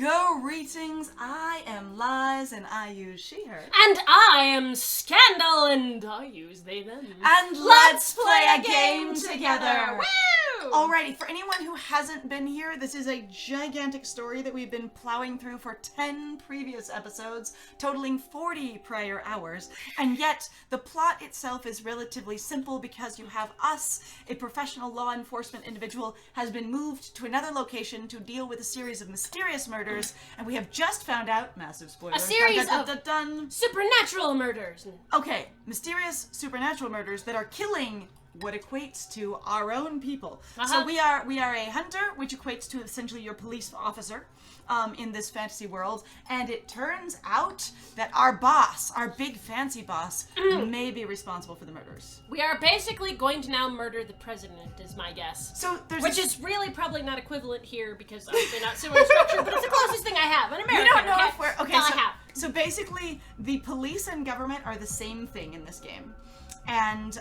Greetings, I am Lies and I use she, her. And I am Scandal and I use they, them. And let's play a game together! Woo! Alrighty, for anyone who hasn't been here, this is a gigantic story that we've been plowing through for 10 previous episodes, totaling 40 prior hours, and yet the plot itself is relatively simple because you have us, a professional law enforcement individual, has been moved to another location to deal with a series of mysterious murders, and we have just found out, massive spoilers, a series of supernatural murders. Okay, mysterious supernatural murders that are killing what equates to our own people. So we are a hunter, which equates to essentially your police officer in this fantasy world, and it turns out that our boss, our big fancy boss, may be responsible for the murders. We are basically going to now murder the president, is my guess. So there's which is really probably not equivalent here because obviously not similar structure, but it's the closest thing I have. An American. We don't know okay? if we're okay. That's all I have. So basically, the police and government are the same thing in this game. And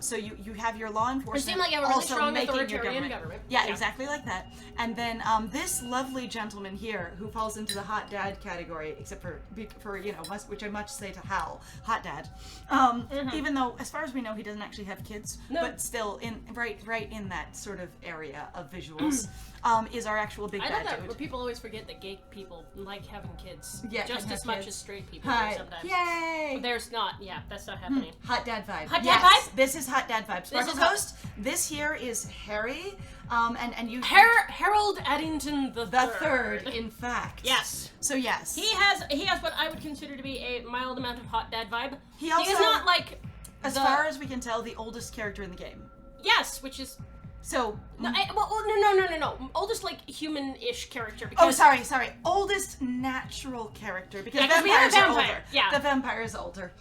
so you have your law enforcement. It seemed like you have a really also strong making your authoritarian government. Yeah, exactly like that. And then this lovely gentleman here, who falls into the hot dad category, except for which I must say to Hal, hot dad. Even though, as far as we know, he doesn't actually have kids, but still right in that sort of area of visuals, is our actual big bad dude. But people always forget that gay people like having kids, just as much as straight people do sometimes. Yay! But there's not. Yeah, that's not happening. Hot dad vibe. Hot dad vibe? This is hot dad vibes. Sparkle Ghost, this here is Harry, and you... Harold Addington the third, in fact. Yes. So yes. He has what I would consider to be a mild amount of hot dad vibe. He also... is not like... As far as we can tell, the oldest character in the game. Yes, which is... So... No. Oldest, like, human-ish character, because... Oh, sorry. Oldest natural character, because vampires are older. Yeah. The vampire is older.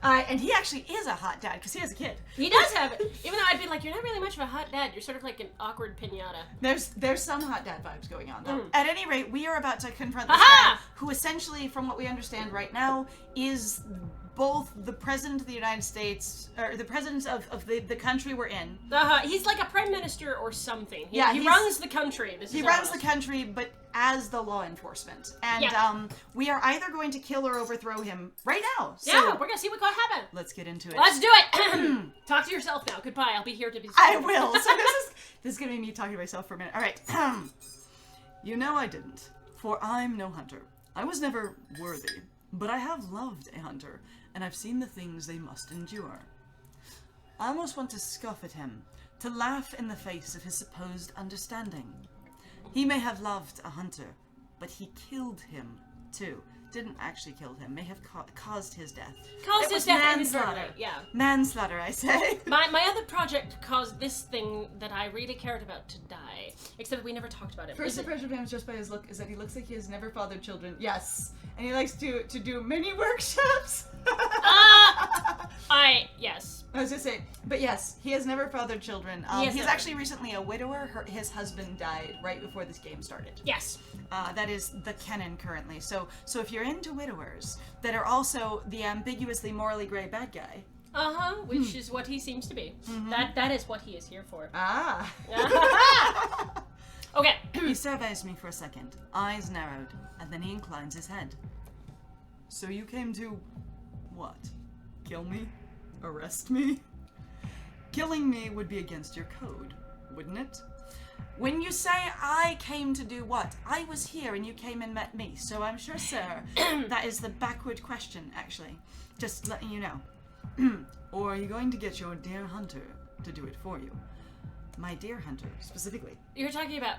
And he actually is a hot dad, because he has a kid. He does have it. Even though I'd be like, you're not really much of a hot dad. You're sort of like an awkward piñata. There's some hot dad vibes going on, though. At any rate, we are about to confront this guy, who essentially, from what we understand right now, is both the president of the United States, or the president of the country we're in. He's like a prime minister or something. He runs the country. He runs the country, but as the law enforcement. And we are either going to kill or overthrow him right now. So yeah, we're gonna see what could happen. Let's get into it. Let's do it! Talk to yourself now. Goodbye. I'll be here to be... I will. So this is gonna be me talking to myself for a minute. Alright. You know I didn't, for I'm no hunter. I was never worthy, but I have loved a hunter, and I've seen the things they must endure. I almost want to scoff at him, to laugh in the face of his supposed understanding. He may have loved a hunter, but he killed him, too. Didn't actually kill him, may have caused his death. Caused his death manslaughter. Yeah. Manslaughter, I say. My other project caused this thing that I really cared about to die. Except we never talked about it. First impression of him just by his look is that he looks like he has never fathered children. Yes. And he likes to do mini workshops. Yes. I was just saying, but yes, he has never fathered children. He's actually recently a widower. His husband died right before this game started. Yes. That is the canon currently. So if you're into widowers that are also the ambiguously morally gray bad guy. Which is what he seems to be. That is what he is here for. Okay. He surveys me for a second, eyes narrowed, and then he inclines his head. So you came to... what? Kill me? Arrest me? Killing me would be against your code, wouldn't it? When you say I came to do what? I was here and you came and met me, so I'm sure, sir, that is the backward question, actually. Just letting you know. Or are you going to get your dear hunter to do it for you? My dear hunter, specifically. You're talking about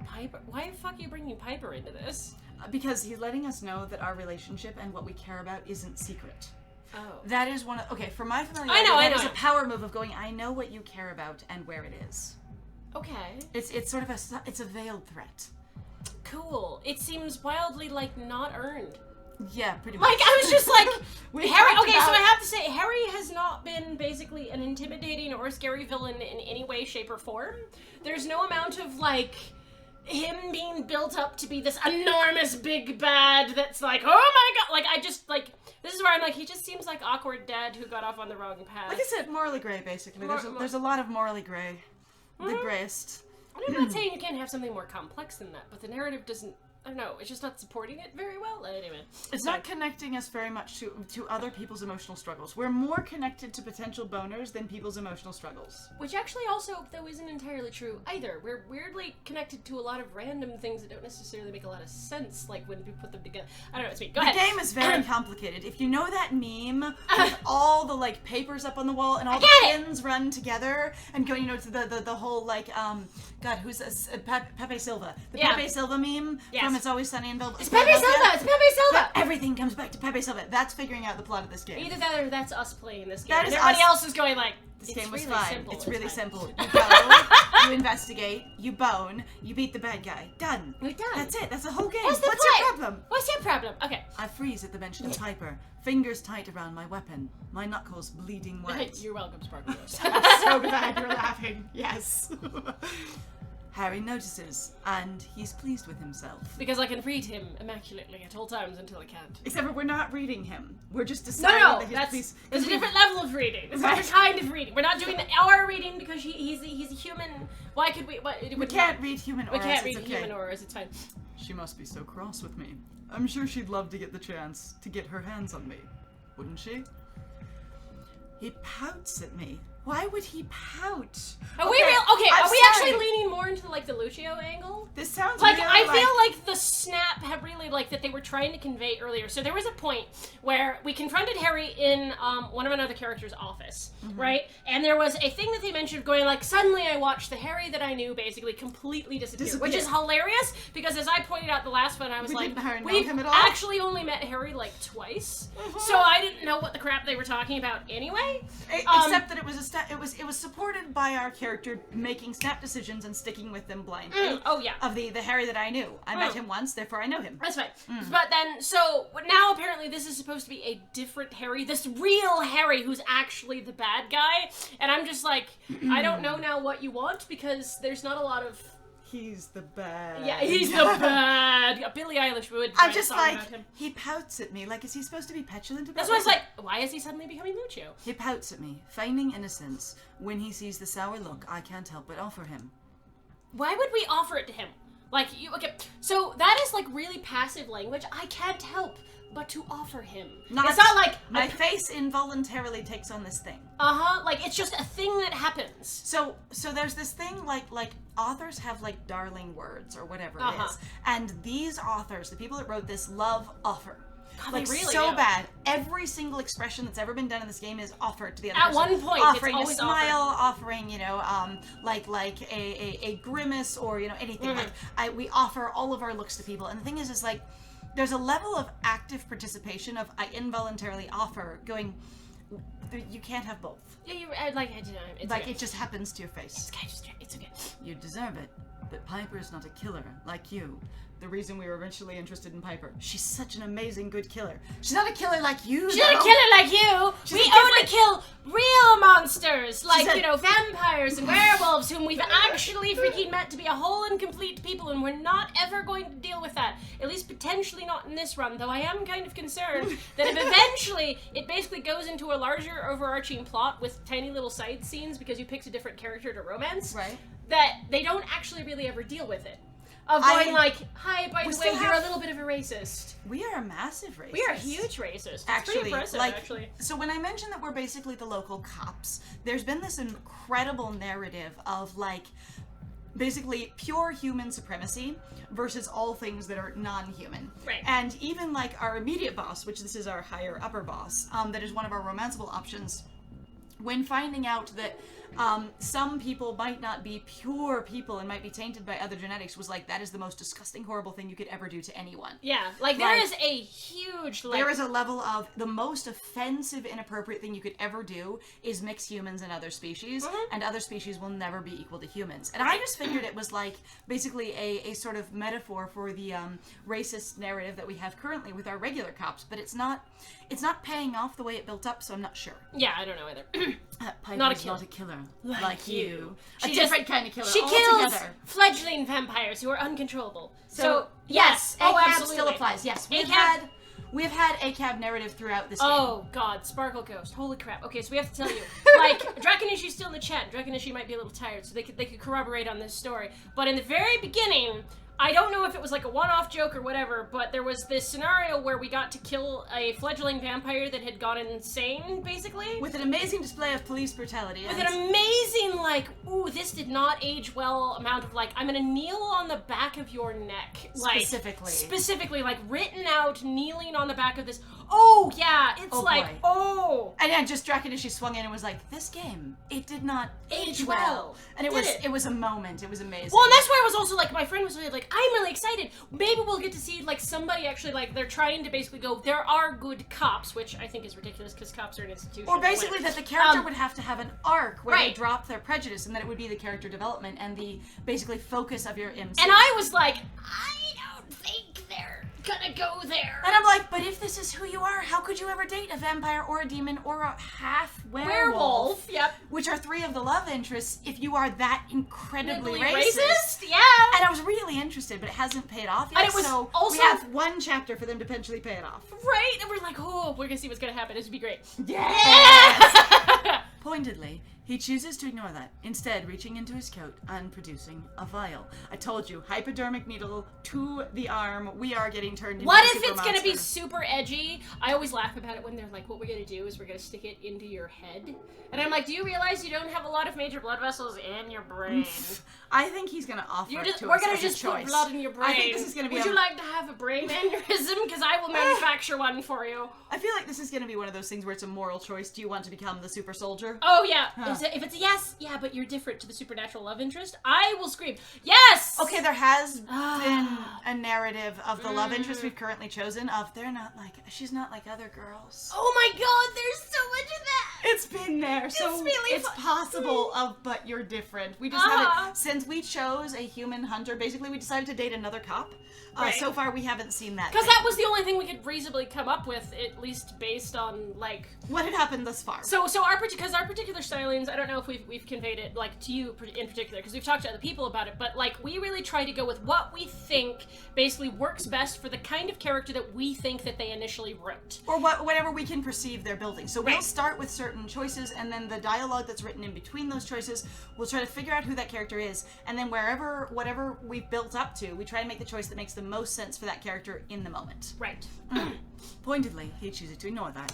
Piper? Why the fuck are you bringing Piper into this? Because he's letting us know that our relationship and what we care about isn't secret. Oh. That is one of... Okay, for my familiarity, that is a power move of going, I know what you care about and where it is. Okay. It's sort of it's a veiled threat. Cool. It seems wildly, like, not earned. Yeah, pretty much. Like, I was just like, Harry... Okay, so I have to say, Harry has not been basically an intimidating or scary villain in any way, shape, or form. There's no amount of, like... him being built up to be this enormous big bad that's like, oh my god, like, I just, like, this is where I'm like, he just seems like awkward dad who got off on the wrong path. Like I said, morally gray, basically. There's a lot of morally gray. The grayest. I'm not saying you can't have something more complex than that, but the narrative doesn't I don't know, it's just not supporting it very well. Anyway. It's not connecting us very much to other people's emotional struggles. We're more connected to potential boners than people's emotional struggles. Which actually also, though, isn't entirely true either. We're weirdly connected to a lot of random things that don't necessarily make a lot of sense, like when we put them together. I don't know, it's me. Go ahead. The game is very complicated. If you know that meme with all the, like, papers up on the wall and all the pins run together and go, you know, to the whole, like, God, who's this? Pepe Silva. The Pepe Silva meme from It's Always Sunny in Philadelphia. It's Pepe Silva! It's Pepe Silva! Everything comes back to Pepe Silva. That's figuring out the plot of this game. Either that or that's us playing this game. That And is everybody us. else is going like, This game was really fine. simple. It's really fine. simple. You go, you investigate, you bone, you beat the bad guy. Done. We're done. That's it. That's the whole game. What's the What's play? your problem? What's your problem? Okay. I freeze at the mention of Piper. Fingers tight around my weapon. My knuckles bleeding white. You're welcome, Sparkle Ghost. I'm so glad you're laughing. Yes. Harry notices, and he's pleased with himself. Because I can read him immaculately at all times until I can't. Except for we're not reading him. We're just deciding No, that he's that's pleased. there's a different level of reading. It's a different kind of reading. We're not doing our reading because he's a human. Why could we? We can't read human We auras. can't read it's okay. human auras. It's fine. She must be so cross with me. I'm sure she'd love to get the chance to get her hands on me. Wouldn't she? He pouts at me. Why would he pout? Are we real? Okay, I'm are we sorry. actually leaning more into like the Lucio angle? This sounds Like, really I feel like the snap had really, like, that they were trying to convey earlier. So there was a point where we confronted Harry in one of another character's office, right? And there was a thing that they mentioned going, like, suddenly I watched the Harry that I knew basically completely disappear. Which is hilarious, because as I pointed out the last one, I was like, we've him at all. actually only met Harry, like, twice. So I didn't know what the crap they were talking about anyway. Except that it was it was supported by our character making snap decisions and sticking with them blindly. Oh, yeah. Of the Harry that I knew. I met him once, therefore I know him. That's fine. But then, so now apparently this is supposed to be a different Harry, this real Harry who's actually the bad guy. And I'm just like, I don't know now what you want because there's not a lot of... He's the bad. Yeah, he's the bad. Billie Eilish would I'm write a just song like, about him. he pouts at me. Like, is he supposed to be petulant about That's why I was like, why is he suddenly becoming Lucio? He pouts at me, feigning innocence. When he sees the sour look, I can't help but offer him. Why would we offer it to him? Like, okay, so that is like really passive language. I can't help but to offer him. It's not like my face involuntarily takes on this thing. Like it's just a thing that happens. So there's this thing like authors have like darling words or whatever it is, and these authors, the people that wrote this, love offer. God, Like, they really so do. bad. Every single expression that's ever been done in this game is offered to the other At person. one point, offering it's a always smile, offering, you know, like a grimace or, you know, anything. Like, we offer all of our looks to people. And the thing is like, there's a level of active participation of I involuntarily offer going, you can't have both. Yeah, you're like, I don't know. It's Like, okay. it just happens to your face. It's okay. You deserve it. But Piper's not a killer like you. The reason we were eventually interested in Piper. She's such an amazing good killer. She's not a killer like you, She's not a killer like you! We only kill real monsters! Like, you know, vampires and werewolves whom we've actually freaking met to be a whole and complete people, and we're not ever going to deal with that. At least potentially not in this run, though I am kind of concerned that if eventually it basically goes into a larger overarching plot with tiny little side scenes because you picked a different character to romance, right, that they don't actually really ever deal with it. Of going like, hi, by the way, you're a little bit of a racist. We are a massive racist. We are huge racists. It's actually, pretty impressive, like, actually. So when I mentioned that we're basically the local cops, there's been this incredible narrative of, like, basically pure human supremacy versus all things that are non-human. Right. And even, like, our immediate boss, which this is our higher upper boss, that is one of our romanceable options, when finding out that some people might not be pure people and might be tainted by other genetics, was like, that is the most disgusting, horrible thing you could ever do to anyone. Yeah, like there is a huge, like... There is a level of the most offensive, inappropriate thing you could ever do is mix humans and other species, and other species will never be equal to humans. And I just figured it was like, basically a sort of metaphor for the racist narrative that we have currently with our regular cops, but it's not paying off the way it built up, so I'm not sure. Yeah, I don't know either. Piper's not a killer. Like you. She a different kind of killer. She altogether. kills fledgling vampires who are uncontrollable. So yes, oh, ACAB absolutely. still applies. Yes, we've had ACAB narrative throughout this game. Oh god, Sparkle Ghost. Holy crap. Okay, so we have to tell you. Like, Draconishi's still in the chat. Draconishi might be a little tired, so they could corroborate on this story. But in the very beginning, I don't know if it was like a one-off joke or whatever, but there was this scenario where we got to kill a fledgling vampire that had gone insane, basically. With an amazing display of police brutality. With an amazing, like, ooh, this did not age well amount of, like, I'm gonna kneel on the back of your neck. Like, Specifically, like, written out, kneeling on the back of this. Oh, yeah, it's like, boy. oh. And yeah, just Draconisha swung in and was like, this game, it did not age well. And it was a moment. It was amazing. Well, and that's why I was also like, my friend was really like, I'm really excited. Maybe we'll get to see, like, somebody actually, like, they're trying to basically go, there are good cops, which I think is ridiculous because cops are an institution. Or basically that the character would have to have an arc where they drop their prejudice, and that it would be the character development and the basically focus of your MC. And I was like, I don't think they're gonna go there. And I'm like, but if this is who you are, how could you ever date a vampire or a demon or a half werewolf? Yep. Which are three of the love interests if you are that incredibly racist? Yeah. And I was really interested, but it hasn't paid off yet. And it was so also, we have one chapter for them to potentially pay it off. Right? And we're like, oh, we're gonna see what's gonna happen. This would be great. Yes! Pointedly, he chooses to ignore that, instead reaching into his coat and producing a vial. I told you, hypodermic needle to the arm. We are getting turned into What a if super it's monster. gonna be super edgy? I always laugh about it when they're like, what we're gonna do is we're gonna stick it into your head. And I'm like, do you realize you don't have a lot of major blood vessels in your brain? I think he's gonna offer it to we're us gonna as just a choice. put blood in your brain. I think this is gonna be Would you like to have a brain aneurysm? Because I will manufacture one for you. I feel like this is gonna be one of those things where it's a moral choice. Do you want to become the super soldier? Oh, yeah. Huh. If it's a yes, yeah, but you're different to the supernatural love interest, I will scream, yes! Okay, there has been a narrative of the love interest we've currently chosen of she's not like other girls. Oh my god, there's so much of that! It's been there, so it's possible but you're different. We just haven't, since we chose a human hunter, basically we decided to date another cop. Right. So far we haven't seen that. Because that was the only thing we could reasonably come up with, at least based on, like... what had happened thus far. So our particular stylings, I don't know if we've conveyed it, like, to you in particular, because we've talked to other people about it, but, like, we really try to go with what we think basically works best for the kind of character that we think that they initially wrote. Or whatever we can perceive they're building. So we'll start with certain choices, and then the dialogue that's written in between those choices, we'll try to figure out who that character is, and then whatever we've built up to, we try to make the choice that makes the most sense for that character in the moment. Right. Pointedly, he chooses to ignore that.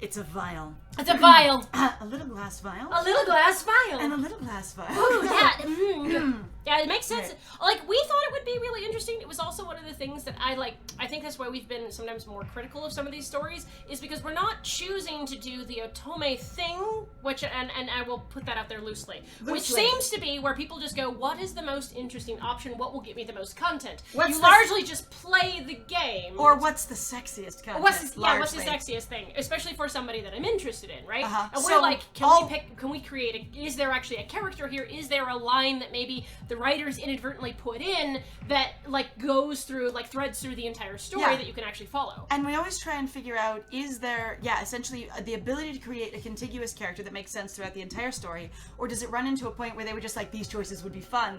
It's a vial. It's a vial. A little glass vial. A little glass vial. And a little glass vial. Ooh, yeah. Yeah, it makes sense. Like, we thought it would be really interesting. It was also one of the things that I think that's why we've been sometimes more critical of some of these stories, is because we're not choosing to do the otome thing, which, and I will put that out there loosely, which seems to be where people just go, what is the most interesting option? What will get me the most content? You largely just play the game. Or what's the sexiest content? What's the sexiest thing? Especially for somebody that I'm interested in, right? And we're so like, can we create is there actually a character here? Is there a line that maybe the writers inadvertently put in that, like, goes through, like, threads through the entire story that you can actually follow? And we always try and figure out, is there, essentially the ability to create a contiguous character that makes sense throughout the entire story, or does it run into a point where they were just like, these choices would be fun,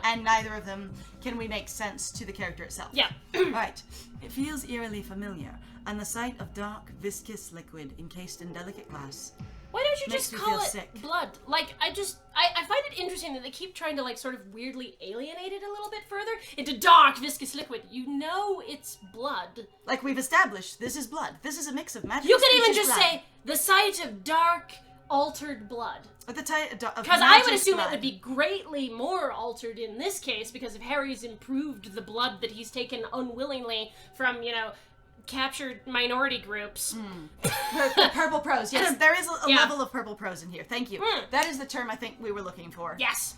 and neither of them can we make sense to the character itself? Yeah. Right. It feels eerily familiar, and the sight of dark, viscous liquid encased in delicate glass. Why don't you Makes just me call feel it sick. blood? Like, I find it interesting that they keep trying to, like, sort of weirdly alienate it a little bit further into dark, viscous liquid. You know it's blood. Like we've established, this is blood. This is a mix of magic. You could even just say, the sight of dark, altered blood. Because I would assume it would be greatly more altered in this case, because if Harry's improved the blood that he's taken unwillingly from, captured minority groups. The purple prose. Yes, there is a level of purple prose in here. Thank you. That is the term I think we were looking for. Yes.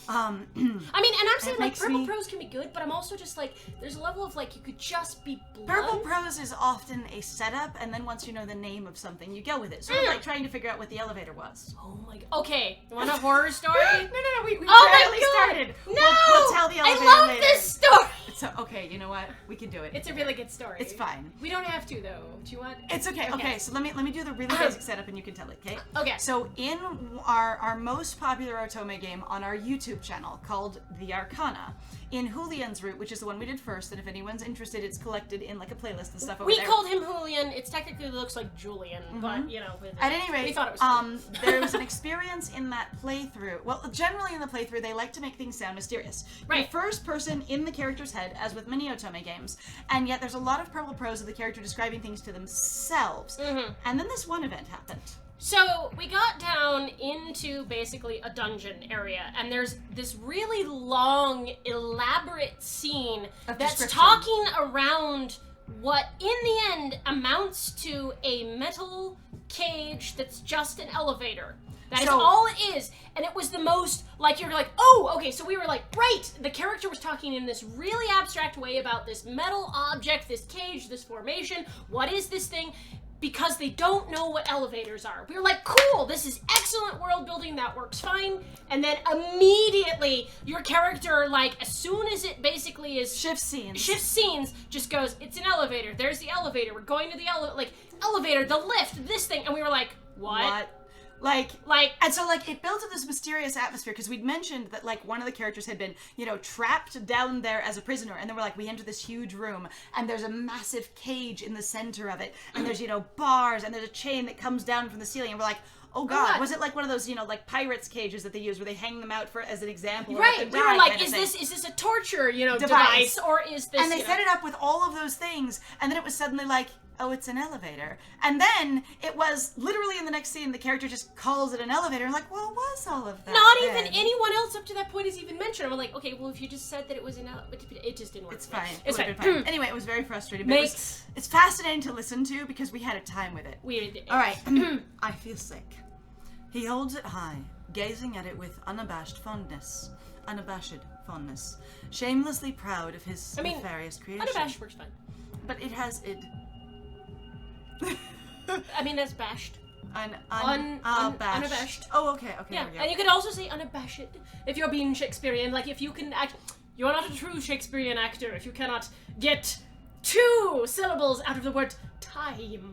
I mean, and I'm saying, like, purple prose can be good, but I'm also just like, there's a level of, like, you could just be blood. Purple prose is often a setup, and then once you know the name of something, you go with it. Sort of like trying to figure out what the elevator was. Oh my god. Okay, you want a horror story? No, we oh barely my god. started. No! We'll tell the elevator I love later. this story! So, okay, you know what? We can do it. It's a really good story. It's fine. We don't have to, though. Do you want? It's okay. Okay, so let me do the really basic setup and you can tell it, okay? Okay. So in our most popular Otome game on our YouTube channel called The Arcana, in Julian's route, which is the one we did first, and if anyone's interested, it's collected in like a playlist and stuff over there. We called him Julian. It technically looks like Julian, but you know. At any rate, we thought it was funny. there was an experience in that playthrough. Well, generally in the playthrough, they like to make things sound mysterious. Right. You're first person in the character's head, as with many Otome games, and yet there's a lot of purple prose of the character describing things to themselves. And then this one event happened. So we got down into basically a dungeon area, and there's this really long, elaborate scene that's talking around what, in the end, amounts to a metal cage that's just an elevator. That is all it is. And it was the most, like, you're like, oh, okay, so we were like, right! The character was talking in this really abstract way about this metal object, this cage, this formation. What is this thing? Because they don't know what elevators are. We were like, cool, this is excellent world building, that works fine. And then immediately, your character, like, as soon as it basically is... Shifts scenes, just goes, it's an elevator, there's the elevator, we're going to the elevator, the lift, this thing. And we were like, what? Like, and so, like, it built up this mysterious atmosphere, because we'd mentioned that, like, one of the characters had been, you know, trapped down there as a prisoner, and then we're like, we enter this huge room, and there's a massive cage in the center of it, and there's, you know, bars, and there's a chain that comes down from the ceiling, and we're like, oh god, was it like one of those, you know, like pirates cages that they use where they hang them out for as an example? Right, we were like, is this a torture, you know, device, or is this, and they set it up with all of those things, and then it was suddenly like, oh, it's an elevator. And then it was literally in the next scene, the character just calls it an elevator. And like, what was all of that? Not even anyone else up to that point has even mentioned. I'm like, okay, well, if you just said that it was an elevator, it just didn't work. It's fine. It's fine. Anyway, it was very frustrating. But it's fascinating to listen to because we had a time with it. We did. All right. I feel sick. He holds it high, gazing at it with unabashed fondness. Shamelessly proud of his nefarious creation. Unabashed works fine. But it has it. I mean, that's bashed. Unabashed. Oh, okay. Yeah, and you could also say unabashed if you're being Shakespearean. Like, if you can act, you're not a true Shakespearean actor if you cannot get 2 syllables out of the word time.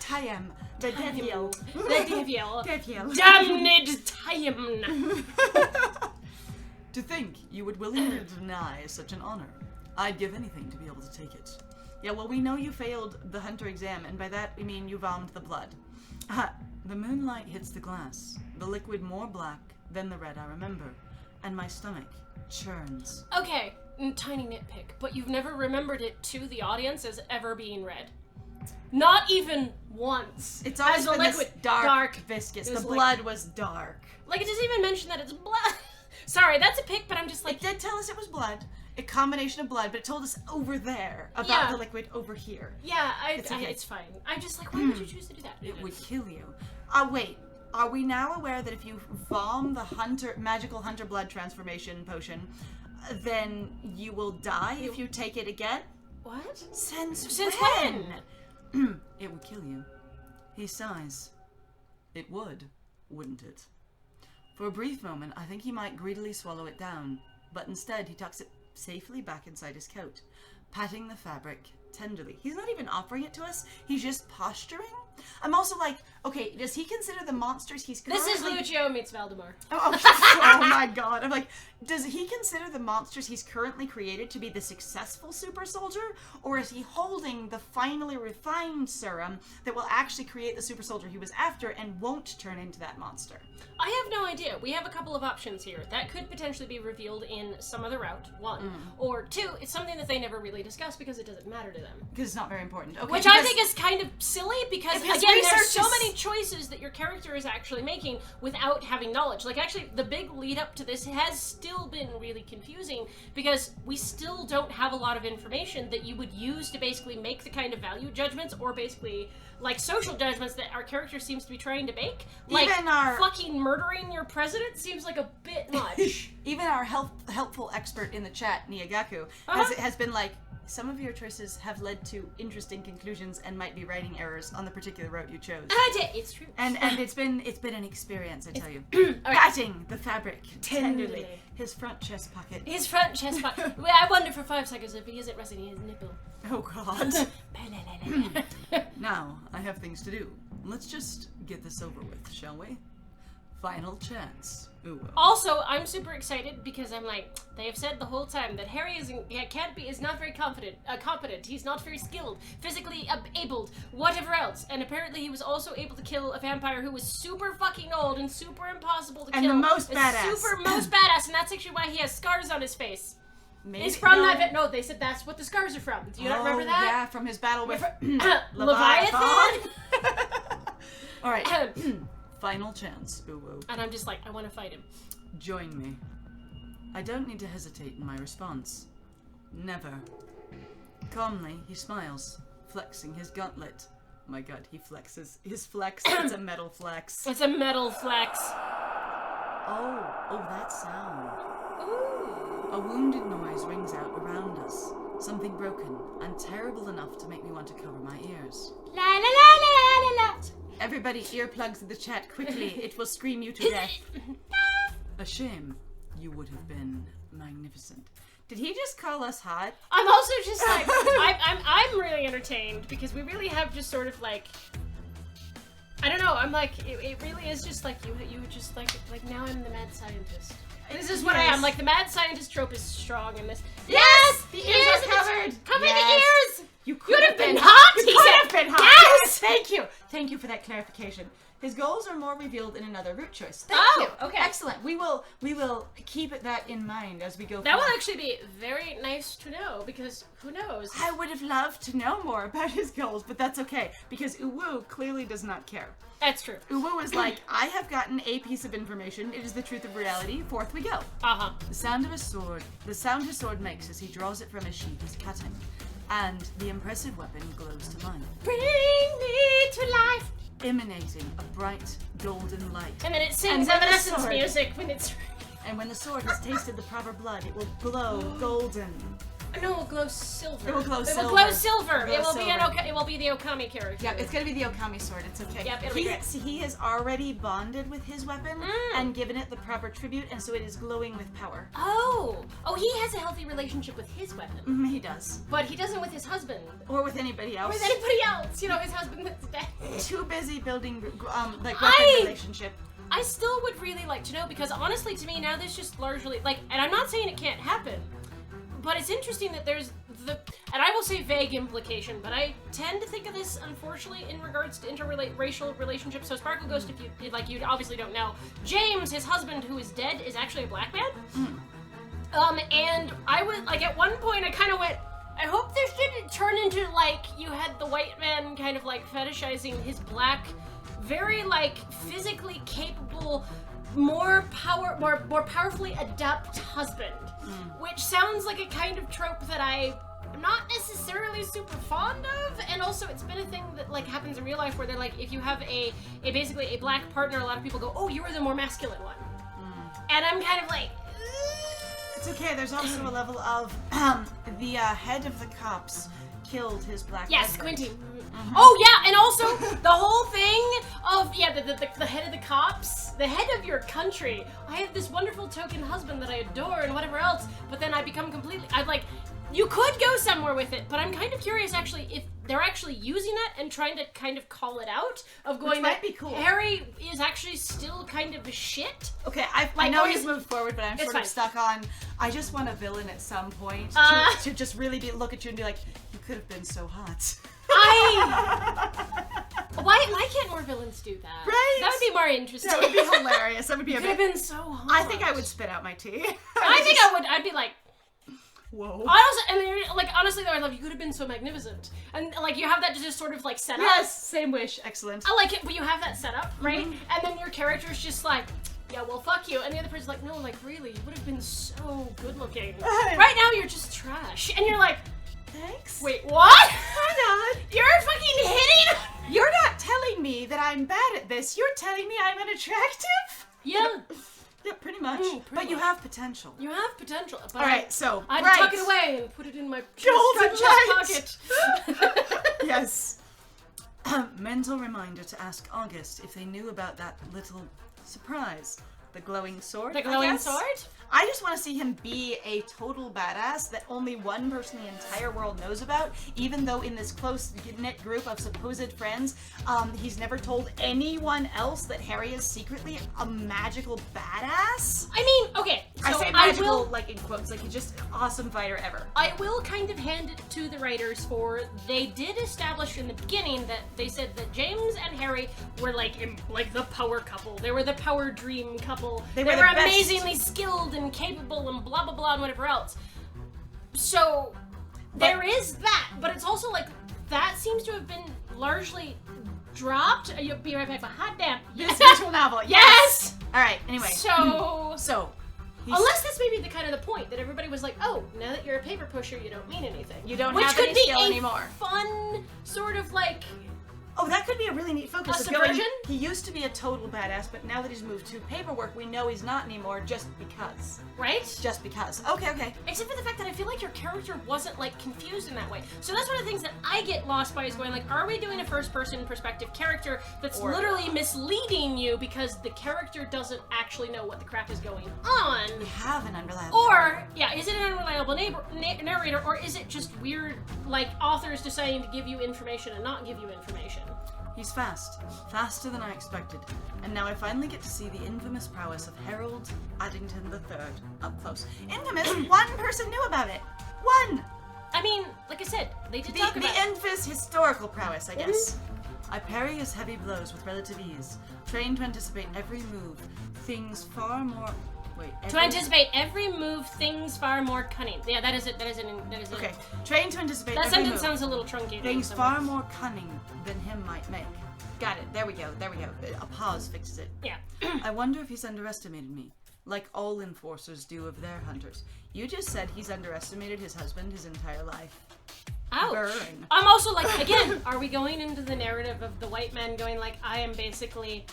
Time. The devil. Damned time. To think you would willingly deny such an honor. I'd give anything to be able to take it. Yeah, well, we know you failed the hunter exam, and by that we mean you vomited the blood. The moonlight hits the glass, the liquid more black than the red I remember, and my stomach churns. Okay, tiny nitpick, but you've never remembered it to the audience as ever being red. Not even once. It's always been liquid, dark, viscous. The blood was dark. Like, it doesn't even mention that it's blood. Sorry, that's a pick, but I'm just like... It did tell us it was blood. A combination of blood, but it told us over there about the liquid over here. Yeah, it's fine. I'm just like, why would you choose to do that? It would kill you. Wait. Are we now aware that if you vom the magical hunter blood transformation potion, then you will die if you take it again? What? Since when? It would kill you. He sighs. It would, wouldn't it? For a brief moment, I think he might greedily swallow it down, but instead he tucks it safely back inside his coat, patting the fabric tenderly. He's not even offering it to us, he's just posturing. I'm also like, okay, does he consider the monsters he's currently... This is Lucio meets Valdemar. Oh my god. I'm like, does he consider the monsters he's currently created to be the successful super soldier? Or is he holding the finally refined serum that will actually create the super soldier he was after and won't turn into that monster? I have no idea. We have a couple of options here. That could potentially be revealed in some other route, 1. Or 2, it's something that they never really discuss because it doesn't matter to them. Because it's not very important. Okay, which I think is kind of silly because, again, there's so many choices that your character is actually making without having knowledge. Like, actually, the big lead up to this has still been really confusing because we still don't have a lot of information that you would use to basically make the kind of value judgments or basically, like, social judgments that our character seems to be trying to make. Like, even our fucking murdering your president seems like a bit much. Even our helpful expert in the chat, Niyagaku, has been like, some of your choices have led to interesting conclusions and might be writing errors on the particular route you chose. It's true. And it's been an experience, I tell you. Alright. Patting the fabric tenderly. His front chest pocket. His front chest pocket. Well, I wonder for 5 seconds if he isn't resting his nipple. Oh God. Now, I have things to do. Let's just get this over with, shall we? Final chance. Ooh. Also, I'm super excited because I'm like, they have said the whole time that Harry is not very competent. He's not very skilled, physically abled, whatever else. And apparently he was also able to kill a vampire who was super fucking old and super impossible to kill. And the most badass. Super most badass, and that's actually why he has scars on his face. Maybe, it's from that. No, they said that's what the scars are from. Do you not remember that? Yeah, from his battle with Leviathan. All right. Final chance. Ooh. And I'm just like, I want to fight him. Join me. I don't need to hesitate in my response. Never. Calmly, he smiles, flexing his gauntlet. My God, he flexes. His flex, it's a metal flex. It's a metal flex. Oh, that sound. Ooh. A wounded noise rings out around us. Something broken and terrible enough to make me want to cover my ears. La la la la la la. Everybody earplugs in the chat quickly. It will scream you to death. A shame. You would have been magnificent. Did he just call us hot? I'm also just like, I'm really entertained because we really have just sort of like, I don't know, I'm like, it really is just like, you just like now I'm the mad scientist. This is what I am, like the mad scientist trope is strong in this. Yes! The ears are covered! Cover the ears! You could have been hot! You could have been hot! Yes! Thank you! Thank you for that clarification. His goals are more revealed in another route choice. Thank you. Okay. Excellent. We will keep that in mind as we go That forward. will actually be very nice to know, because who knows? I would have loved to know more about his goals, but that's okay, because Uwu clearly does not care. That's true. Uwu is like, I have gotten a piece of information. It is the truth of reality. Forth we go. Uh-huh. The sound his sword makes as he draws it from his sheath is cutting, and the impressive weapon glows to life. Bring me to life! Emanating a bright golden light. And then it sings And when the Evanescence sword- music when it's... And when the sword has tasted the proper blood, it will glow golden. No, it will glow silver. It will glow silver. It will glow silver. It will glow silver. It will be the Okami character. Yeah, it's gonna be the Okami sword. It's okay. Yep, it'll be great. He has already bonded with his weapon and given it the proper tribute, and so it is glowing with power. Oh, he has a healthy relationship with his weapon. He does. But he doesn't with his husband. Or with anybody else. Or with anybody else. You know, his husband that's dead. Too busy building weapon relationship. I still would really like to know, because honestly to me now there's just largely, like, and I'm not saying it can't happen, but it's interesting that there's and I will say vague implication, but I tend to think of this, unfortunately, in regards to interracial relationships. So Sparkle Ghost, if you obviously don't know, James, his husband who is dead, is actually a black man. And I was, like, at one point I kind of went, I hope this didn't turn into, like, you had the white man kind of, like, fetishizing his black, very, like, physically capable, more powerfully adept husband. Which sounds like a kind of trope that I'm not necessarily super fond of, and also it's been a thing that like happens in real life where they're like, if you have basically a black partner, a lot of people go, oh, you're the more masculine one. And I'm kind of like, it's okay, there's also a level of the head of the cops killed his black yes, husband. Quentin. Oh yeah, and also the whole thing of the head of the cops, the head of your country. I have this wonderful token husband that I adore and whatever else, but then I become completely. I'm like, you could go somewhere with it, but I'm kind of curious actually if they're actually using that and trying to kind of call it out of going. Which might be cool. Harry is actually still kind of a shit. Okay, I know he's moved forward, but I'm sort of stuck on. I just want a villain at some point to just really look at you and be like, you could have been so hot. Why can't more villains do that? Right? That would be more interesting. That would be hilarious. That would be a could have been so hot. I think I would spit out my tea. I think I would. I'd be like, whoa. Honestly though, I love you could have been so magnificent, and like you have that just sort of like set up. Yes, same wish. Excellent. I like it, but you have that set up, right? And then your character's just like, yeah, well, fuck you, and the other person's like, no, like really, you would have been so good looking. Right now, you're just trash, and you're like, thanks. wait, what? Hang on. You're fucking hitting. You're not telling me that I'm bad at this. You're telling me I'm unattractive? Yeah. Yeah, pretty much. But you have potential. You have potential. But Alright, so, I'd right. tuck it away and put it in my Golden chest pocket. Yes. Mental reminder to ask August if they knew about that little surprise. The glowing sword, The glowing I guess? sword? I just want to see him be a total badass that only one person in the entire world knows about, even though in this close-knit group of supposed friends, he's never told anyone else that Harry is secretly a magical badass. I mean, okay, so I say magical, like in quotes, like he's just an awesome fighter ever. I will kind of hand it to the writers for, they did establish in the beginning that they said that James and Harry were like the power couple. They were the power dream couple. They were the best. amazingly skilled and capable and blah blah blah and whatever else. So there is that, but it's also like that seems to have been largely dropped. You'll be right back, but hot damn. This visual novel, yes! Alright, anyway. So he's- unless that's maybe the kind of the point that everybody was like, oh, now that you're a paper pusher, you don't mean anything. You don't Which have could any be skill a anymore. fun sort of like Oh, that could be a really neat focus. A of going, subversion? He used to be a total badass, but now that he's moved to paperwork, we know he's not anymore just because. right? Just because. Okay. Except for the fact that I feel like your character wasn't like confused in that way. So that's one of the things that I get lost by is going like, are we doing a first-person perspective character that's Or- literally misleading you because the character doesn't actually know what the crap is going on? We have an unreliable. Or, yeah, is it an unreliable narrator, or is it just weird, like, authors deciding to give you information and not give you information? He's fast. Faster than I expected. And now I finally get to see the infamous prowess of Harold Addington III up close. Infamous? One person knew about it! One! I mean, like I said, they did The talk about it. infamous historical prowess, I guess. I parry his heavy blows with relative ease, trained to anticipate every move, things far more... Wait, To anticipate every move, things far more cunning. Yeah, that is it. Okay, trained to anticipate That every sentence move, sounds a little truncated. things somewhere. far more cunning than him might make. Got it, there we go. A pause fixes it. Yeah. I wonder if he's underestimated me, like all enforcers do of their hunters. You just said he's underestimated his husband his entire life. Ouch. Burn. I'm also like, again, are we going into the narrative of the white man going like, I am basically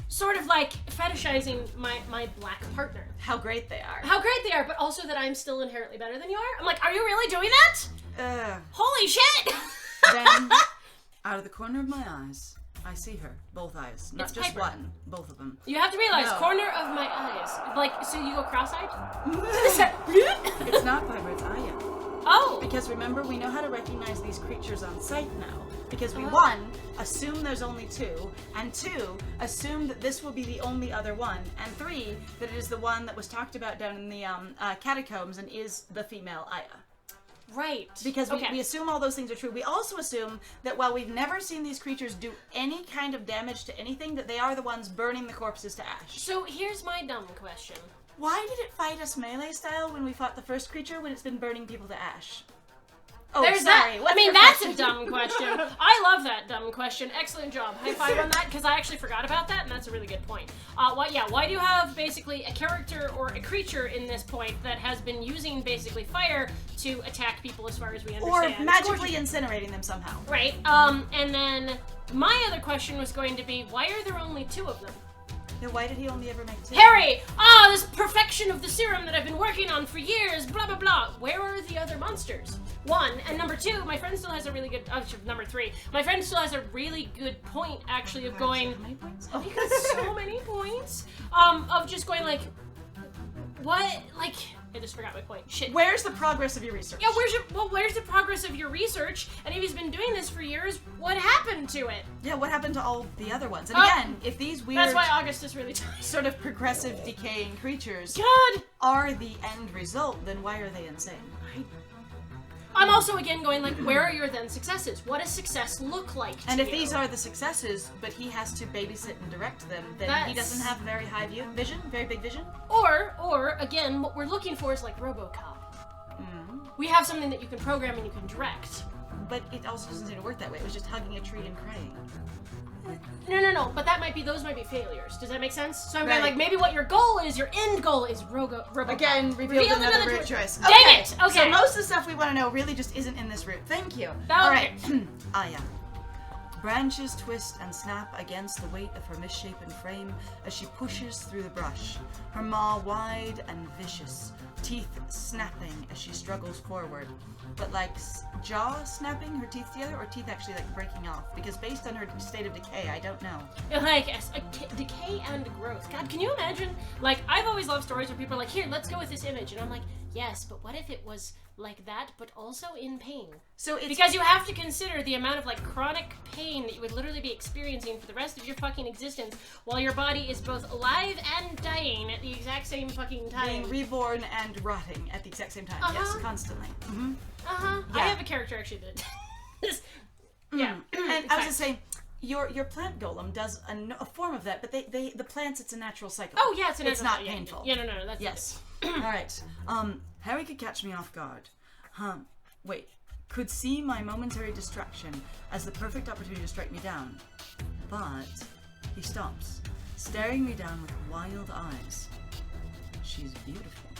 sort of like fetishizing my black partner. How great they are. How great they are, but also that I'm still inherently better than you are? I'm like, are you really doing that? Holy shit! Then, out of the corner of my eyes, I see her. Both eyes. Not It's just Piper. one. Both of them. You have to realize, No. corner of my eyes. Like, so you go cross-eyed? It's not Piper, it's Aya. Oh! Because remember, we know how to recognize these creatures on sight now. Because we, one, assume there's only two, and two, assume that this will be the only other one, and three, that it is the one that was talked about down in the catacombs and is the female Aya. Right. Because Okay. we assume all those things are true. We also assume that while we've never seen these creatures do any kind of damage to anything, that they are the ones burning the corpses to ash. So here's my dumb question. Why did it fight us melee style when we fought the first creature when it's been burning people to ash? Oh, There's sorry. that. What's I mean, your that's question? a dumb question. I love that dumb question. Excellent job. High five on that, because I actually forgot about that, and that's a really good point. Why do you have basically a character or a creature in this point that has been using basically fire to attack people as far as we Or understand? magically incinerating them somehow. Right. And then my other question was going to be, why are there only two of them? Then why did he only ever make two? Harry! This perfection of the serum that I've been working on for years, blah blah blah. Where are the other monsters? One, and number two, my friend still has a really good, number three, my friend still has a really good point actually of going, How many points? oh, he got so many points, of just going like, what, like, I just forgot my point, shit. Where's the progress of your research? Yeah, where's the progress of your research? And if he's been doing this for years, what happened to it? Yeah, what happened to all the other ones? And Oh, again, if these weird, That's why August is really tired. sort of progressive decaying creatures God! are the end result, then why are they insane? I'm also again going like, where are your then successes? What does success look like to And if you? these are the successes, but he has to babysit and direct them, then he That's- doesn't have very high vision, very big vision. Or again, what we're looking for is like RoboCop. We have something that you can program and you can direct. But it also doesn't seem to work that way. It was just hugging a tree and crying. No. But those might be failures. Does that make sense? So I'm Right. going like, maybe what your goal is, your end goal is RoboCop. Again, revealed another route choice. Dang it! Okay. So most of the stuff we want to know really just isn't in this route. Thank you. That- All right. Ah, yeah. Branches twist and snap against the weight of her misshapen frame as she pushes through the brush, her maw wide and vicious, teeth snapping as she struggles forward. But like jaw snapping her teeth together, or teeth actually like breaking off? Because based on her state of decay, I don't know. Like decay and growth. God, can you imagine? Like, I've always loved stories where people are like, here, let's go with this image. And I'm like, yes, but what if it was like that, but also in pain? So it's... Because you have to consider the amount of, like, chronic pain that you would literally be experiencing for the rest of your fucking existence while your body is both alive and dying at the exact same fucking time. Being reborn and rotting at the exact same time. Yes, constantly. Mm-hmm. Yeah. I have a character, actually, that... yeah. And I was just saying... Your plant golem does a form of that, but the plants, it's a natural cycle. Oh yeah, it's a natural It's not cycle. painful. Yeah, no, that's yes. All right. Harry could catch me off guard. Wait. Could see my momentary distraction as the perfect opportunity to strike me down. But he stops, staring me down with wild eyes. She's beautiful,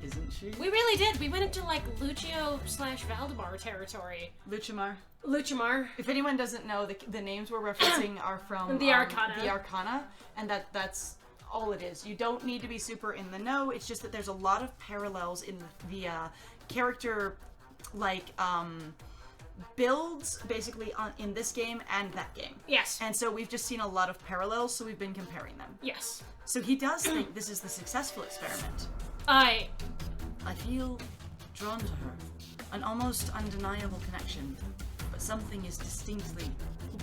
isn't she? We really did. We went into, like, Lucio/Valdemar territory. Luchamar. If anyone doesn't know, the names we're referencing are from the Arcana. The Arcana, and that's all it is. You don't need to be super in the know. It's just that there's a lot of parallels in the character, like, builds, basically, in this game and that game. Yes. And so we've just seen a lot of parallels, so we've been comparing them. Yes. So he does think this is the successful experiment. I feel drawn to her. An almost undeniable connection. But something is distinctly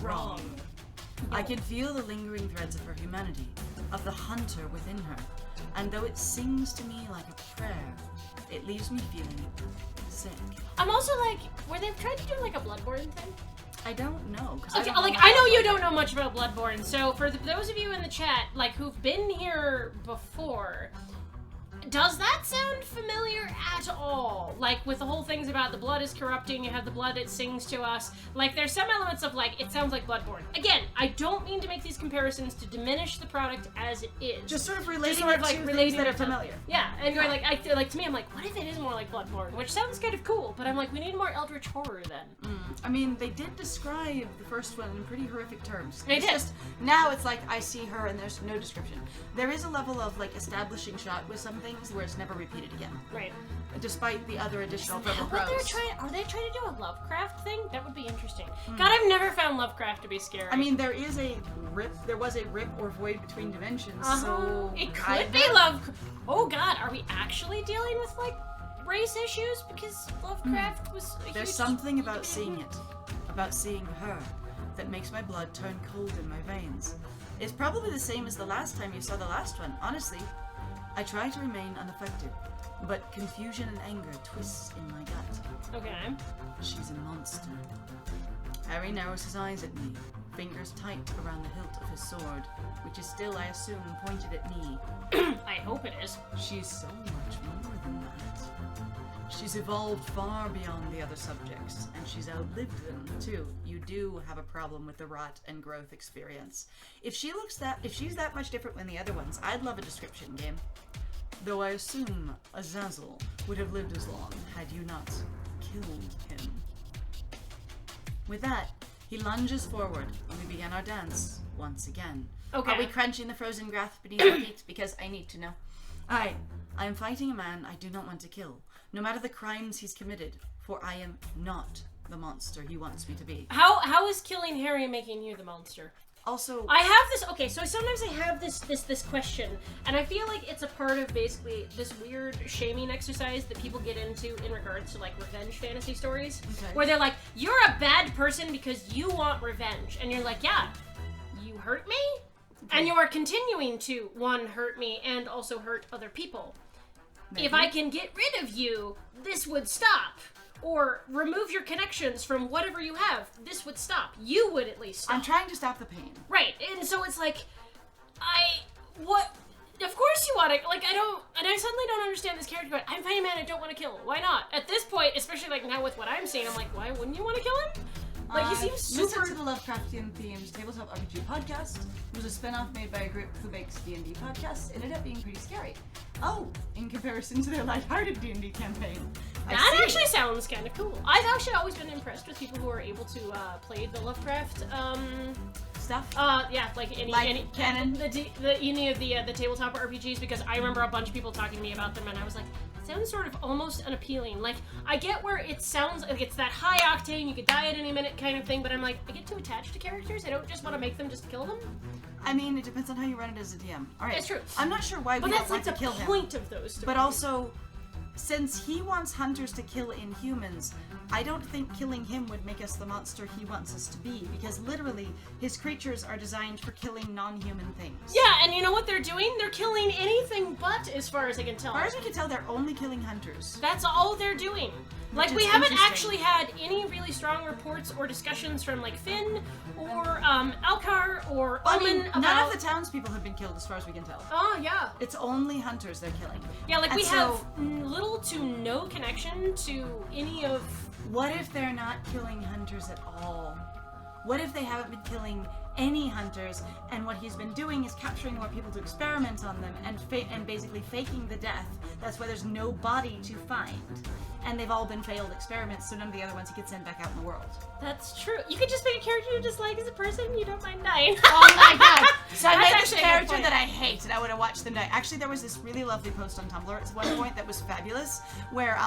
wrong. I can feel the lingering threads of her humanity, of the hunter within her, and though it sings to me like a prayer, it leaves me feeling sick. I'm also like, were they trying to do like a Bloodborne thing? I don't know. Okay, I know you don't know much about Bloodborne, so for those of you in the chat, like, who've been here before, does that sound familiar at all? Like, with the whole things about the blood is corrupting, you have the blood, it sings to us. Like, there's some elements of, like, it sounds like Bloodborne. Again, I don't mean to make these comparisons to diminish the product as it is. Just sort of relating it to things that are familiar. Yeah, and you're like, to me, I'm like, what if it is more like Bloodborne? Which sounds kind of cool, but I'm like, we need more Eldritch horror then. I mean, they did describe the first one in pretty horrific terms. They did. Just, now it's like, I see her and there's no description. There is a level of, like, establishing shot with some things where it's never repeated again. Right. Despite the other additional Is that verbal what prose. are they trying to do a Lovecraft thing? That would be interesting. God, I've never found Lovecraft to be scary. I mean, there was a rip or void between dimensions, so... It could be Oh god, are we actually dealing with, like, race issues? Because Lovecraft was a There's huge... something about seeing it, about seeing her, that makes my blood turn cold in my veins. It's probably the same as the last time you saw the last one, honestly. I try to remain unaffected, but confusion and anger twists in my gut. Okay. She's a monster. Harry narrows his eyes at me, fingers tight around the hilt of his sword, which is still, I assume, pointed at me. I hope it is. She's so much more than that. She's evolved far beyond the other subjects, and she's outlived them, too. You do have a problem with the rot and growth experience. If she's that much different than the other ones, I'd love a description game. Though I assume Azazel would have lived as long had you not killed him. With that, he lunges forward, and we begin our dance once again. Okay. Are we crunching the frozen grass beneath our feet? Because I need to know. Alright, I am fighting a man I do not want to kill, no matter the crimes he's committed, for I am not the monster he wants me to be. How is killing Harry making you the monster? Also, I have this, okay, so sometimes I have this question, and I feel like it's a part of basically this weird shaming exercise that people get into in regards to, like, revenge fantasy stories, where they're like, you're a bad person because you want revenge, and you're like, yeah, you hurt me, and you are continuing to, one, hurt me, and also hurt other people. Maybe. If I can get rid of you, this would stop. Or remove your connections from whatever you have. This would stop. You would at least stop. I'm trying to stop the pain. Right, and so it's like, of course you want to, like, I suddenly don't understand this character going, I'm fighting a man I don't want to kill. Why not? At this point, especially, like, now with what I'm seeing, I'm like, why wouldn't you want to kill him? Like, he seems super... Listen to the Lovecraftian themed tabletop RPG podcast. It was a spin-off made by a group who makes D&D podcasts. It ended up being pretty scary. Oh, in comparison to their lighthearted D&D campaign. That actually sounds kind of cool. I've actually always been impressed with people who are able to play the Lovecraft stuff. Yeah, like any canon, any of the tabletop RPGs, because I remember a bunch of people talking to me about them, and I was like, it sounds sort of almost unappealing. Like, I get where it sounds like it's that high octane, you could die at any minute kind of thing, but I'm like, I get too attached to characters. I don't just want to make them just kill them. I mean, it depends on how you run it as a DM. All right, it's true. I'm not sure why we don't want to kill him. But that's like the point of those stories. But also, since he wants hunters to kill Inhumans, I don't think killing him would make us the monster he wants us to be, because literally, his creatures are designed for killing non-human things. Yeah, and you know what they're doing? They're killing anything but, as far as I can tell. As far as we can tell, they're only killing hunters. That's all they're doing. Like, we haven't actually had any really strong reports or discussions from, like, Finn or Alcar or Omen about... None of the townspeople have been killed, as far as we can tell. Oh, yeah. It's only hunters they're killing. Yeah, like, we have little to no connection to any of... What if they're not killing hunters at all? What if they haven't been killing any hunters, and what he's been doing is capturing more people to experiment on them and basically faking the death? That's why there's no body to find. And they've all been failed experiments, so none of the other ones he could send back out in the world. That's true. You could just pick a character you dislike as a person, you don't mind dying. Oh my god! So I made this character that I hate, and I would have watched them die. Actually, there was this really lovely post on Tumblr at one point that was fabulous, where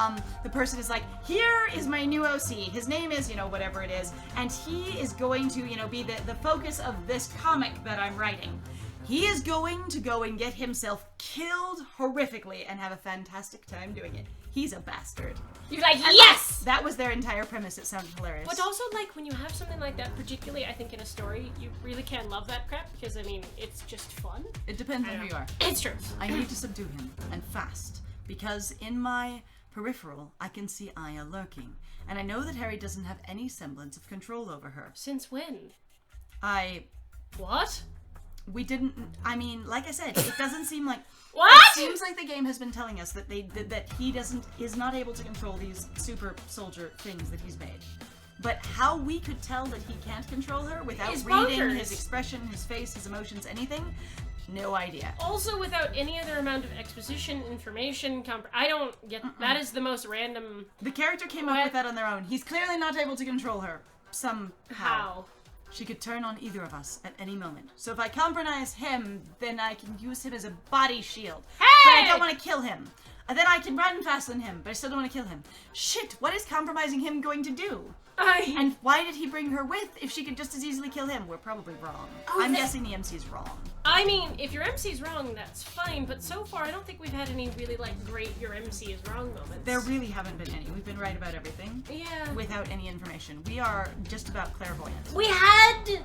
the person is like, here is my new OC. His name is, whatever it is, and he is going to, be the focus of this comic that I'm writing. He is going to go and get himself killed horrifically and have a fantastic time doing it. He's a bastard. You're like, yes! That was their entire premise. It sounded hilarious. But also, like, when you have something like that, particularly, I think, in a story, you really can love that crap, because, I mean, it's just fun. It depends on who you are. It's true. I need to subdue him, and fast, because in my peripheral, I can see Aya lurking, and I know that Harry doesn't have any semblance of control over her. Since when? What? We didn't, like I said, it doesn't seem like... What? It seems like the game has been telling us that that he is not able to control these super soldier things that he's made. But how we could tell that he can't control her without reading his expression, his face, his emotions, anything, no idea. Also, without any other amount of exposition, information, I don't get... That is the most random... The character came up with that on their own. He's clearly not able to control her. Somehow. How? She could turn on either of us at any moment. So if I compromise him, then I can use him as a body shield. Hey! But I don't want to kill him. And then I can run faster than him, but I still don't want to kill him. Shit, what is compromising him going to do? And why did he bring her with if she could just as easily kill him? We're probably wrong. I'm guessing the MC's wrong. I mean, if your MC's wrong, that's fine, but so far I don't think we've had any really, great your MC is wrong moments. There really haven't been any. We've been right about everything. Yeah. Without any information. We are just about clairvoyant. We had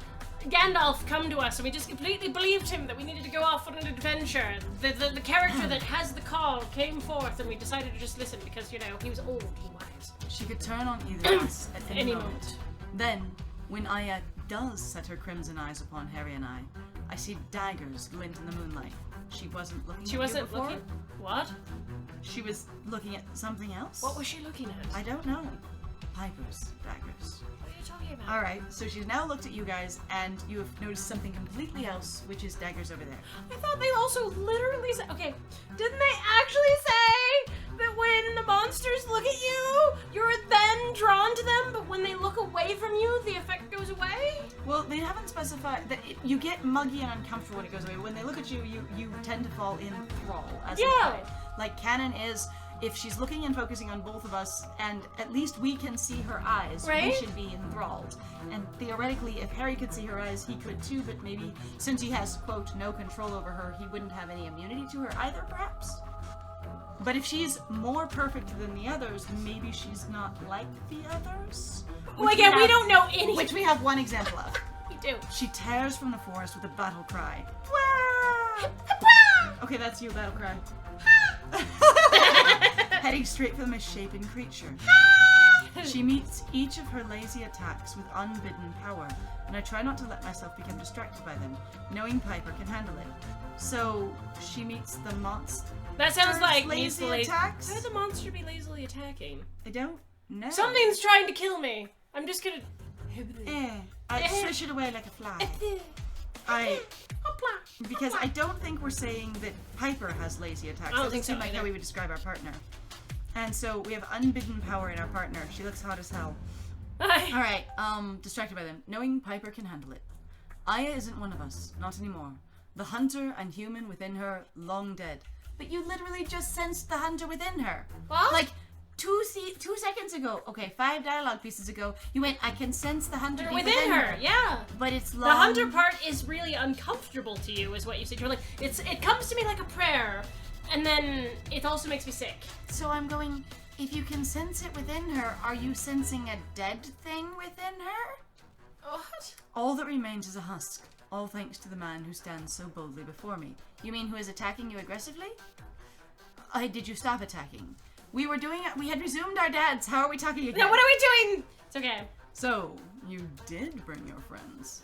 Gandalf come to us, and we just completely believed him that we needed to go off on an adventure. The character that has the call came forth, and we decided to just listen because, he was old and wise. She could turn on either of us at any moment. moment. Then, when Aya does set her crimson eyes upon Harry and I see daggers glint in the moonlight. She wasn't looking at you before? Looking... What? She was looking at something else? What was she looking at? I don't know. Piper's daggers. What are you talking about? Alright, so she's now looked at you guys, and you have noticed something completely else, which is daggers over there. I thought they also literally said... Okay, didn't they actually say that when the monsters look at you, you're then drawn to them, but when they look away from you, the effect goes away? Well, they haven't specified that you get muggy and uncomfortable when it goes away. When they look at you, you tend to fall in thrall, as they say. Like, canon is, if she's looking and focusing on both of us, and at least we can see her eyes, we should be enthralled. And theoretically, if Harry could see her eyes, he could too, but maybe, since he has, quote, no control over her, he wouldn't have any immunity to her either, perhaps? But if she's more perfect than the others, maybe she's not like the others? Well, again, we don't know any... Which we have one example of. We do. She tears from the forest with a battle cry. Okay, that's you, battle cry. Heading straight for the misshapen creature. She meets each of her lazy attacks with unbidden power, and I try not to let myself become distracted by them, knowing Piper can handle it. So, she meets the monster. That sounds like lazy attacks? How would the monster be lazily attacking? I don't know. Something's trying to kill me. I'm just gonna... I swish it away like a fly. Because I don't think we're saying that Piper has lazy attacks. I don't That think doesn't seem so like how either. we would describe our partner. And so we have unbidden power in our partner. She looks hot as hell. Alright, distracted by them. Knowing Piper can handle it. Aya isn't one of us. Not anymore. The hunter and human within her, long dead. But you literally just sensed the hunter within her. What? Like, 2 seconds ago. Okay, 5 dialogue pieces ago. You went, I can sense the hunter within her. Yeah. But it's long. The hunter part is really uncomfortable to you, is what you said. You're like, it comes to me like a prayer, and then it also makes me sick. So I'm going, if you can sense it within her, are you sensing a dead thing within her? What? All that remains is a husk. All thanks to the man who stands so boldly before me. You mean who is attacking you aggressively? Did you stop attacking? We had resumed our dads. How are we talking again? No, what are we doing? It's okay. So, you did bring your friends.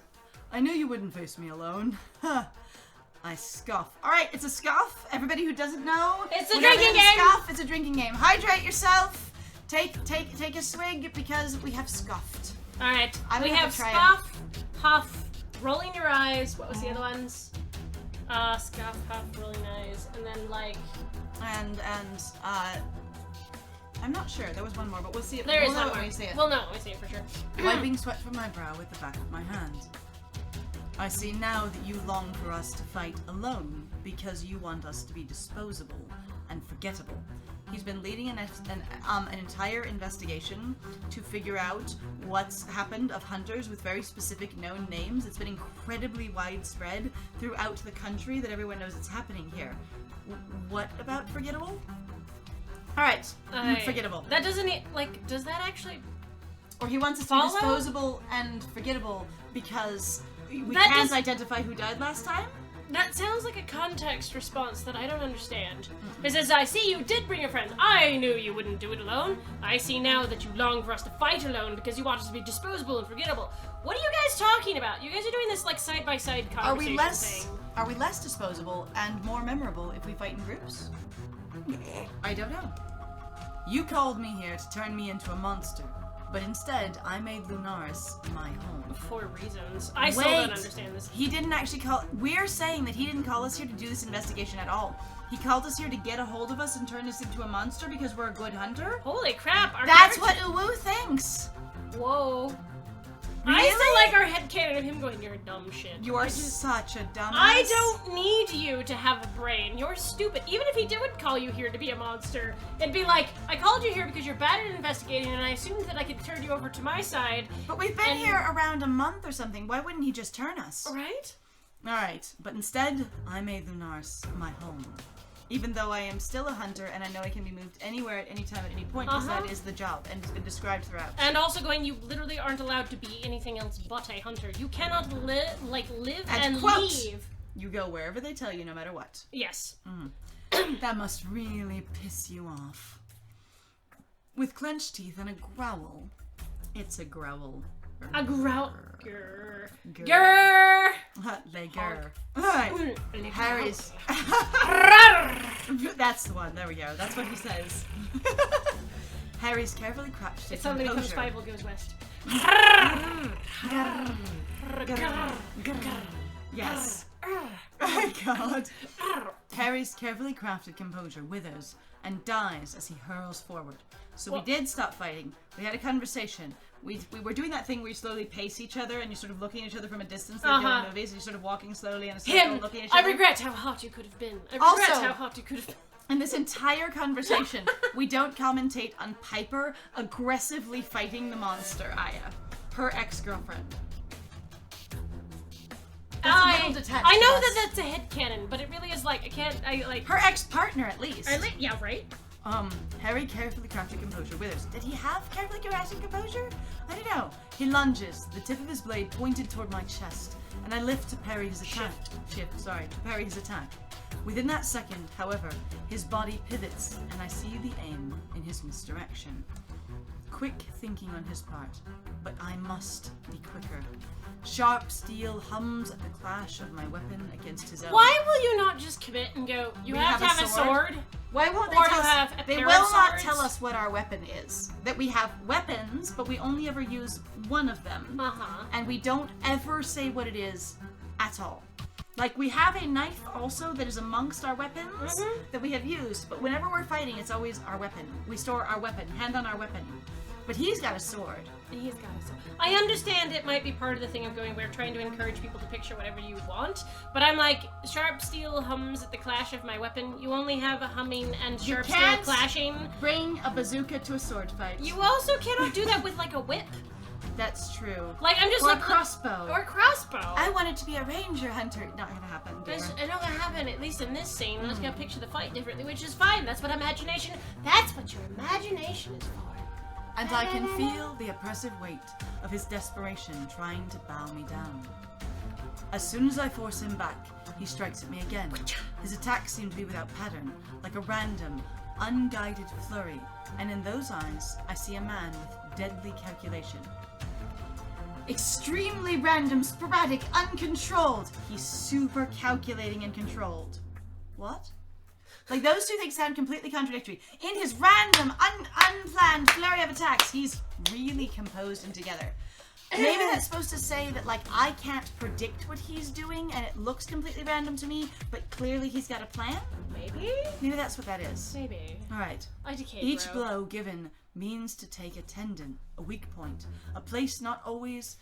I knew you wouldn't face me alone. I scoff. Alright, it's a scoff. Everybody who doesn't know. It's a whenever drinking there's game. Scoff, it's a drinking game. Hydrate yourself. Take a swig because we have scoffed. Alright. I'm We gonna have try scoff, huff, rolling your eyes. What was the other ones? Scoff, huff, rolling eyes, and then like. And I'm not sure. There was one more, but we'll see it. There is we'll know one it more. when we see it. Well, no, we see it for sure. Wiping sweat from my brow with the back of my hand. I see now that you long for us to fight alone because you want us to be disposable and forgettable. He's been leading an entire investigation to figure out what's happened of hunters with very specific known names. It's been incredibly widespread throughout the country that everyone knows it's happening here. What about forgettable? Alright, forgettable. That doesn't does that actually? Or he wants us to Follow? be disposable and forgettable because we That can't does- identify who died last time? That sounds like a context response that I don't understand. It says, I see you did bring your friends. I knew you wouldn't do it alone. I see now that you long for us to fight alone because you want us to be disposable and forgettable. What are you guys talking about? You guys are doing this like side-by-side conversation thing. Are we less disposable and more memorable if we fight in groups? I don't know. You called me here to turn me into a monster, but instead I made Lunaris my home. For reasons. I still don't understand this. He didn't actually we're saying that he didn't call us here to do this investigation at all. He called us here to get a hold of us and turn us into a monster because we're a good hunter? Holy crap. That's what Uwu thinks! Whoa. Really? I still like our headcanon of him going, you're a dumb shit. You are such a dumbass. I don't need you to have a brain. You're stupid. Even if he did call you here to be a monster, it'd be like, I called you here because you're bad at investigating and I assumed that I could turn you over to my side. But we've been here around a month or something. Why wouldn't he just turn us? Right? Alright, but instead, I made Lunaris my home. Even though I am still a hunter and I know I can be moved anywhere at any time at any point, because that is the job, and it's been described throughout. And also going, you literally aren't allowed to be anything else but a hunter. You cannot live and quote, leave. You go wherever they tell you, no matter what. Yes. That must really piss you off. With clenched teeth and a growl. It's a growl. A growl. Grr. Grr. Lager. Alright. Harry's. That's the one. There we go. That's what he says. Harry's carefully crouched. It's something that comes five will goes west. Yes. Oh God. Harry's carefully crafted composure withers and dies as he hurls forward. So we did stop fighting. We had a conversation. We were doing that thing where you slowly pace each other and you're sort of looking at each other from a distance like you do in movies, and you're sort of walking slowly in a circle looking at each other. I regret how hot you could have been. I regret how hot you could have been. In this entire conversation, we don't commentate on Piper aggressively fighting the monster, Aya. Her ex-girlfriend. I know that's a headcanon, but it really is like, her ex-partner, at least. Yeah, right? Harry carefully crafted composure withers. Did he have carefully crafted composure? I don't know. He lunges, the tip of his blade pointed toward my chest, and I lift to parry his attack. To parry his attack. Within that second, however, his body pivots, and I see the aim in his misdirection. Quick thinking on his part, but I must be quicker. Sharp steel hums at the clash of my weapon against his own. Why will you not just commit and go, you have to have a sword? Why won't they Or tell you us? have a They pair will of not swords? tell us what our weapon is. That we have weapons, but we only ever use one of them. Uh-huh. And we don't ever say what it is at all. Like, we have a knife also that is amongst our weapons that we have used, but whenever we're fighting, it's always our weapon. We store our weapon, hand on our weapon. But he's got a sword. He's got a sword. I understand it might be part of the thing of going, we're trying to encourage people to picture whatever you want, but I'm like, sharp steel hums at the clash of my weapon. You only have a humming and sharp steel can't clashing. Bring a bazooka to a sword fight. You also cannot do that with like a whip. That's true. Like, I'm just Or like... a crossbow. Or a crossbow. I wanted to be a ranger hunter. Not gonna happen, dear. It's not gonna happen, at least in this scene. I'm just gonna picture the fight differently, which is fine. That's what that's what your imagination is for. And I can feel the oppressive weight of his desperation trying to bow me down. As soon as I force him back, he strikes at me again. His attacks seem to be without pattern, like a random, unguided flurry, and in those eyes, I see a man with deadly calculation. Extremely random, sporadic, uncontrolled. He's super calculating and controlled. What? Like, those two things sound completely contradictory. In his random, unplanned flurry of attacks, he's really composed and together. Maybe that's supposed to say that, like, I can't predict what he's doing and it looks completely random to me, but clearly he's got a plan? Maybe? Maybe that's what that is. Maybe. Alright. Each blow given means to take a tendon, a weak point, a place not always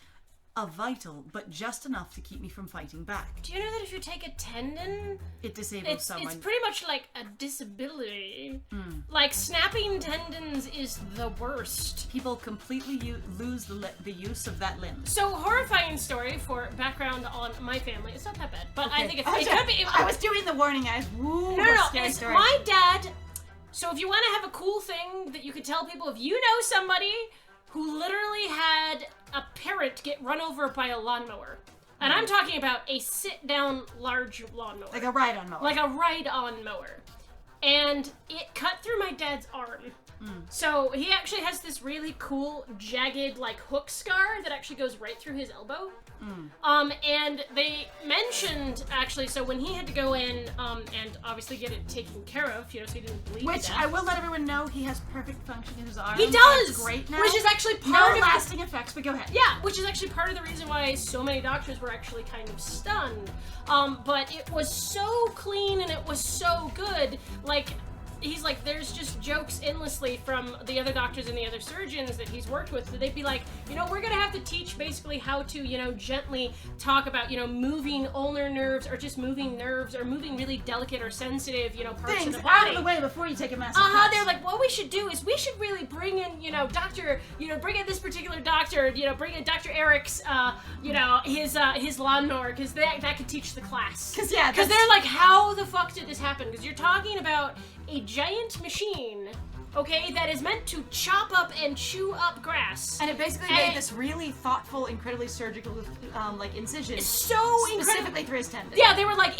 a vital, but just enough to keep me from fighting back. Do you know that if you take a tendon, it disables someone? It's pretty much like a disability. Like, snapping tendons is the worst. People completely lose the use of that limb. So, horrifying story for background on my family. It's not that bad, but I think it could be. I was doing the warning eyes. Woo, no. Scary story. My dad. So, if you want to have a cool thing that you could tell people, if you know somebody who literally had a parrot get run over by a lawnmower. And I'm talking about a sit-down large lawnmower. Like a ride-on mower. Like a ride-on mower. And it cut through my dad's arm. So he actually has this really cool, jagged, like, hook scar that actually goes right through his elbow. And they mentioned, actually, so when he had to go in and obviously get it taken care of, you know, so he didn't bleed Which, to death. I will let everyone know, he has perfect function in his arm. He does! That's great now. Which is actually part of lasting effects, but go ahead. Yeah, which is actually part of the reason why so many doctors were actually kind of stunned. But it was so clean and it was so good, like... He's like, there's just jokes endlessly from the other doctors and the other surgeons that he's worked with. They'd be like, you know, we're going to have to teach basically how to, you know, gently talk about, you know, moving ulnar nerves or just moving nerves or moving really delicate or sensitive, you know, parts of the body. Out of the way before you take a massive cut. They're like, what we should do is we should really bring in, you know, bring in this particular doctor, you know, bring in Dr. Eric's, you know, his lawnmower, because that could teach the class. Because they're like, how the fuck did this happen? Because you're talking about a giant machine, okay, that is meant to chop up and chew up grass. And it basically made this really thoughtful, incredibly surgical, like, incision. So specifically through his tendon. Yeah, they're like,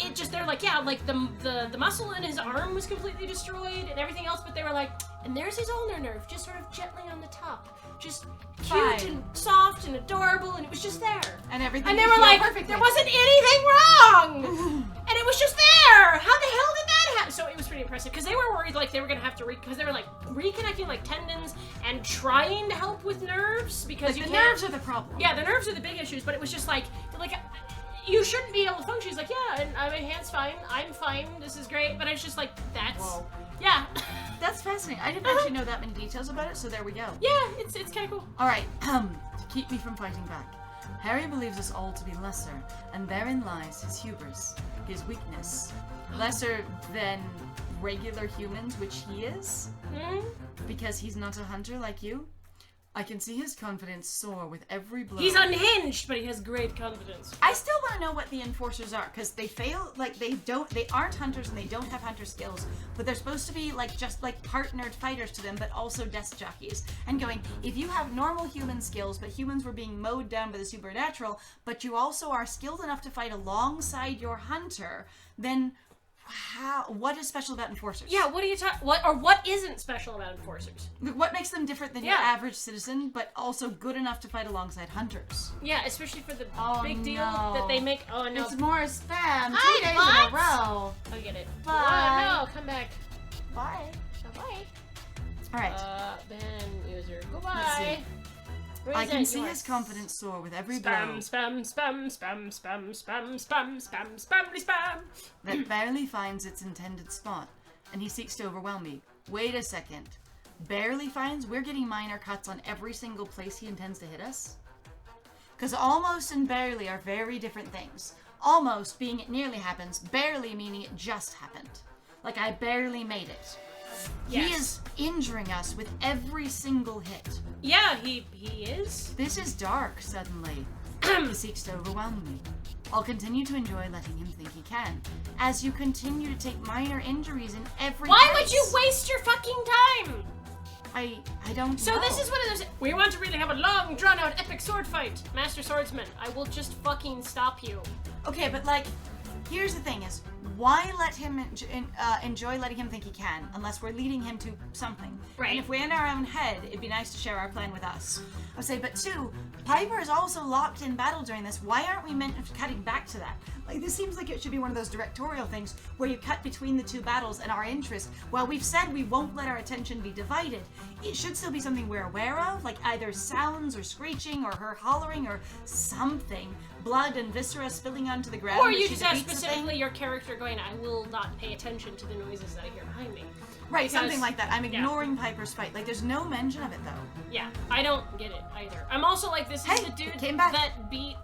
the muscle in his arm was completely destroyed and everything else, but they were like, and there's his ulnar nerve, just sort of gently on the top. Just cute and soft and adorable, and it was just there. And everything. And they were like, there wasn't anything wrong! And it was just there! How the hell did that happen? So it was pretty impressive, because they were worried like they were going to have to, because they were like reconnecting like tendons and trying to help with nerves, because like, the nerves are the problem. Yeah, the nerves are the big issues, but it was just like, you shouldn't be able to function. He's like, yeah, and my hand's fine, I'm fine, this is great, but I was just like, Whoa. Yeah. That's fascinating. I didn't actually know that many details about it, so there we go. Yeah, it's kind of cool. Alright, to keep me from fighting back. Harry believes us all to be lesser, and therein lies his hubris, his weakness. Lesser than regular humans, which he is? Because he's not a hunter like you? I can see his confidence soar with every blow. He's unhinged, but he has great confidence. I still want to know what the enforcers are, because they fail, like, they aren't hunters and they don't have hunter skills, but they're supposed to be, like, just, like, partnered fighters to them, but also desk jockeys. And going, if you have normal human skills, but humans were being mowed down by the supernatural, but you also are skilled enough to fight alongside your hunter, then What is special about enforcers? Yeah, what are you talking? What isn't special about enforcers? What makes them different than your average citizen, but also good enough to fight alongside hunters? Yeah, especially for the big deal that they make. Oh no, It's more spam. 2 Hi, days in bots. a row. I get it. Bye. Oh, no, come back. Bye. Bye. All right. Ben user, Let's goodbye. see. I can see his confidence soar with every blow spam that barely finds its intended spot, and he seeks to overwhelm me. Wait a second. Barely finds? We're getting minor cuts on every single place he intends to hit us? Because almost and barely are very different things. Almost being it nearly happens, barely meaning it just happened. Like I barely made it. Yes. He is injuring us with every single hit. Yeah, he is. This is dark, suddenly. He seeks to overwhelm me. I'll continue to enjoy letting him think he can, as you continue to take minor injuries in every Why case. would you waste your fucking time? I don't So know. this is one of those. We want to really have a long, drawn-out, epic sword fight, Master Swordsman. I will just fucking stop you. Okay, but like, here's the thing is, why let him enjoy letting him think he can, unless we're leading him to something? Right. And if we're in our own head, it'd be nice to share our plan with us. I would say, but two, Piper is also locked in battle during this. Why aren't we cutting back to that? Like, this seems like it should be one of those directorial things where you cut between the two battles and our interest. While we've said we won't let our attention be divided, it should still be something we're aware of, like either sounds or screeching or her hollering or something. Blood and viscera spilling onto the ground. Or as you she just have defeats the specifically thing. your character going, I will not pay attention to the noises that I hear behind me. Right, Because- something like that. I'm ignoring Piper's fight. Like, there's no mention of it, though. Yeah, I don't get it either. I'm also like, this is Hey, the dude came back. that beat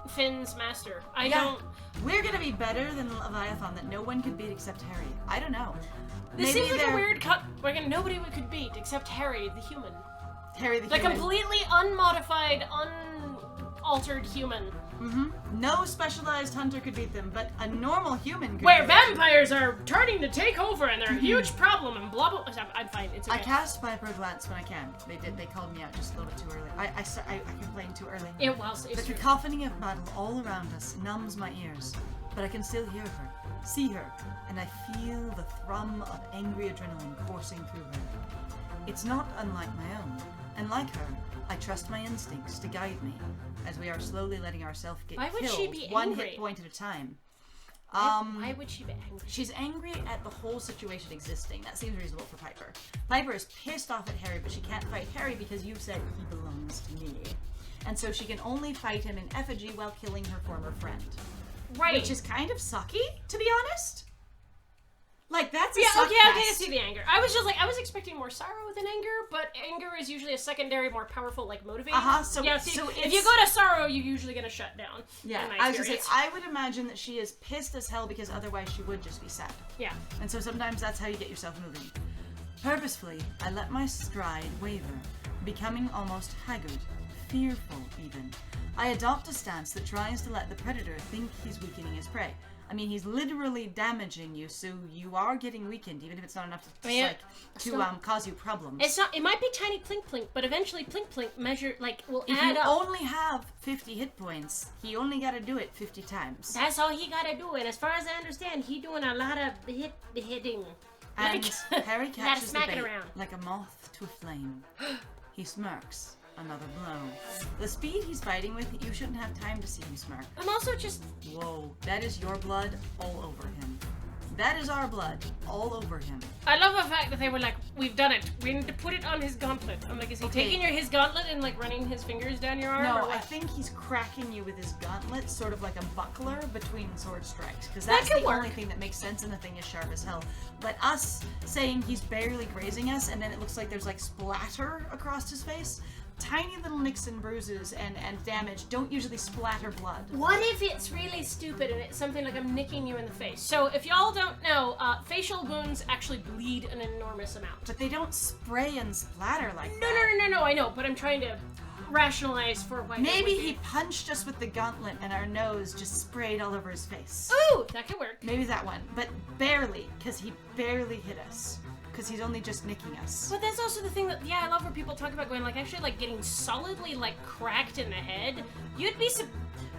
Finn's master. I Yeah. don't... We're gonna be better than Leviathan that no one could beat except Harry. I don't know. This Maybe seems like a they're- weird cut. Like, nobody could beat except Harry, the human. Harry the The human. completely unmodified, unaltered human. No specialized hunter could beat them, but a normal human could. Where beat them. vampires are turning to take over and they're a huge problem and blah blah. I'm fine. It's okay. I cast Piper Glance when I can. They called me out just a little bit too early. I complained too early. It was. The It's true. cacophony of battle all around us numbs my ears, but I can still hear her, see her, and I feel the thrum of angry adrenaline coursing through her. It's not unlike my own, and like her, I trust my instincts to guide me, as we are slowly letting ourselves get Why would killed she be one angry? hit point at a time. Why would she be angry? She's angry at the whole situation existing. That seems reasonable for Piper. Piper is pissed off at Harry, but she can't fight Harry because you said he belongs to me. And so she can only fight him in effigy while killing her former friend. Right. Which is kind of sucky, to be honest. Like, that's a Yeah, suck okay, I fest. see the anger. I was just like, I was expecting more sorrow than anger, but anger is usually a secondary, more powerful, like, motivator. So- yeah, see, so if it's- you go to sorrow, you're usually gonna shut down. Yeah, in my I was gonna say, experience. I would imagine that she is pissed as hell because otherwise she would just be sad. Yeah. And so sometimes that's how you get yourself moving. Purposefully, I let my stride waver, becoming almost haggard, fearful even. I adopt a stance that tries to let the predator think he's weakening his prey. I mean, he's literally damaging you, so you are getting weakened, even if it's not enough to, cause you problems. It's not. It might be tiny plink plink, but eventually plink plink measure will If add you up. only have 50 hit points, he only gotta do it 50 times. That's all he gotta do, and as far as I understand, he doing a lot of hitting. And Like, Harry lot of catches the smacking bait around. like a moth to a flame. He smirks. Another blow. The speed he's fighting with, you shouldn't have time to see him smirk. I'm also just. Whoa, that is your blood all over him. That is our blood all over him. I love the fact that they were like, "We've done it. We need to put it on his gauntlet." I'm like, is he Okay. taking his gauntlet and like running his fingers down your arm? or No, what? I think he's cracking you with his gauntlet, sort of like a buckler between sword strikes. Because That that's could the work. only thing that makes sense, and the thing is sharp as hell. But us saying he's barely grazing us, and then it looks like there's like splatter across his face. Tiny little nicks and bruises and damage don't usually splatter blood. What if it's really stupid and it's something like I'm nicking you in the face? So if y'all don't know, facial wounds actually bleed an enormous amount. But they don't spray and splatter like No, that. no, I know, but I'm trying to rationalize for why. Maybe it would he punched us with the gauntlet and our nose just sprayed all over his face. be. Ooh, that could work. Maybe that one, but barely, because he barely hit us. Because he's only just nicking us. But that's also the thing that, I love where people talk about going, like, actually, like, getting solidly, like, cracked in the head. You'd be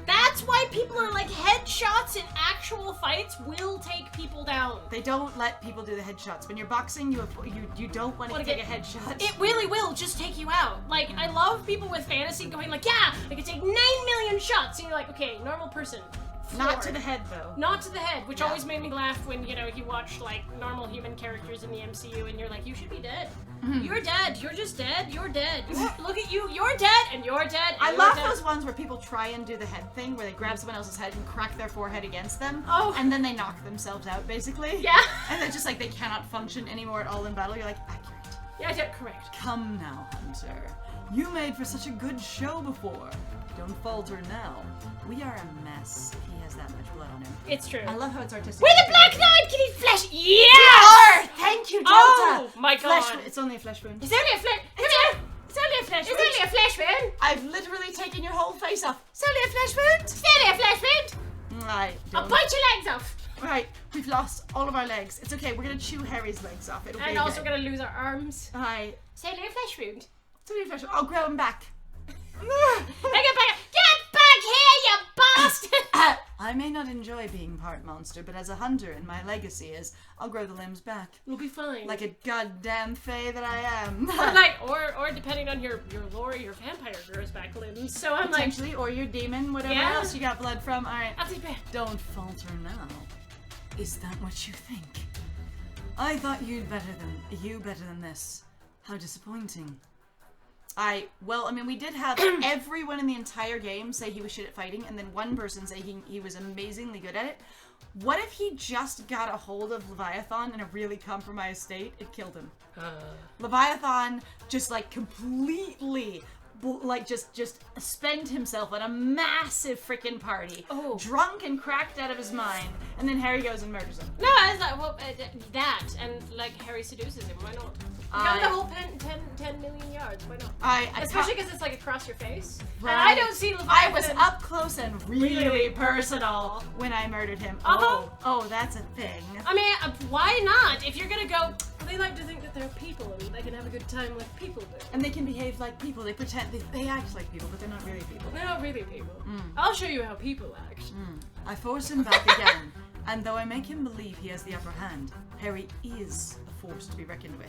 That's why people are like, headshots in actual fights will take people down. They don't let people do the headshots. When you're boxing, you don't want to take a headshot. It really will just take you out. Like, I love people with fantasy going like, yeah, I can take 9 million shots. And you're like, okay, normal person. Not to the head, though. Not to the head, which always made me laugh when, you watch, like, normal human characters in the MCU and you're like, you should be dead. You're dead. You're just dead. You're dead. Look at you. You're dead, and you're dead, and I you're love dead. those ones where people try and do the head thing, where they grab someone else's head and crack their forehead against them, and then they knock themselves out, basically. Yeah. And they're just like, they cannot function anymore at all in battle. You're like, accurate. Yeah, correct. Come now, Hunter. You made for such a good show before. Don't falter now. We are a mess. He has that much blood on him. It's true. I love how it's artistic. We're the Black Knight! Can he flesh? Yes! Thank you, Delta! Oh my god. It's only a flesh wound. It's only a flesh. Come here. It's only a flesh wound. It's only a flesh wound. I've literally taken your whole face off. It's only a flesh wound. It's only a flesh wound. I'll bite your legs off. Right, we've lost all of our legs. It's okay, we're gonna chew Harry's legs off. It'll be And also gonna lose our arms. Right. It's only a flesh wound. It's only a flesh wound. I'll grow him back. Get back here, you bastard! I may not enjoy being part monster, but as a hunter, and my legacy is, I'll grow the limbs back. We'll be fine. Like a goddamn fae that I am. or depending on your lore, your vampire grows back limbs. So I'm like, potentially, or your demon, whatever Yeah. else you got blood from. Alright. I'll take that. Don't falter now. Is that what you think? I thought you better than this. How disappointing. We did have everyone in the entire game say he was shit at fighting, and then one person say he was amazingly good at it. What if he just got a hold of Leviathan in a really compromised state? It killed him. Leviathan just like completely just spend himself at a massive freaking party, drunk and cracked out of his mind, and then Harry goes and murders him. No, I was like, well, that, and like Harry seduces him, why not? Got the whole 10 million yards, why not? Especially because it's like across your face. Right. And I don't see Leviathan. I was up close and really personal when I murdered him. Oh, that's a thing. I mean, why not? If you're gonna go, they like to think that they're people and they can have a good time like people do. And they can behave like people. They pretend, they act like people, but they're not really people. They're not really people. I'll show you how people act. I force him back again, and though I make him believe he has the upper hand, Harry is a force to be reckoned with.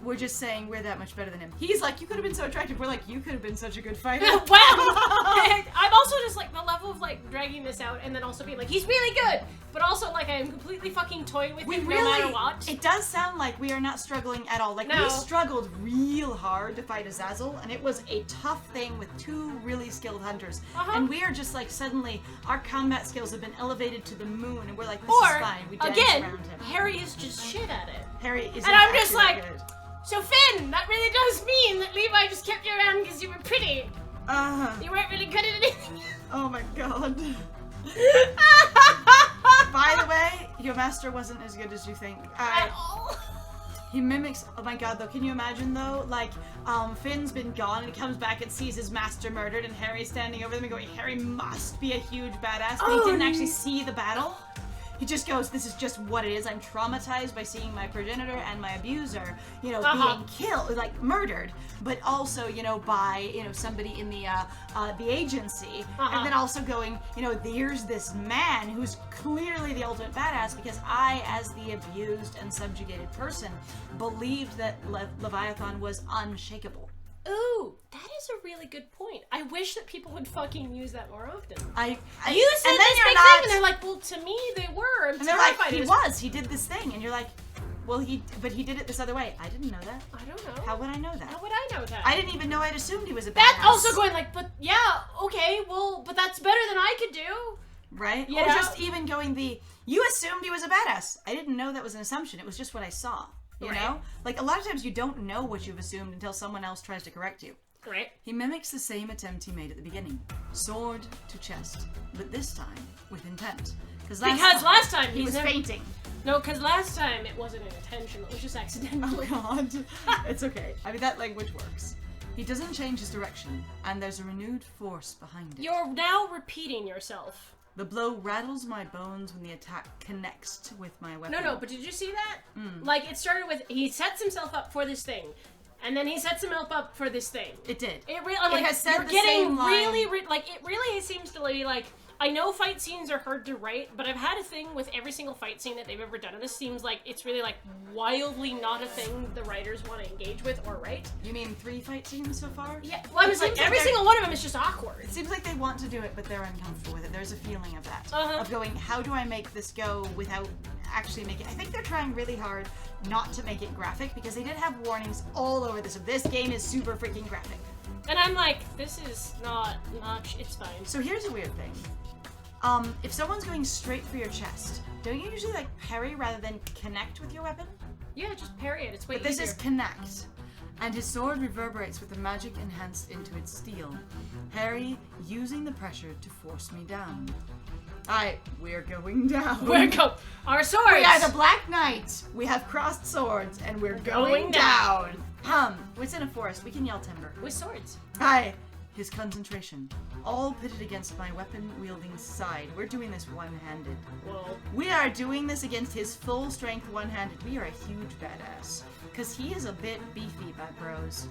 We're just saying we're that much better than him. He's like, you could have been so attractive. We're like, you could have been such a good fighter. I'm also just like, the level of like dragging this out and then also being like, he's really good, but also like I am completely fucking toying with him no matter what. It does sound like we are not struggling at all. Like, No. we struggled real hard to fight Azazel, and it was a tough thing with two really skilled hunters. And we are just like, suddenly, our combat skills have been elevated to the moon, and we're like, this is fine. We dance again, around him. Harry is just shit at it. Harry is And I'm just actually like, good. so Finn, that really does mean that Levi just kept you around because you were pretty. You weren't really good at anything. Oh my god. By the way, your master wasn't as good as you think. At all. He mimics, oh my god, though, can you imagine, though, like, Finn's been gone, and he comes back and sees his master murdered, and Harry's standing over them and going, Harry must be a huge badass, but he didn't actually see the battle. He just goes, this is just what it is. I'm traumatized by seeing my progenitor and my abuser, being killed, like murdered, but also, by, somebody in the agency. And then also going, there's this man who's clearly the ultimate badass because I, as the abused and subjugated person, believed that Leviathan was unshakable. Ooh, that is a really good point. I wish that people would fucking use that more often. You said this big thing, and they're like, well, to me, they were. I'm and they're like, terrified. he did this thing, and you're like, well, he did it this other way. I didn't know that. I don't know. How would I know that? How would I know that? I didn't even know. I'd assumed he was a badass. That's also going like, but yeah, okay, well, but that's better than I could do. Right? You or know? just even going you assumed he was a badass. I didn't know that was an assumption. It was just what I saw. You know? Like, a lot of times you don't know what you've assumed until someone else tries to correct you. Right. He mimics the same attempt he made at the beginning. Sword to chest. But this time, with intent. Because last time he was fainting. No, because last time it wasn't intentional. It was just accidental. Oh god. It's okay. I mean, that language works. He doesn't change his direction, and there's a renewed force behind it. You're now repeating yourself. The blow rattles my bones when the attack connects with my weapon. No, but did you see that? Like, it started with, he sets himself up for this thing, And then he sets himself up for this thing. It did. It really, like, has said you're the getting same line. really, like, it really seems to be like, I know fight scenes are hard to write, but I've had a thing with every single fight scene that they've ever done, and this seems like it's really, like, wildly not a thing the writers want to engage with or write. You mean 3 fight scenes so far? Yeah, well, I'm just like, every single one of them is just awkward. It seems like they want to do it, but they're uncomfortable with it. There's a feeling of that. Of going, how do I make this go without actually making it? I think they're trying really hard not to make it graphic, because they did have warnings all over this. This game is super freaking graphic. And I'm like, this is not, it's fine. So here's a weird thing. If someone's going straight for your chest, don't you usually like parry rather than connect with your weapon? Yeah, just parry it. It's way But this easier. is connect. And his sword reverberates with the magic enhanced into its steel. Harry using the pressure to force me down. We're going down. Our swords! We are the Black Knight. We have crossed swords, and we're going down. It's in a forest. We can yell timber. With swords. His concentration, all pitted against my weapon-wielding side. We're doing this one-handed. Whoa. We are doing this against his full-strength one-handed. We are a huge badass. Because he is a bit beefy, bad bros.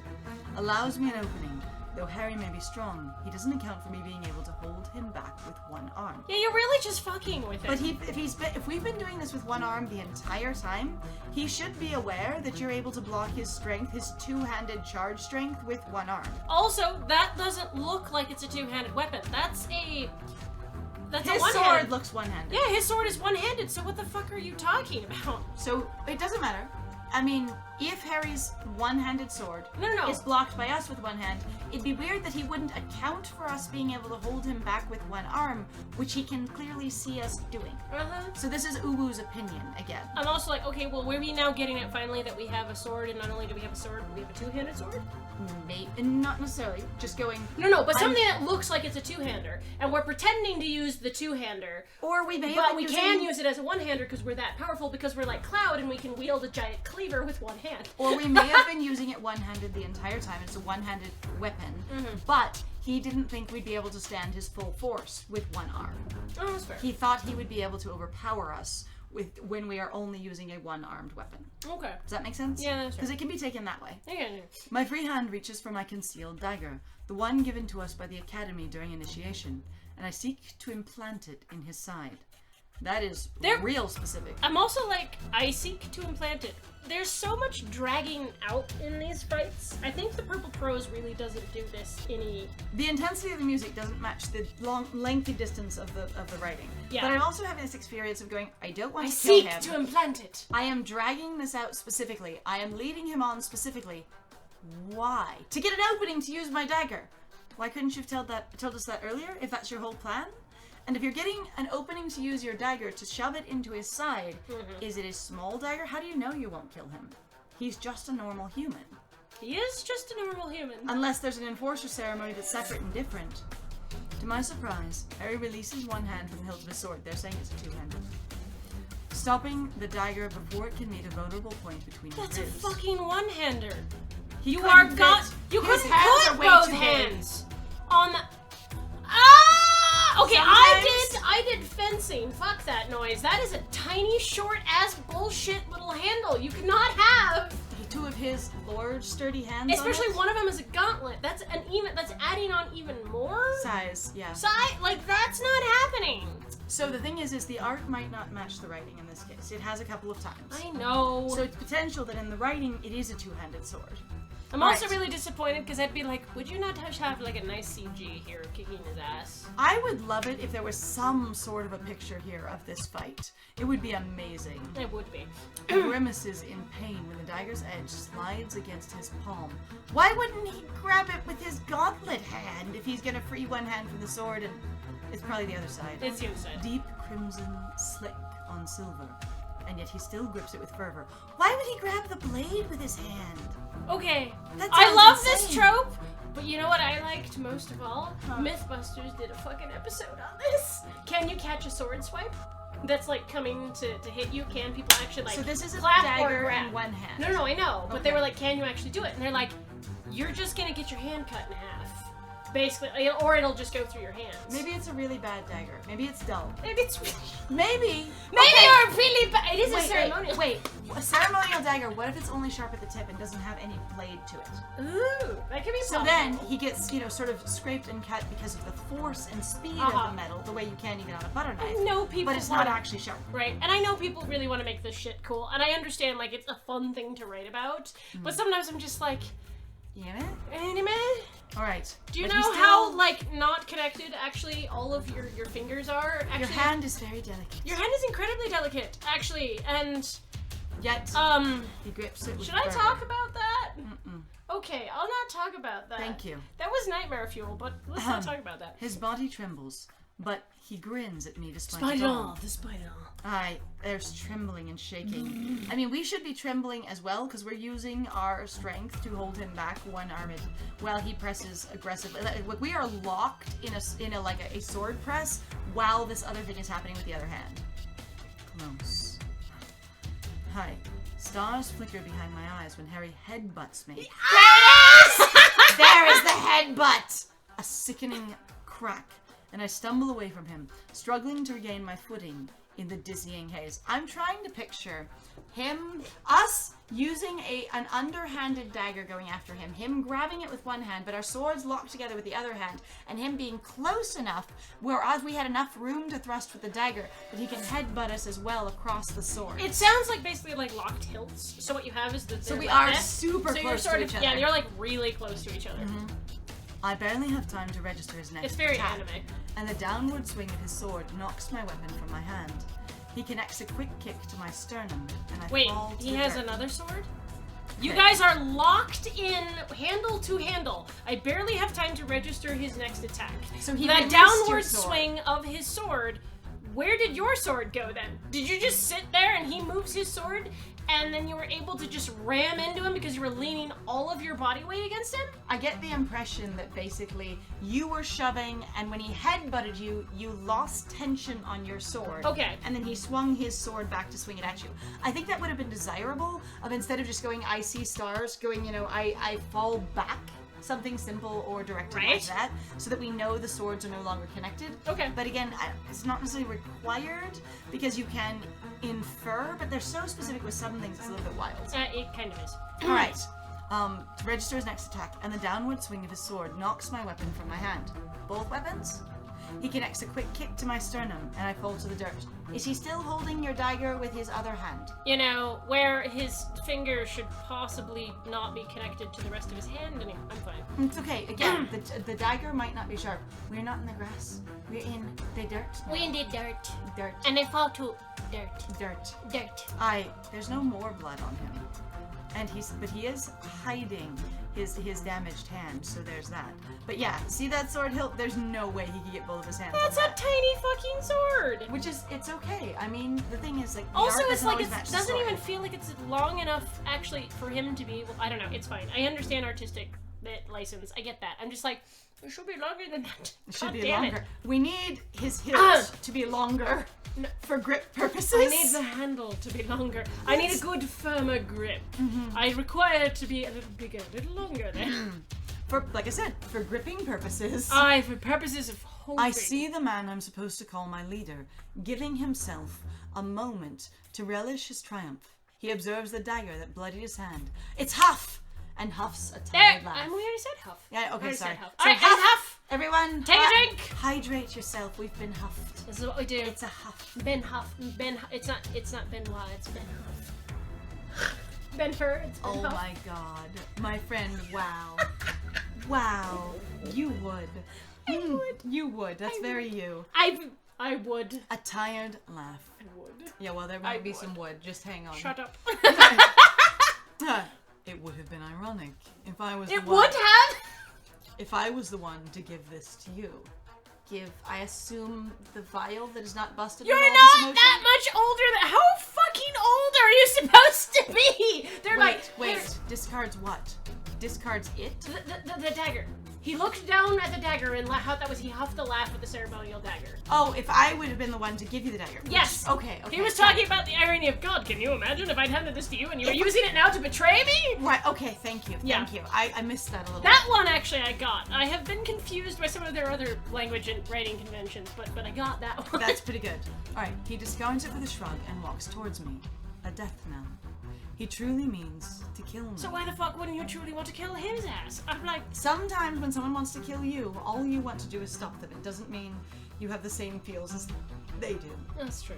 Allows me an opening. Though Harry may be strong, he doesn't account for me being able to hold him back with one arm. Yeah, you're really just fucking with it. But if we've been doing this with one arm the entire time, he should be aware that you're able to block his strength, his two-handed charge strength, with one arm. Also, that doesn't look like it's a two-handed weapon. That's a His one-handed. sword looks one-handed. Yeah, his sword is one-handed, so what the fuck are you talking about? So, it doesn't matter. I mean, if Harry's one-handed sword No. is blocked by us with one hand, it'd be weird that he wouldn't account for us being able to hold him back with one arm, which he can clearly see us doing. Uh-huh. So this is Uwu's opinion, again. I'm also like, okay, well, were we now getting it finally that we have a sword, and not only do we have a sword, but we have a two-handed sword? Maybe, not necessarily, just going... No, but something that looks like it's a two-hander, and we're pretending to use the two-hander, Or we may but have we been can using- use it as a one-hander because we're that powerful, because we're like Cloud, and we can wield a giant cleaver with one hand. Or we may have been using it one-handed the entire time. It's a one-handed weapon. But he didn't think we'd be able to stand his full force with one arm. Oh, that's fair. He thought he would be able to overpower us when we are only using a one-armed weapon. Okay. Does that make sense? Yeah, that's Because it can be taken that way. Yeah. My free hand reaches for my concealed dagger, the one given to us by the Academy during initiation, and I seek to implant it in his side. That is real specific. I'm also like, I seek to implant it. There's so much dragging out in these fights. I think the Purple Prose really doesn't do this any... The intensity of the music doesn't match the lengthy distance of the writing. Yeah. But I'm also having this experience of going, I don't want to kill him. I seek to implant it. I am dragging this out specifically. I am leading him on specifically. Why? To get an opening to use my dagger. Why couldn't you have told us that earlier, if that's your whole plan? And if you're getting an opening to use your dagger to shove it into his side, is it a small dagger? How do you know you won't kill him? He's just a normal human. He is just a normal human. Unless there's an enforcer ceremony that's separate and different. To my surprise, Harry releases one hand from the hilt of his sword. They're saying it's a two-handed. Stopping the dagger before it can meet a vulnerable point between That's a his ribs. fucking one-hander. He You couldn't are fit. got. You His couldn't hands put are way both too big. hands on the. Ah! Okay, Sometimes- I did fencing. Fuck that noise. That is a tiny, short-ass bullshit little handle. You cannot have. Two of his large, sturdy hands. Especially on it. one of them is a gauntlet. That's adding on even more Size, yeah. like that's not happening. So the thing is the art might not match the writing in this case. It has a couple of times. I know. So it's potential that in the writing it is a two-handed sword. I'm also Right. really disappointed because I'd be like, would you not have like a nice CG here kicking his ass? I would love it if there was some sort of a picture here of this fight. It would be amazing. It would be. He grimaces in pain when the dagger's edge slides against his palm. Why wouldn't he grab it with his gauntlet hand if he's gonna free one hand from the sword and it's probably the other side. It's the other side. Deep crimson slick on silver, and yet he still grips it with fervor. Why would he grab the blade with his hand? Okay, That I sounds love this insane. trope, but you know what I liked most of all? Mythbusters did a fucking episode on this. Can you catch a sword swipe? That's like coming to hit you. Can people actually like So this is a clap or dagger grab? in one hand. No, I know, but they Okay. were like, can you actually do it? And they're like, you're just gonna get your hand cut in half. basically, or it'll just go through your hands. Maybe it's a really bad dagger. Maybe it's dull. Maybe it's Maybe. you're really bad. It is a ceremonial. Wait, a ceremonial dagger. What if it's only sharp at the tip and doesn't have any blade to it? Ooh, that could be So possible. then he gets, sort of scraped and cut because of the force and speed of the metal, the way you can even on a butter knife. I know people But it's not actually sharp. Right, and I know people really want to make this shit cool, and I understand, like, it's a fun thing to write about, but sometimes I'm just like, anime? Alright. Do you know how, like, not connected actually all of your fingers are? Actually, your hand is very delicate. Your hand is incredibly delicate, actually, and, Yet, he grips it with should I fervor. talk about that? Mm-mm. Okay, I'll not talk about that. Thank you. That was nightmare fuel, but let's not talk about that. His body trembles, but he grins at me despite Despite it all. despite it all. There's trembling and shaking. I mean, we should be trembling as well because we're using our strength to hold him back one-armed while he presses aggressively. Like, we are locked in a sword press while this other thing is happening with the other hand. Close. Hi. Stars flicker behind my eyes when Harry headbutts me. There is the headbutt! A sickening crack, and I stumble away from him, struggling to regain my footing in the dizzying haze. I'm trying to picture us using an underhanded dagger going after him grabbing it with one hand, but our swords locked together with the other hand, and him being close enough whereas we had enough room to thrust with the dagger that he can headbutt us as well across the sword. It sounds like basically like locked hilts. So what you have is that So we like are this. super so close you're to each other. Yeah, you're like really close to each other. I barely have time to register his next It's very attack, anime. and the downward swing of his sword knocks my weapon from my hand. He connects a quick kick to my sternum, and I Wait, fall to he the has dirt. another sword? You Okay. guys are locked in handle to handle. I barely have time to register his next attack. So he the released downward your sword. swing of his sword. Where did your sword go then? Did you just sit there and he moves his sword and then you were able to just ram into him because you were leaning all of your body weight against him? I get the impression that basically you were shoving, and when he headbutted you, you lost tension on your sword. Okay. And then he swung his sword back to swing it at you. I think that would have been desirable, of instead of just going, I see stars, going, I fall back. Something simple or directed like Right. that, so that we know the swords are no longer connected. Okay. But again, it's not necessarily required, because you can infer, but they're so specific with some things, it's a little bit wild. It kind of is. Alright. To register his next attack, and the downward swing of his sword knocks my weapon from my hand. Both weapons? He connects a quick kick to my sternum, and I fall to the dirt. Is he still holding your dagger with his other hand? You know, where his finger should possibly not be connected to the rest of his hand. Anyway, I'm fine. It's okay. Again, the dagger might not be sharp. We're not in the grass. We're in the dirt. now. We in the dirt. Dirt. And I fall to dirt. Dirt. Dirt. There's no more blood on him. But he is hiding his damaged hand, so there's that. But yeah, see that sword hilt? There's no way he can get both of his hands That's on a that. tiny fucking sword. Which is, it's okay. I mean, the thing is, like, the Also, art it's doesn't like always it match the doesn't story. even feel like it's long enough actually for him to be able. I don't know. It's fine. I understand artistic license. I get that. I'm just like, it should be longer than that. It should God be damn longer. it. We need his hilt to be longer for grip purposes. I need the handle to be longer. I need a good, firmer grip. I require it to be a little bigger, a little longer then. For, like I said, for gripping purposes. For purposes of holding. I see the man I'm supposed to call my leader, giving himself a moment to relish his triumph. He observes the dagger that bloodied his hand. It's Huff! And Huff's a There, tired laugh. we already said huff. Yeah, I okay, already sorry. said huff. So Alright, Huff, and huff. everyone, Take a drink. Hydrate yourself. We've been huffed. This is what we do. It's a huff. Ben Huff. It's not Benoit, it's Ben Huff. Ben Hur, it's Ben Oh Huff. my god. My friend, wow. Wow. You would. You would. That's very you. I would. A tired laugh. I would. Yeah, well, there might I be would. some wood. Just hang on. Shut up. It would have been ironic if I was It the one. would have? If I was the one to give this to you. I assume, the vial that is not busted. You're with all this not emotion? that much older than. How fucking old are you supposed to be? They're Wait. like. Discards what? Discards it? The dagger. He looked down at the dagger and he huffed a laugh with the ceremonial dagger. Oh, if I would have been the one to give you the dagger. Yes. Okay. He was talking about the irony of God. Can you imagine if I'd handed this to you and you were using it now to betray me? Right. Okay. Thank you. Yeah. Thank you. I missed that a little. That one actually I got. I have been confused by some of their other language and writing conventions, but I got that one. That's pretty good. All right. He discards it with a shrug and walks towards me. A death knell. He truly means to kill me. So why the fuck wouldn't you truly want to kill his ass? I'm like, sometimes when someone wants to kill you, all you want to do is stop them. It doesn't mean you have the same feels as they do. that's true.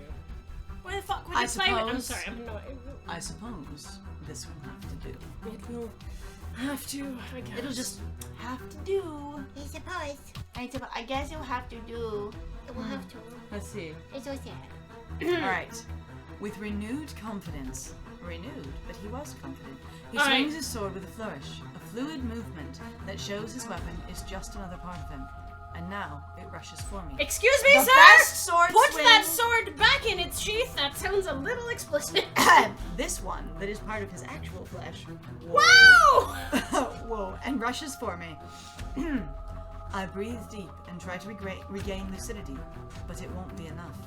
Why the fuck would I you fight it? I'm suppose- sorry, I'm annoyed. I suppose this will have to do. It will have to, I guess. It'll just have to do. I suppose. I guess you'll have to do. It will have to. Let's see. It's so sad. All right. With renewed confidence. Renewed, but he was confident. He All swings right. his sword with a flourish, a fluid movement that shows his weapon is just another part of him. And now it rushes for me. Excuse me, The sir! best sword Put swing. that sword back in its sheath! That sounds a little explicit. This one, that is part of his actual flesh. Whoa! Whoa, and rushes for me. I breathe deep and try to regain lucidity, but it won't be enough.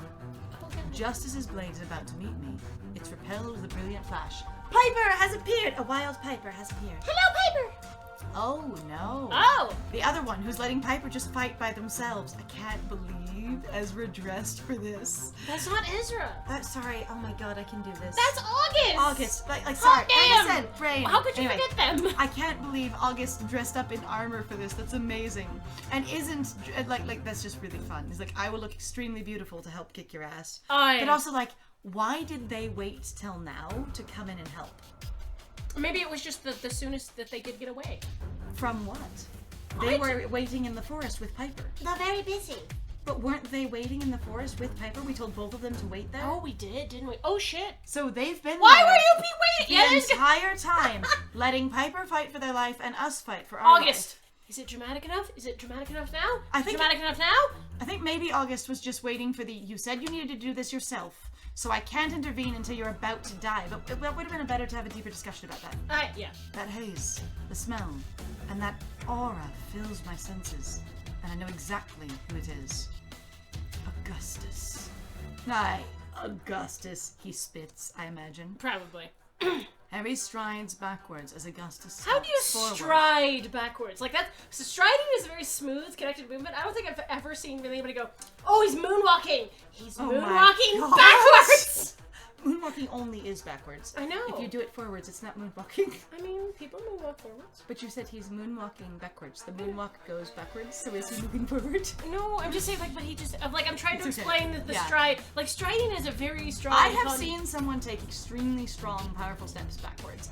Just as his blade is about to meet me, it's repelled with a brilliant flash. Piper has appeared! A wild Piper has appeared. Hello, Piper. Oh no. Oh! The other one who's letting Piper just fight by themselves. I can't believe Ezra dressed for this. That's not Ezra. Sorry, oh my god, I can do this. That's August! August. Like sorry, like I damn! said, brain. How could you Anyway, forget them? I can't believe August dressed up in armor for this. That's amazing. And isn't like that's just really fun. He's like, I will look extremely beautiful to help kick your ass. But also like, why did they wait till now to come in and help? Maybe it was just the soonest that they could get away. From what? They were waiting in the forest with Piper. They're very busy. But weren't they waiting in the forest with Piper? We told both of them to wait there. Oh, we did, didn't we? Oh shit! So they've been Why there were you be waiting? the entire time, letting Piper fight for their life and us fight for our August. life. Is it dramatic enough? Is it dramatic enough now? I think- dramatic enough now? I think maybe August was just waiting for you said you needed to do this yourself, so I can't intervene until you're about to die. But it would have been better to have a deeper discussion about that. Yeah. That haze, the smell, and that aura fills my senses, and I know exactly who it is. Augustus. Aye, Augustus, he spits, I imagine. Probably. Harry strides backwards as Augustus How do you steps forward. stride backwards? Like that. So striding is a very smooth, connected movement. I don't think I've ever seen anybody go, "Oh, he's moonwalking." He's Oh my moonwalking God. backwards. Moonwalking only is backwards. I know. If you do it forwards, it's not moonwalking. I mean, people moonwalk forwards. But you said he's moonwalking backwards. The moonwalk goes backwards, so is he moving forward? No, I'm just saying, like, but he just, like, I'm trying to It's okay. explain the Yeah. stride. Like, striding is a very strong. I have seen someone take extremely strong, powerful steps backwards.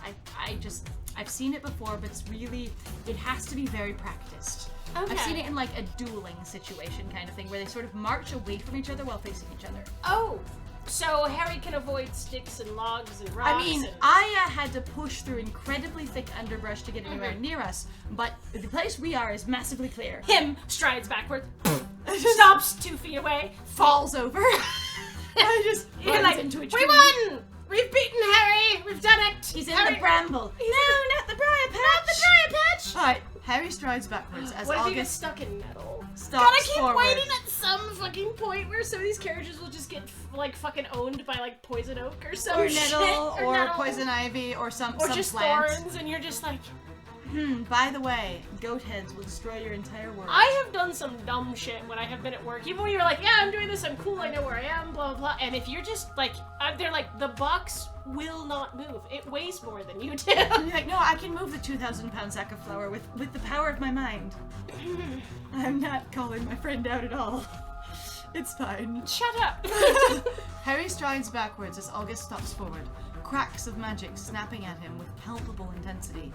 I've seen it before, but it's really, it has to be very practiced. Okay. I've seen it in like a dueling situation kind of thing, where they sort of march away from each other while facing each other. Oh, so Harry can avoid sticks and logs and rocks. I mean, and... I had to push through incredibly thick underbrush to get anywhere near us, but the place we are is massively clear. Him strides backwards, stops 2 feet away, Falls over. I just You're runs like, into a we tree. won! We've beaten Harry! We've done it! He's in Harry... the bramble. No, not the briar patch! Not the briar patch! Alright, Harry strides backwards as What if he gets August stuck in metal? stops Gotta keep forward. waiting at some fucking point where some of these carriages will just get like fucking owned by like poison oak or some Or shit. nettle, or nettle. poison ivy, or some just plant. thorns, and you're just like, By the way, goat heads will destroy your entire world. I have done some dumb shit when I have been at work. Even when you're like, yeah, I'm doing this, I'm cool, I know where I am, blah, blah, blah. And if you're just like, they're like, the box will not move. It weighs more than you do. And you're like, no, I can move the 2,000-pound sack of flour with the power of my mind. I'm not calling my friend out at all. It's fine. Shut up. Harry strides backwards as August stops forward, cracks of magic snapping at him with palpable intensity.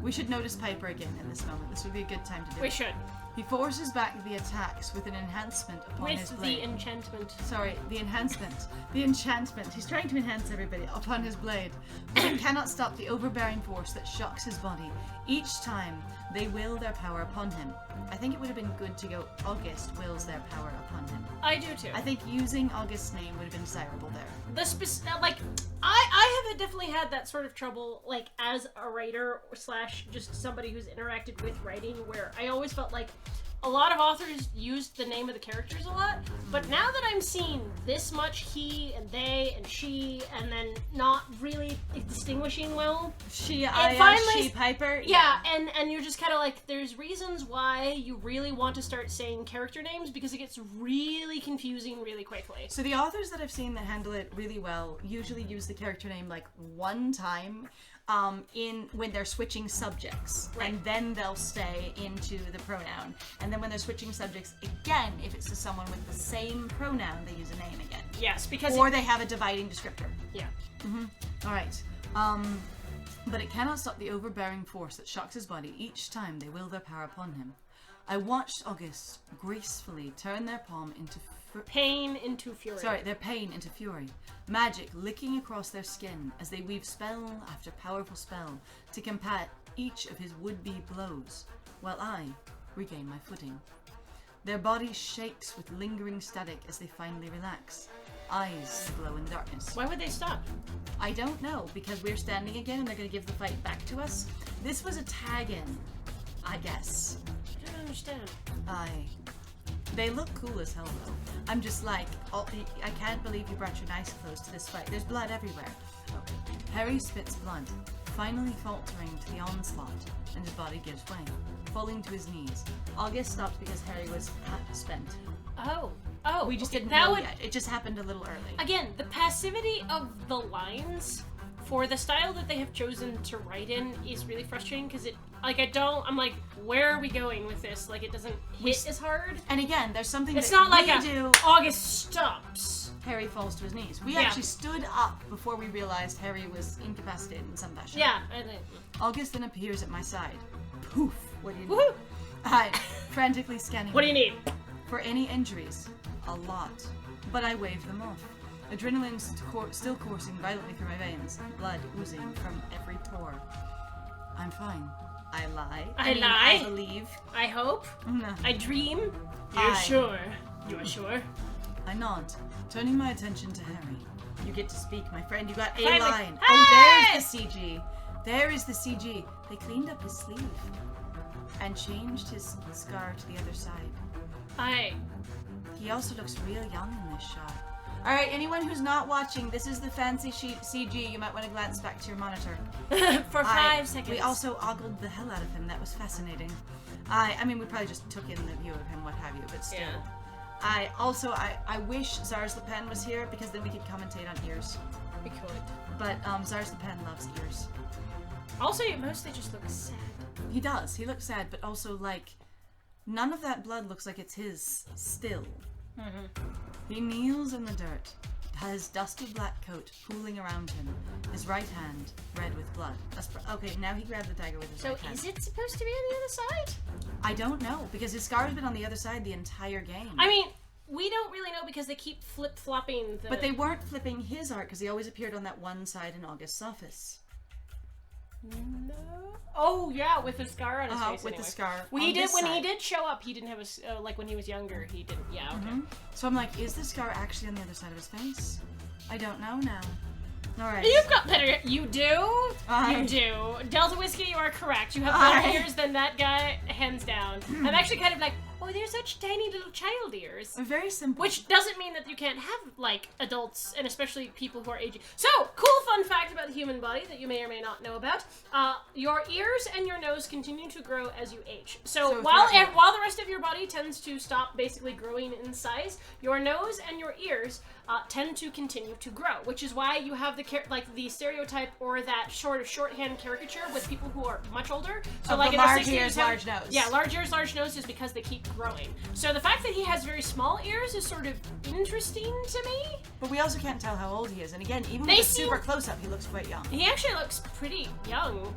We should notice Piper again in this moment. This would be a good time to do We it. should. He forces back the attacks with an enhancement upon his With blade. the enchantment. Sorry, the enhancement. The enchantment. He's trying to enhance everybody upon his blade. But it cannot stop the overbearing force that shocks his body. Each time they will their power upon him. I think it would have been good to go August wills their power upon him. I do too. I think using August's name would have been desirable there. I have definitely had that sort of trouble, like, as a writer / just somebody who's interacted with writing, where I always felt like a lot of authors used the name of the characters a lot, but now that I'm seeing this much he and they and she, and then not really distinguishing well, She, Piper. yeah, and you're just kind of like, there's reasons why you really want to start saying character names, because it gets really confusing really quickly. So the authors that I've seen that handle it really well usually use the character name like one time when they're switching subjects, Right. and then they'll stay into the pronoun. And then when they're switching subjects again, if it's to someone with the same pronoun, they use a name again. Yes, because Or they have a dividing descriptor. yeah. All right. But it cannot stop the overbearing force that shocks his body each time they will their power upon him. I watched August gracefully turn their palm into Pain into fury. their pain into fury. Magic licking across their skin as they weave spell after powerful spell to combat each of his would-be blows, while I regain my footing. Their body shakes with lingering static as they finally relax. Eyes glow in darkness. Why would they stop? I don't know, because we're standing again and they're going to give the fight back to us. This was a tag-in, I guess. I don't understand. They look cool as hell, though. I'm just like, I can't believe you brought your nice clothes to this fight. There's blood everywhere. Harry spits blood, finally faltering to the onslaught, and his body gives way, falling to his knees. August stopped because Harry was spent. Oh, We just didn't that know would yet. It just happened a little early. again, the passivity of the lines for the style that they have chosen to write in is really frustrating, because I'm like, where are we going with this? Like, it doesn't hit as hard. And again, there's something It's that not like we do. August stops. Harry falls to his knees. We Yeah. actually stood up before we realized Harry was incapacitated in some fashion. Yeah. I think. August then appears at my side. Poof. What do you need? Woohoo! I frantically scanning. What do you need? For any injuries. A lot. But I wave them off. Adrenaline still coursing violently through my veins. Blood oozing from every pore. I'm fine. I lie. I mean, lie? I believe. I hope. No. I dream. You're sure. You are sure. I nod, turning my attention to Harry. You get to speak, my friend. You got a Finally. line. Hey! Oh, there's the CG. There is the CG. They cleaned up his sleeve and changed his scar to the other side. He also looks real young in this shot. All right, anyone who's not watching, this is the fancy CG. You might want to glance back to your monitor. For 5 seconds. We also ogled the hell out of him. That was fascinating. I mean, we probably just took in the view of him, what have you, but still. Yeah. I wish Zars Pen was here, because then we could commentate on ears. We could. But Zars Pen loves ears. Also, it mostly just looks sad. He does. He looks sad, but also, like, none of that blood looks like it's his still. He kneels in the dirt, his dusty black coat pooling around him, his right hand red with blood. Okay, now he grabbed the dagger with his right hand. So is it supposed to be on the other side? I don't know, because his scar's been on the other side the entire game. I mean, we don't really know, because they keep flip-flopping the... But they weren't flipping his art, because he always appeared on that one side in August's office. No. Oh yeah, with the scar on his face. With anyway. the scar. When on he did, this when he side. did show up, he didn't have a like when he was younger. He didn't. Yeah. Okay. So I'm like, is the scar actually on the other side of his face? I don't know now. All right. You've got better. You do. I- You do. Delta Whiskey, you are correct. You have better ears than that guy, hands down. I'm actually kind of like, oh, they're such tiny little child ears. Very simple. Which doesn't mean that you can't have, like, adults, and especially people who are aging. So, cool fun fact about the human body that you may or may not know about. Your ears and your nose continue to grow as you age. So while the rest of your body tends to stop basically growing in size, your nose and your ears tend to continue to grow, which is why you have the stereotype or that shorthand caricature with people who are much older. So Of like the in their large 60s, ears, large nose. Yeah, large ears, large nose is because they keep growing. So the fact that he has very small ears is sort of interesting to me. But we also can't tell how old he is. And again, even They with a seem- super close up, he looks quite young. He actually looks pretty young.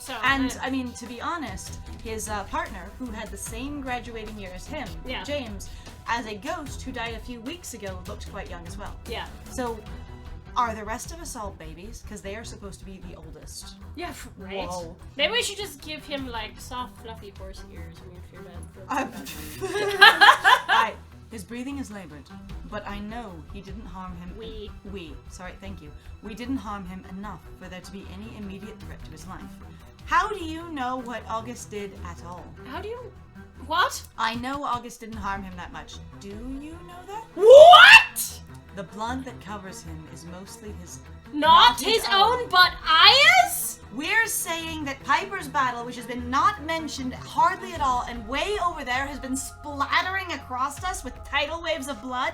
So, And, I mean, to be honest, his partner, who had the same graduating year as him, Yeah. James, as a ghost who died a few weeks ago, looked quite young as well. yeah. So, are the rest of us all babies? Because they are supposed to be the oldest. Yeah, right? Whoa. Maybe we should just give him, like, soft, fluffy horse ears when you feel bad. His breathing is labored, but I know he didn't harm him. Thank you. We didn't harm him enough for there to be any immediate threat to his life. How do you know what August did at all? How do you... What? I know August didn't harm him that much. Do you know that? What?! The blood that covers him is mostly his... Not his own, but Aya's? We're saying that Piper's battle, which has been not mentioned hardly at all, and way over there has been splattering across us with tidal waves of blood?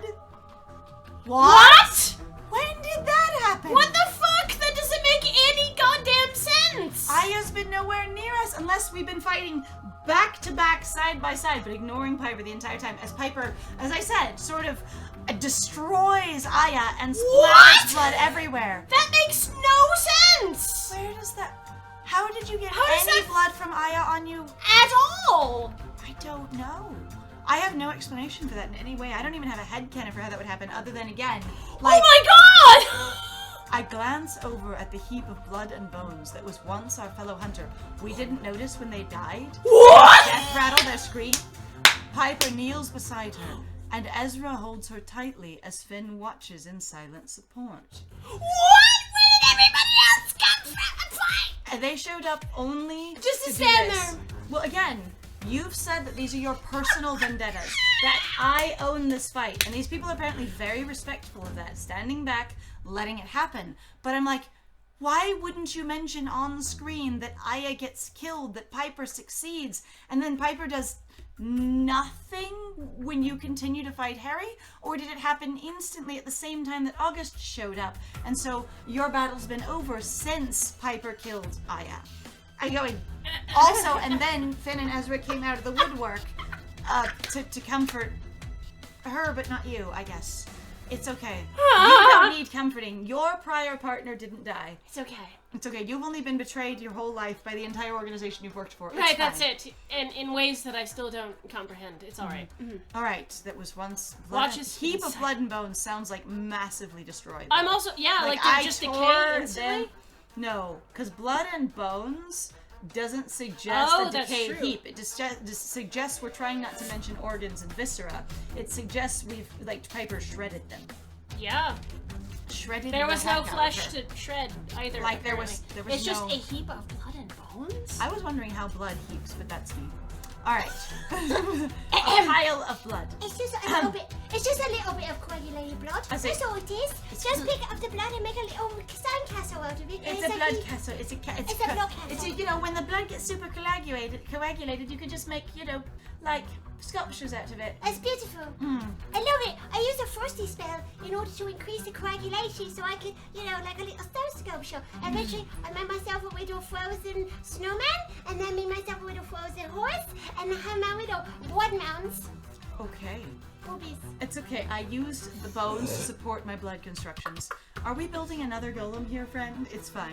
What? When did that happen? What the fuck? That doesn't make any goddamn sense! Aya's been nowhere near us unless we've been fighting back to back, side by side, but ignoring Piper the entire time. As Piper, as I said, sort of destroys Aya and splatters blood everywhere. That makes no sense! Where does that... How did you get How does any that- blood from Aya on you? At all! I don't know. I have no explanation for that in any way. I don't even have a headcanon for how that would happen, other than, again, like... Oh my god! I glance over at the heap of blood and bones that was once our fellow hunter. We didn't notice when they died. What? Death rattle, their scream. Piper kneels beside her, and Ezra holds her tightly as Finn watches in silent support. What? Where did everybody else come from? And they showed up only Just to do stand this. there. Well, again, you've said that these are your personal vendettas, that I own this fight, and these people are apparently very respectful of that, standing back, letting it happen. But I'm like, why wouldn't you mention on screen that Aya gets killed, that Piper succeeds, and then Piper does nothing when you continue to fight Harry? Or did it happen instantly at the same time that August showed up, and so your battle's been over since Piper killed Aya? I'm going, also, and then Finn and Ezra came out of the woodwork to comfort her, but not you, I guess. It's okay. You don't need comforting. Your prior partner didn't die. It's okay. It's okay. You've only been betrayed your whole life by the entire organization you've worked for. It's Right, that's fine. it. And in ways that I still don't comprehend. It's alright. All right, that was once Watch blood. us Heap of inside. blood and bones sounds like massively destroyed. I'm also, yeah, like I they just tore decay instantly? them- No, because blood and bones doesn't suggest Oh, a that's decayed true. heap. It just suggests we're trying not to mention organs and viscera. It suggests we've, like, Piper shredded them. Yeah. Shredded There the was heck no out of flesh her. to shred either. Like, there was apparently. It's just no- a heap of blood and bones? I was wondering how blood heaps, but that's me. Alright. A pile of blood. It's just a little bit. It's just a little bit of coagulated blood. I see. That's all it is. Just pick up the blood and make a little sandcastle out of it. It's and a blood heap. castle. It's a It's a blood castle. It's a, you know, when the blood gets super coagulated, you can just make, you know, like sculptures out of it. It's beautiful. I love it. I use a frosty spell in order to increase the coagulation so I could, you know, like a little stone sculpture. Eventually, I made myself a little frozen snowman, and then made myself a little frozen horse, and I have my little blood mounds. Okay. Boobies. It's okay. I used the bones to support my blood constructions. Are we building another golem here, friend? It's fine.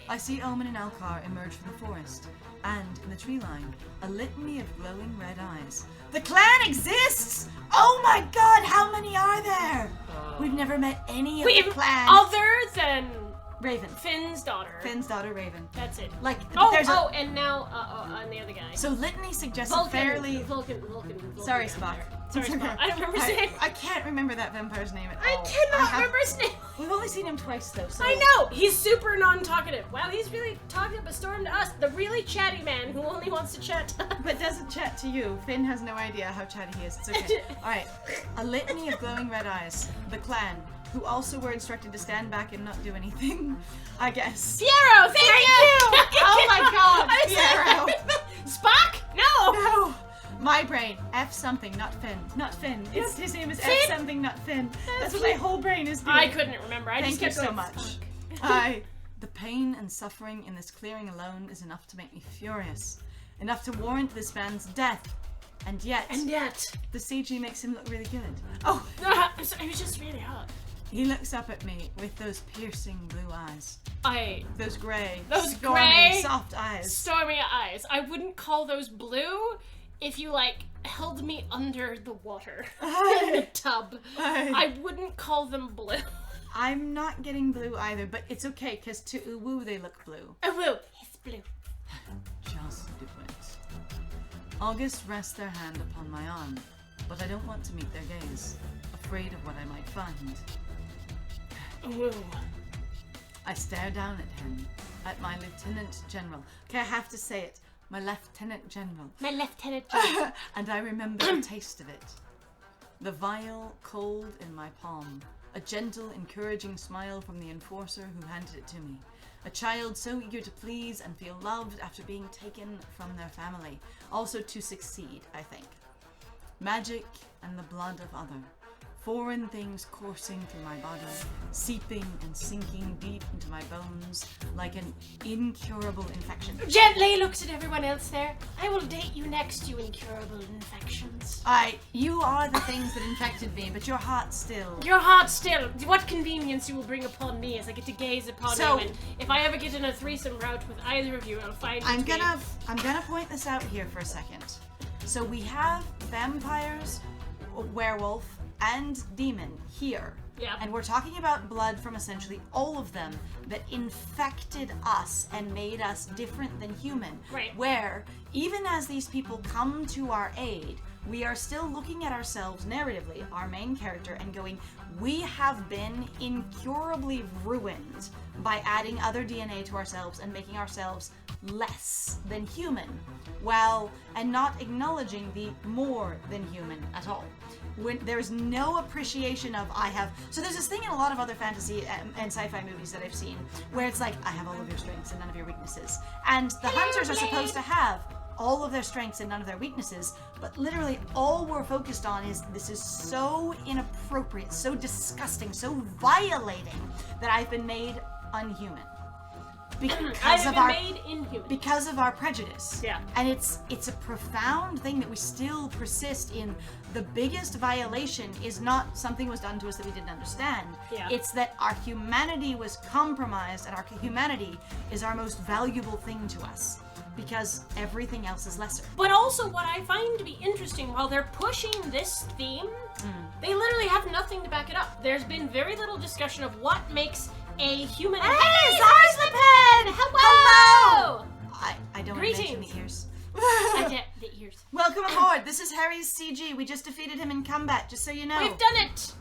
I see Omen and Alcar emerge from the forest, and in the tree line, a litany of glowing red eyes. The clan exists! Oh my god, how many are there? We've never met any of the clan. Other than Raven. Finn's daughter. Finn's daughter, Raven. That's it. Like, Oh, there's and now, and the other guy. So litany suggests Vulcan, a fairly... Vulcan. Sorry, down Spock. there. Sorry, It's okay. Spock. I don't remember his name. I can't remember that vampire's name at I all. cannot have- remember his name. We've only seen him twice, though, so... I know! He's super non-talkative. Wow, he's really talking up a storm to us. The really chatty man who only wants to chat to us. But doesn't chat to you. Finn has no idea how chatty he is. It's okay. Alright. A litany of glowing red eyes. The clan, who also were instructed to stand back and not do anything, I guess. Fiero, thank you! Oh my god, I said- Fiero! Spock? No! No! My brain. F something, not Finn. Not Finn. It's, his name is F Finn? something, not Finn. That's what my whole brain is doing. I couldn't remember. I Thank just you kept so going, much. Spock. The pain and suffering in this clearing alone is enough to make me furious. Enough to warrant this man's death. And yet, And yet. the CG makes him look really good. Oh, I'm sorry, it was just really hot. He looks up at me with those piercing blue eyes. Those gray, gray, soft eyes. Stormy eyes. I wouldn't call those blue if you, like, held me under the water in the tub. I wouldn't call them blue. I'm not getting blue either, but it's okay, because to Uwu they look blue. Uwu, it's blue. Just do it. August rests their hand upon my arm, but I don't want to meet their gaze, afraid of what I might find. Uwu. I stare down at him, at my Lieutenant General. Okay, I have to say it. My Lieutenant General. My Lieutenant General. And I remember the taste of it. The vial cold in my palm. A gentle, encouraging smile from the enforcer who handed it to me. A child so eager to please and feel loved after being taken from their family. Also to succeed, I think. Magic and the blood of other. Foreign things coursing through my body, seeping and sinking deep into my bones like an incurable infection. Gently looks at everyone else there. I will date you next, you incurable infections. You are the things that infected me, but your heart still. Your heart still. What convenience you will bring upon me as I get to gaze upon you, and if I ever get in a threesome route with either of you, I'll find I'm gonna point this out here for a second. So we have vampires, werewolf, and demon here. Yeah. And we're talking about blood from essentially all of them that infected us and made us different than human. Right. Where, even as these people come to our aid, we are still looking at ourselves narratively, our main character, and going, we have been incurably ruined by adding other DNA to ourselves and making ourselves less than human, and not acknowledging the more than human at all. When there's no appreciation of so there's this thing in a lot of other fantasy and sci-fi movies that I've seen where it's like, I have all of your strengths and none of your weaknesses. And the hunters are supposed to have all of their strengths and none of their weaknesses, but literally all we're focused on is this is so inappropriate, so disgusting, so violating that I've been made unhuman. Because of our prejudice. Yeah. And it's a profound thing that we still persist in. The biggest violation is not something was done to us that we didn't understand. Yeah. It's that our humanity was compromised, and our humanity is our most valuable thing to us. Because everything else is lesser. But also what I find to be interesting, while they're pushing this theme, they literally have nothing to back it up. There's been very little discussion of what makes a human. Hey, Zarslapin! Hello! I don't Greetings. mention the ears. The ears. Welcome aboard. This is Harry's CG. We just defeated him in combat, just so you know. We've done it.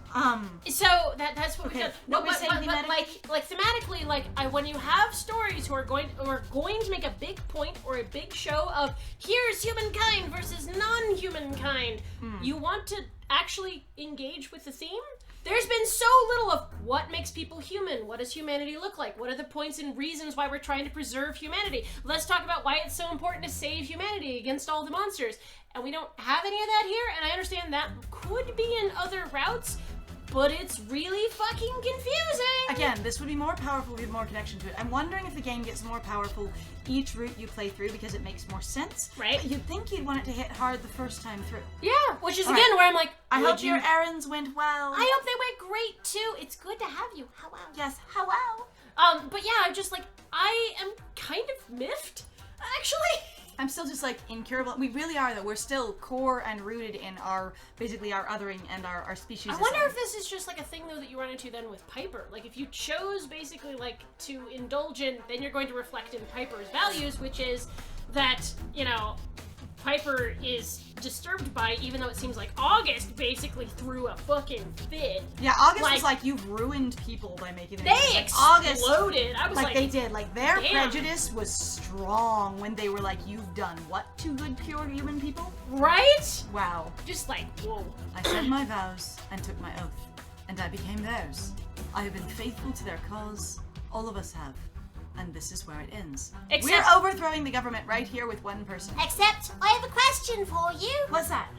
So that's what we've done. What No, we're saying but like thematically, when you have stories who are going to make a big point or a big show of here's humankind versus non-humankind, you want to actually engage with the theme. There's been so little of what makes people human. What does humanity look like? What are the points and reasons why we're trying to preserve humanity? Let's talk about why it's so important to save humanity against all the monsters. And we don't have any of that here, and I understand that could be in other routes, but it's really fucking confusing. Again, this would be more powerful with more connection to it. I'm wondering if the game gets more powerful each route you play through because it makes more sense. Right. But you'd think you'd want it to hit hard the first time through. Yeah, which is again where I'm like, I hope your errands went well. I hope they went great too. It's good to have you. Hello. Yes, hello. But yeah, I'm just like, I am kind of miffed, actually. I'm still just like incurable. We really are though. We're still core and rooted in our othering and our species. I wonder if this is just like a thing though that you run into then with Piper. Like if you chose basically like to indulge in, then you're going to reflect in Piper's values, which is that, Piper is disturbed by, even though it seems like August basically threw a fucking fit. Yeah, August was like, you've ruined people by making them. They exploded. I was like, they did. Like their damn. prejudice was strong when they were like, you've done what to good, pure human people? Right? Wow. Just like, whoa. I said my vows and took my oath, and I became theirs. I have been faithful to their cause. All of us have. And this is where it ends. We're overthrowing the government right here with one person. Except, I have a question for you. What's that?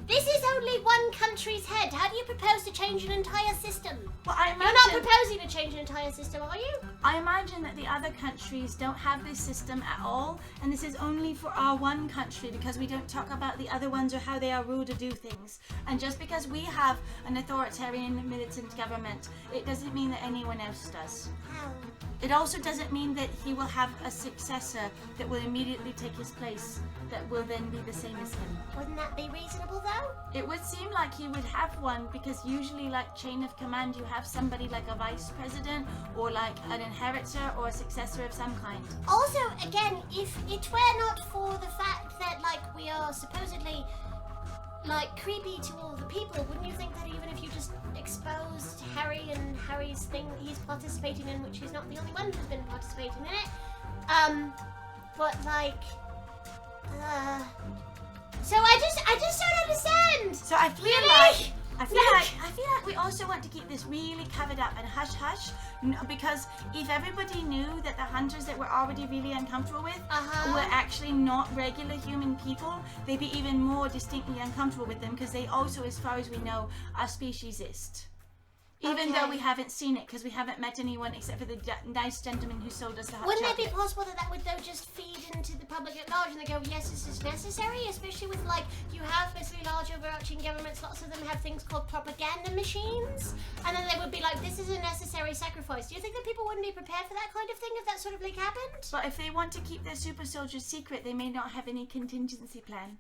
This is only one country's head, how do you propose to change an entire system? Well, I You're imagine, not proposing to change an entire system, are you? I imagine that the other countries don't have this system at all, and this is only for our one country because we don't talk about the other ones or how they are ruled to do things. And just because we have an authoritarian militant government, it doesn't mean that anyone else does. How? It also doesn't mean that he will have a successor that will immediately take his place, that will then be the same as him. Wouldn't that be reasonable, though? It would seem like he would have one because usually, like chain of command, you have somebody like a vice president or like an inheritor or a successor of some kind. Also, again, if it were not for the fact that, like, we are supposedly, like, creepy to all the people, wouldn't you think that even if you just exposed Harry and Harry's thing that he's participating in, which he's not the only one who's been participating in it, but, like, so I just don't understand! So I feel Really? I feel like we also want to keep this really covered up and hush hush, because if everybody knew that the hunters that we're already really uncomfortable with were actually not regular human people, they'd be even more distinctly uncomfortable with them because they also, as far as we know, are speciesist. Even though we haven't seen it because we haven't met anyone except for the nice gentleman who sold us the hot Wouldn't it chocolate. be possible that that would, though, just feed into the public at large and they go, yes, this is necessary, especially with, like, you have basically large overarching governments, lots of them have things called propaganda machines, and then they would be like, this is a necessary sacrifice. Do you think that people wouldn't be prepared for that kind of thing if that sort of, like, happened? But if they want to keep their super soldiers secret, they may not have any contingency plan.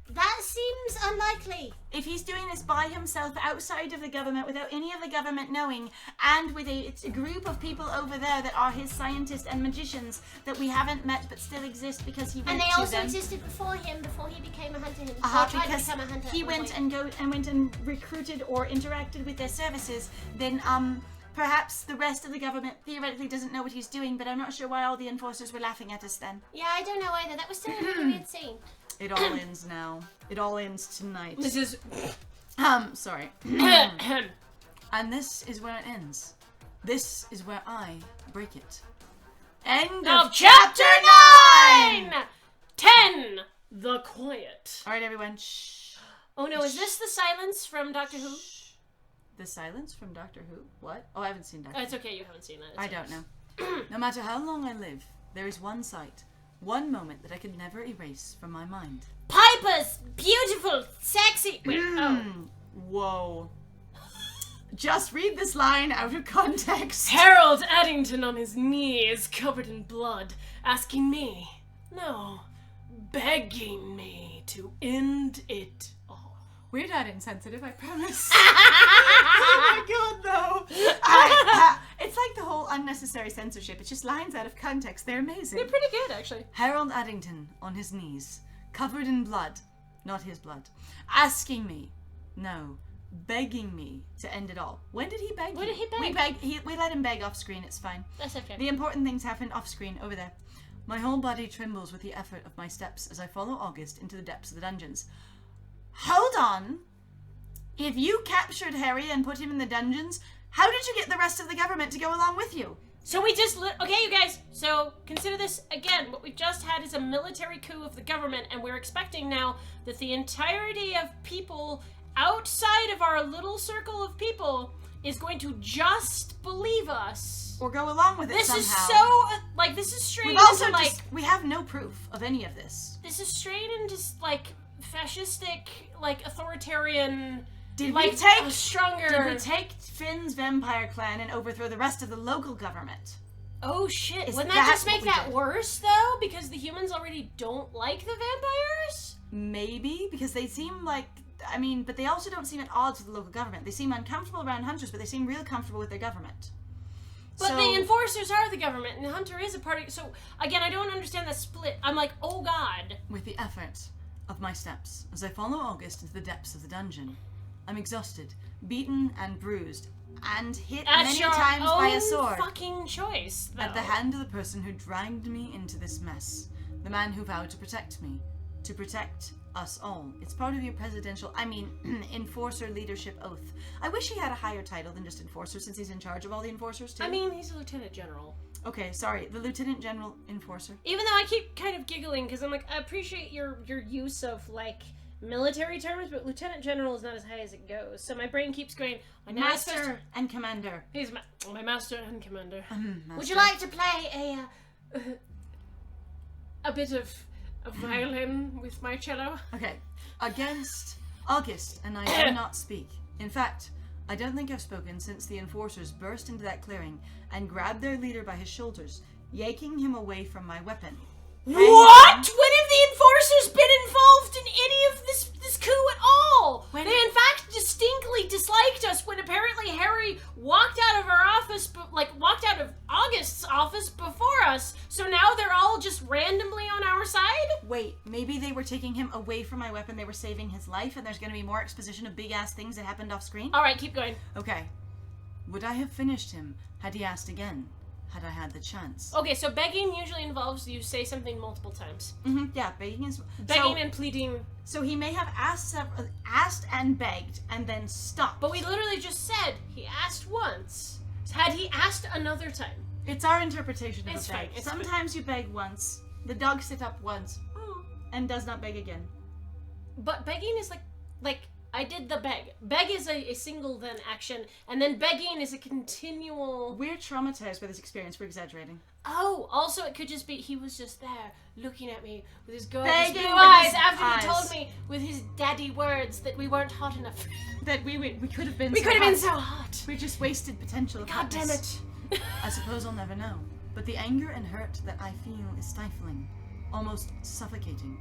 That seems unlikely. If he's doing this by himself outside of the government without any of the government knowing, and with it's a group of people over there that are his scientists and magicians that we haven't met but still exist because he went And they to also them. existed before him, before he became a hunter himself. Tried to Because become a hunter he at one went point. and recruited or interacted with their services, then perhaps the rest of the government theoretically doesn't know what he's doing, but I'm not sure why all the enforcers were laughing at us then. Yeah, I don't know either. That was still a really weird scene. It all ends now. It all ends tonight. This is. Sorry. Ahem. And this is where it ends. This is where I break it. End Of of chapter 9! 10. The Quiet. Alright, everyone. Shh. Oh no, is this the silence from Doctor Who? The silence from Doctor Who? What? Oh, I haven't seen Doctor Who. It's okay, you haven't seen it. I don't know. No matter how long I live, there is one sight, one moment that I could never erase from my mind. Piper's beautiful, sexy. Wait, oh. Whoa. Just read this line out of context. Harold Addington on his knees, covered in blood, asking me, no, begging me to end it all. We're not insensitive, I promise. Oh my god, though. It's like the whole unnecessary censorship. It's just lines out of context. They're amazing. They're pretty good, actually. Harold Addington on his knees, covered in blood, not his blood, asking me, no, begging me to end it all. When did he beg? When did he beg? We let him beg off screen, it's fine. That's okay. The important things happen off screen, over there. My whole body trembles with the effort of my steps as I follow August into the depths of the dungeons. Hold on! If you captured Harry and put him in the dungeons, how did you get the rest of the government to go along with you? So we just okay, you guys. So consider this again. What we've just had is a military coup of the government, and we're expecting now that the entirety of people outside of our little circle of people is going to just believe us. Or go along with it This somehow. is so like this is straight We've also into, like just, we have no proof of any of this. this is straight into like fascistic, like authoritarian. Did like we take stronger? Did we take Finn's vampire clan and overthrow the rest of the local government? Oh shit! Is Wouldn't that that just what make we that did? worse though? Because the humans already don't like the vampires. Maybe, because they seem like, I mean, but they also don't seem at odds with the local government. They seem uncomfortable around hunters, but they seem real comfortable with their government. But So- the enforcers are the government, and the hunter is a party. So again, I don't understand the split. I'm like, oh god. With the effort of my steps, as I follow August into the depths of the dungeon, I'm exhausted, beaten and bruised, and hit That's many your times by a own sword. fucking choice, though. At the hand of the person who dragged me into this mess. The man who vowed to protect me. To protect us all. It's part of your presidential, enforcer leadership oath. I wish he had a higher title than just enforcer, since he's in charge of all the enforcers too. I mean, he's a lieutenant general. Okay, sorry, the Lieutenant General Enforcer. Even though I keep kind of giggling because I'm like, I appreciate your use of like military terms, but Lieutenant General is not as high as it goes. So my brain keeps going, Master and Commander. He's my master and commander. Would you like to play A bit of violin with my cello? Okay. Against August, and I do not speak. In fact, I don't think I've spoken since the enforcers burst into that clearing and grabbed their leader by his shoulders, yanking him away from my weapon. What? When have the enforcers been involved in any of this coup at all? They in fact distinctly disliked us when apparently Harry walked out of our office, walked out of August's office before us. So now they're all just randomly on our side? Wait, maybe they were taking him away from my weapon, they were saving his life, and there's going to be more exposition of big-ass things that happened off-screen? Alright, keep going. Okay. Would I have finished him had he asked again? Had I had the chance? Okay, so begging usually involves you say something multiple times. Yeah, begging is... Begging and pleading. So he may have asked and begged, and then stopped. But we literally just said he asked once. Had he asked another time? It's our interpretation of It's a beg. fine, it's Sometimes you beg once, the dog sit up once, and does not beg again. But begging is like I did the beg. Beg is a single then action, and then begging is a continual... We're traumatized by this experience, we're exaggerating. Oh, also it could just be he was just there, looking at me with his gorgeous Begging blue with eyes his after eyes. he told me with his daddy words that we weren't hot enough. That we could have been We so could have hot. been so hot. We just wasted potential of God damn hotness. it. I suppose I'll never know. But the anger and hurt that I feel is stifling, almost suffocating.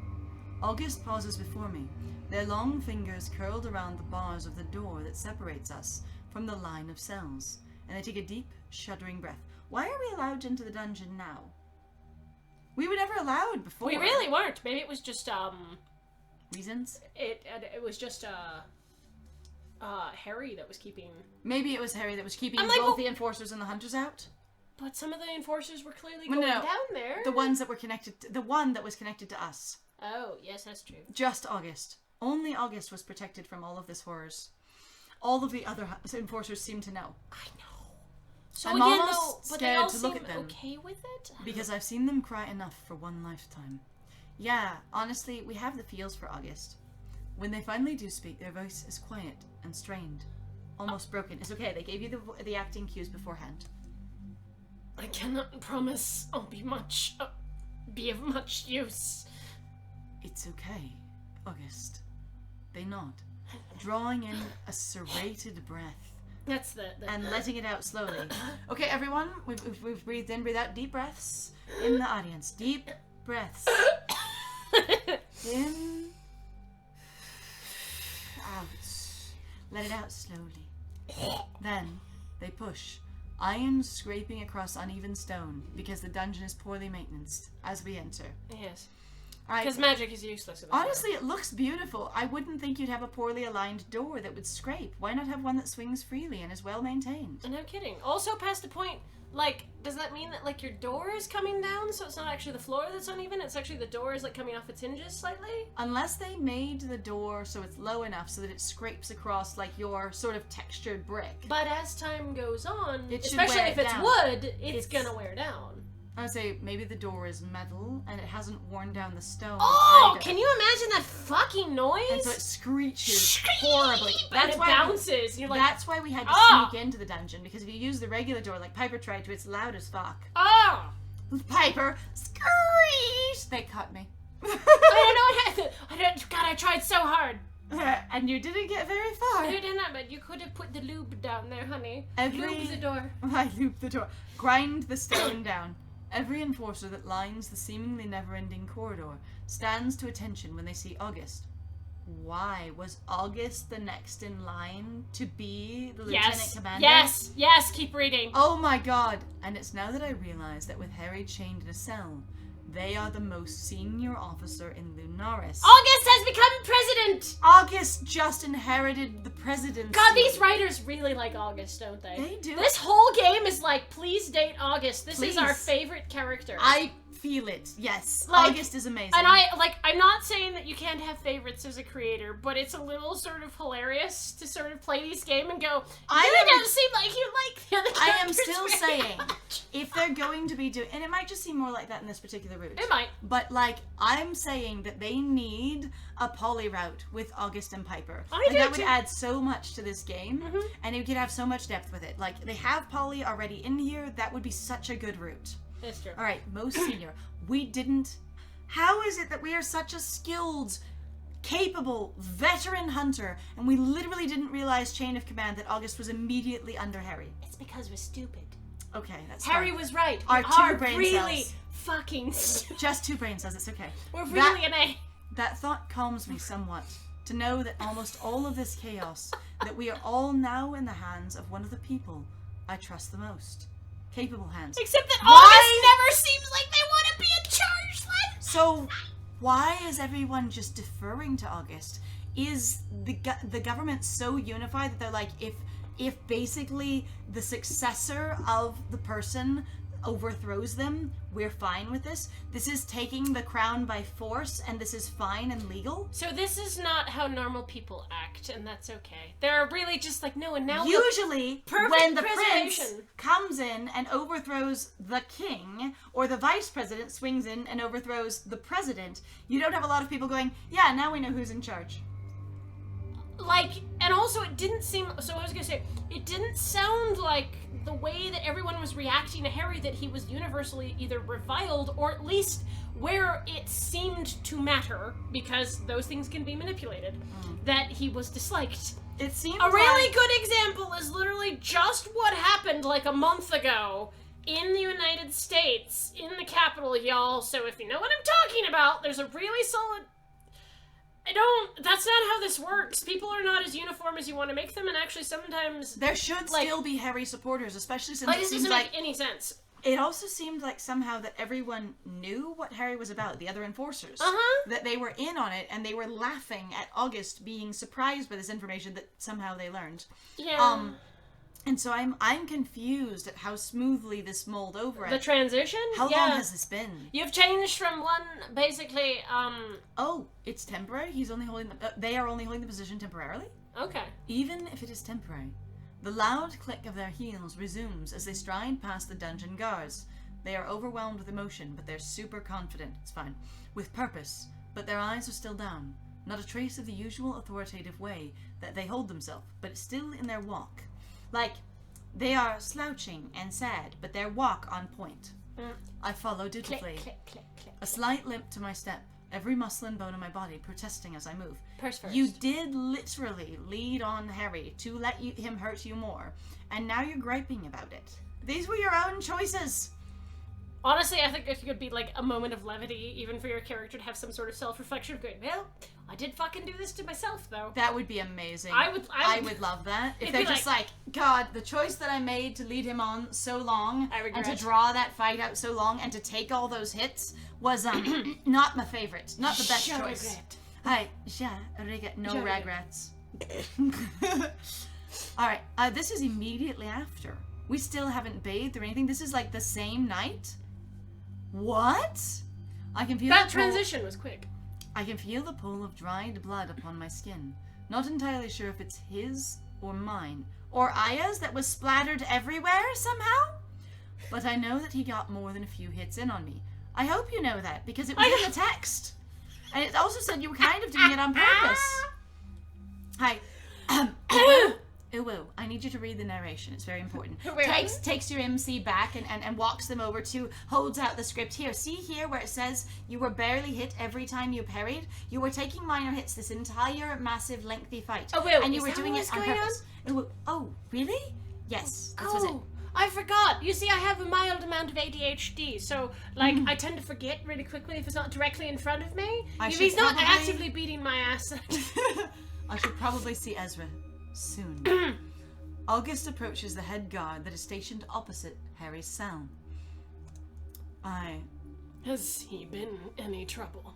August pauses before me, their long fingers curled around the bars of the door that separates us from the line of cells, and they take a deep, shuddering breath. Why are we allowed into the dungeon now? We were never allowed before. We really weren't. Maybe it was just Reasons? it was just Harry that was keeping. Maybe it was Harry that was keeping I'm like, both well- the enforcers and the hunters out. But some of the enforcers were clearly No, going no. down there. The ones that were connected, the one that was connected to us. Oh, yes, that's true. Just August. Only August was protected from all of this horrors. All of the other enforcers seem to know. I know. So I'm again, almost though, but they scared all to look seem at them. okay with it. Because I've seen them cry enough for one lifetime. Yeah, honestly, we have the feels for August. When they finally do speak, their voice is quiet and strained. Almost broken. It's okay, they gave you the acting cues beforehand. I cannot promise I'll be of much use. It's okay, August. They nod, drawing in a serrated breath That's the and letting it out slowly. Okay, everyone, we've breathed in, breathe out. Deep breaths in the audience. Deep breaths. In. Out. Let it out slowly. Then they push, iron scraping across uneven stone because the dungeon is poorly maintained as we enter. Yes. Alright. Because magic is useless. In this Honestly, it looks beautiful. I wouldn't think you'd have a poorly aligned door that would scrape. Why not have one that swings freely and is well maintained? world. No kidding. Also, past the point, like, does that mean that, like, your door is coming down, so it's not actually the floor that's uneven, it's actually the door is, like, coming off its hinges slightly? Unless they made the door so it's low enough so that it scrapes across, like, your sort of textured brick. But as time goes on, It should especially wear if it it's down. wood, It's- it's gonna wear down. I would say maybe the door is metal and it hasn't worn down the stone. Oh, either. can you imagine that fucking noise? And so it screeches Scream! horribly. And it bounces. And you're like, That's why we had to "Ah!" sneak into the dungeon, because if you use the regular door like Piper tried to, it's loud as fuck. oh! Piper, screech! They cut me. I don't know what happened. God, I tried so hard. And you didn't get very far. I didn't know, but you could have put the lube down there, honey. Every- Lube the door. I loop the door. Grind the stone down. Every enforcer that lines the seemingly never-ending corridor stands to attention when they see August. Why? Was August the next in line to be the lieutenant Yes. commander? Yes. Keep reading. Oh my god! And it's now that I realize that with Harry chained in a cell, they are the most senior officer in Lunaris. August has become president. August just inherited the presidency. God, these writers really like August, don't they? They do. This whole game is like, please date August. This is our Please. favorite character. I feel it. Yes, Like, August is amazing. And I'm not saying that you can't have favorites as a creator, but it's a little sort of hilarious to sort of play these game and go, it doesn't seem like you like the other I am characters still very saying, much. if they're going to be doing, and it might just seem more like that in this particular route. It might. But, like, I'm saying that they need a poly route with August and Piper. I Like, do that would too. add so much to this game, and you could have so much depth with it. Like, they have poly already in here. That would be such a good route. That's true. All right, most senior. We didn't... How is it that we are such a skilled, capable, veteran hunter, and we literally didn't realize chain of command that August was immediately under Harry? It's because we're stupid. Okay, that's Harry fine. was right. Our We two are brain really cells. fucking stupid. Just 2 brain cells, it's okay. We're really an A. That thought calms me somewhat, to know that almost all of this chaos, that we are all now in the hands of one of the people I trust the most. Capable hands. Except that Why? August never seems like they want to be in charge. Like, So, why is everyone just deferring to August? Is the government so unified that they're like, if basically the successor of the person overthrows them, we're fine with this? This is taking the crown by force, and this is fine and legal? so this is not how normal people act, and that's okay. They're really just like, no, and now Usually, perfect when the prince preservation. comes in and overthrows the king, or the vice president swings in and overthrows the president, you don't have a lot of people going, yeah, now we know who's in charge. and also it didn't seem, so I was gonna say, it didn't sound like the way that everyone was reacting to Harry that he was universally either reviled or at least where it seemed to matter, because those things can be manipulated, that he was disliked. It seems A really like... good example is literally just what happened like a month ago in the United States, in the Capitol, y'all. So if you know what I'm talking about, there's a really solid... That's not how this works. People are not as uniform as you want to make them, and actually sometimes... There should still be Harry supporters, especially since it this seems doesn't like... make any sense. It also seemed like somehow that everyone knew what Harry was about, the other enforcers. That they were in on it, and they were laughing at August being surprised by this information that somehow they learned. Yeah. And so I'm confused at how smoothly this mulled over. The transition? How Yeah. long has this been? You've changed from one, basically, Oh, it's temporary? He's only holding they are only holding the position temporarily? okay. Even if it is temporary. The loud click of their heels resumes as they stride past the dungeon guards. They are overwhelmed with emotion, but they're super confident. It's fine. With purpose, but their eyes are still down. Not a trace of the usual authoritative way that they hold themselves, but it's still in their walk. Like, they are slouching and sad, but their walk on point. I follow dutifully. Click, click, click. A slight limp to my step, every muscle and bone in my body protesting as I move. Purse first. You did literally lead on Harry to let him hurt you more, and now you're griping about it. These were your own choices. Honestly, I think it could be like a moment of levity, even for your character to have some sort of self-reflection of going, well, I did fucking do this to myself, though. That would be amazing. I I would love that. If It'd they're be just like, God, the choice that I made to lead him on so long, I regret. and to draw that fight out so long, and to take all those hits was not my favorite, not the best Je choice. regrette. Hi, regret, no Je regrets. All right, this is immediately after. We still haven't bathed or anything. This is like the same night. What? I can feel That the pull- transition was quick. I can feel the pool of dried blood upon my skin. Not entirely sure if it's his or mine, or Aya's that was splattered everywhere somehow. But I know that he got more than a few hits in on me. I hope you know that, because it was in the text. And it also said you were kind of doing it on purpose. Hi. Uwu, I need you to read the narration. It's very important. Takes your MC back and walks them over to, holds out the script. Here, see here where it says you were barely hit every time you parried? You were taking minor hits this entire massive lengthy fight. Oh, wait, and you is were that doing what it was on going purpose. Uwu, oh, really? Yes, this was it. I forgot. You see, I have a mild amount of ADHD, so, like, I tend to forget really quickly if it's not directly in front of me. If he's not actively beating my ass. I should probably see Ezra soon. August approaches the head guard that is stationed opposite Harry's cell. Has he been any trouble?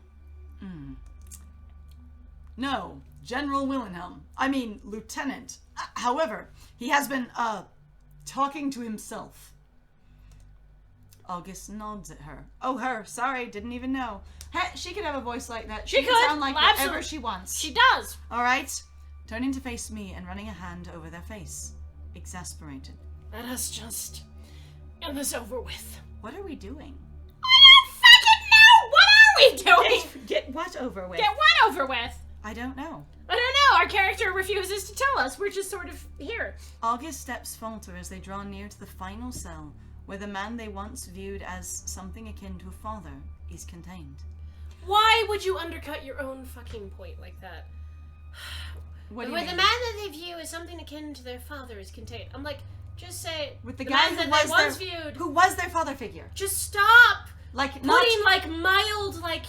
No, General Willenham. I mean, Lieutenant. However, he has been, talking to himself. August nods at her. Oh, her. Sorry, didn't even know. She could have a voice like that. She can could. sound like Absolutely. whatever she wants. She does. All right. Turning to face me and running a hand over their face. Exasperated. Let us just get this over with. What are we doing? I don't fucking know! What are we doing? Get what over with? Get what over with? I don't know. I don't know. Our character refuses to tell us. We're just sort of here. August's steps falter as they draw near to the final cell, where the man they once viewed as something akin to a father is contained. Why would you undercut your own fucking point like that? What do you Where mean? the man that they view as something akin to their father is contained. I'm like, just say With the the guy man who that was they once their, viewed. who was their father figure. Just stop Like not putting like mild, like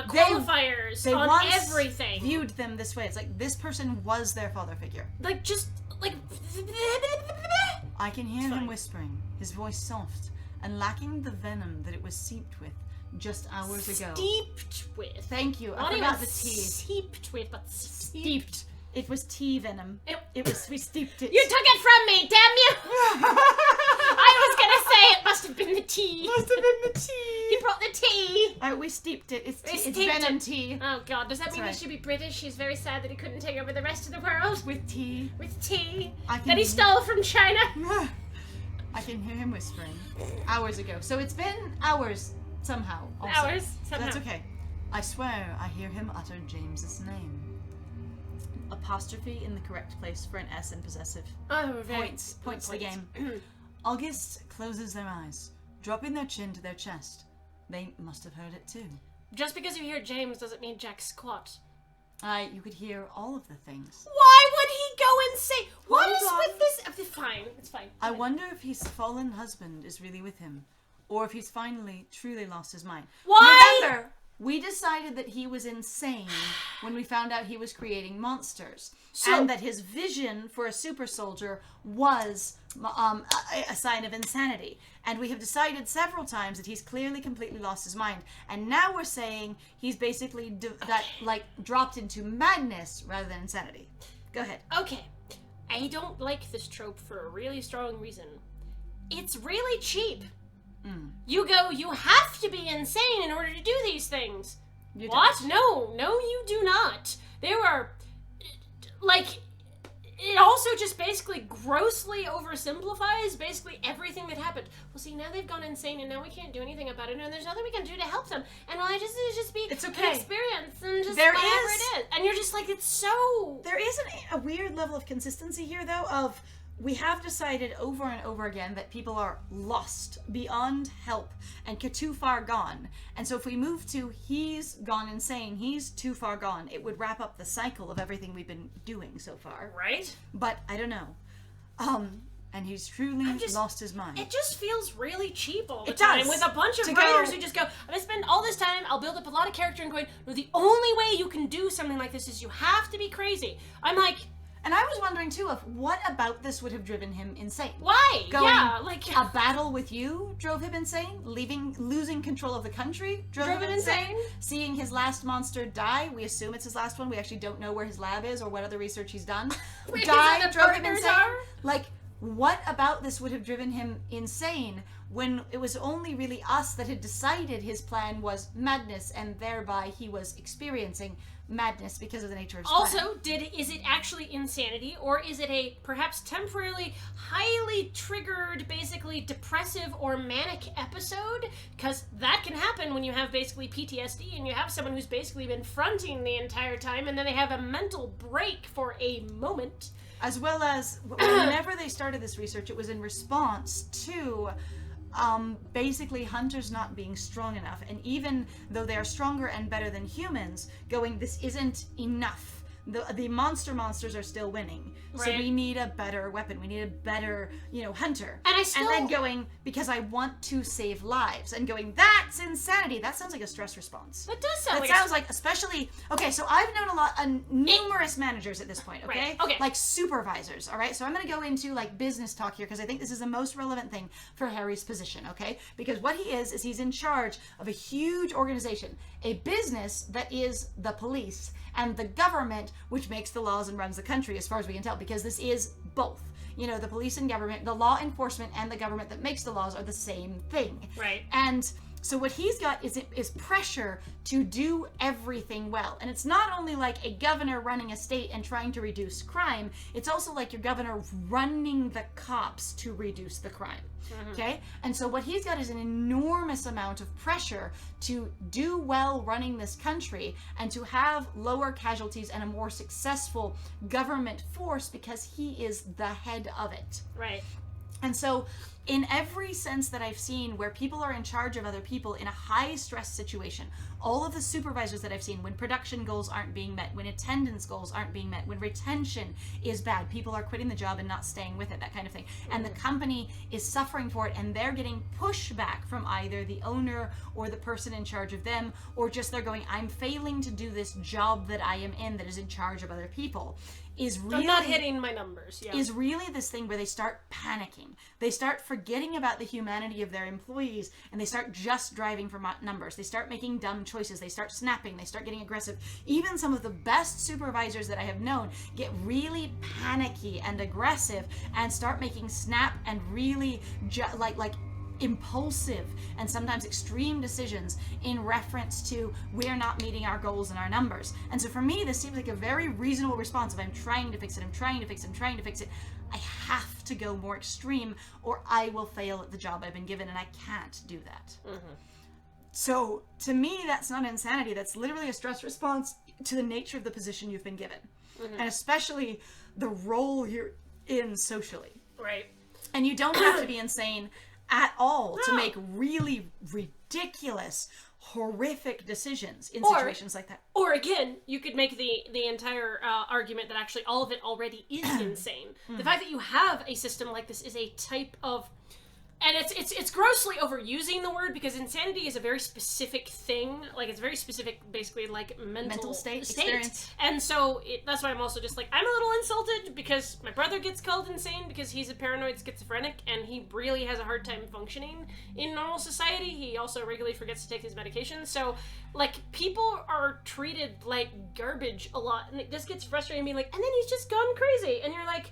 qualifiers they on once everything. viewed them this way. It's like this person was their father figure. Like just like. I can hear It's him fine. whispering, his voice soft and lacking the venom that it was seeped with just hours ago. Steeped with. Thank you. I Not forgot even the T. seeped with, but steeped. It was tea venom. It was. We steeped it. You took it from me, damn you! I was gonna say it must have been the tea. Must have been the tea. He brought the tea. We steeped it. It's We tea. It's steeped venom it. tea. Oh god, does that mean right. he should be British? He's very sad that he couldn't take over the rest of the world With tea. with tea I can that he stole from China. I can hear him whispering. Hours ago. So it's been hours somehow. Also. Hours, somehow. That's okay. I swear I hear him utter James's name. Apostrophe in the correct place for an S in possessive. Oh, very Points to the game. August closes their eyes, dropping their chin to their chest. They must have heard it too. Just because you hear James doesn't mean jack squat. You could hear all of the things. Why would he go and say, what Hold is on. with this? Fine, it's fine. I wonder if his fallen husband is really with him, or if he's finally truly lost his mind. Why? Remember, we decided that he was insane when we found out he was creating monsters, and that his vision for a super soldier was a sign of insanity. And we have decided several times that he's clearly completely lost his mind. And now we're saying he's basically dropped into madness rather than insanity. Go ahead. Okay, I don't like this trope for a really strong reason. It's really cheap. You have to be insane in order to do these things. You What? don't. No, you do not. There are, it also just basically grossly oversimplifies basically everything that happened. Well, see, now they've gone insane and now we can't do anything about it and there's nothing we can do to help them. And all I just do is just be It's okay. an experience and just There whatever is- it is. And you're just like, it's so... There is a weird level of consistency here, though, of we have decided over and over again that people are lost, beyond help, and too far gone. And so if we move to he's gone insane, he's too far gone, it would wrap up the cycle of everything we've been doing so far. Right? But I don't know. And he's truly lost his mind. It just feels really cheap all the It time does. with a bunch of To writers go- who just go, I'm gonna spend all this time, I'll build up a lot of character and going, no, the only way you can do something like this is you have to be crazy. I'm like, And I was wondering, too, of what about this would have driven him insane? why? Going, Yeah, like... A battle with you drove him insane. Losing control of the country drove him insane. Seeing his last monster die, we assume it's his last one. We actually don't know where his lab is or what other research he's done. Where his Die other drove him partners insane. are? Like, what about this would have driven him insane when it was only really us that had decided his plan was madness and thereby he was experiencing madness because of the nature of his plan. Also, is it actually insanity, or is it a perhaps temporarily highly triggered, basically depressive or manic episode? Because that can happen when you have basically PTSD and you have someone who's basically been fronting the entire time and then they have a mental break for a moment. As well as, whenever they started this research, it was in response to basically hunters not being strong enough. And even though they are stronger and better than humans, going, this isn't enough. The monsters are still winning. So Right. we need a better weapon. We need a better, hunter. And then going, because I want to save lives. And going, that's insanity. That sounds like a stress response. That does sound That like sounds like, especially, okay, so I've known numerous managers at this point, okay? Right, okay. Like supervisors, all right? So I'm going to go into like business talk here because I think this is the most relevant thing for Harry's position, okay? Because what he is he's in charge of a huge organization, a business that is the police and the government government which makes the laws and runs the country, as far as we can tell, because this is both. You know, the police and government, the law enforcement and the government that makes the laws are the same thing. Right. And so what he's got is pressure to do everything well. And it's not only like a governor running a state and trying to reduce crime, it's also like your governor running the cops to reduce the crime. Okay? And so what he's got is an enormous amount of pressure to do well running this country and to have lower casualties and a more successful government force because he is the head of it. Right. And so in every sense that I've seen where people are in charge of other people in a high stress situation, all of the supervisors that I've seen, when production goals aren't being met, when attendance goals aren't being met, when retention is bad, people are quitting the job and not staying with it, that kind of thing. And the company is suffering for it, and they're getting pushback from either the owner or the person in charge of them, or just they're going, I'm failing to do this job that I am in that is in charge of other people. Is really, I'm not hitting my numbers. Yeah. Is really this thing where they start panicking. They start forgetting about the humanity of their employees, and they start just driving for numbers. They start making dumb choices. They start snapping. They start getting aggressive. Even some of the best supervisors that I have known get really panicky and aggressive and start making snap and really like impulsive and sometimes extreme decisions in reference to we're not meeting our goals and our numbers. And so for me, this seems like a very reasonable response. If I'm trying to fix it, I'm trying to fix it, I have to go more extreme or I will fail at the job I've been given, and I can't do that. So to me, that's not insanity. That's literally a stress response to the nature of the position you've been given, and especially the role you're in socially. Right. And you don't have to be insane at all to make really ridiculous, horrific decisions in situations like that. Or again, you could make the entire argument that actually all of it already is insane. The fact that you have a system like this is a type of, and it's grossly overusing the word, because insanity is a very specific thing. Like, it's very specific, basically, like mental state experience. And so that's why I'm also just like, I'm a little insulted because my brother gets called insane because he's a paranoid schizophrenic and he really has a hard time functioning in normal society. He also regularly forgets to take his medication. So, like, people are treated like garbage a lot, and it just gets frustrating being like, and then he's just gone crazy, and you're like.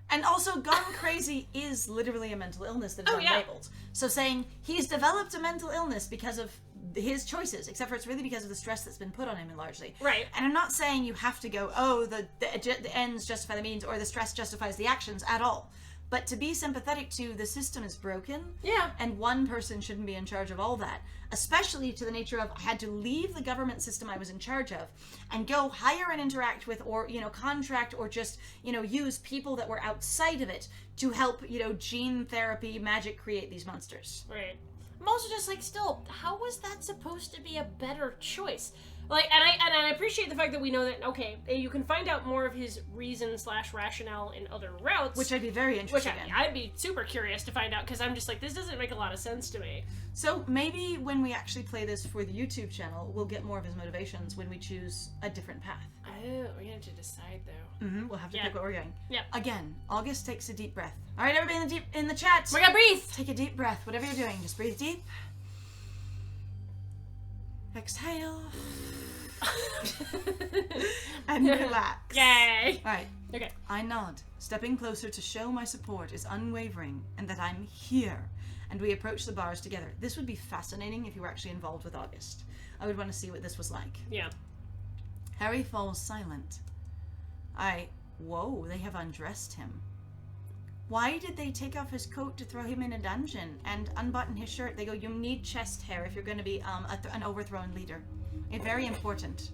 And also, gone crazy is literally a mental illness that is unlabeled. So saying he's developed a mental illness because of his choices, except for it's really because of the stress that's been put on him largely. Right. And I'm not saying you have to go, oh, the ends justify the means, or the stress justifies the actions at all. But to be sympathetic to the system is broken. Yeah. And one person shouldn't be in charge of all that. Especially to the nature of, I had to leave the government system I was in charge of and go hire and interact with, or, contract, or just, use people that were outside of it to help, gene therapy, magic create these monsters. Right. I'm also just like, still, how was that supposed to be a better choice? Like, and I appreciate the fact that we know that, okay, you can find out more of his reason/rationale in other routes. Which I'd be very interested in. I'd be super curious to find out, because I'm just like, this doesn't make a lot of sense to me. So maybe when we actually play this for the YouTube channel, we'll get more of his motivations when we choose a different path. Oh, we're gonna have to decide, though. We'll have to pick what we're going. Yeah. Again, August takes a deep breath. All right, everybody in the chat. We're gonna breathe. Take a deep breath. Whatever you're doing, just breathe deep. Exhale. And relax. Yay! Alright. Okay. I nod, stepping closer to show my support is unwavering and that I'm here. And we approach the bars together. This would be fascinating if you were actually involved with August. I would want to see what this was like. Yeah. Harry falls silent. Whoa, they have undressed him. Why did they take off his coat to throw him in a dungeon and unbutton his shirt? They go, you need chest hair if you're going to be an overthrown leader. It's very important.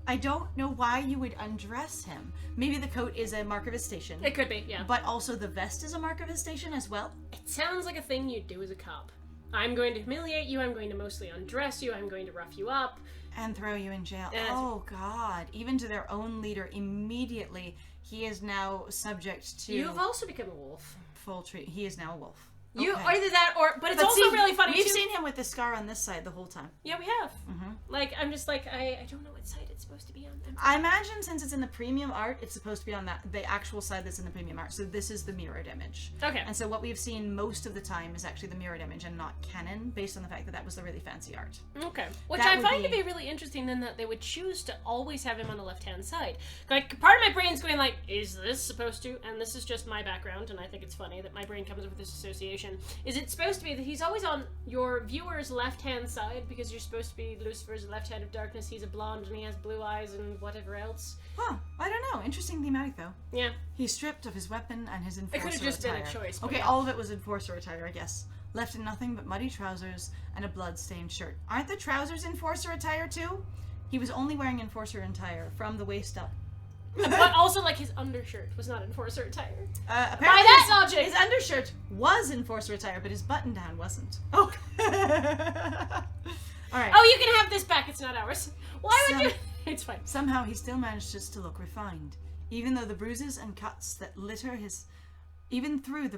I don't know why you would undress him. Maybe the coat is a mark of his station. It could be, yeah. But also the vest is a mark of his station as well? It sounds like a thing you'd do as a cop. I'm going to humiliate you, I'm going to mostly undress you, I'm going to rough you up. And throw you in jail. Oh, God. Even to their own leader, immediately, he is now subject to... You've also become a wolf. Full treat. He is now a wolf. You Okay. either that or, but it's also see, really funny. We've too. seen him with the scar on this side the whole time. Yeah, we have. Like, I'm just like, I don't know what side it's supposed to be on. I imagine since it's in the premium art, it's supposed to be on the actual side that's in the premium art. So this is the mirrored image. Okay. And so what we've seen most of the time is actually the mirrored image and not canon, based on the fact that that was the really fancy art. Okay. Which That I would find be- to be really interesting then that they would choose to always have him on the left-hand side. Like, part of my brain's going like, is this supposed to, and this is just my background, and I think it's funny that my brain comes up with this association, is it supposed to be that he's always on your viewer's left-hand side because you're supposed to be Lucifer's left hand of darkness, he's a blonde and he has blue eyes and whatever else. Huh. I don't know. Interesting thematic, though. Yeah. He's stripped of his weapon and his enforcer It could have just attire. been a choice. but Okay, yeah. all of it was enforcer attire, I guess. Left in nothing but muddy trousers and a blood-stained shirt. Aren't the trousers enforcer attire, too? He was only wearing enforcer attire from the waist up. But also, like, his undershirt was not enforcer attire. Apparently By that logic! his undershirt was enforcer attire, but his button-down wasn't. Oh. Alright. Oh, you can have this back, it's not ours. Why would you? It's fine. Somehow he still manages to look refined, even though the bruises and cuts that litter his... Even through the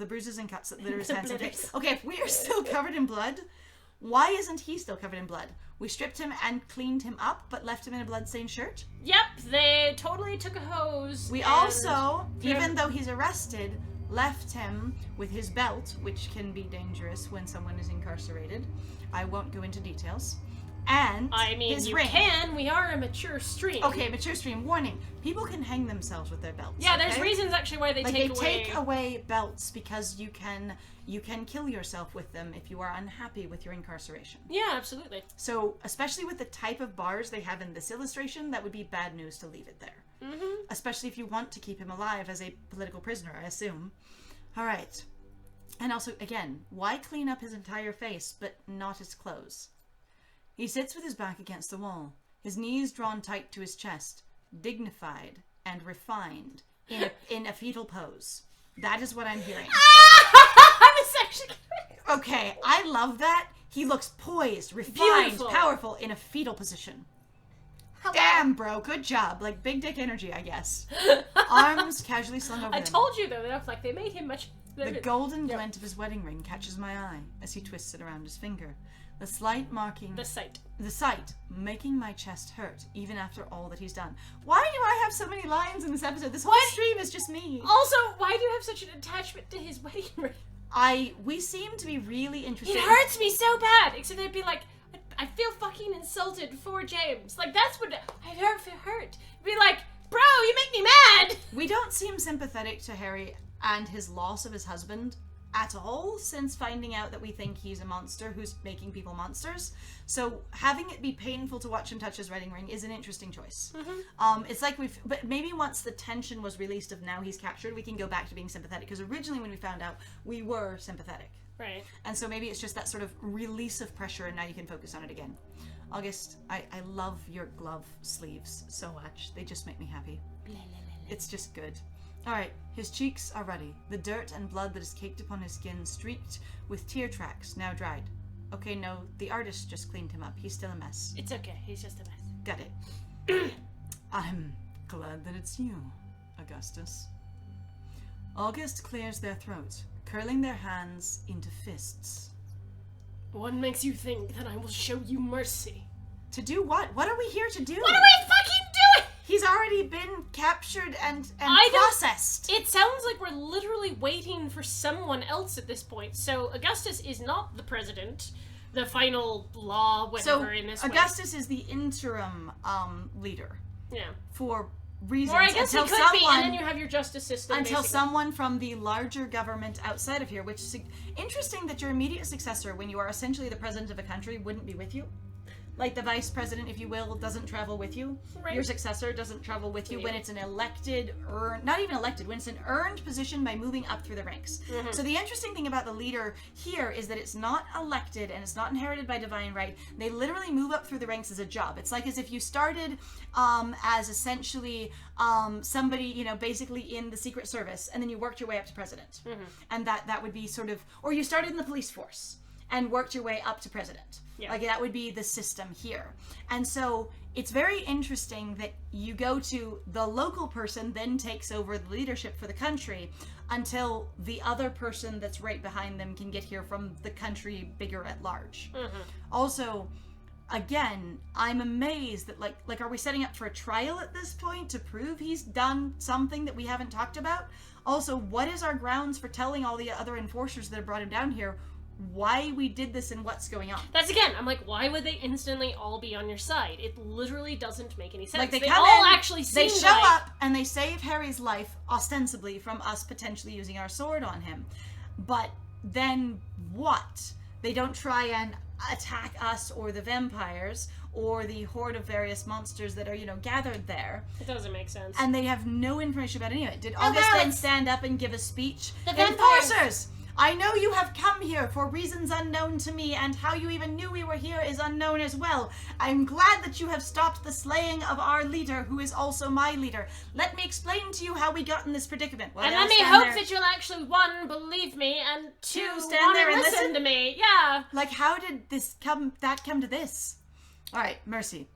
bruises and cuts that litter his The hands and blitters. face. Okay, if we are still covered in blood, why isn't he still covered in blood? We stripped him and cleaned him up, but left him in a blood-stained shirt? Yep, they totally took a hose. We and also, threw him- even though he's arrested, left him with his belt, which can be dangerous when someone is incarcerated. I won't go into details. And I mean, his you ring. can. We are a mature stream. Okay, mature stream. Warning. People can hang themselves with their belts. Yeah, there's okay? reasons actually why they Like take away belts because you can kill yourself with them if you are unhappy with your incarceration. Yeah, absolutely. So, especially with the type of bars they have in this illustration, that would be bad news to leave it there. Mm-hmm. Especially if you want to keep him alive as a political prisoner, I assume. All right. And also, again, why clean up his entire face but not his clothes? He sits with his back against the wall, his knees drawn tight to his chest, dignified and refined in a fetal pose. That is what I'm hearing. I was actually. Okay, I love that. He looks poised, refined, Beautiful. powerful in a fetal position. Damn, bro, good job. Like big dick energy, I guess. Arms casually slung over I them. told you though that like they made him much. The golden glint of his wedding ring catches my eye as he twists it around his finger. The slight marking... The sight. The sight, making my chest hurt, even after all that he's done. Why do I have so many lines in this episode? This whole stream is just me. Also, why do you have such an attachment to his wedding ring? We seem to be really interested. It hurts me so bad. Except I'd be like, I feel fucking insulted for James. Like that's what I feel hurt. Be like, bro, you make me mad. We don't seem sympathetic to Harry and his loss of his husband at all, since finding out that we think he's a monster who's making people monsters. So having it be painful to watch him touch his wedding ring is an interesting choice. It's like but maybe once the tension was released of now he's captured, we can go back to being sympathetic, because originally when we found out, we were sympathetic. Right. And so maybe it's just that sort of release of pressure and now you can focus on it again. August, I love your glove sleeves so much. They just make me happy. It's just good. Alright, his cheeks are ruddy. The dirt and blood that is caked upon his skin streaked with tear tracks, now dried. Okay, no, the artist just cleaned him up. He's still a mess. It's okay. He's just a mess. Got it. I'm glad that it's you, Augustus. August clears their throat, curling their hands into fists. What makes you think that I will show you mercy? To do what? What are we here to do? What are we fucking doing? He's already been captured and I don't- processed. It sounds like we're literally waiting for someone else at this point. So Augustus is not the president, the final law, whatever in this way. Augustus is the interim leader Yeah. for reasons Or I guess he until could be, someone and then you have your justice system. until basically. someone from the larger government outside of here, which is interesting that your immediate successor, when you are essentially the president of a country, wouldn't be with you. Like the vice president, if you will, doesn't travel with you. Right. Your successor doesn't travel with you Yeah. when it's an elected, not even elected, when it's an earned position by moving up through the ranks. So the interesting thing about the leader here is that it's not elected and it's not inherited by divine right. They literally move up through the ranks as a job. It's like as if you started as essentially somebody, you know, basically in the Secret Service, and then you worked your way up to president. And that would be sort of, or you started in the police force. and worked your way up to president. Yeah. Like, that would be the system here. And so it's very interesting that you go to the local person then takes over the leadership for the country until the other person that's right behind them can get here from the country bigger at large. Also, again, I'm amazed that like are we setting up for a trial at this point to prove he's done something that we haven't talked about? Also, what is our grounds for telling all the other enforcers that have brought him down here why we did this and what's going on? That's again, I'm like, why would they instantly all be on your side? It literally doesn't make any sense. Like, they they come all in, actually seem they show like... up and they save Harry's life ostensibly from us potentially using our sword on him. But then what? They don't try and attack us or the vampires or the horde of various monsters that are, gathered there. It doesn't make sense. And they have no information about any of it. Did Oh, August no, then it's- stand up and give a speech? The vampires- Enforcers! I know you have come here for reasons unknown to me, and how you even knew we were here is unknown as well. I'm glad that you have stopped the slaying of our leader, who is also my leader. Let me explain to you how we got in this predicament. Well, and they let all me stand hope there. that you'll actually, one, believe me, and two, stand want there to and listen listen? to me. Yeah. Like, how did that come to this? Alright, Mercy.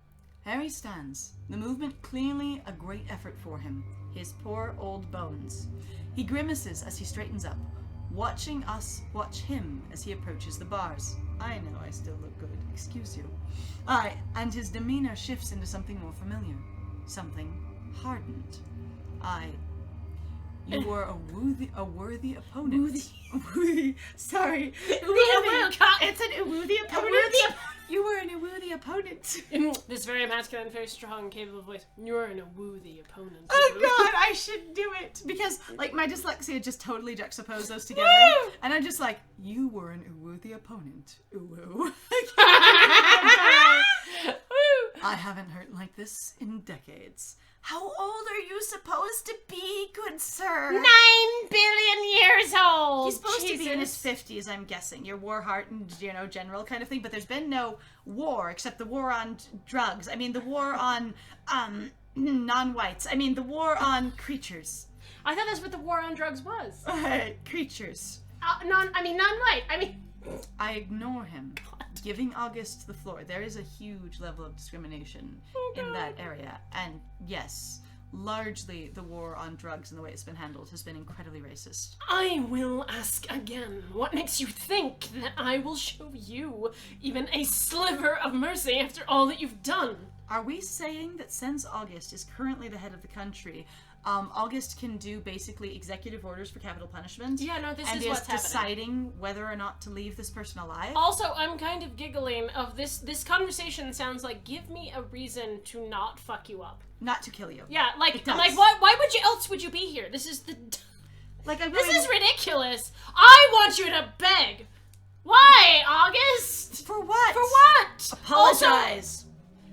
Harry stands. The movement clearly a great effort for him. His poor old bones. He grimaces as he straightens up, watching us watch him as he approaches the bars. I know I still look good, excuse you. Alright, and his demeanor shifts into something more familiar. Something hardened. You were a worthy opponent. Sorry. It's an worthy opponent. You were an worthy opponent. In this very masculine, very strong, capable voice, you're an worthy opponent. Oh god, I should do it. Because, my dyslexia just totally juxtaposed those together. Woo! And I'm just like, you were an worthy opponent. Ooh. I haven't hurt like this in decades. How old are you supposed to be, good sir? 9 billion years old! He's supposed to be in his Jesus. 50s, I'm guessing. Your war hardened, general kind of thing. But there's been no war except the war on drugs. I mean, the war on non-whites. I mean, the war on creatures. I thought that's what the war on drugs was. Creatures. Non-white. I ignore him, giving August the floor. There is a huge level of discrimination in that area. And yes, largely the war on drugs and the way it's been handled has been incredibly racist. I will ask again, what makes you think that I will show you even a sliver of mercy after all that you've done? Are we saying that since August is currently the head of the country, August can do basically executive orders for capital punishment? Yeah, no, this and is what's happening. deciding whether or not to leave this person alive? Also, I'm kind of giggling of this conversation sounds like, give me a reason to not fuck you up. Not to kill you. Yeah, like, It I'm does. like, why else would you be here? This is This is ridiculous. I want you to beg. Why, August? For what? For what? Apologize. Also,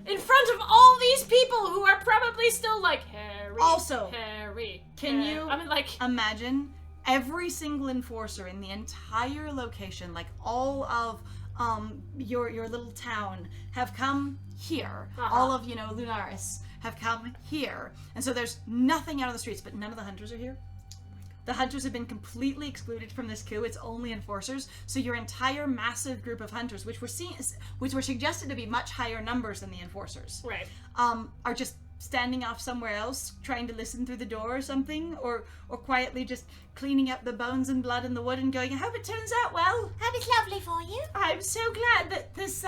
in front of all these people who are probably still like, Harry. Also, Harry. can Harry. you I mean, like, imagine every single enforcer in the entire location, like all of your little town, have come here. All of Lunaris have come here, and so there's nothing out of the streets, but none of the hunters are here. The hunters have been completely excluded from this coup. It's only enforcers. So your entire massive group of hunters, which were suggested to be much higher numbers than the enforcers, right. are just standing off somewhere else, trying to listen through the door or something, or quietly just cleaning up the bones and blood in the wood and going, I hope it turns out well. Hope it's lovely for you. I'm so glad that this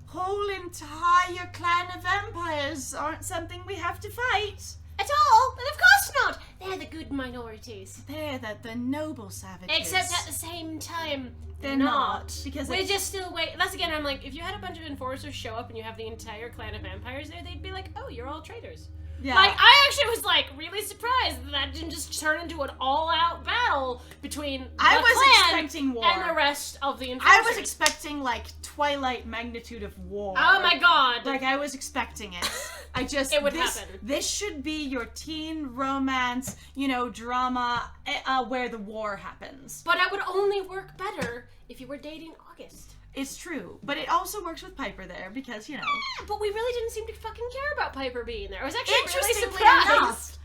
whole entire clan of vampires aren't something we have to fight. At all? But of course not. They're the good minorities. They're the noble savages. Except at the same time, they're not, because we're just still waiting. That's again, I'm like, if you had a bunch of enforcers show up and you have the entire clan of vampires there, they'd be like, oh, you're all traitors. Yeah. Like, I actually was like really surprised that didn't just turn into an all-out battle between the I was clan expecting war. and the rest of the enforcers. I was expecting Twilight magnitude of war. Oh my god! I was expecting it. I just It would this, happen. This should be your teen romance, drama where the war happens. But it would only work better if you were dating August. It's true, but it also works with Piper there because But we really didn't seem to fucking care about Piper being there. I was actually really Interestingly surprised. enough,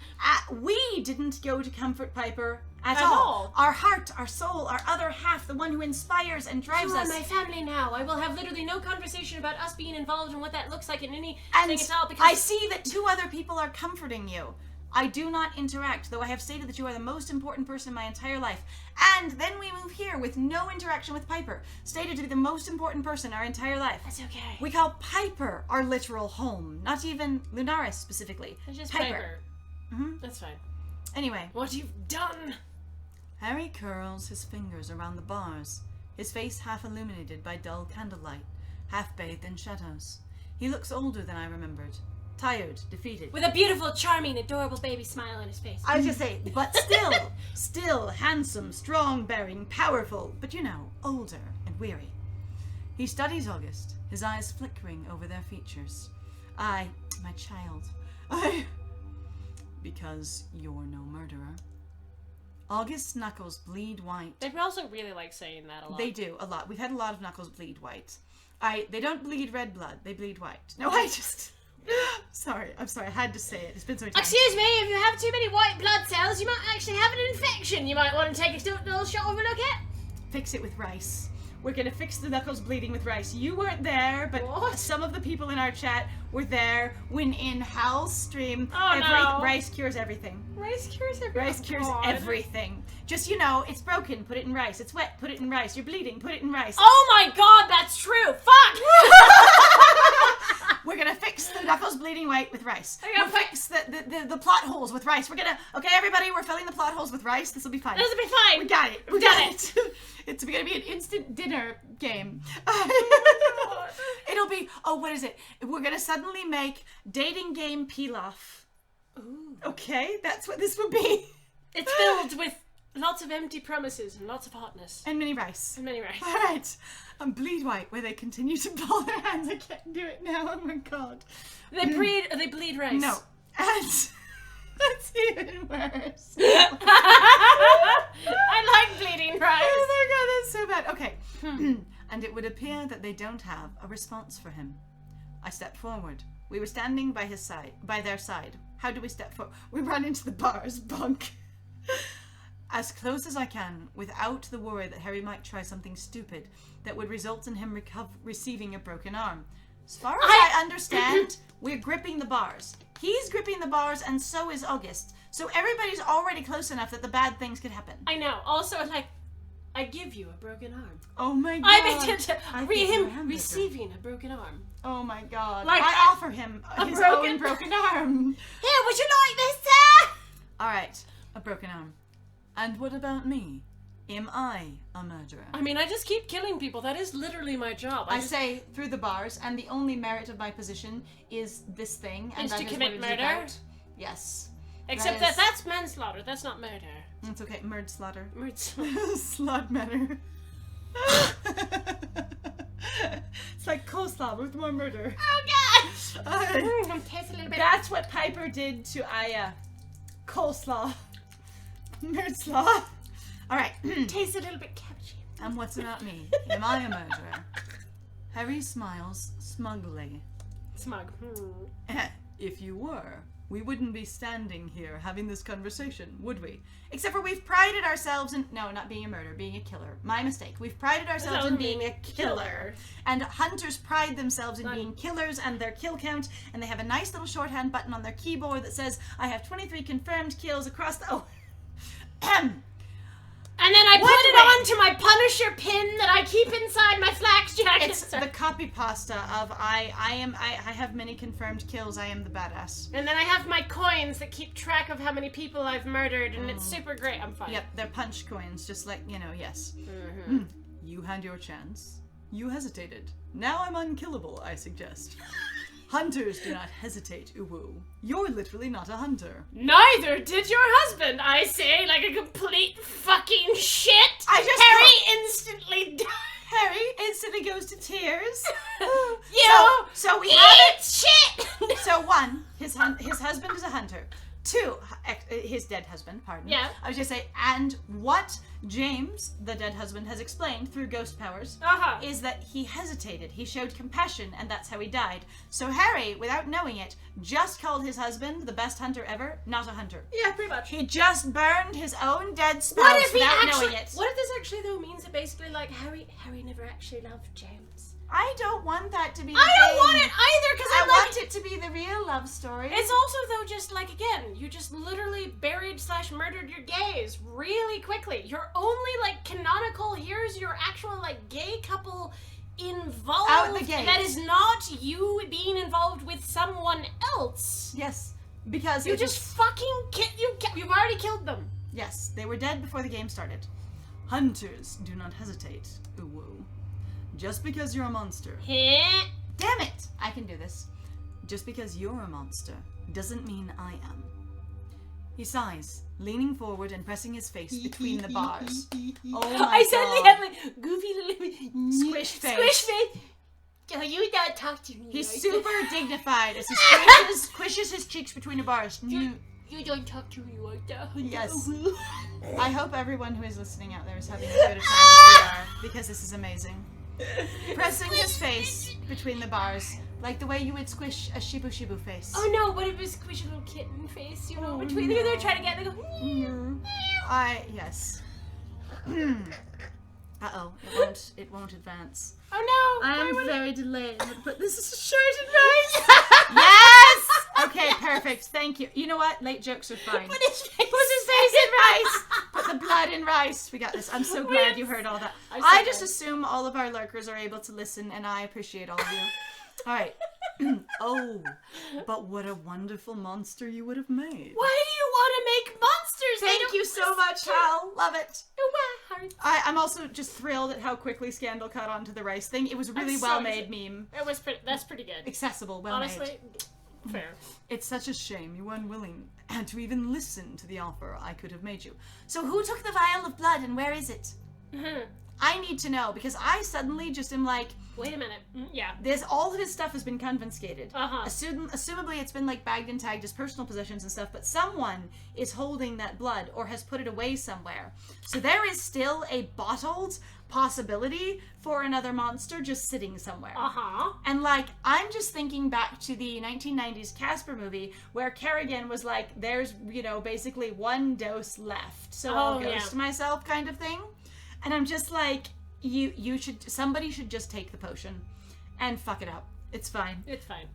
We didn't go to comfort Piper at At all. all. Our heart, our soul, our other half, the one who inspires and drives You are us. my family now. I will have literally no conversation about us being involved and what that looks like in anything And at all. Because I see that 2 other people are comforting you. I do not interact, though I have stated that you are the most important person in my entire life. And then we move here with no interaction with Piper, stated to be the most important person our entire life. That's okay. We call Piper our literal home, not even Lunaris specifically. It's just Piper. Mhm. That's fine. Anyway, What you've done. Harry curls his fingers around the bars, his face half illuminated by dull candlelight, half bathed in shadows. He looks older than I remembered. Tired, defeated. With a beautiful, charming, adorable baby smile on his face. I was just saying, but still handsome, strong-bearing, powerful, but older and weary. He studies August, his eyes flickering over their features. My child, because you're no murderer. August's knuckles bleed white. They also really like saying that a lot. They do, a lot. We've had a lot of knuckles bleed white. They don't bleed red blood, they bleed white. No, I'm sorry, I had to say it. It's been so many times. Excuse me, if you have too many white blood cells, you might actually have an infection. You might want to take a little shot of a look at. Fix it with rice. We're gonna fix the knuckles bleeding with rice. You weren't there, but What? some of the people in our chat were there when in Hal's stream. Oh, no. Rice cures everything. Rice cures everything. Rice cures everything. Just, it's broken, put it in rice. It's wet, put it in rice. You're bleeding, put it in rice. Oh my god, that's true. Fuck! We're gonna fix the knuckles bleeding white with rice. Okay, We'll fix the plot holes with rice. Okay, everybody, we're filling the plot holes with rice. This will be fine. This will be fine. We got it. We got it. It's gonna be an instant dinner game. Oh It'll be, what is it? We're gonna suddenly make dating game pilaf. Ooh. Okay, that's what this will be. It's filled with lots of empty promises and lots of hotness. And mini rice. And many rice. All right. Bleed white, where they continue to pull their hands. I can't do it now. Oh my god. They bleed rice. No. And that's even worse. I like bleeding rice. Oh my god, that's so bad. Okay. And it would appear that they don't have a response for him. I stepped forward. We were standing by their side. How do we step forward? We run into the bars, bunk. As close as I can, without the worry that Harry might try something stupid that would result in him receiving a broken arm. As far as I understand, we're gripping the bars. He's gripping the bars, and so is August. So everybody's already close enough that the bad things could happen. I know. Also, I give you a broken arm. Oh my god. I mean, him receiving a broken arm. Oh my god. Like, I offer him his own broken arm. Here, would you like this, sir? Alright, a broken arm. And what about me? Am I a murderer? I mean, I just keep killing people. That is literally my job. I say through the bars, and the only merit of my position is this thing, and Is that to is commit what it is murder? about. Yes. Except that's manslaughter. That's not murder. It's okay. Murd slaughter. Slot Slot matter. It's like coleslaw with more murder. Oh, God. Taste a little bit. That's what Piper did to Aya. Coleslaw. Murd slaw. Alright. Tastes a little bit cabbagey. And what's about me? Am I a murderer? Harry smiles smugly. Smug. If you were, we wouldn't be standing here having this conversation, would we? Except for we've prided ourselves in... No, not being a murderer, being a killer. My mistake. We've prided ourselves in being a killer. And hunters pride themselves in being killers and their kill count, and they have a nice little shorthand button on their keyboard that says, I have 23 confirmed kills across the... Oh. And then I put it onto my Punisher pin that I keep inside my flax jacket. It's the copy pasta of I have many confirmed kills. I am the badass. And then I have my coins that keep track of how many people I've murdered, and it's super great. I'm fine. Yep, they're punch coins, just like, yes. Mm-hmm. You had your chance. You hesitated. Now I'm unkillable, I suggest. Hunters do not hesitate, Uwu. You're literally not a hunter. Neither did your husband, I say, like a complete fucking shit. Harry instantly died. Harry instantly goes to tears. So we have it. Shit. So 1, his husband is a hunter. 2, his dead dead husband, pardon. Yeah. I was just say, and what James, the dead husband, has explained through ghost powers is that he hesitated. He showed compassion, and that's how he died. So Harry, without knowing it, just called his husband the best hunter ever, not a hunter. Yeah, pretty much. He just burned his own dead spouse without knowing it. What if this actually though means that basically like Harry never actually loved James? I don't want that to be the I don't thing. want it either, because I want it to be the real love story. It's also though just like again, you just literally buried / murdered your gays really quickly. Your only like canonical, here's your actual like gay couple involved Out the gate. that is not you being involved with someone else. Yes, because You it just was- fucking you've already killed them. Yes, they were dead before the game started. Hunters do not hesitate. Ooh. Just because you're a monster. Damn it! I can do this. Just because you're a monster doesn't mean I am. He sighs, leaning forward and pressing his face between the bars. Oh my I suddenly God. have like goofy little Squish face. Squish face. Oh, you don't talk to me. He's like super that. dignified as he squishes his cheeks between the bars. You don't talk to me like that. Yes. I hope everyone who is listening out there is having as good a time as we are, because this is amazing. Pressing his face between the bars, like the way you would squish a Shibu Shibu face. Oh no, what if it's squish a little kitten face, you know, Oh, between no. they're trying to get, they go, Yes. Uh-oh, it won't advance. oh no. I why am would it- very delayed, but this is a shirt and rice. Yes! Okay, perfect. Thank you. You know what? Late jokes are fine. Put his face, in rice. Put the blood in rice. We got this. I'm so glad you heard all that. I'm so I just glad. assume all of our lurkers are able to listen, and I appreciate all of you. All right. Oh, but what a wonderful monster you would have made. Why do you want to make monsters? They Thank don't you so much, listen. Hal. Love it. Oh, my heart. I'm also just thrilled at how quickly Scandal caught on to the rice thing. It was a really so well-made meme. It was pretty, that's pretty good. Accessible, well-made. Honestly, fair. It's such a shame you weren't willing to even listen to the offer I could have made you. So who took the vial of blood and where is it? I need to know, because I suddenly just am like, Wait a minute. Yeah. there's all of his stuff has been confiscated. Uh-huh. Assumably it's been like bagged and tagged as personal possessions and stuff, but someone is holding that blood or has put it away somewhere. So there is still a bottled possibility for another monster just sitting somewhere. Uh-huh. And like, I'm just thinking back to the 1990s Casper movie where Kerrigan was like, there's, basically one dose left. So I'll ghost myself kind of thing. And I'm just like, somebody should just take the potion and fuck it up. It's fine. It's fine.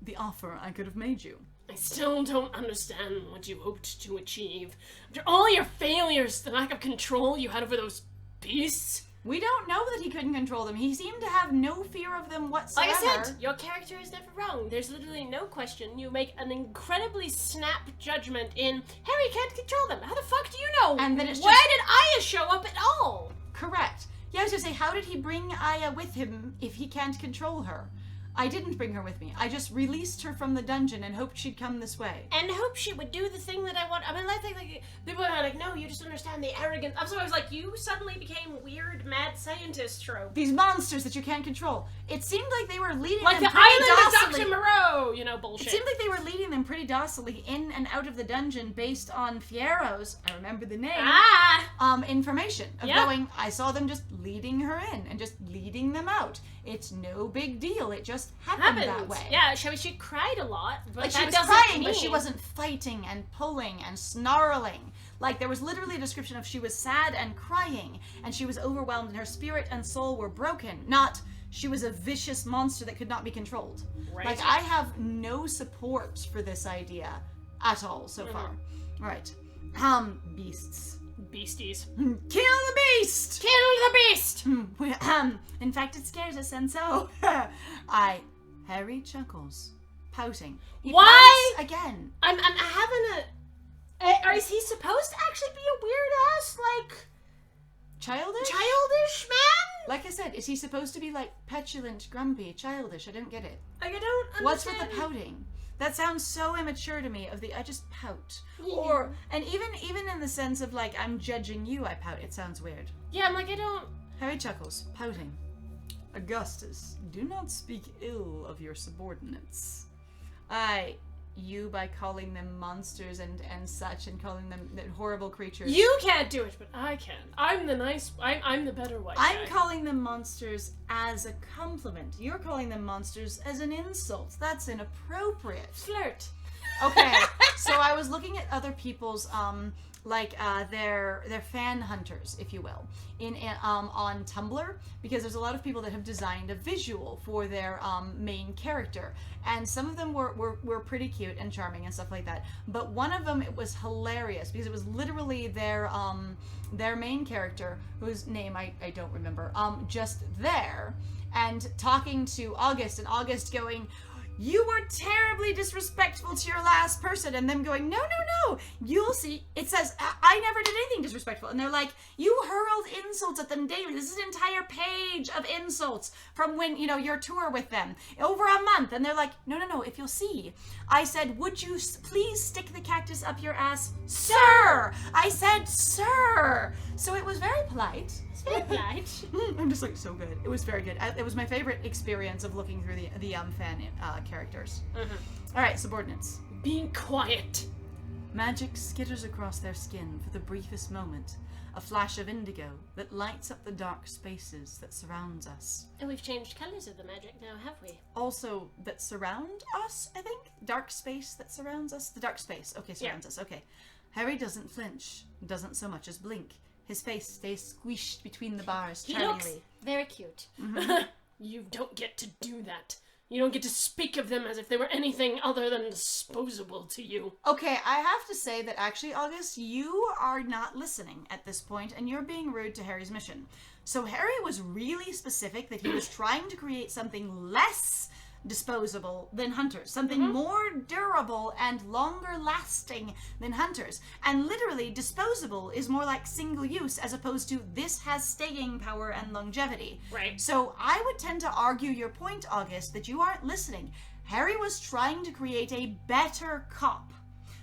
The offer I could have made you. I still don't understand what you hoped to achieve. After all your failures, the lack of control you had over those beasts. We don't know that he couldn't control them. He seemed to have no fear of them whatsoever. Like I said, your character is never wrong. There's literally no question. You make an incredibly snap judgment in, Harry can't control them. How the fuck do you know? And then it's Where just- did Aya show up at all? Correct. Yeah, I was gonna say, how did he bring Aya with him if he can't control her? I didn't bring her with me. I just released her from the dungeon and hoped she'd come this way. And hope she would do the thing that I want. I mean, like people are like, no, you just understand the arrogance. So I was like, you suddenly became weird, mad scientist trope. These monsters that you can't control. It seemed like they were leading Like them the pretty island docilely. of Dr. Moreau, bullshit. It seemed like they were leading them pretty docilely in and out of the dungeon based on Fiero's, I remember the name, information of Yeah. going, I saw them just leading her in and just leading them out. It's no big deal. It just happened that way. Yeah, she cried a lot, but Like that she was doesn't crying, but mean- she wasn't fighting and pulling and snarling. Like there was literally a description of she was sad and crying, and she was overwhelmed, and her spirit and soul were broken. Not she was a vicious monster that could not be controlled. Right. Like I have no support for this idea at all so far. All right, beasts. Beasties. Kill the beast! Kill the beast! In fact, it scares us, and so Harry chuckles, pouting. He Why? pouts again. I'm having or is he supposed to actually be a weird ass, like, Childish? childish man? Like I said, is he supposed to be like petulant, grumpy, childish? I don't get it. Like, I don't understand. What's with the pouting? That sounds so immature to me. I just pout, and even in the sense of like I'm judging you, I pout. It sounds weird. Yeah, I'm like, I don't. Harry chuckles, pouting. Augustus, do not speak ill of your subordinates. you by calling them monsters and such, and calling them horrible creatures. You can't do it, but I can. I'm the better white guy. I'm calling them monsters as a compliment. You're calling them monsters as an insult. That's inappropriate. Flirt. Okay, so I was looking at other people's their fan hunters, if you will, on Tumblr, because there's a lot of people that have designed a visual for their main character, and some of them were pretty cute and charming and stuff like that. But one of them, it was hilarious because it was literally their main character, whose name I don't remember, just there and talking to August, and August going, "You were terribly disrespectful to your last person," and them going, no, you'll see, it says, "I never did anything disrespectful," and they're like, "You hurled insults at them daily. This is an entire page of insults from when, your tour with them, over a month," and they're like, no, if you'll see, I said, "Would you please stick the cactus up your ass, sir?" I said, "Sir." So it was very polite. Polite. I'm just like, so good. It was very good. It was my favorite experience of looking through the fan characters. All right, subordinates. Being quiet. Magic skitters across their skin for the briefest moment, a flash of indigo that lights up the dark spaces that surrounds us. And we've changed colors of the magic now, have we? Also, that surround us, I think? Dark space that surrounds us? The dark space. Okay, surrounds us. Okay. Harry doesn't flinch, doesn't so much as blink. His face stays squished between the bars, He charmingly. looks very cute. You don't get to do that. You don't get to speak of them as if they were anything other than disposable to you. Okay, I have to say that actually, August, you are not listening at this point, and you're being rude to Harry's mission. So Harry was really specific that he was trying to create something less disposable than hunters, something more durable and longer lasting than hunters. And literally, disposable is more like single use, as opposed to this has staying power and longevity. Right. So I would tend to argue your point, August, that you aren't listening. Harry was trying to create a better cop.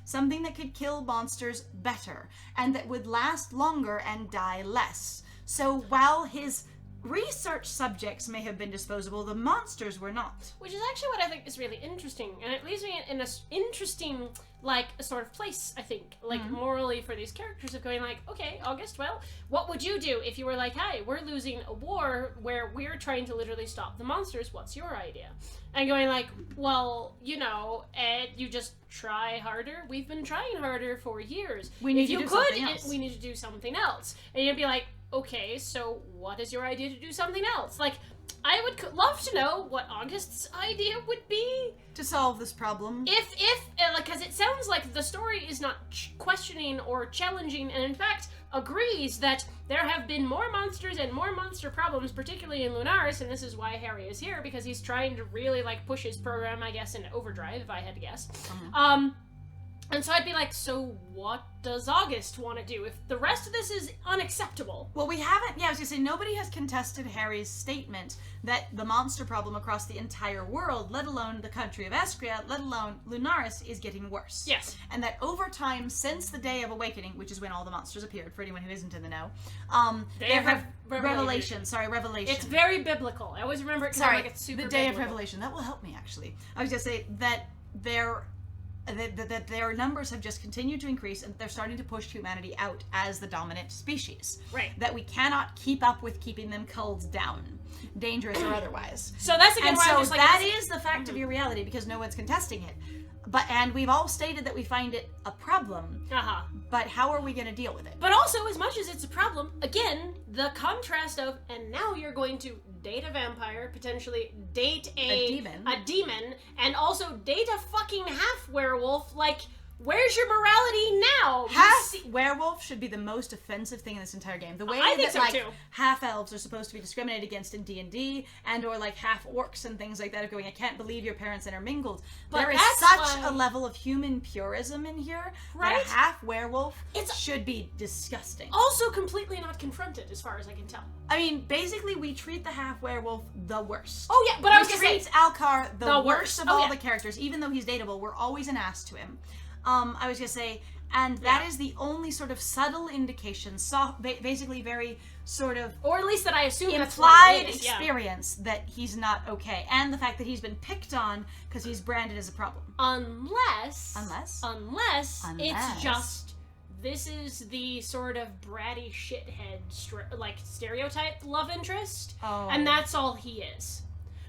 Something that could kill monsters better, and that would last longer and die less. So while his research subjects may have been disposable, the monsters were not. Which is actually what I think is really interesting, and it leaves me in a interesting, a sort of place, I think, morally for these characters of going okay, August, well, what would you do if you were hey, we're losing a war where we're trying to literally stop the monsters, what's your idea? And going well, you just try harder. We've been trying harder for years. We need if to you do could, something else. we need to do something else. And you'd be okay, so what is your idea to do something else? I would love to know what August's idea would be To solve this problem. if because it sounds like the story is not questioning or challenging, and in fact agrees that there have been more monsters and more monster problems, particularly in Lunaris, and this is why Harry is here, because he's trying to really push his program, I guess, into overdrive, if I had to guess. And so I'd be so what does August want to do if the rest of this is unacceptable? Well, we haven't, I was gonna say, nobody has contested Harry's statement that the monster problem across the entire world, let alone the country of Escria, let alone Lunaris, is getting worse. Yes. And that over time, since the Day of Awakening, which is when all the monsters appeared, for anyone who isn't in the know, Revelation. It's very biblical. I always remember it because it's super the Day of biblical. Revelation. That will help me, actually. I was gonna say that that their numbers have just continued to increase, and they're starting to push humanity out as the dominant species. Right. That we cannot keep up with keeping them culled down, dangerous or otherwise. So that's again And why so I'm just that is the fact of your reality, because no one's contesting it. And we've all stated that we find it a problem. But how are we going to deal with it? But also, as much as it's a problem, again, the contrast of, and now you're going to date a vampire, potentially date a demon, and also date a fucking half-werewolf, where's your morality now? Werewolf should be the most offensive thing in this entire game. The way I think that so too. half-elves are supposed to be discriminated against in D&D, and or half-orcs and things like that, of going, I can't believe your parents intermingled. But there is that's such why- a level of human purism in here Right? that a half-werewolf should be disgusting. Also completely not confronted, as far as I can tell. I mean, basically, we treat the half-werewolf the worst. Oh yeah, but I was We gonna treat say, Alcar the the worst worst. of Oh, all yeah. the characters. Even though he's dateable, we're always an ass to him. I was gonna say, And that is the only sort of subtle indication, basically very sort of... Or at least that I assume that's implied what it is, experience that he's not okay. And the fact that he's been picked on because he's branded as a problem. Unless Unless? it's just... This is the sort of bratty shithead, stereotype love interest. Oh. And that's all he is.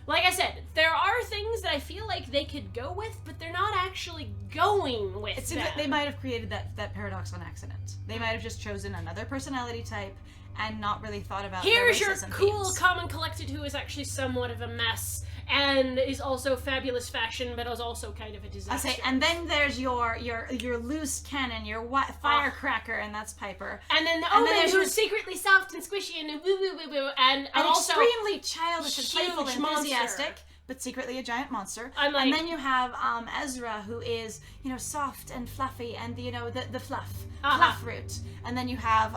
Like I said, there are things that I feel like they could go with, but they're not actually going with It seems them. like they might have created that paradox on accident. They might have just chosen another personality type and not really thought about Here's their your racism cool, themes. calm, and collected who is actually somewhat of a mess and is also fabulous fashion, but is also kind of a disaster. I say, and then there's your loose cannon, your firecracker, and that's Piper. And then the and Omen, then there's who's secretly soft and squishy and woo woo woo woo, and also extremely childish and playful and huge monster. enthusiastic, but secretly a giant monster. I'm like- and then you have Ezra, who is soft and fluffy, and the fluff root. And then you have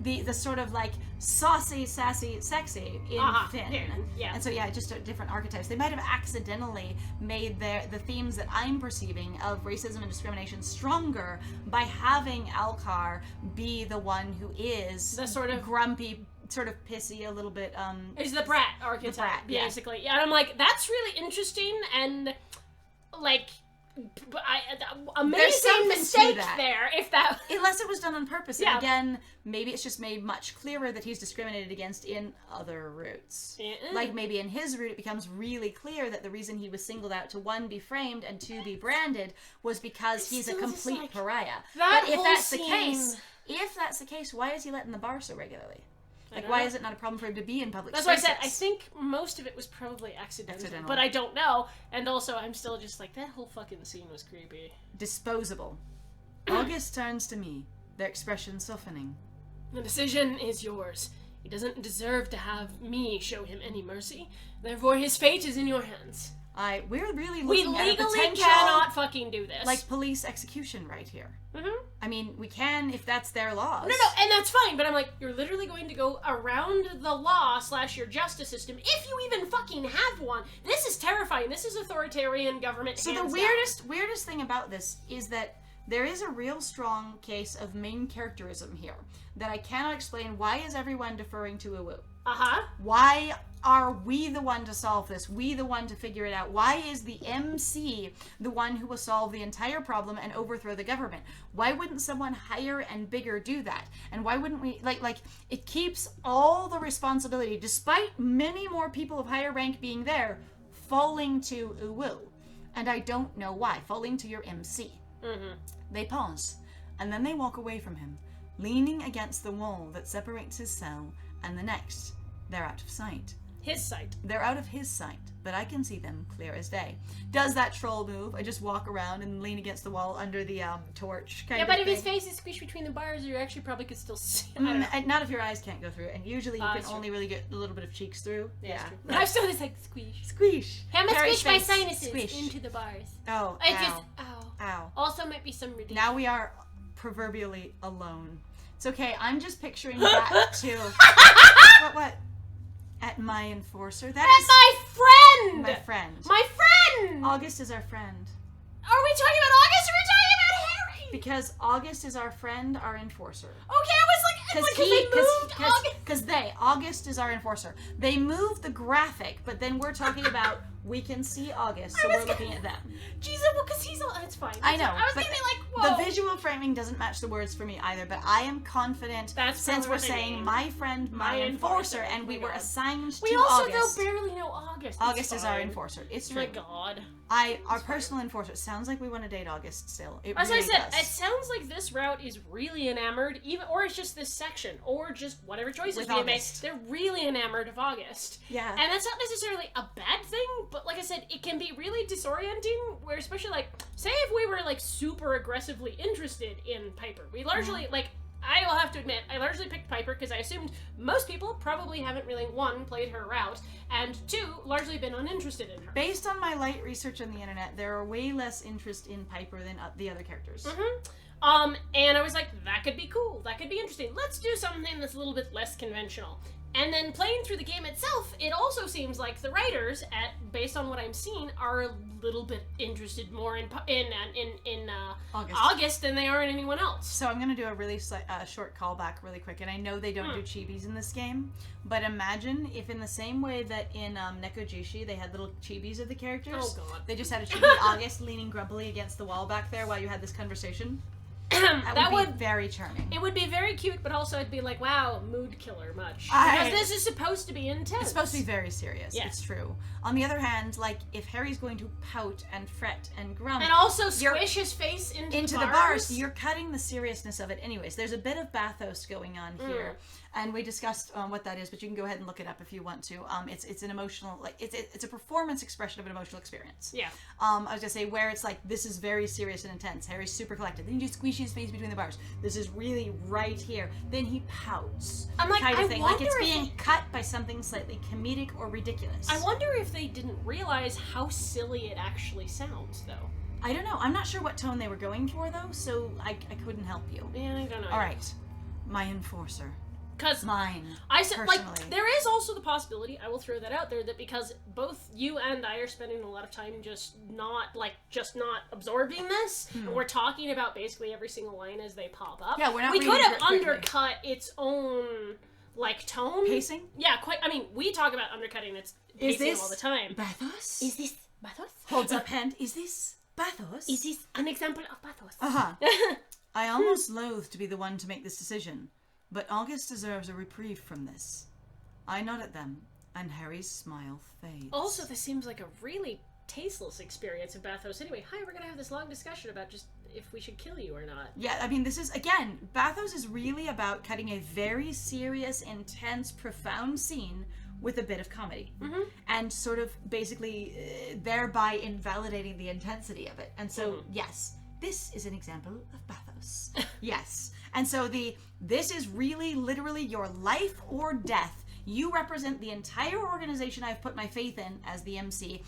the sort of like saucy, sassy, sexy in Finn. Yeah. And so just different archetypes. They might have accidentally made the themes that I'm perceiving of racism and discrimination stronger by having Alcar be the one who is The sort of grumpy, sort of pissy, a little bit is the brat archetype, brat, yeah. basically. Yeah, and I'm like, that's really interesting, and like, amazing something to mistake that. there. If that, unless it was done on purpose. Yeah. And again, maybe it's just made much clearer that he's discriminated against in other routes. Like maybe in his route it becomes really clear that the reason he was singled out to, 1, be framed, and 2, be branded, was because he's a still just complete like, pariah. that But if whole that's the scene- case, why is he let in the bar so regularly? Like, why is it not a problem for him to be in public That's what I spaces? said. I think most of it was probably accidental, Accidental. but I don't know. And also, I'm still just like, that whole fucking scene was creepy. Disposable. August turns to me, their expression softening. The decision is yours. He doesn't deserve to have me show him any mercy. Therefore, his fate is in your hands. We're really We looking at a legally potential, cannot fucking do this. like, police execution right here. Mm-hmm. I mean, we can if that's their laws. No, and that's fine, but I'm like, you're literally going to go around the law / your justice system, if you even fucking have one. This is terrifying. This is authoritarian government. So the hands weirdest thing about this is that there is a real strong case of main characterism here that I cannot explain. Why is everyone deferring to Uwu? Why are we the one to solve this? We the one to figure it out? Why is the MC the one who will solve the entire problem and overthrow the government? Why wouldn't someone higher and bigger do that? And why wouldn't we, like it keeps all the responsibility, despite many more people of higher rank being there, falling to Uwu. And I don't know why. Falling to your MC. Mm-hmm. They pause, and then they walk away from him, leaning against the wall that separates his cell and the next. They're out of sight. His sight. They're out of his sight, but I can see them clear as day. Does that troll move? I just walk around and lean against the wall under the torch kind Yeah, of but if thing. his face is squished between the bars, you actually probably could still see. I don't know. And not if your eyes can't go through, and usually you can that's true. only really get a little bit of cheeks through. Yeah, that's true. But I've still just like squish. Squish. I'm gonna Harry's squish my face. sinuses Squish. into the bars. Oh, It ow. just ow. Ow. Also might be some relief. Now we are proverbially alone. It's okay, I'm just picturing back to... What? At my enforcer. That is my friend! my friend. My friend! August is our friend. Are we talking about August or are we talking about Harry? Because August is our friend, our enforcer. Okay, I was like, because they moved August. Because August is our enforcer. They moved the graphic, but then we're talking about we can see August, so we're looking at them. Jesus, well, because he's all, it's fine. I know. I was but gonna be like, whoa. the visual framing doesn't match the words for me either, but I am confident That's since probably we're what they saying mean. my friend, my enforcer, and we were assigned We to also August. though barely know August. It's August is our fine. enforcer. It's Oh true. my god. Our personal enforcer. Sounds like we want to date August still. It As really I said, does. it sounds like this route is really enamored, even or it's just this section, or just whatever choices With we made. August. They're really enamored of August. Yeah. And that's not necessarily a bad thing, but like I said, it can be really disorienting, where especially like, say if we were like super aggressively interested in Piper. We largely, like, I will have to admit, I largely picked Piper because I assumed most people probably haven't really, 1, played her route, and 2, largely been uninterested in her. Based on my light research on the internet, there are way less interest in Piper than the other characters. And I was like, that could be cool, that could be interesting. Let's do something that's a little bit less conventional. And then playing through the game itself, it also seems like the writers, based on what I'm seeing, are a little bit interested more in August than they are in anyone else. So I'm going to do a really short callback really quick, and I know they don't do chibis in this game, but imagine if in the same way that in Nekojishi they had little chibis of the characters, oh God, they just had a chibi August leaning grumpily against the wall back there while you had this conversation. That would be very charming. It would be very cute, but also it'd be like, wow, mood killer much. Because this is supposed to be intense. It's supposed to be very serious. Yeah. It's true. On the other hand, like, if Harry's going to pout and fret and grumble... And also squish his face into the bars, you're cutting the seriousness of it anyways. There's a bit of bathos going on here. And we discussed what that is, but you can go ahead and look it up if you want to. It's an emotional, like, it's a performance expression of an emotional experience. Yeah. I was gonna say where it's like, this is very serious and intense. Harry's super collected. Then you just squeeze his face between the bars. This is really right here. Then he pouts. I'm like, kind of thing. Like it's if being cut by something slightly comedic or ridiculous. I wonder if they didn't realize how silly it actually sounds, though. I don't know. I'm not sure what tone they were going for, though, so I couldn't help you. Yeah, I don't know. All right. My enforcer. Because mine, I said, personally. like, there is also the possibility, I will throw that out there, that because both you and I are spending a lot of time just not absorbing this, and we're talking about basically every single line as they pop up. Yeah, we're not. We could have quickly. undercut its own, like, tone. Pacing? Yeah, quite. I mean, we talk about undercutting its pacing all the time. Bathos? Is this bathos? Holds up hand. Is this bathos? Is this an example of bathos? Uh-huh. I almost loathe to be the one to make this decision, but August deserves a reprieve from this. I nod at them, and Harry's smile fades. Also, this seems like a really tasteless experience of bathos. Anyway, hi, we're gonna have this long discussion about just if we should kill you or not. Yeah, I mean, this is, again, bathos is really about cutting a very serious, intense, profound scene with a bit of comedy. And sort of basically thereby invalidating the intensity of it. And so, yes, this is an example of bathos. Yes. And so this is really literally your life or death. You represent the entire organization I've put my faith in as the MC,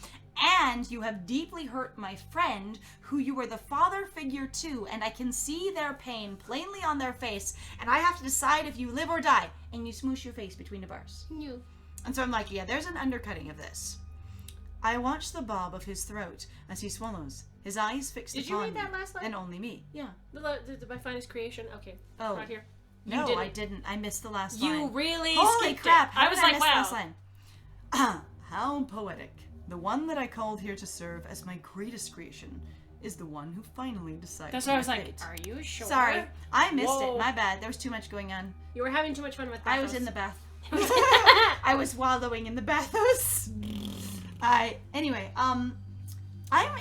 and you have deeply hurt my friend, who you were the father figure to, and I can see their pain plainly on their face, and I have to decide if you live or die, and you smoosh your face between the bars. No. And so I'm like, yeah, there's an undercutting of this. I watch the bob of his throat as he swallows, his eyes fixed Did you upon read that me, last line? and only me. Yeah. My finest creation? Okay. Oh. Right here. No, didn't. I didn't. I missed the last line. You really Holy skipped crap! it. How I was did like, miss wow. the last line? How poetic. The one that I called here to serve as my greatest creation is the one who finally decided. That's why I was my like, fate. are you sure? Sorry, I missed Whoa. it. My bad. There was too much going on. You were having too much fun with bathos. I was in the bath. I was wallowing in the bathos. Anyway, I'm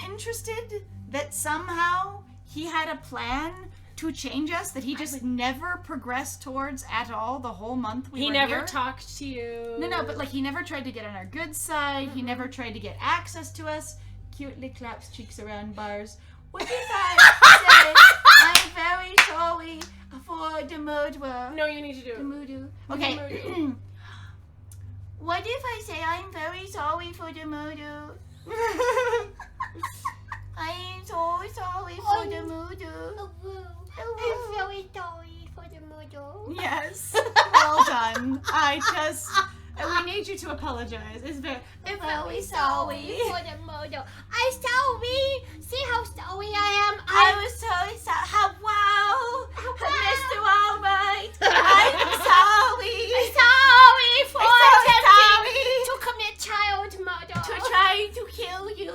interested that somehow he had a plan to change us that he just never progressed towards at all the whole month we He were never here. talked to you. No, but like he never tried to get on our good side. He never tried to get access to us. Cutely claps cheeks around bars. What if I say I'm very sorry for the murderer? No, you need to do it. The murder. Okay. What if I say I'm very sorry for the murder? I'm so sorry for the murder. I'm very sorry for the murder. Yes. Well done. We need you to apologize. It's I'm very sorry for the murder. I'm sorry. See how sorry I am. I was so sorry. Wow. Mr. Albright. I'm sorry. I'm sorry for attempting sorry. to commit child murder. To try to kill you.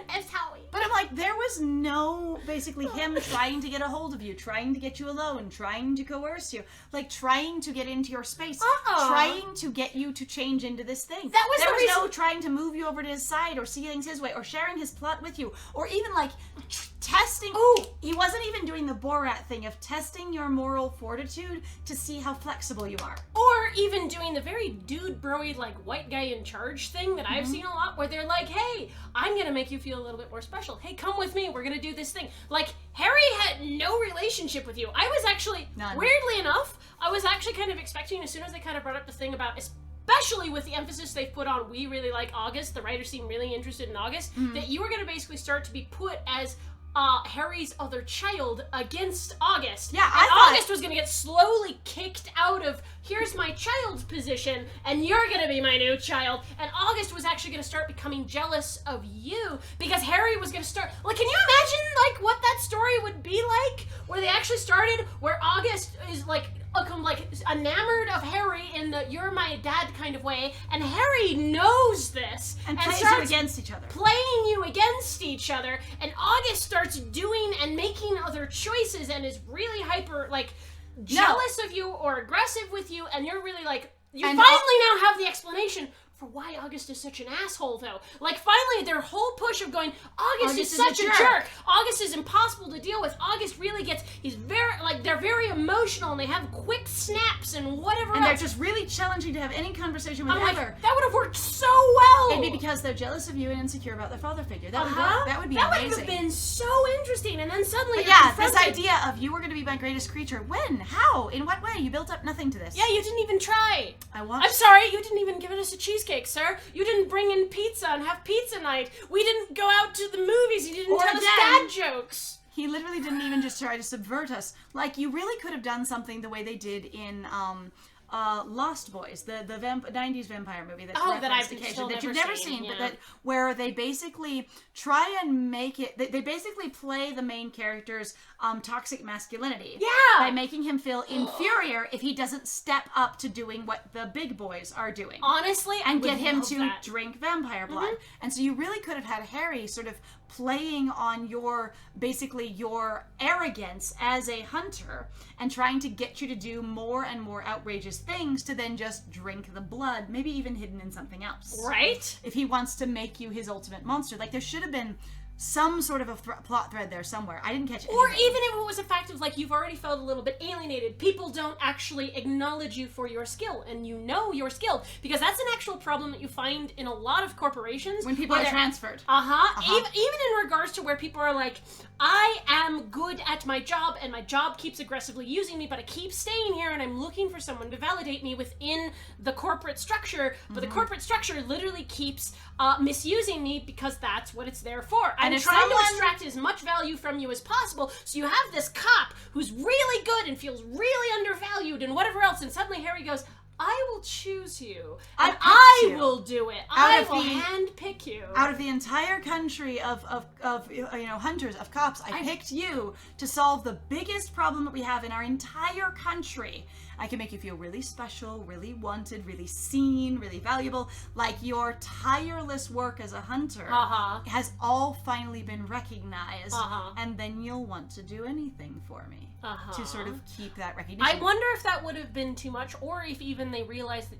I'm sorry. But I'm like, there was no, basically, him trying to get a hold of you, trying to get you alone, trying to coerce you, like trying to get into your space, trying to get you to change into this thing. That was there the was reason- no trying to move you over to his side or see things his way or sharing his plot with you or even like testing. He wasn't even doing the Borat thing of testing your moral fortitude to see how flexible you are. Or even doing the very dude broy, like, white guy in charge thing that I've seen a lot, where they're like, hey, I'm gonna make you feel a little bit more special. Hey, come with me, we're gonna do this thing. Like, Harry had no relationship with you. I was actually, None. weirdly enough, I was actually kind of expecting, as soon as they kind of brought up the thing about, especially with the emphasis they've put on we really like August, the writers seem really interested in August, that you were gonna basically start to be put as Harry's other child against August. Yeah, and I thought- August was gonna get slowly kicked out of here's my child's position, and you're gonna be my new child. And August was actually gonna start becoming jealous of you because Harry was gonna start. Like, can you imagine like what that story would be like? Where they actually started, where August is like enamored of Harry in the "you're my dad" kind of way, and Harry knows this and plays you starts against each other. playing you against each other, and August starts doing and making other choices and is really hyper jealous of you or aggressive with you, and you're really like you And finally now have the explanation for why August is such an asshole, though. Like, finally, their whole push of going, August is such a jerk. August is impossible to deal with. August really he's very, they're very emotional, and they have quick snaps and whatever And else. they're just really challenging to have any conversation with I'm like, ever. that would have worked so well. It'd be because they're jealous of you and insecure about their father figure. That would be that amazing. would have been so interesting, and then suddenly But you're yeah, this confronted. idea of you were going to be my greatest creature. When? How? In what way? You built up nothing to this. Yeah, you didn't even try. I'm sorry, you didn't even give us a cheesecake, sir. You didn't bring in pizza and have pizza night. We didn't go out to the movies. You didn't tell us dad jokes. He literally didn't even just try to subvert us. Like, you really could have done something the way they did in Lost Boys, the 90s vampire movie that's that I've occasionally, still that never you've never seen, seen, but yeah. that where they basically try and make it. They basically play the main character's toxic masculinity. Yeah. By making him feel inferior if he doesn't step up to doing what the big boys are doing. Honestly, I And would get him love to that. drink vampire blood. And so you really could have had Harry sort of playing on your arrogance as a hunter and trying to get you to do more and more outrageous things to then just drink the blood, maybe even hidden in something else. Right? If he wants to make you his ultimate monster. Like, there should have been some sort of a plot thread there somewhere. I didn't catch it. Or even if it was a fact of, you've already felt a little bit alienated. People don't actually acknowledge you for your skill, and you know your skill. Because that's an actual problem that you find in a lot of corporations. When people are transferred. Even in regards to where people are like, I am good at my job, and my job keeps aggressively using me, but I keep staying here, and I'm looking for someone to validate me within the corporate structure, but the corporate structure literally keeps misusing me because that's what it's there for. I'm trying to extract as much value from you as possible, so you have this cop who's really good and feels really undervalued and whatever else, and suddenly Harry goes, I will choose you, and I will do it. I will handpick you. Out of the entire country of hunters, of cops, I picked you to solve the biggest problem that we have in our entire country. I can make you feel really special, really wanted, really seen, really valuable. Like, your tireless work as a hunter has all finally been recognized, and then you'll want to do anything for me to sort of keep that recognition. I wonder if that would have been too much, or if even they realized that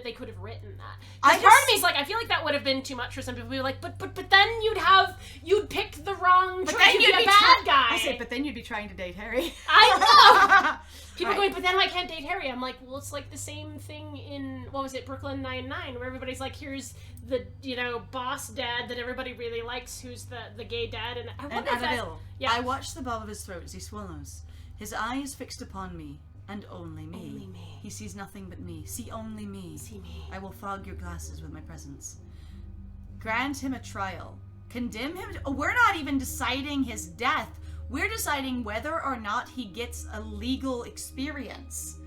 they could have written that. Part of me is like, I feel like that would have been too much for some people. Be like, but then you'd pick the wrong choice. You'd be a bad guy. I say, but then you'd be trying to date Harry. I know. People going, but then I can't date Harry. I'm like, well, it's like the same thing in, what was it, Brooklyn Nine-Nine, where everybody's like, here's the, boss dad that everybody really likes, who's the gay dad, and I wonder if that... Yeah. I watch the bob of his throat as he swallows, his eyes fixed upon me, and only me. Only me. He sees nothing but me. See only me. See me. I will fog your glasses with my presence. Grant him a trial. Condemn him. We're not even deciding his death. We're deciding whether or not he gets a legal experience.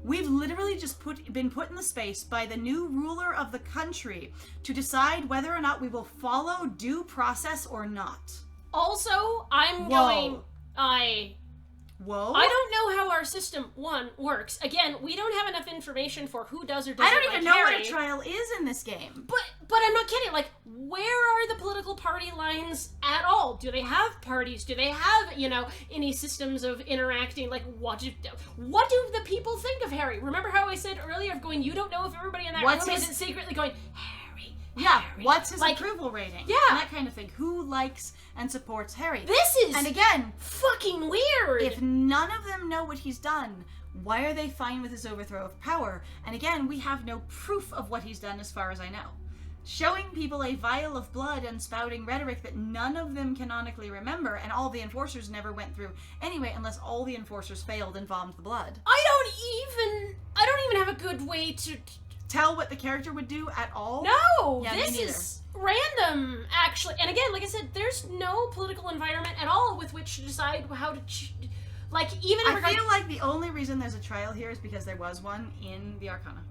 We've literally just been put in the space by the new ruler of the country to decide whether or not we will follow due process or not. Also, I'm Whoa. Whoa. I don't know how our system, works. Again, we don't have enough information for who does or doesn't I don't even know Harry. what a trial is in this game. But I'm not kidding. Like, where are the political party lines at all? Do they have parties? Do they have, any systems of interacting? Like, what do the people think of Harry? Remember how I said earlier of going, you don't know if everybody in that room isn't secretly going, Harry. Yeah, Harry. what's his approval rating? Yeah. And that kind of thing. Who likes and supports Harry? This is and again, fucking weird. If none of them know what he's done, why are they fine with his overthrow of power? And again, we have no proof of what he's done as far as I know. Showing people a vial of blood and spouting rhetoric that none of them canonically remember, and all the enforcers never went through anyway, unless all the enforcers failed and vomited the blood. I don't even have a good way to tell what the character would do at all? No! Yeah, this is random, actually. And again, like I said, there's no political environment at all with which to decide how to Like, even in I regards... feel like the only reason there's a trial here is because there was one in the Arcana.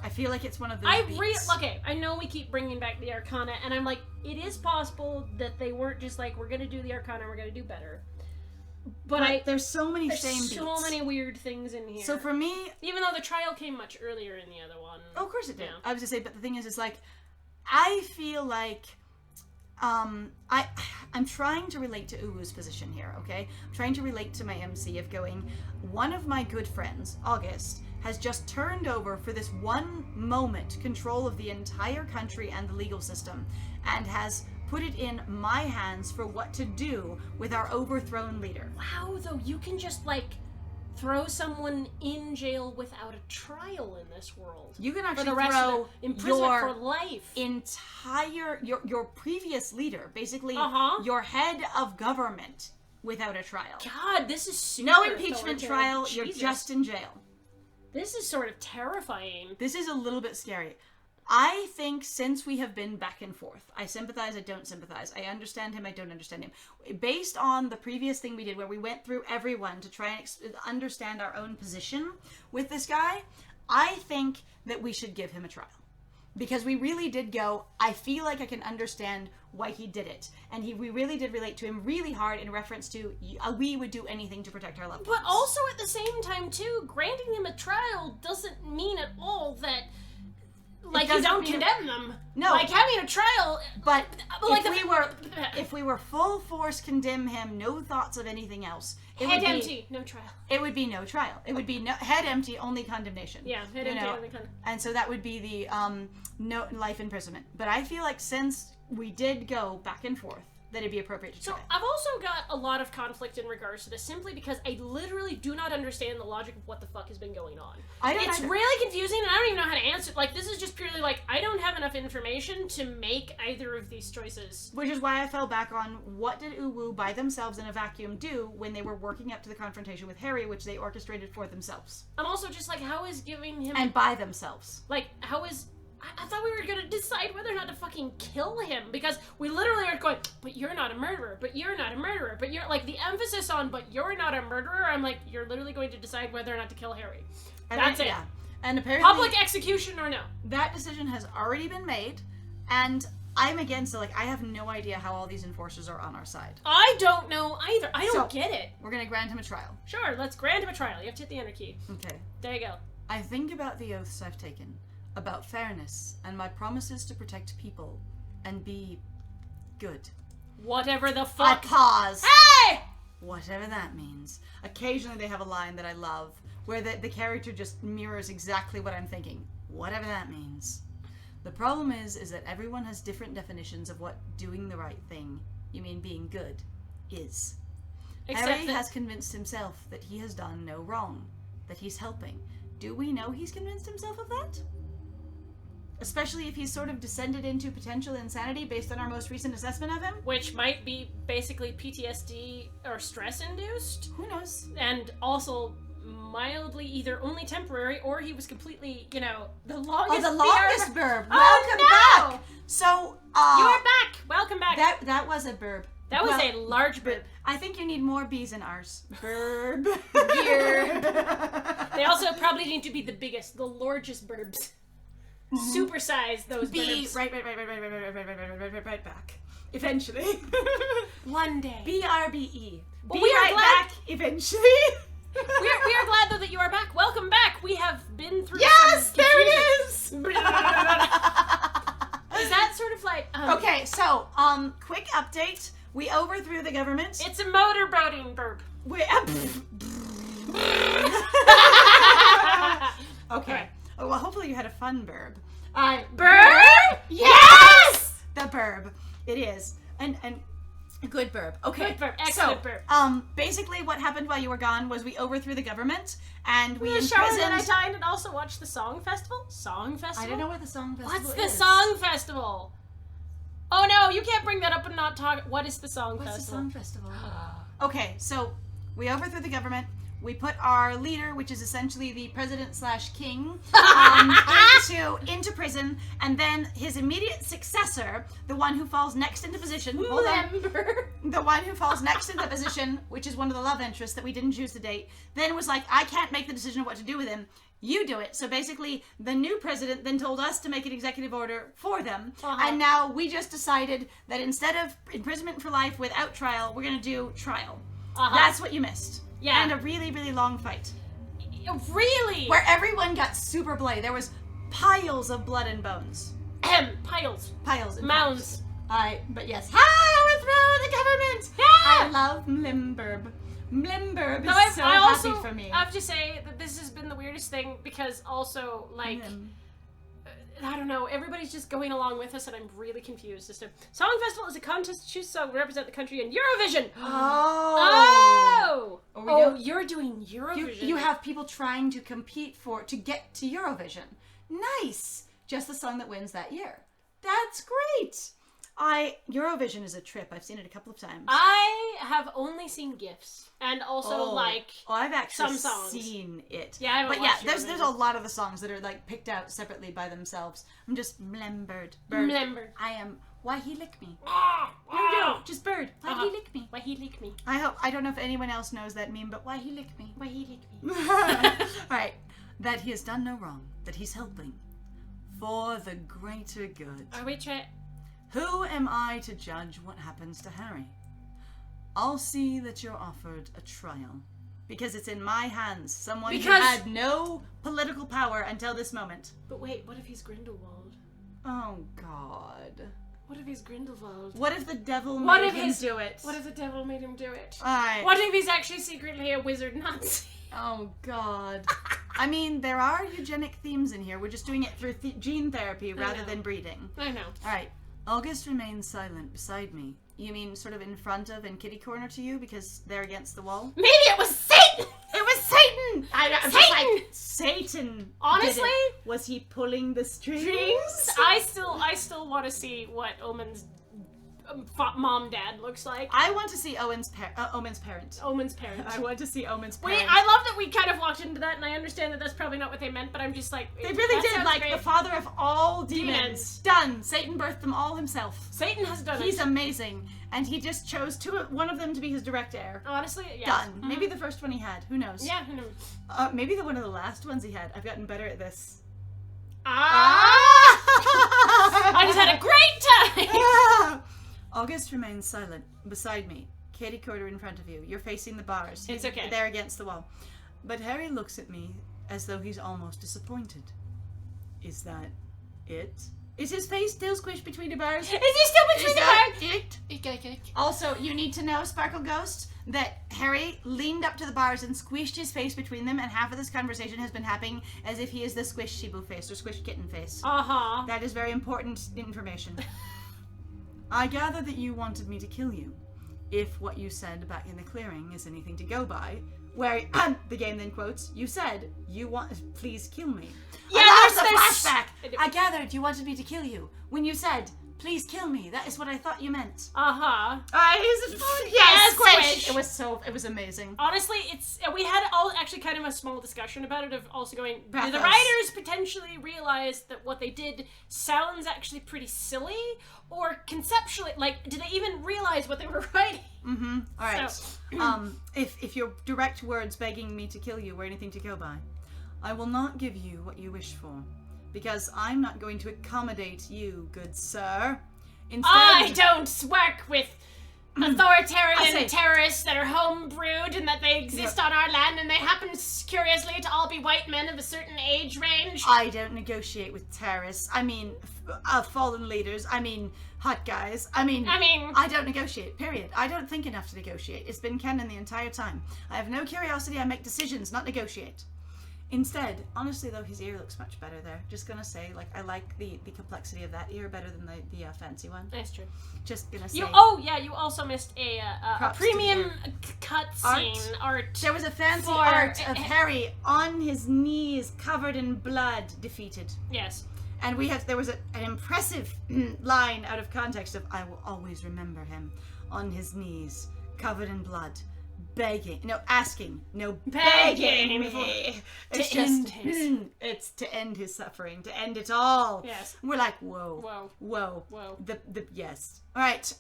I feel like it's one of those beats. Okay, I know we keep bringing back the Arcana, and I'm like, it is possible that they weren't just like, we're gonna do the Arcana, we're gonna do better. But there's so many there's same so beats. many weird things in here. So for me... Even though the trial came much earlier in the other one. Oh, of course it did. Yeah. I was just saying, but the thing is, it's like, I feel like... I'm trying to relate to Uwu's position here, okay? I'm trying to relate to my MC of going, one of my good friends, August, has just turned over for this one moment control of the entire country and the legal system, and has put it in my hands for what to do with our overthrown leader. Wow, though, you can just, like, throw someone in jail without a trial in this world. You can For actually the rest throw of the, imprisonment your for life. entire, your previous leader, basically your head of government, without a trial. God, this is super No impeachment authoritarian. trial, Jesus. you're just in jail. This is sort of terrifying. This is a little bit scary. I think since we have been back and forth, I sympathize, I don't sympathize. I understand him, I don't understand him. Based on the previous thing we did where we went through everyone to try and understand our own position with this guy, I think that we should give him a trial. Because we really did go, I feel like I can understand why he did it. And we really did relate to him really hard in reference to, we would do anything to protect our loved ones. But also at the same time, too, granting him a trial doesn't mean at all that, like, you don't condemn them. No. Like, having a trial... But like if we were full force condemn him, no thoughts of anything else, head empty, no trial. It would be no trial. It would be no, head empty, only condemnation. Yeah, head empty, only condemnation. And so that would be the no life imprisonment. But I feel like since we did go back and forth, that it'd be appropriate to try. So I've also got a lot of conflict in regards to this, simply because I literally do not understand the logic of what the fuck has been going on. It's really confusing, and I don't even know how to answer. Like, this is just purely like, I don't have enough information to make either of these choices. Which is why I fell back on, what did Uwu by themselves in a vacuum do when they were working up to the confrontation with Harry, which they orchestrated for themselves? I'm also just like, how is giving him... And by themselves. Like, how is... I thought we were going to decide whether or not to fucking kill him, because we literally are going, but you're not a murderer, but you're not a murderer, but you're, like, the emphasis on, but you're not a murderer, I'm like, you're literally going to decide whether or not to kill Harry. That's it. Yeah. And apparently... Public execution or no. That decision has already been made, and I'm against it. Like, I have no idea how all these enforcers are on our side. I don't know either. I don't get it. We're going to grant him a trial. Sure, let's grant him a trial. You have to hit the enter key. Okay. There you go. I think about the oaths I've taken, about fairness, and my promises to protect people, and be good. Whatever the fuck. I pause. Hey! Whatever that means. Occasionally they have a line that I love, where the character just mirrors exactly what I'm thinking. Whatever that means. The problem is that everyone has different definitions of what doing the right thing, you mean being good, is. Harry has convinced himself that he has done no wrong, that he's helping. Do we know he's convinced himself of that? Especially if he's sort of descended into potential insanity based on our most recent assessment of him? Which might be basically PTSD or stress-induced. Who knows? And also mildly either only temporary, or he was completely, the longest... Oh, the longest burb! Welcome back! So, you are back! Welcome back! That was a burb. That was a large burb. I think you need more B's and R's. Burb. They also probably need to be the biggest, the largest burbs. Supersize those burbs. Right back. Eventually. One day. BRBE. Well, we are glad back eventually. we are glad though that you are back. Welcome back. We have been through Yes, some there it is. Is that sort of like okay, so quick update. We overthrew the government. It's a motorboating burp. Okay. Oh, well, hopefully you had a fun burb. Burb? Yes! The burb. It is. And a good burb. Okay. Good burb. Excellent burb. Basically what happened while you were gone was we overthrew the government and we imprisoned... Charlotte and I dined and also watched the Song Festival? Song Festival? I don't know what the Song Festival is. What's the Song Festival? Oh no, you can't bring that up and not talk... What is the Song Festival? What's the Song Festival? Okay, so we overthrew the government. we put our leader, which is essentially the president/king, into prison, and then his immediate successor, the one who falls next into position, the one who falls next into the position, which is one of the love interests that we didn't choose to date, then was like, I can't make the decision of what to do with him. You do it. So basically, the new president then told us to make an executive order for them. And now we just decided that instead of imprisonment for life without trial, we're going to do trial. That's what you missed. Yeah. And a really, really long fight. Really? Where everyone got super bloody. There was piles of blood and bones. Piles. Piles. Mounds. But yes. Overthrow the government! Yeah! I love Mlimburb. Mlimburb is so happy for me. I have to say that this has been the weirdest thing because also, like, I don't know, everybody's just going along with us and I'm really confused as to... Song Festival is a contest to choose a song to represent the country in Eurovision! Oh, you're doing Eurovision. You have people trying to compete to get to Eurovision. Nice! Just the song that wins that year. That's great! Eurovision is a trip. I've seen it a couple of times. I have only seen GIFs. And also, I've actually some songs. Seen it. Yeah, I haven't But watched there's a lot of the songs that are, like, picked out separately by themselves. I'm just Mlimburd. Mlimburd. I am... Why he lick me? No, just bird. Why he lick me? Why he lick me? I don't know if anyone else knows that meme, but why he lick me? Why he lick me? Alright. That he has done no wrong. That he's helping. For the greater good. Are we trying... Who am I to judge what happens to Harry? I'll see that you're offered a trial. Because it's in my hands. Someone who had no political power until this moment. But wait, what if he's Grindelwald? Oh, God. What if he's Grindelwald? What if the devil made him do it? What if the devil made him do it? Alright. What if he's actually secretly a wizard Nazi? Oh, God. I mean, there are eugenic themes in here. We're just doing it through gene therapy rather than breeding. I know. Alright. August remains silent beside me. You mean sort of in front of and kitty corner to you because they're against the wall? Maybe it was Satan! It was Satan! I'm Satan! just like, Satan! Honestly? Was he pulling the strings? I still want to see what Omen's mom-dad looks like. I want to see Omen's parent. Omen's parent. I want to see Omen's parent. Wait, I love that we kind of walked into that, and I understand that that's probably not what they meant, but I'm just like... They really did, like, great. the father of all demons. Done. Satan birthed them all himself. Satan has done it. He's amazing. And he just chose one of them to be his direct heir. Honestly, yes. Done. Mm-hmm. Maybe the first one he had. Who knows? Yeah, who knows? Maybe one of the last ones he had. I've gotten better at this. I just had a great time! August remains silent beside me. Katie Corder in front of you. You're facing the bars. It's okay. They're against the wall. But Harry looks at me as though he's almost disappointed. Is that it? Is his face still squished between the bars? Is he still between the bars? It? Also, you need to know, Sparkle Ghost, that Harry leaned up to the bars and squished his face between them, and half of this conversation has been happening as if he is the squished Shibu face or squished kitten face. Uh-huh. That is very important information. I gather that you wanted me to kill you. If what you said back in the clearing is anything to go by, where the game then quotes, you said, please kill me. Yeah, there's a flashback! I gathered you wanted me to kill you when you said, please kill me. That is what I thought you meant. Uh-huh. Yes, squish! It was amazing. Honestly, we had actually kind of a small discussion about it, of also going, Pathos. Did the writers potentially realize that what they did sounds actually pretty silly? Or conceptually, like, did they even realize what they were writing? Mm-hmm. Alright. So. If your direct words begging me to kill you were anything to go by, I will not give you what you wish for. Because I'm not going to accommodate you, good sir. Instead, I don't work with authoritarian terrorists that are homebrewed and that they exist on our land, and they happen, curiously, to all be white men of a certain age range. I don't negotiate with terrorists. I mean, fallen leaders. I mean, hot guys. I mean, I don't negotiate, period. I don't think enough to negotiate. It's been canon the entire time. I have no curiosity. I make decisions, not negotiate. Instead, honestly though, his ear looks much better there. Just gonna say, like, I like the complexity of that ear better than the fancy one. That's true. Just gonna say. You also missed a premium cutscene art. There was a fancy art of Harry on his knees, covered in blood, defeated. Yes. And there was an impressive line out of context of, I will always remember him, on his knees, covered in blood, asking, no Begging me. to It's end just, his- it's to end his suffering, to end it all. Yes. And we're like, whoa. Yes. All right.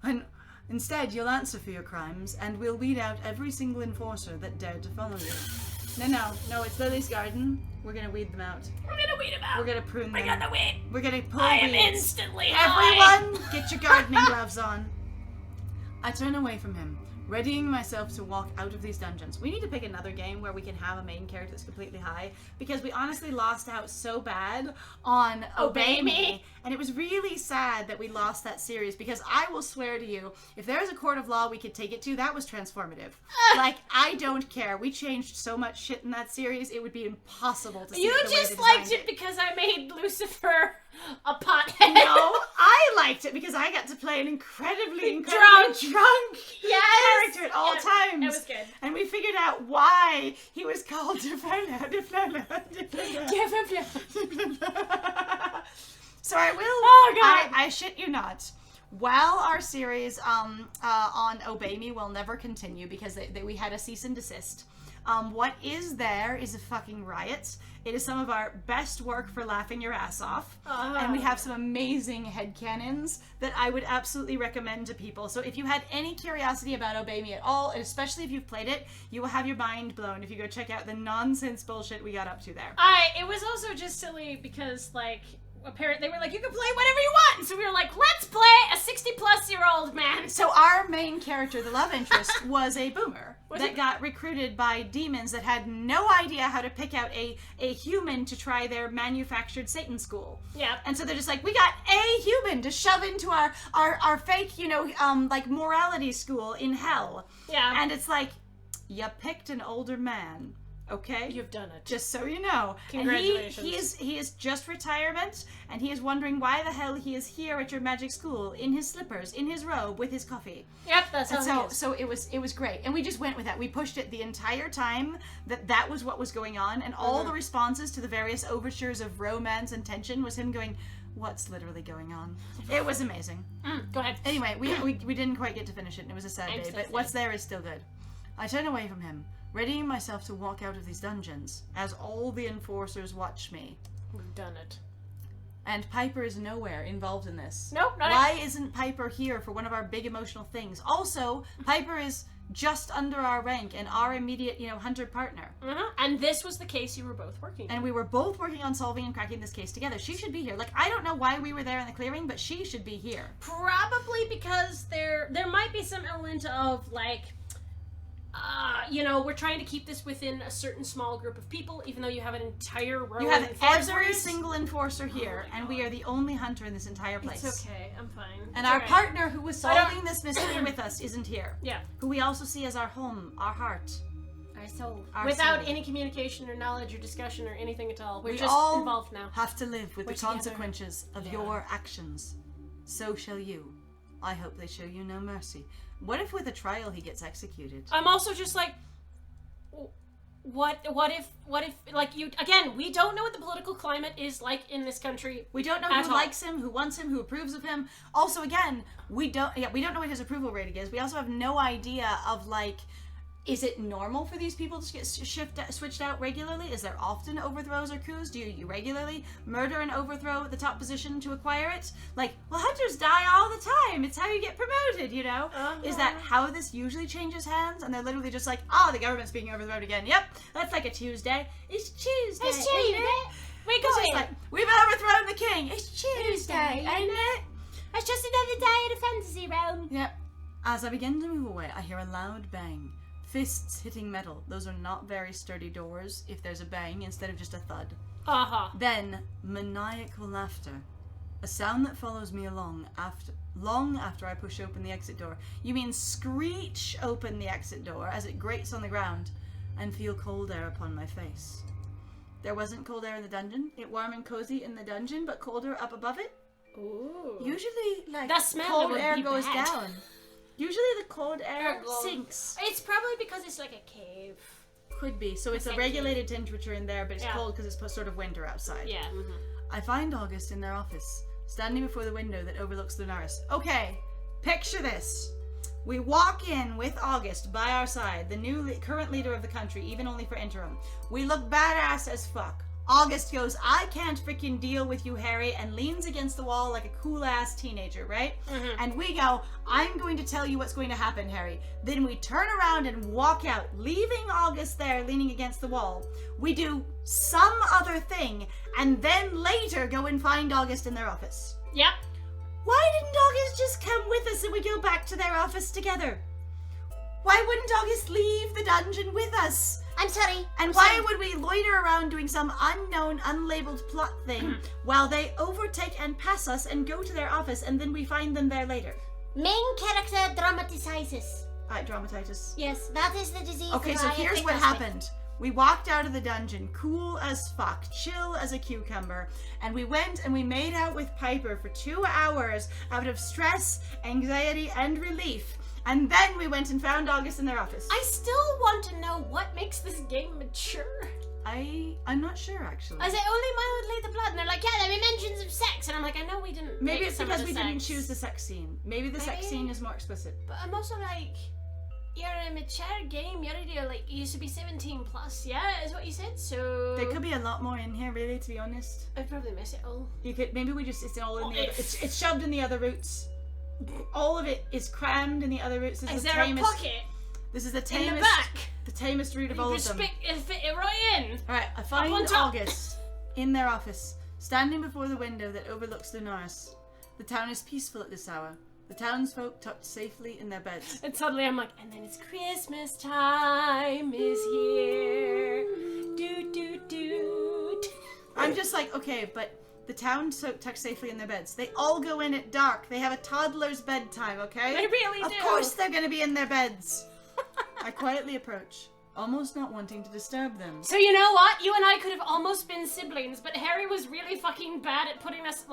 And instead, you'll answer for your crimes, and we'll weed out every single enforcer that dared to follow you. No, it's Lily's garden. We're gonna weed them out. We're gonna weed him out. We're gonna prune them. We're gonna weed. We're gonna pull I am weeds. instantly high. Everyone, get your gardening gloves on. I turn away from him, readying myself to walk out of these dungeons. We need to pick another game where we can have a main character that's completely high, because we honestly lost out so bad on Obey Me, and it was really sad that we lost that series, because I will swear to you, if there's a court of law we could take it to, that was transformative. Like, I don't care. We changed so much shit in that series, it would be impossible to see You it the way just they liked designed it because I made Lucifer a pothead. No, I liked it because I got to play an incredibly Drunk. Yes. character at all times. It was good. And we figured out why he was called Deflola. So I will. Oh, God. I shit you not. While our series on Obey Me will never continue because we had a cease and desist, what is there is a fucking riot. It is some of our best work for laughing your ass off. And we have some amazing headcanons that I would absolutely recommend to people. So if you had any curiosity about Obey Me at all, and especially if you've played it, you will have your mind blown if you go check out the nonsense bullshit we got up to there. It was also just silly because, like, apparently they were like, you can play whatever you want. And so we were like, let's play a 60-plus-year-old man. So our main character, the love interest, was a boomer Was that it? got recruited by demons that had no idea how to pick out a human to try their manufactured Satan school. Yeah. And so they're just like, we got a human to shove into our fake, like morality school in hell. Yeah. And it's like, you picked an older man. Okay, You've done it. just so you know. Congratulations. And he is just retirement, and he is wondering why the hell he is here at your magic school in his slippers, in his robe, with his coffee. Yep, that's And how it is. so it was great, and we just went with that. We pushed it the entire time that was what was going on, and all the responses to the various overtures of romance and tension was him going, "What's literally going on?" It was amazing. Go ahead. Anyway, we didn't quite get to finish it, and it was a sad day, so but sad. what's there is still good. I turn away from him, readying myself to walk out of these dungeons, as all the enforcers watch me. We've done it. And Piper is nowhere involved in this. Nope, not Why isn't Piper here for one of our big emotional things? Also, Piper is just under our rank and our immediate, hunter partner. And this was the case you were both working on. And we were both working on solving and cracking this case together. She should be here. Like, I don't know why we were there in the clearing, but she should be here. Probably because there might be some element of, like, we're trying to keep this within a certain small group of people, even though you have an entire row You of have enforcers. every single enforcer here, and we are the only hunter in this entire place. It's okay, I'm fine. And It's our alright. partner who was I don't- solving this mystery with us isn't here. Yeah. Who we also see as our home, our heart. Our soul. Our Without soul. any communication or knowledge or discussion or anything at all. We're We just all involved now. have to live with We're the together. consequences of Yeah. your actions. So shall you. I hope they show you no mercy. What if with a trial he gets executed? I'm also just like, what if, like, you, again, we don't know what the political climate is like in this country. We don't know At who all. likes him, who wants him, who approves of him. Also, again, we don't know what his approval rating is. We also have no idea of, like, is it normal for these people to get switched out regularly? Is there often overthrows or coups? Do you regularly murder and overthrow the top position to acquire it? Like, well, hunters die all the time. It's how you get promoted, Is that how this usually changes hands? And they're literally just like, the government's being overthrown again. Yep, that's like a Tuesday. It's Tuesday. It's Tuesday. Ain't it? We It's go just in. like, we've overthrown the king. It's Tuesday, ain't it? It's just another day in a fantasy realm. Yep. As I begin to move away, I hear a loud bang. Fists hitting metal. Those are not very sturdy doors if there's a bang instead of just a thud. Then, maniacal laughter. A sound that follows me long after I push open the exit door. You mean screech open the exit door as it grates on the ground and feel cold air upon my face. There wasn't cold air in the dungeon. It warm and cozy in the dungeon, but colder up above it. Ooh. Usually, like, That smell cold would air be goes bad. down. Usually the cold air Air goes- sinks. It's probably because it's like a cave. Could be. So it's a Essentially. regulated temperature in there, but it's Yeah. cold because it's sort of winter outside. Yeah. I find August in their office, standing before the window that overlooks Lunaris. Okay, picture this. We walk in with August by our side, the new current leader of the country, even only for interim. We look badass as fuck. August goes, I can't freaking deal with you, Harry, and leans against the wall like a cool-ass teenager, right? And we go, I'm going to tell you what's going to happen, Harry. Then we turn around and walk out, leaving August there leaning against the wall. We do some other thing, and then later go and find August in their office. Yep. Why didn't August just come with us and we go back to their office together? Why wouldn't August leave the dungeon with us? I'm sorry. And why would we loiter around doing some unknown, unlabeled plot thing while they overtake and pass us and go to their office and then we find them there later? Main character dramatizes. Dramatitis. Yes, that is the disease. Okay, so here's what happened. We walked out of the dungeon, cool as fuck, chill as a cucumber, and we went and we made out with Piper for 2 hours out of stress, anxiety, and relief. And then we went and found August in their office. I still want to know what makes this game mature. I'm not sure, actually. I say only mildly the blood, and they're like, yeah, there were mentions of sex, and I'm like, I know we didn't. Maybe make it's some because of the we sex. didn't choose the sex scene. Maybe the sex scene is more explicit. But I'm also like, you're a mature game. You're like, you used to be 17 plus, yeah, is what you said. So There could be a lot more in here, really, to be honest. I'd probably miss it all. You could maybe we just it's all in the other, it's shoved in the other routes. All of it is crammed in the other routes. Is there a pocket This is the in tamest. the back? The tamest route of You all could of them. fit it right in. Alright, I find on top. August in their office, standing before the window that overlooks Lunaris. The town is peaceful at this hour. The townsfolk tucked safely in their beds. And suddenly I'm like, and then it's Christmas time is here. Do do do. I'm just like, okay, but the town tucked safely in their beds. They all go in at dark. They have a toddler's bedtime, okay? They really Of do. course they're gonna be in their beds. I quietly approach, almost not wanting to disturb them. So you know what? You and I could have almost been siblings, but Harry was really fucking bad at putting us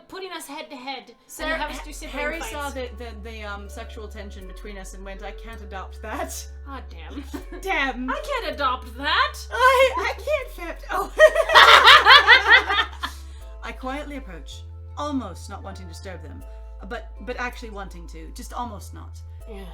putting us head to head. So you have us do sibling Harry fights. saw the sexual tension between us and went, I can't adopt that. Oh damn! Damn. I can't adopt that. I can't fit. Oh. I quietly approach, almost not wanting to disturb them, but actually wanting to, just almost not. Yeah.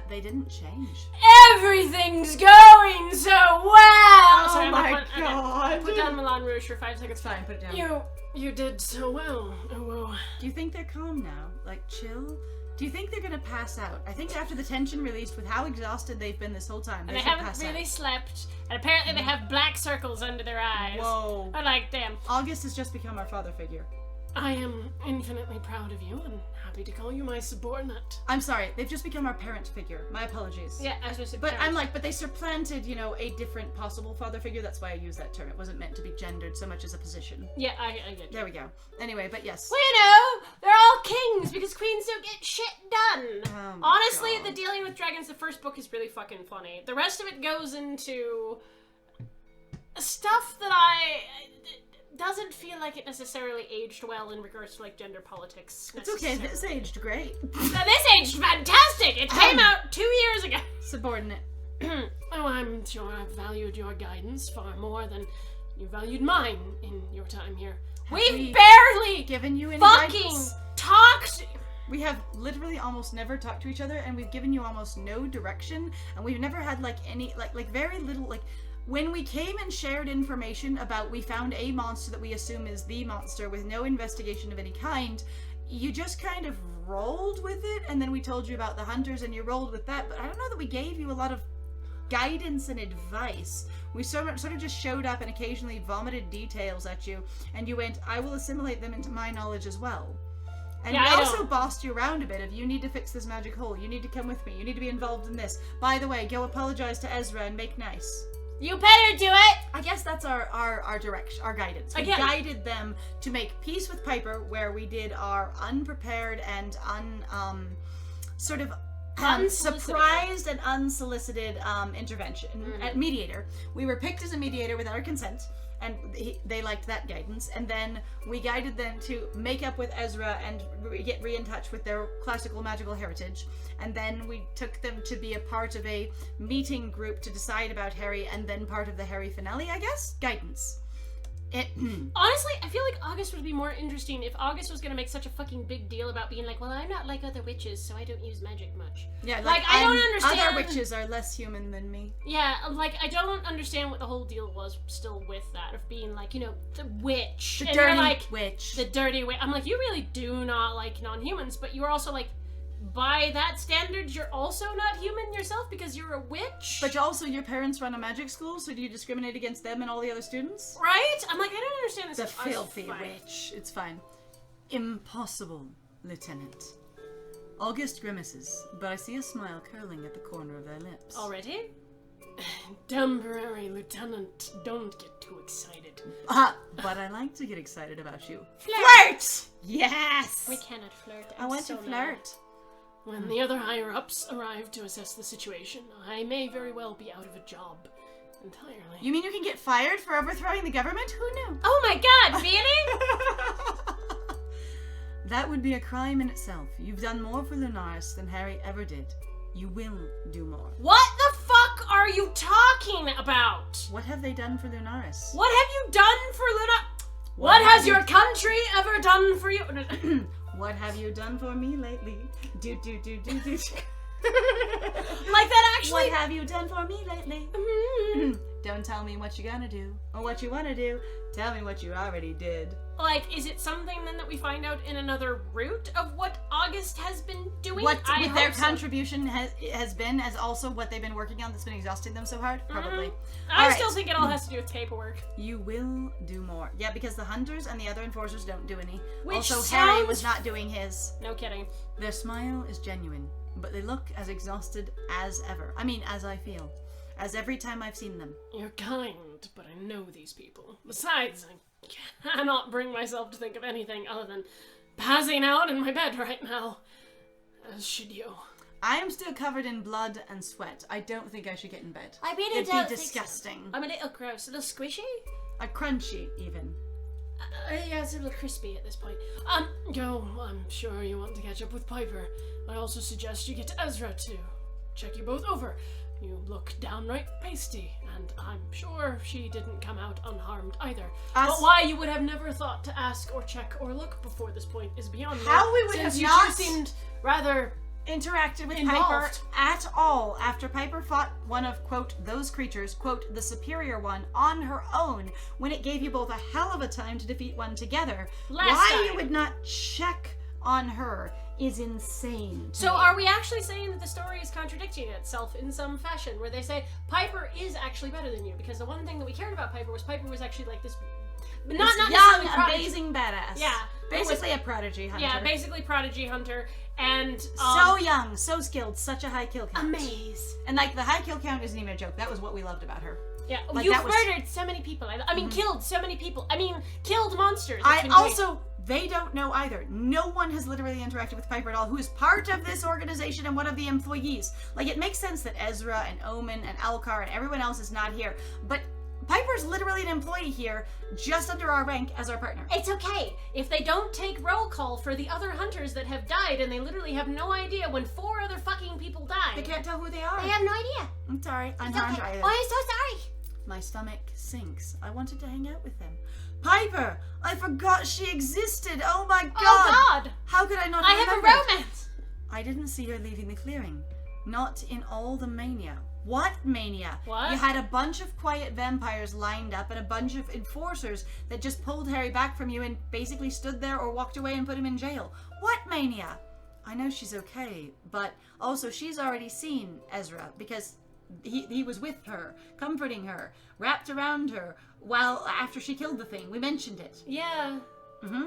They didn't change. Everything's going so well. Oh my god. Put down Milan Rouge for 5 seconds. Fine, put it down. You did so well. Oh, whoa. Do you think they're calm now? Like, chill? Do you think they're gonna pass out? I think after the tension released with how exhausted they've been this whole time, And they should haven't pass really out. slept, and apparently they have black circles under their eyes. Whoa. I'm like, damn. August has just become our father figure. I am infinitely proud of you and happy to call you my subordinate. I'm sorry, they've just become our parent figure. My apologies. Yeah, I was just. But I'm like, but they supplanted, a different possible father figure. That's why I use that term. It wasn't meant to be gendered so much as a position. Yeah, I get you. There we go. Anyway, but yes. Well, you know, they're all kings because queens don't get shit done. Oh my Honestly, God. the Dealing with Dragons, the first book is really fucking funny. The rest of it goes into stuff that doesn't feel like it necessarily aged well in regards to like gender politics. It's okay. This aged great. Now, this aged fantastic. It came out 2 years ago. Subordinate. Oh, I'm sure I've valued your guidance far more than you valued mine in your time here. We've we barely given you any fucking guidance? talked. We have literally almost never talked to each other, and we've given you almost no direction, and we've never had like any like very little like. When we came and shared information about we found a monster that we assume is the monster with no investigation of any kind, you just kind of rolled with it, and then we told you about the hunters and you rolled with that, but I don't know that we gave you a lot of guidance and advice. We sort of just showed up and occasionally vomited details at you, and you went, I will assimilate them into my knowledge as well. And Yeah, we I also don't. bossed you around a bit of, you need to fix this magic hole, you need to come with me, you need to be involved in this. By the way, go apologize to Ezra and make nice. You better do it. I guess that's our direction, our guidance. We Again. guided them to make peace with Piper, where we did our unprepared and Unsolicited. surprised and unsolicited intervention at mediator. We were picked as a mediator without our consent, and they liked that guidance. And then we guided them to make up with Ezra and get in touch with their classical magical heritage. And then we took them to be a part of a meeting group to decide about Harry, and then part of the Harry finale, I guess? Guidance. Honestly, I feel like August would be more interesting if August was gonna make such a fucking big deal about being like, well, I'm not like other witches, so I don't use magic much. Yeah, like I don't understand. Other witches are less human than me. Yeah, like I don't understand what the whole deal was still with that of being like, you know, the witch. The and dirty you're like, witch. The dirty witch. I'm like, you really do not like non-humans, but you're also like, by that standard, you're also not human yourself because you're a witch. But also, your parents run a magic school, so do you discriminate against them and all the other students? Right? I'm like, I don't understand this. The filthy witch. It's fine. Impossible, Lieutenant. August grimaces, but I see a smile curling at the corner of their lips. Already? Temporary Lieutenant, don't get too excited. But I like to get excited about you. Flirt! Yes! We cannot flirt. I want to so flirt. mad. When the other higher-ups arrive to assess the situation, I may very well be out of a job. Entirely. You mean you can get fired for overthrowing the government? Who knew? Oh my god, really? That would be a crime in itself. You've done more for Lunaris than Harry ever did. You will do more. What the fuck are you talking about? What have they done for Lunaris? What have you done for Luna? What has your country ever done for you? What have you done for me lately? Do. Like that actually? What have you done for me lately? Don't tell me what you're gonna do or what you wanna do. Tell me what you already did. Like, is it something then that we find out in another route of what August has been doing? What I their hope so. contribution has been, as also what they've been working on that's been exhausting them so hard? Probably. I still think it all has to do with paperwork. You will do more. Yeah, because the hunters and the other enforcers don't do any. Which also, Harry sounds- was not doing his. No kidding. Their smile is genuine, but they look as exhausted as ever. I mean, as I feel. As every time I've seen them. You're kind, but I know these people. Besides, I cannot bring myself to think of anything other than passing out in my bed right now. As should you. I am still covered in blood and sweat. I don't think I should get in bed. I really It'd don't be think so. disgusting. I'm a little gross, a little squishy. A crunchy, even. Yeah, it's a little crispy at this point. Go. I'm sure you want to catch up with Piper. I also suggest you get to Ezra to check you both over. You look downright pasty, and I'm sure she didn't come out unharmed either. But why you would have never thought to ask or check or look before this point is beyond me. How we would since have you not two seemed rather interacted with Piper involved. at all after Piper fought one of, quote, those creatures, quote, the superior one, on her own, when it gave you both a hell of a time to defeat one together. Why time. you would not check on her is insane. So are we actually saying that the story is contradicting itself in some fashion, where they say Piper is actually better than you? Because the one thing that we cared about Piper was actually like this, not young, necessarily prodigy. amazing badass. Yeah, basically a prodigy hunter. Yeah, basically prodigy hunter, and so young, so skilled, such a high kill count. amaze. And like the high kill count isn't even a joke. That was what we loved about her. Yeah, Like, you've that was- murdered so many people. I mean, killed so many people. I mean, killed monsters. It's been great. Also, they don't know either. No one has literally interacted with Piper at all, who is part of this organization and one of the employees. Like, it makes sense that Ezra and Omen and Alcar and everyone else is not here, but Piper's literally an employee here, just under our rank as our partner. It's okay. If they don't take roll call for the other hunters that have died, and they literally have no idea when 4 other fucking people died. They can't tell who they are. I have no idea. I'm sorry. I'm It's harmed okay. either. Oh, I'm so sorry. My stomach sinks. I wanted to hang out with them. Piper! I forgot she existed! Oh my god! Oh God! How could I not I have a remember it? romance. I didn't see her leaving the clearing. Not in all the mania. What mania? What? You had a bunch of quiet vampires lined up and a bunch of enforcers that just pulled Harry back from you and basically stood there or walked away and put him in jail. What mania? I know she's okay, but also she's already seen Ezra because he was with her, comforting her, wrapped around her, while after she killed the thing. We mentioned it. Yeah. Mm-hmm.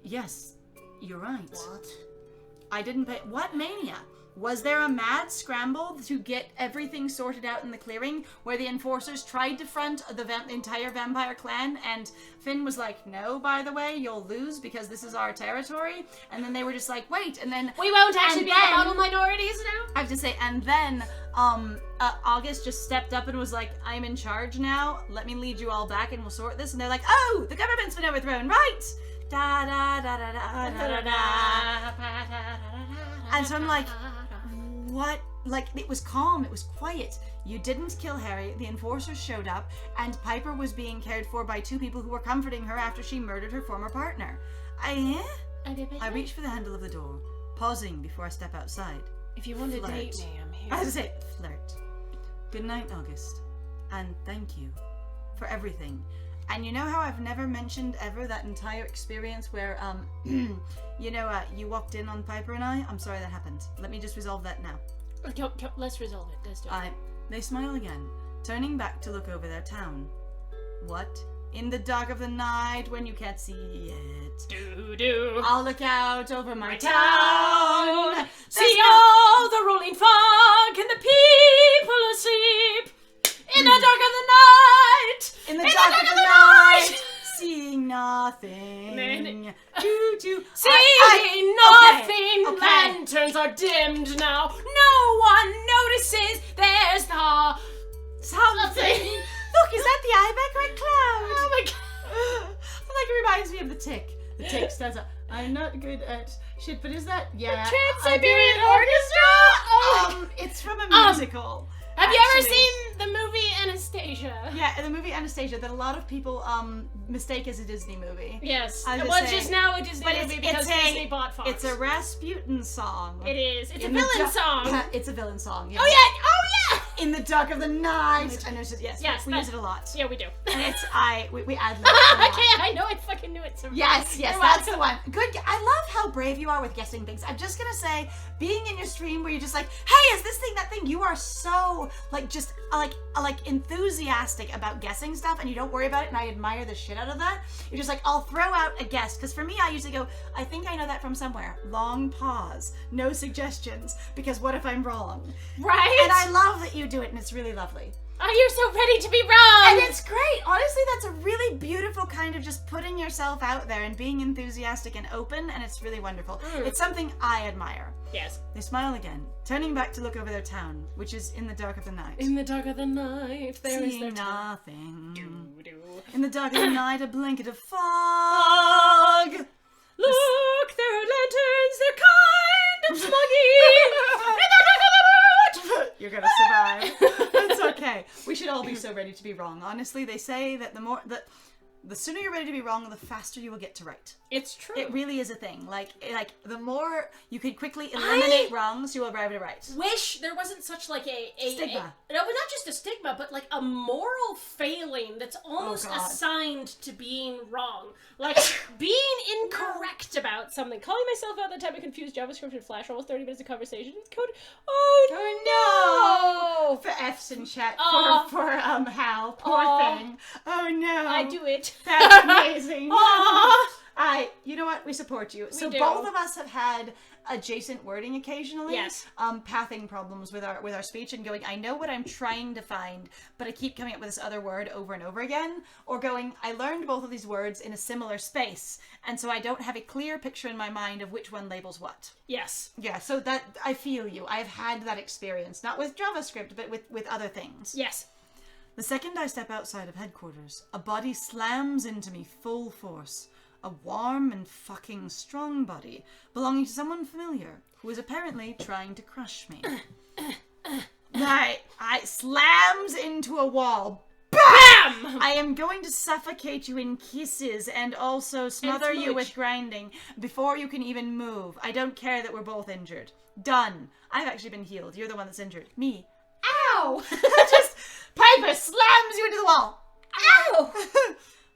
Yes, you're right. What? I didn't pay. What mania? Was there a mad scramble to get everything sorted out in the clearing where the enforcers tried to front the entire vampire clan and Finn was like, no, by the way, you'll lose because this is our territory? And then they were just like, wait, and then... We won't actually and be then- the model minorities now? I have to say, and then August just stepped up and was like, I'm in charge now. Let me lead you all back and we'll sort this. And they're like, oh, the government's been overthrown, right? Da da da da da da da da. And so I'm like, what like, it was calm, it was quiet. You didn't kill Harry, the enforcers showed up, and Piper was being cared for by 2 people who were comforting her after she murdered her former partner. I reach for the handle of the door, pausing before I step outside. If you want to Flirt. date me, I'm here. I was say, flirt. Good night, August. And thank you for everything. And you know how I've never mentioned ever that entire experience where, you walked in on Piper and I? I'm sorry that happened. Let me just resolve that now. Let's resolve it. Let's do it. They smile again, turning back to look over their town. What? In the dark of the night when you can't see it. Do. I'll look out over my town. See all the rolling fog and the people asleep. In the dark of the night. In the dark of the night. Seeing nothing. Seeing nothing. Okay. Lanterns are dimmed now. No one notices. There's the something. Look, is that the Ibeck Red Cloud? Oh my god. Like, it reminds me of the Tick. The Tick stands up. I'm not good at shit, but is that Trans-Siberian Orchestra? It's from a musical. Have you ever seen the movie Anastasia? Yeah, the movie Anastasia that a lot of people mistake as a Disney movie. Yes. I was It was saying, just now a Disney but movie because Disney bought Fox. It's a Rasputin song. It is. It's a In the villain song. It's a villain song. Yeah. Oh yeah! Oh yeah! In the dark of the night. And it's just, yes, we use it a lot. Yeah, we do. And it's we ad lib. Okay, I know. I fucking knew it. So Yes, You're that's welcome. the one. Good. I love how brave you are with guessing things. I'm just gonna say, being in your stream where you're just like, hey, is this thing that thing? You are so just enthusiastic about guessing stuff, and you don't worry about it. And I admire the shit out of that. You're just like, I'll throw out a guess, because for me, I usually go, I think I know that from somewhere. Long pause, no suggestions, because what if I'm wrong? Right? And I love that you do it, and it's really lovely. Oh, you're so ready to be wrong. And it's great. Honestly, that's a really beautiful kind of just putting yourself out there and being enthusiastic and open, and it's really wonderful. It's something I admire. Yes. They smile again, turning back to look over their town, which is in the dark of the night. In the dark of the night, there is Seeing their town. nothing. Doo-doo. In the dark of the night, a blanket of fog. Look, there are lanterns. They're kind of smuggy. In the dark of the night. You're gonna survive. It's okay. We should all be so ready to be wrong. Honestly, they say that the sooner you're ready to be wrong, the faster you will get to right. It's true. It really is a thing. Like the more you can quickly eliminate wrongs, you will arrive at right. Wish there wasn't such like a Stigma. No, but not just a stigma, but like a moral failing that's almost God. assigned to being wrong. Like being incorrect about something. Calling myself out that time I confused JavaScript and Flash. Almost 30 minutes of conversation with code. Oh no! For F's in chat. Aw. For Hal. Poor Aw. thing. Oh no. I do it. That's amazing. Aw. You know what? We support you. So do. both of us have had adjacent wording occasionally. Yes. Pathing problems with our speech and going, I know what I'm trying to find, but I keep coming up with this other word over and over again. Or going, I learned both of these words in a similar space, and so I don't have a clear picture in my mind of which one labels what. Yes. Yeah, so that I feel you. I've had that experience, not with JavaScript, but with other things. Yes. The second I step outside of headquarters, a body slams into me full force. A warm and fucking strong body, belonging to someone familiar, who is apparently trying to crush me. I slams into a wall. BAM! I am going to suffocate you in kisses and also smother you with grinding before you can even move. I don't care that we're both injured. Done. I've actually been healed. You're the one that's injured. Me. Ow! Just Piper slams you into the wall. Ow!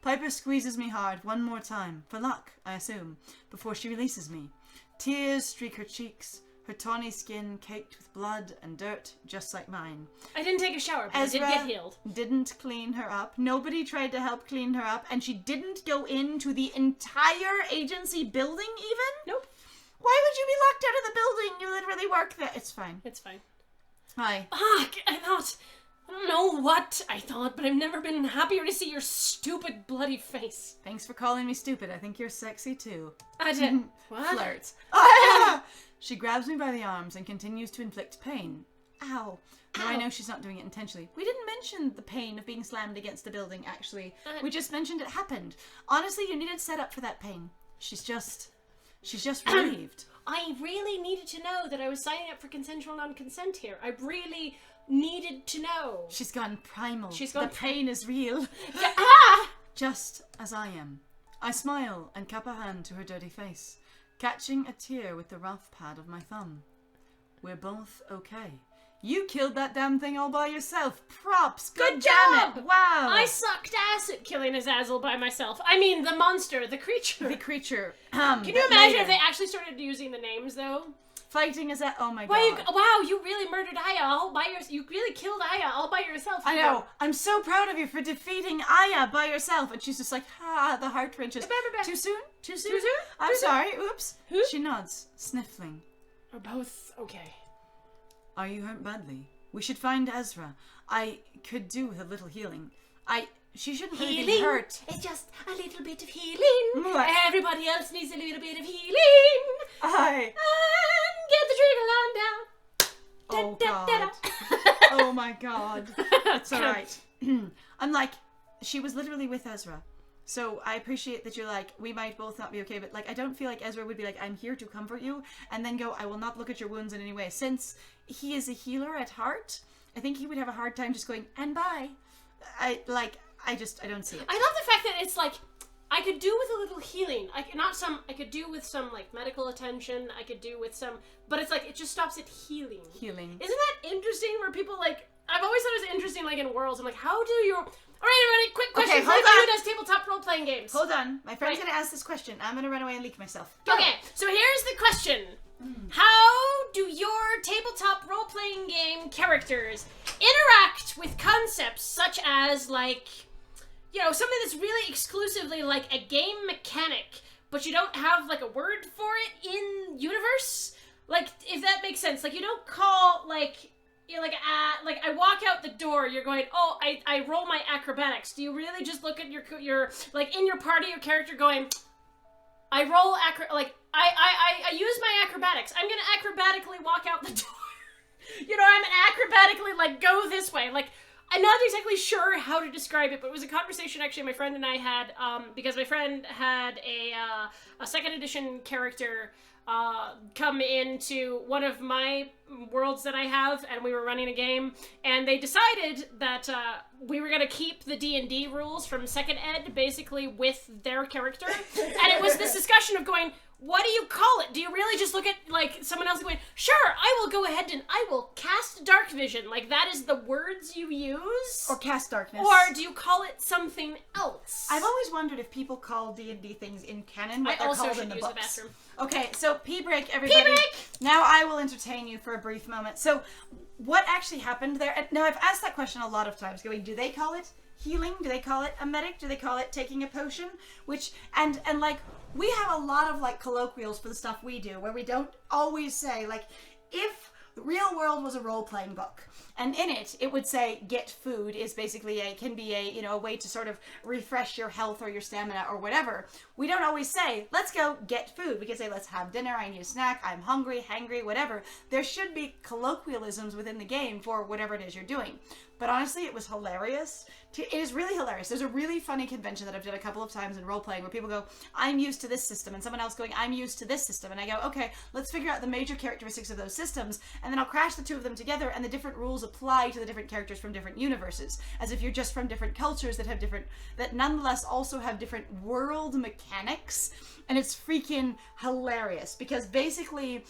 Piper squeezes me hard one more time, for luck, I assume, before she releases me. Tears streak her cheeks, her tawny skin caked with blood and dirt, just like mine. I didn't take a shower, but I did get healed. Didn't clean her up. Nobody tried to help clean her up, and she didn't go into the entire agency building, even? Nope. Why would you be locked out of the building? You literally work there. It's fine. It's fine. Hi. Fuck, I don't know what I thought, but I've never been happier to see your stupid bloody face. Thanks for calling me stupid. I think you're sexy, too. I did. What? Flirt. She grabs me by the arms and continues to inflict pain. Ow. Though I know she's not doing it intentionally. We didn't mention the pain of being slammed against the building, actually. We just mentioned it happened. Honestly, you needed set up for that pain. She's just relieved. I really needed to know that I was signing up for consensual non-consent here. I really needed to know. She's gone primal. She's gone the pain is real. Ah! Just as I am. I smile and cup a hand to her dirty face, catching a tear with the rough pad of my thumb. We're both okay. You killed that damn thing all by yourself. Props. Good damn job! it. Wow. I sucked ass at killing Azazel by myself. I mean, the monster, the creature. The creature. Can you imagine if they actually started using the names, though? Fighting is that? Oh my god. Wow, you really murdered Aya all by yourself. You really killed Aya all by yourself. I know. I'm so proud of you for defeating Aya by yourself. And she's just like, the heart wrenches. Too soon? Too soon? I'm sorry. Oops. Who? She nods, sniffling. We're both okay. Are you hurt badly? We should find Ezra. I could do with a little healing. She shouldn't really be hurt. It's just a little bit of healing. What? Everybody else needs a little bit of healing. And get the trickle on down. Oh god. Oh my god. It's alright. I'm like, she was literally with Ezra. So I appreciate that you're like, we might both not be okay, but like, I don't feel like Ezra would be like, I'm here to comfort you, and then go, I will not look at your wounds in any way. Since he is a healer at heart, I think he would have a hard time just going, and bye. I don't see it. I love the fact that it's like, I could do with a little healing. I could do with some like medical attention. I could do with some, but it's like, it just stops at healing. Healing. Isn't that interesting where people like, I've always thought it was interesting like in Worlds, I'm like, how do you... Alright, everybody, quick question. Okay, for hold everyone on. who does tabletop role-playing games. Hold on. My friend's Right. gonna ask this question. I'm gonna run away and leak myself. Go. Okay, so here's the question. How do your tabletop role-playing game characters interact with concepts such as, like, you know, something that's really exclusively like a game mechanic, but you don't have, like, a word for it in universe? Like, if that makes sense. Like, you don't call, like... You're like I walk out the door, you're going, oh, I roll my acrobatics. Do you really just look at your like in your party, your character going, I roll I use my acrobatics. I'm gonna acrobatically walk out the door. You know, I'm acrobatically like go this way. Like I'm not exactly sure how to describe it, but it was a conversation actually my friend and I had because my friend had a second edition character come into one of my worlds that I have, and we were running a game, and they decided that we were going to keep the D&D rules from second ed basically with their character, and it was this discussion of going, what do you call it? Do you really just look at, like, someone else going, sure, I will go ahead and I will cast dark vision, like, that is the words you use? Or cast darkness. Or do you call it something else? I've always wondered if people call D&D things in canon what I they're also called should in the use books. the bathroom. Okay, so pee break, everybody. Pee break! Now I will entertain you for a brief moment. So, what actually happened there? Now, I've asked that question a lot of times, going, do they call it healing? Do they call it a medic? Do they call it taking a potion? Which, and like, we have a lot of, like, colloquials for the stuff we do, where we don't always say, like, if the real world was a role-playing book, and in it, it would say, get food is basically can be a way to sort of refresh your health or your stamina or whatever. We don't always say, let's go get food. We can say, let's have dinner, I need a snack, I'm hungry, hangry, whatever. There should be colloquialisms within the game for whatever it is you're doing. But honestly, it was hilarious. It is really hilarious. There's a really funny convention that I've done a couple of times in role-playing where people go, I'm used to this system, and someone else going, I'm used to this system. And I go, okay, let's figure out the major characteristics of those systems, and then I'll crash the two of them together, and the different rules apply to the different characters from different universes, as if you're just from different cultures that nonetheless also have different world mechanics. And it's freaking hilarious, because basically,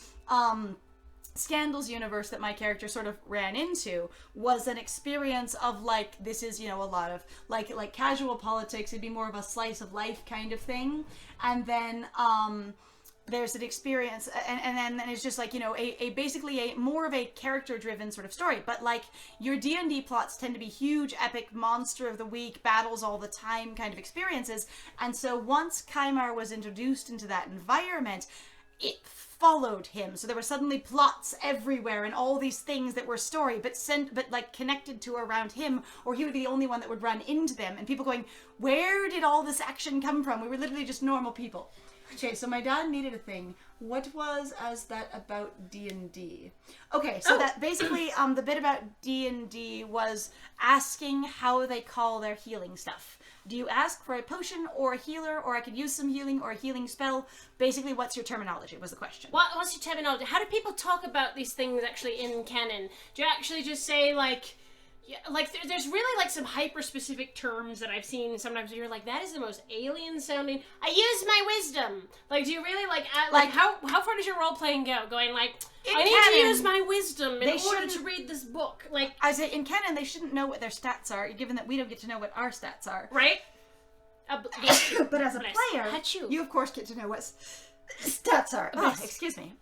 Scandal's universe that my character sort of ran into was an experience of, like, this is, a lot of like casual politics. It'd be more of a slice of life kind of thing, and then there's an experience, and then it's just like, basically a more of a character driven sort of story. But like, your D&D plots tend to be huge, epic, monster of the week, battles all the time kind of experiences. And so once Kymar was introduced into that environment, it followed him. So there were suddenly plots everywhere and all these things that were story, but like connected to around him, or he would be the only one that would run into them, and people going, where did all this action come from? We were literally just normal people. Okay, so my dad needed a thing. What was as that about D&D? Okay, so that basically the bit about D&D was asking how they call their healing stuff. Do you ask for a potion or a healer, or I could use some healing or a healing spell? Basically, what's your terminology was the question. What's your terminology? How do people talk about these things actually in canon? Do you actually just say like... Yeah, like there's really like some hyper specific terms that I've seen sometimes where you're like, that is the most alien sounding. I use my wisdom. Like, do you really like how far does your role playing go? Going like, I need to use my wisdom in order to read this book. Like, I say in canon they shouldn't know what their stats are, given that we don't get to know what our stats are. Right. But as a player, you of course get to know what stats are. Oh, excuse me.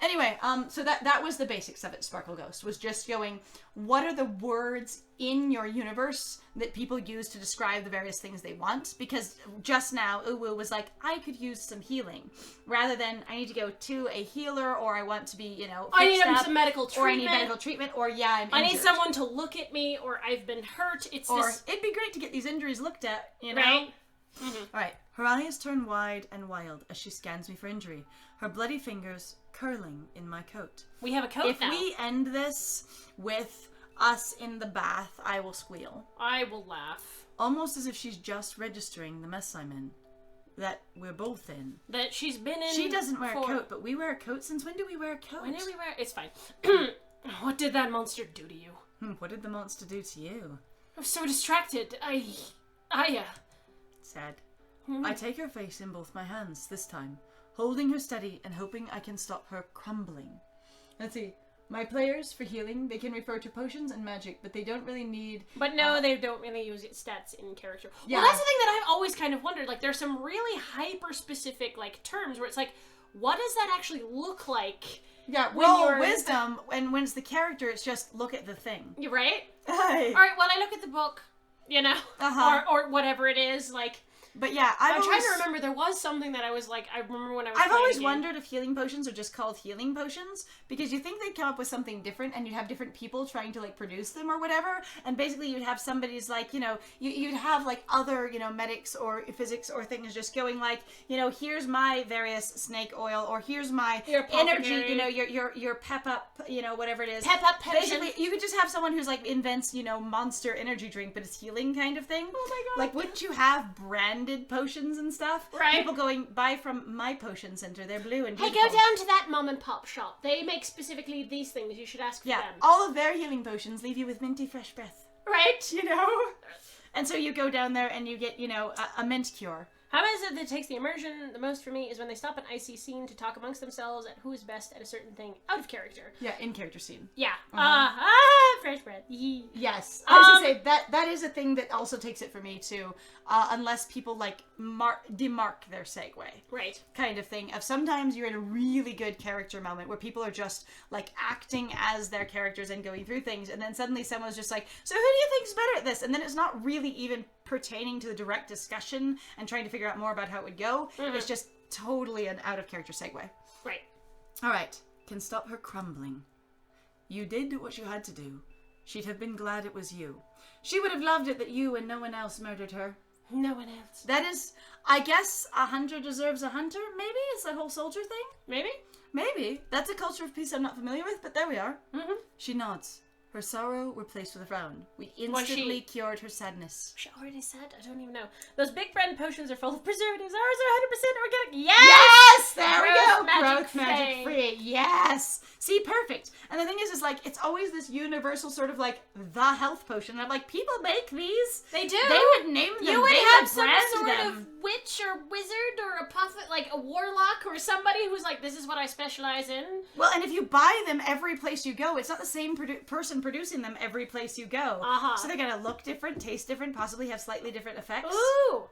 Anyway, so that was the basics of it. Sparkle Ghost was just going, what are the words in your universe that people use to describe the various things they want? Because just now Uwu was like, I could use some healing, rather than I need to go to a healer, or I want to be, I need some medical treatment, or I need medical treatment, or I'm injured. I need someone to look at me, or I've been hurt. It'd be great to get these injuries looked at, Right? Mm-hmm. Alright, her eyes turn wide and wild as she scans me for injury, her bloody fingers curling in my coat. We have a coat now. If we end this with us in the bath, I will squeal. I will laugh. Almost as if she's just registering the mess I'm in. That we're both in. That she's been in. She doesn't wear a coat, but we wear a coat. Since when do we wear a coat? When do we wear? It's fine. What did that monster do to you? What did the monster do to you? I was so distracted. Sad. I take her face in both my hands this time, holding her steady and hoping I can stop her crumbling. Let's see. My players, for healing, they can refer to potions and magic, but they don't really need... But no, they don't really use stats in character. Yeah. Well, that's the thing that I've always kind of wondered. Like, there's some really hyper-specific, like, terms where it's like, what does that actually look like? Yeah, roll wisdom, and when it's the character, it's just look at the thing. You're right? Hey. Alright, well, I look at the book, or whatever it is, like... But yeah, I'm trying to remember. There was something that I was like, I remember when I was. I've always wondered if healing potions are just called healing potions, because you think they'd come up with something different, and you'd have different people trying to like produce them or whatever, and basically you'd have somebody's like, you'd have like other medics or physics or things just going like, here's my various snake oil, or here's my energy, your pep up, whatever it is. Pep up potion. Basically, you could just have someone who's like invents, monster energy drink, but it's healing kind of thing. Oh my god! Like, wouldn't you have branded potions and stuff? Right. People going, buy from my potion center. They're blue and beautiful. Hey, go down to that mom and pop shop. They make specifically these things. You should ask for them. All of their healing potions leave you with minty fresh breath. Right? And so you go down there and you get, a mint cure. How is it that takes the immersion the most for me is when they stop an icy scene to talk amongst themselves at who is best at a certain thing out of character. Yeah, in character scene. Yeah. Fresh breath. Yes. I was going to say, that is a thing that also takes it for me too, unless people like demark their segue. Right. Kind of thing. Of sometimes you're in a really good character moment where people are just like acting as their characters and going through things, and then suddenly someone's just like, so who do you think's better at this? And then it's not really even pertaining to the direct discussion and trying to figure out more about how it would go. Mm-hmm. It's just totally an out of character segue. Right. Alright. Can stop her crumbling. You did what you had to do. She'd have been glad it was you. She would have loved it that you and no one else murdered her. No one else. That is, I guess, a hunter deserves a hunter, maybe? It's that whole soldier thing? Maybe? Maybe. That's a culture of peace I'm not familiar with, but there we are. Mm-hmm. She nods. Her sorrow replaced with a frown. We instantly cured her sadness. She already said? I don't even know. Those big brand potions are full of preservatives. Ours are 100% organic. Yes! There we go! Growth magic free. Yes! See, perfect. And the thing is like, it's always this universal sort of like, the health potion. And I'm like, people make these? They do. They would name them. You would they have would some sort them. of witch or wizard or a prophet, like a warlock or somebody who's like, this is what I specialize in. Well, and if you buy them every place you go, it's not the same person producing them every place you go. So they're gonna look different, taste different, possibly have slightly different effects. Ooh!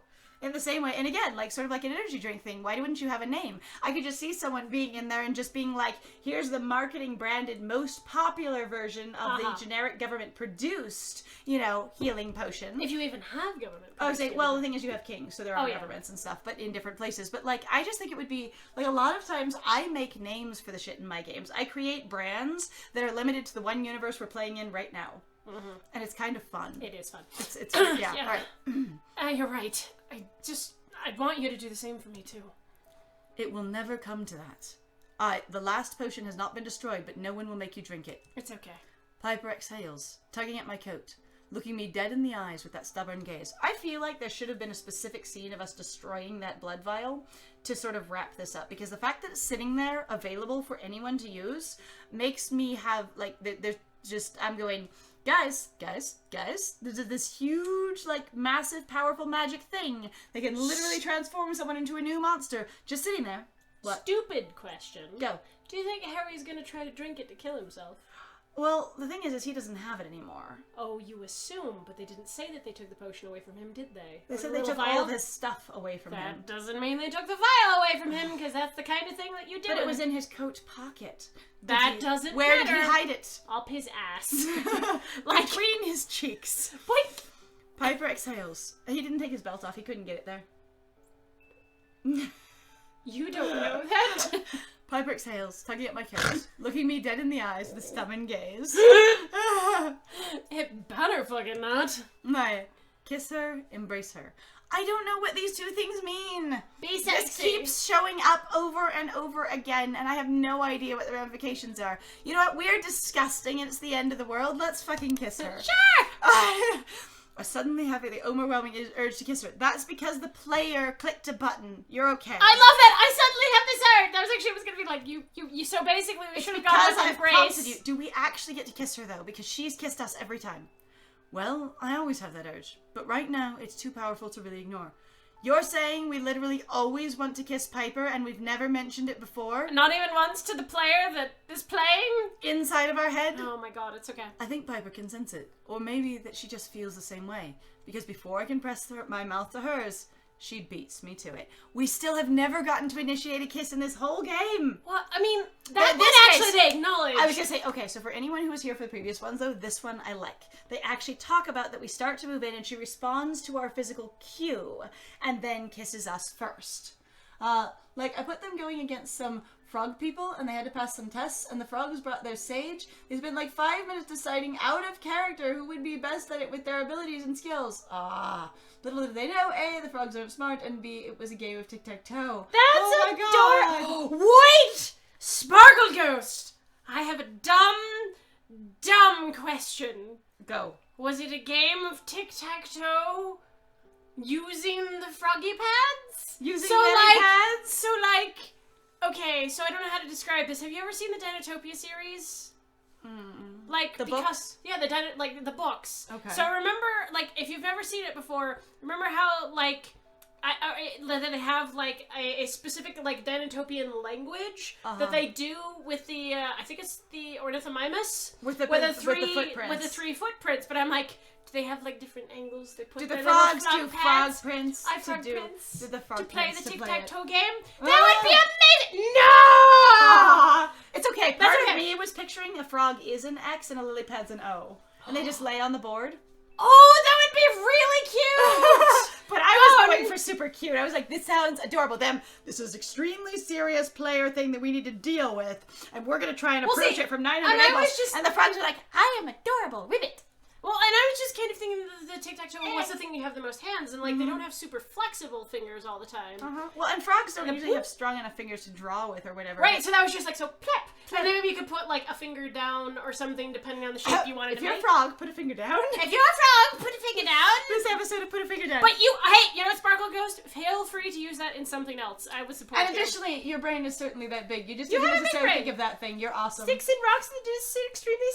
In the same way, and again, like sort of like an energy drink thing, why wouldn't you have a name? I could just see someone being in there and just being like, here's the marketing branded most popular version of the generic government produced, healing potion. If you even have government. I would say, well, the thing is you have kings, so there are governments and stuff, but in different places. But like, I just think it would be, like a lot of times I make names for the shit in my games. I create brands that are limited to the one universe we're playing in right now. Mm-hmm. And it's kind of fun. It is fun. It's yeah. All right. You're right. I want you to do the same for me too. It will never come to that. The last potion has not been destroyed, but no one will make you drink it. It's okay. Piper exhales, tugging at my coat, looking me dead in the eyes with that stubborn gaze. I feel like there should have been a specific scene of us destroying that blood vial to sort of wrap this up, because the fact that it's sitting there available for anyone to use makes me have, like, there's just, I'm going, guys, there's this huge, like, massive, powerful magic thing that can literally transform someone into a new monster just sitting there. What? Stupid question. Go. Do you think Harry's gonna try to drink it to kill himself? Well, the thing is he doesn't have it anymore. Oh, you assume, but they didn't say that they took the potion away from him, did they? They Or said the they little took vial? all of his stuff away from him. That doesn't mean they took the vial away from him, because that's the kind of thing that you did. But it was in his coat pocket. That doesn't Where matter. did he hide it? Up his ass. Like between his cheeks. Boink! Piper exhales. He didn't take his belt off. He couldn't get it there. You don't know that? Piper exhales, tugging at my coat, looking me dead in the eyes with a stubborn gaze. It better fucking not. I kiss her, embrace her. I don't know what these two things mean. Be This sexy. keeps showing up over and over again, and I have no idea what the ramifications are. You know what? We're disgusting, and it's the end of the world. Let's fucking kiss her. Sure. I suddenly have the overwhelming urge to kiss her. That's because the player clicked a button. You're okay. I love that. I suddenly have this urge. That was actually was gonna be like you. So basically, we It's should have because gone with I've prompted embrace. you. Do we actually get to kiss her though? Because she's kissed us every time. Well, I always have that urge, but right now it's too powerful to really ignore. You're saying we literally always want to kiss Piper and we've never mentioned it before? Not even once to the player that is playing. Inside of our head? Oh my god, it's okay. I think Piper can sense it. Or maybe that she just feels the same way. Because before I can press my mouth to hers, she beats me to it. We still have never gotten to initiate a kiss in this whole game. Well, I mean, In that this actually case, they acknowledge. I was gonna say, okay, so for anyone who was here for the previous ones, though, this one I like. They actually talk about that we start to move in and she responds to our physical cue and then kisses us first. Like, I put them going against some frog people and they had to pass some tests and the frogs brought their sage. They spent like 5 minutes deciding out of character who would be best at it with their abilities and skills. Little did they know, A, the frogs aren't smart, and B, it was a game of tic-tac-toe. That's adorable. Wait! Sparkle Ghost! I have a dumb question. Go. Was it a game of tic-tac-toe using the froggy pads? Using so many like, pads? So like, okay, so I don't know how to describe this. Have you ever seen the Dinotopia series? Like The books? Yeah, like the books. Okay. So remember, like, if you've never seen it before, remember how like that they have like a specific like Dinotopian language that they do with the I think it's the Ornithomimus With the footprints. with the 3 footprints. But I'm like, do they have like different angles? They put Do the their frogs little do frog frog pads? prints? I frog to do, prints do the frog to play prints the to tic-tac-toe it. game. That Ah! would be amazing. No. It's okay. That's Part okay. of me was picturing a frog is an X and a lily pad's an O. And they just lay on the board. Oh, that would be really cute. But I was going for super cute. I was like, this sounds adorable. This is extremely serious player thing that we need to deal with. And we're going to try and approach see, it from 900 and I angles. was just- And the frogs are like, I am adorable. Ribbit. Well, and I was just kind of thinking the tic-tac-toe, what's the thing you have the most hands? And, like, they don't have super flexible fingers all the time. Well, and frogs don't And usually have strong enough fingers to draw with or whatever. Right, so that was just like, so plep. And then maybe you could put, like, a finger down or something, depending on the shape you wanted If to you're make. a frog, put a finger down. If you're a frog, put a finger down. This episode of Put a Finger Down. But hey, you know what, Sparkle Ghost? Feel free to use that in something else. I would support And you. additionally, your brain is certainly that big. You just You didn't have a big necessarily brain. think of that thing. You're awesome. Sticks and rocks that is extremely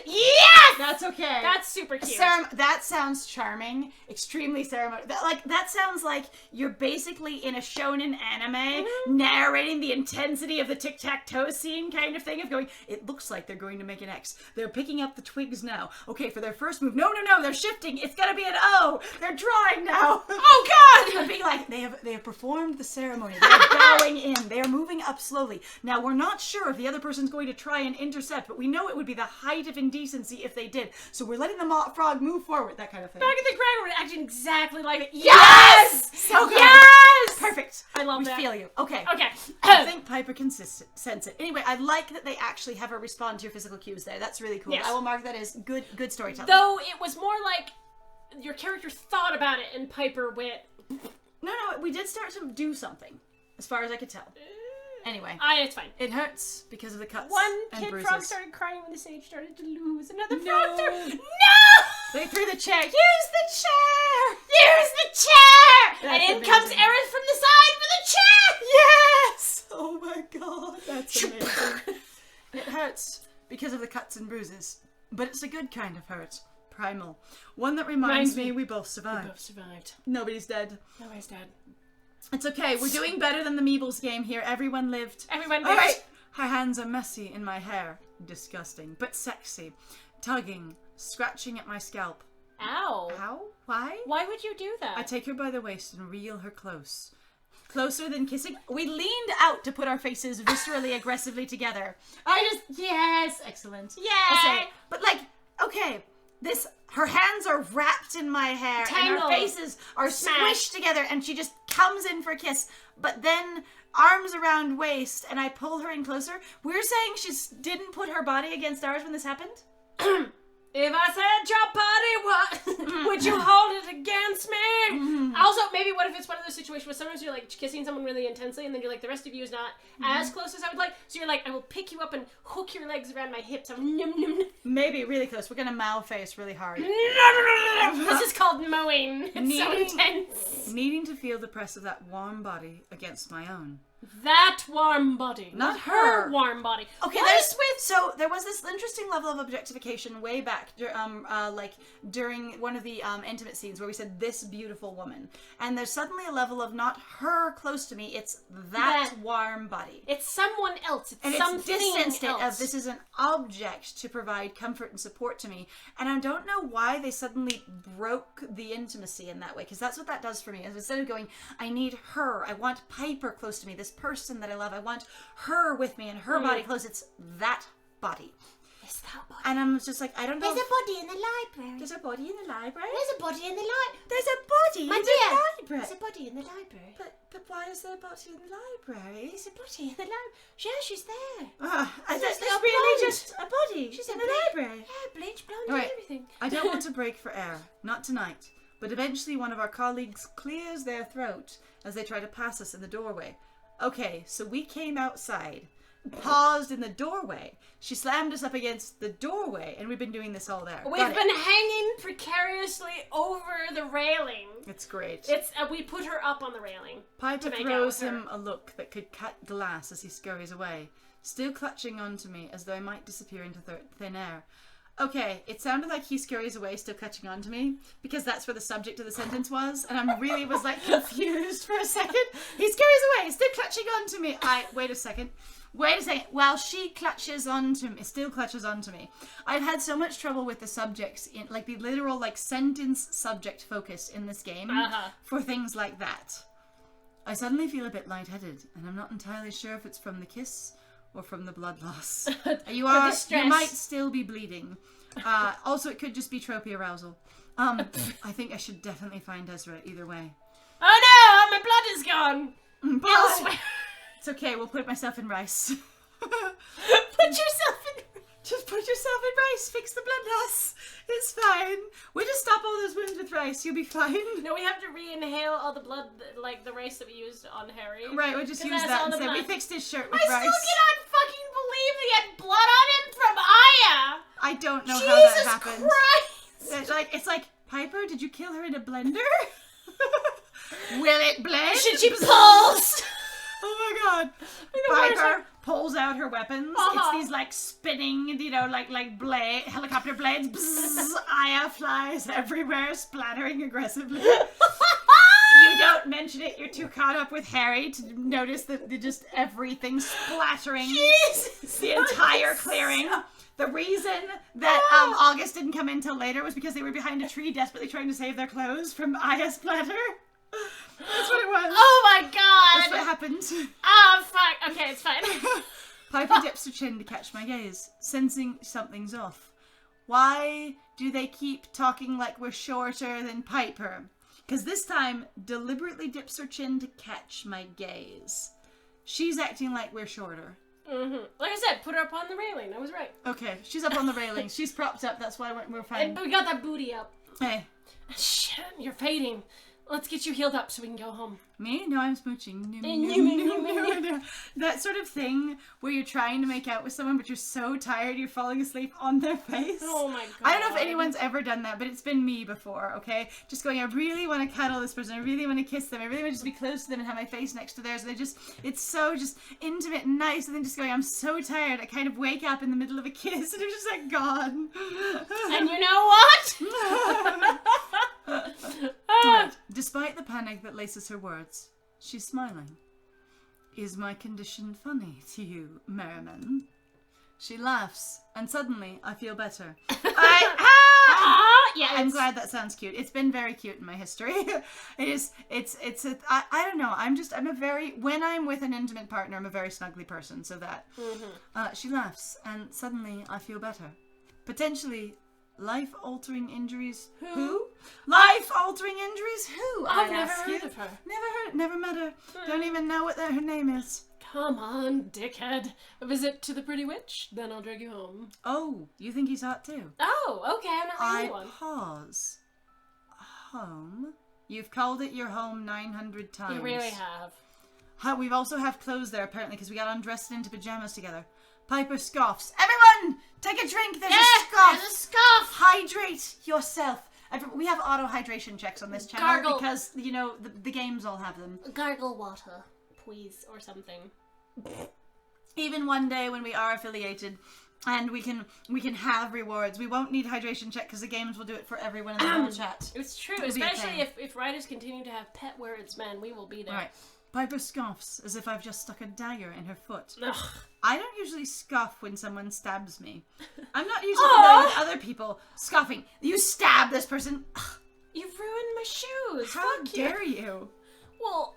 Yes! That's okay. That's super cute. That sounds charming. Extremely ceremonial. That sounds like you're basically in a shonen anime narrating the intensity of the tic-tac-toe scene kind of thing of going, it looks like they're going to make an X. They're picking up the twigs now. Okay, for their first move. No, they're shifting. It's gonna be an O. They're drawing now. Oh, God! They're being like, they have performed the ceremony. They're bowing in. They are moving up slowly. Now, we're not sure if the other person's going to try and intercept, but we know it would be the height of indecency if they did. So we're letting the frog move forward, that kind of thing. Back at the Crag, we're acting exactly like it. Yes! So good. Yes! Perfect. I love we that. feel you. Okay. Okay. I think Piper can sense it. Anyway, I like that they actually have her respond to your physical cues there. That's really cool. Yes. I will mark that as good storytelling. Though it was more like your character thought about it and Piper went, No, we did start to do something. as far as I could tell. Anyway, It's fine. it hurts because of the cuts One and kid bruises. frog started crying when the sage started to lose. Another frog started. No! They threw the chair. Use the chair! Use the chair! That's and in comes amazing. Aerith from the side with a chair! Yes! Oh my god, that's amazing. It hurts because of the cuts and bruises, but it's a good kind of hurt. Primal. One that reminds me we both survived. We both survived. Nobody's dead. Nobody's dead. It's okay, we're doing better than the Meebles game here. Everyone lived. Everyone lived. Alright! Her hands are messy in my hair. Disgusting, but sexy. Tugging, scratching at my scalp. Ow. How? Why? Why would you do that? I take her by the waist and reel her close. Closer than kissing. We leaned out to put our faces viscerally, aggressively together. Yes, excellent. Yay! But like, okay, her hands are wrapped in my hair Tangled. and our faces are Smashed. squished together and she just comes in for a kiss. But then arms around waist and I pull her in closer. We're saying she didn't put her body against ours when this happened? If I said your body, what would you hold it against me? Also, maybe what if it's one of those situations where sometimes you're like kissing someone really intensely and then you're like, the rest of you is not as close as I would like. So you're like, I will pick you up and hook your legs around my hips. I'm num num num. Maybe really close. We're gonna mouth face really hard. This is called mowing. It's so intense. Needing to feel the press of that warm body against my own. That warm body. Not her her. warm body. Okay, so there was this interesting level of objectification way back, like during one of the intimate scenes where we said this beautiful woman, and there's suddenly a level of not her close to me, it's that warm body. It's someone else. It's And something it's distanced it else. of this is an object to provide comfort and support to me. And I don't know why they suddenly broke the intimacy in that way, because that's what that does for me. Is instead of going, I need her, I want Piper close to me, this person that I love, I want her with me and her body close, it's that body. It's that body. And I'm just like, I don't know. There's a body in the library. There's a body in the library? There's a body in the library. There's a body My in dear, the library. there's a body in the library. But why is there a body in the library? There's a body in the library. Yeah, she's there. It's little really blonde. just a body She's in a the bleach- library. Yeah, bleach blonde Right. and everything. I don't want to break for air. Not tonight. But eventually one of our colleagues clears their throat as they try to pass us in the doorway. Okay, so we came outside, paused in the doorway. She slammed us up against the doorway, and we've been doing this all there. We've Got it. been hanging precariously over the railing. It's great. It's we put her up on the railing. Piper to make out throws with her. him a look that could cut glass as he scurries away, still clutching onto me as though I might disappear into thin air. Okay, it sounded like he scurries away, still clutching onto me, because that's where the subject of the sentence was, and I really was like confused for a second. He scurries away, still clutching onto me. Wait a second. While she clutches onto me, still clutches onto me. I've had so much trouble with the subjects, in like the literal like sentence subject focus in this game for things like that. I suddenly feel a bit lightheaded, and I'm not entirely sure if it's from the kiss or from the blood loss. You might still be bleeding. Also, it could just be tropey arousal. I think I should definitely find Ezra either way. Oh no, my blood is gone. Elsewhere. It's okay, we'll put myself in rice. Put yourself in. Just put yourself in rice, fix the blood loss. It's fine. We'll just stop all those wounds with rice, you'll be fine. No, we have to re-inhale all the blood, like the rice that we used on Harry. Right, we'll just 'Cause use that's that all the instead. We blood. fixed his shirt with I rice. still cannot fucking believe that he had blood on him from Aya. I don't know Jesus how that happened. Christ! It's like, Piper, did you kill her in a blender? Will it blend? Should she pulse? Oh my god. Piper pulls out her weapons. It's these like spinning, like blade, helicopter blades. Bzzz, Aya flies everywhere, splattering aggressively. You don't mention it. You're too caught up with Harry to notice that just everything splattering. Jesus. The entire clearing. The reason that August didn't come in till later was because they were behind a tree desperately trying to save their clothes from Aya splatter. That's what it was. Oh my god. That's what happened. Oh fuck. Okay, it's fine. Piper dips her chin to catch my gaze, sensing something's off. Why do they keep talking like we're shorter than Piper? Because this time, deliberately dips her chin to catch my gaze. She's acting like we're shorter. Like I said, put her up on the railing. I was right. Okay, she's up on the railing. She's propped up. That's why we're fine. And we got that booty up. Hey. Shit, you're fading. Let's get you healed up so we can go home. Me? No, I'm smooching. That sort of thing where you're trying to make out with someone, but you're so tired you're falling asleep on their face. Oh my god. I don't know if anyone's ever done that, but it's been me before, okay? Just going, I really want to cuddle this person. I really want to kiss them. I really want to just be close to them and have my face next to theirs. And it's so just intimate and nice. And then just going, I'm so tired. I kind of wake up in the middle of a kiss and I'm just like, God. And you know what? But despite the panic that laces her words, she's smiling. Is my condition funny to you, Merriman? She laughs, and suddenly I feel better. Yeah, I'm glad that sounds cute. It's been very cute in my history. I don't know. When I'm with an intimate partner, I'm a very snuggly person, so that. She laughs, and suddenly I feel better. Potentially life-altering injuries. Who? Life-altering injuries? Who? I've never heard of her. Never met her. Don't even know what her name is. Come on, dickhead. A visit to the pretty witch? Then I'll drag you home. Oh, you think he's hot too? Oh, okay, I'm not the only one. Pause. Home? You've called it your home 900 times. You really have. We've also have clothes there, apparently, because we got undressed into pajamas together. Piper scoffs. Everyone, take a drink. There's a scoff. There's a scoff. Hydrate yourself. We have auto hydration checks on this channel Gargle. because, you know, the games all have them. Gargle water, please, or something. Even one day when we are affiliated and we can have rewards, we won't need hydration check because the games will do it for everyone in the whole chat. It's true, It'll be especially okay. if writers continue to have pet words, man, we will be there. Right. Piper scoffs as if I've just stuck a dagger in her foot. Ugh. I don't usually scoff when someone stabs me. I'm not usually familiar with other people scoffing. You stab this person. You've ruined my shoes. How Fuck dare you? Well,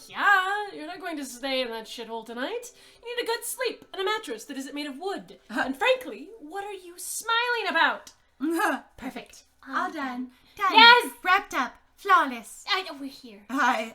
yeah, you're not going to stay in that shithole tonight. You need a good sleep and a mattress that isn't made of wood. And frankly, what are you smiling about? Perfect. All done. Done. Yes! Wrapped up. Flawless. We're here. Hi.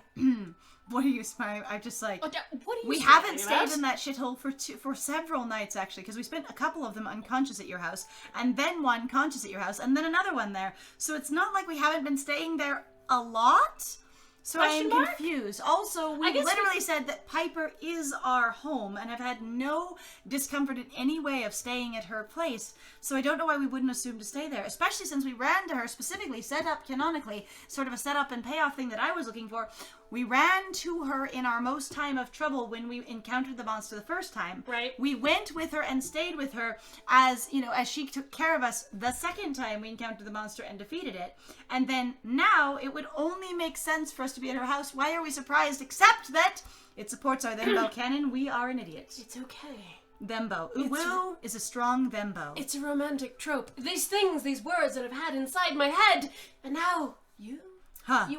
What are you smiling? I'm just like... What are you We smiling haven't about? stayed in that shithole for several nights, actually, because we spent a couple of them unconscious at your house, and then one conscious at your house, and then another one there. So it's not like we haven't been staying there a lot. So I am confused. Also, we literally said that Piper is our home and have had no discomfort in any way of staying at her place. So I don't know why we wouldn't assume to stay there, especially since we ran to her specifically, set up canonically, sort of a setup and payoff thing that I was looking for. We ran to her in our most time of trouble when we encountered the monster the first time. Right. We went with her and stayed with her as, you know, as she took care of us the second time we encountered the monster and defeated it. And then now it would only make sense for us to be at her house. Why are we surprised? Except that it supports our Thembo canon. We are an idiot. It's okay. Thembo. Uwu is a strong Thembo. It's a romantic trope. These things, these words that I've had inside my head. And now, you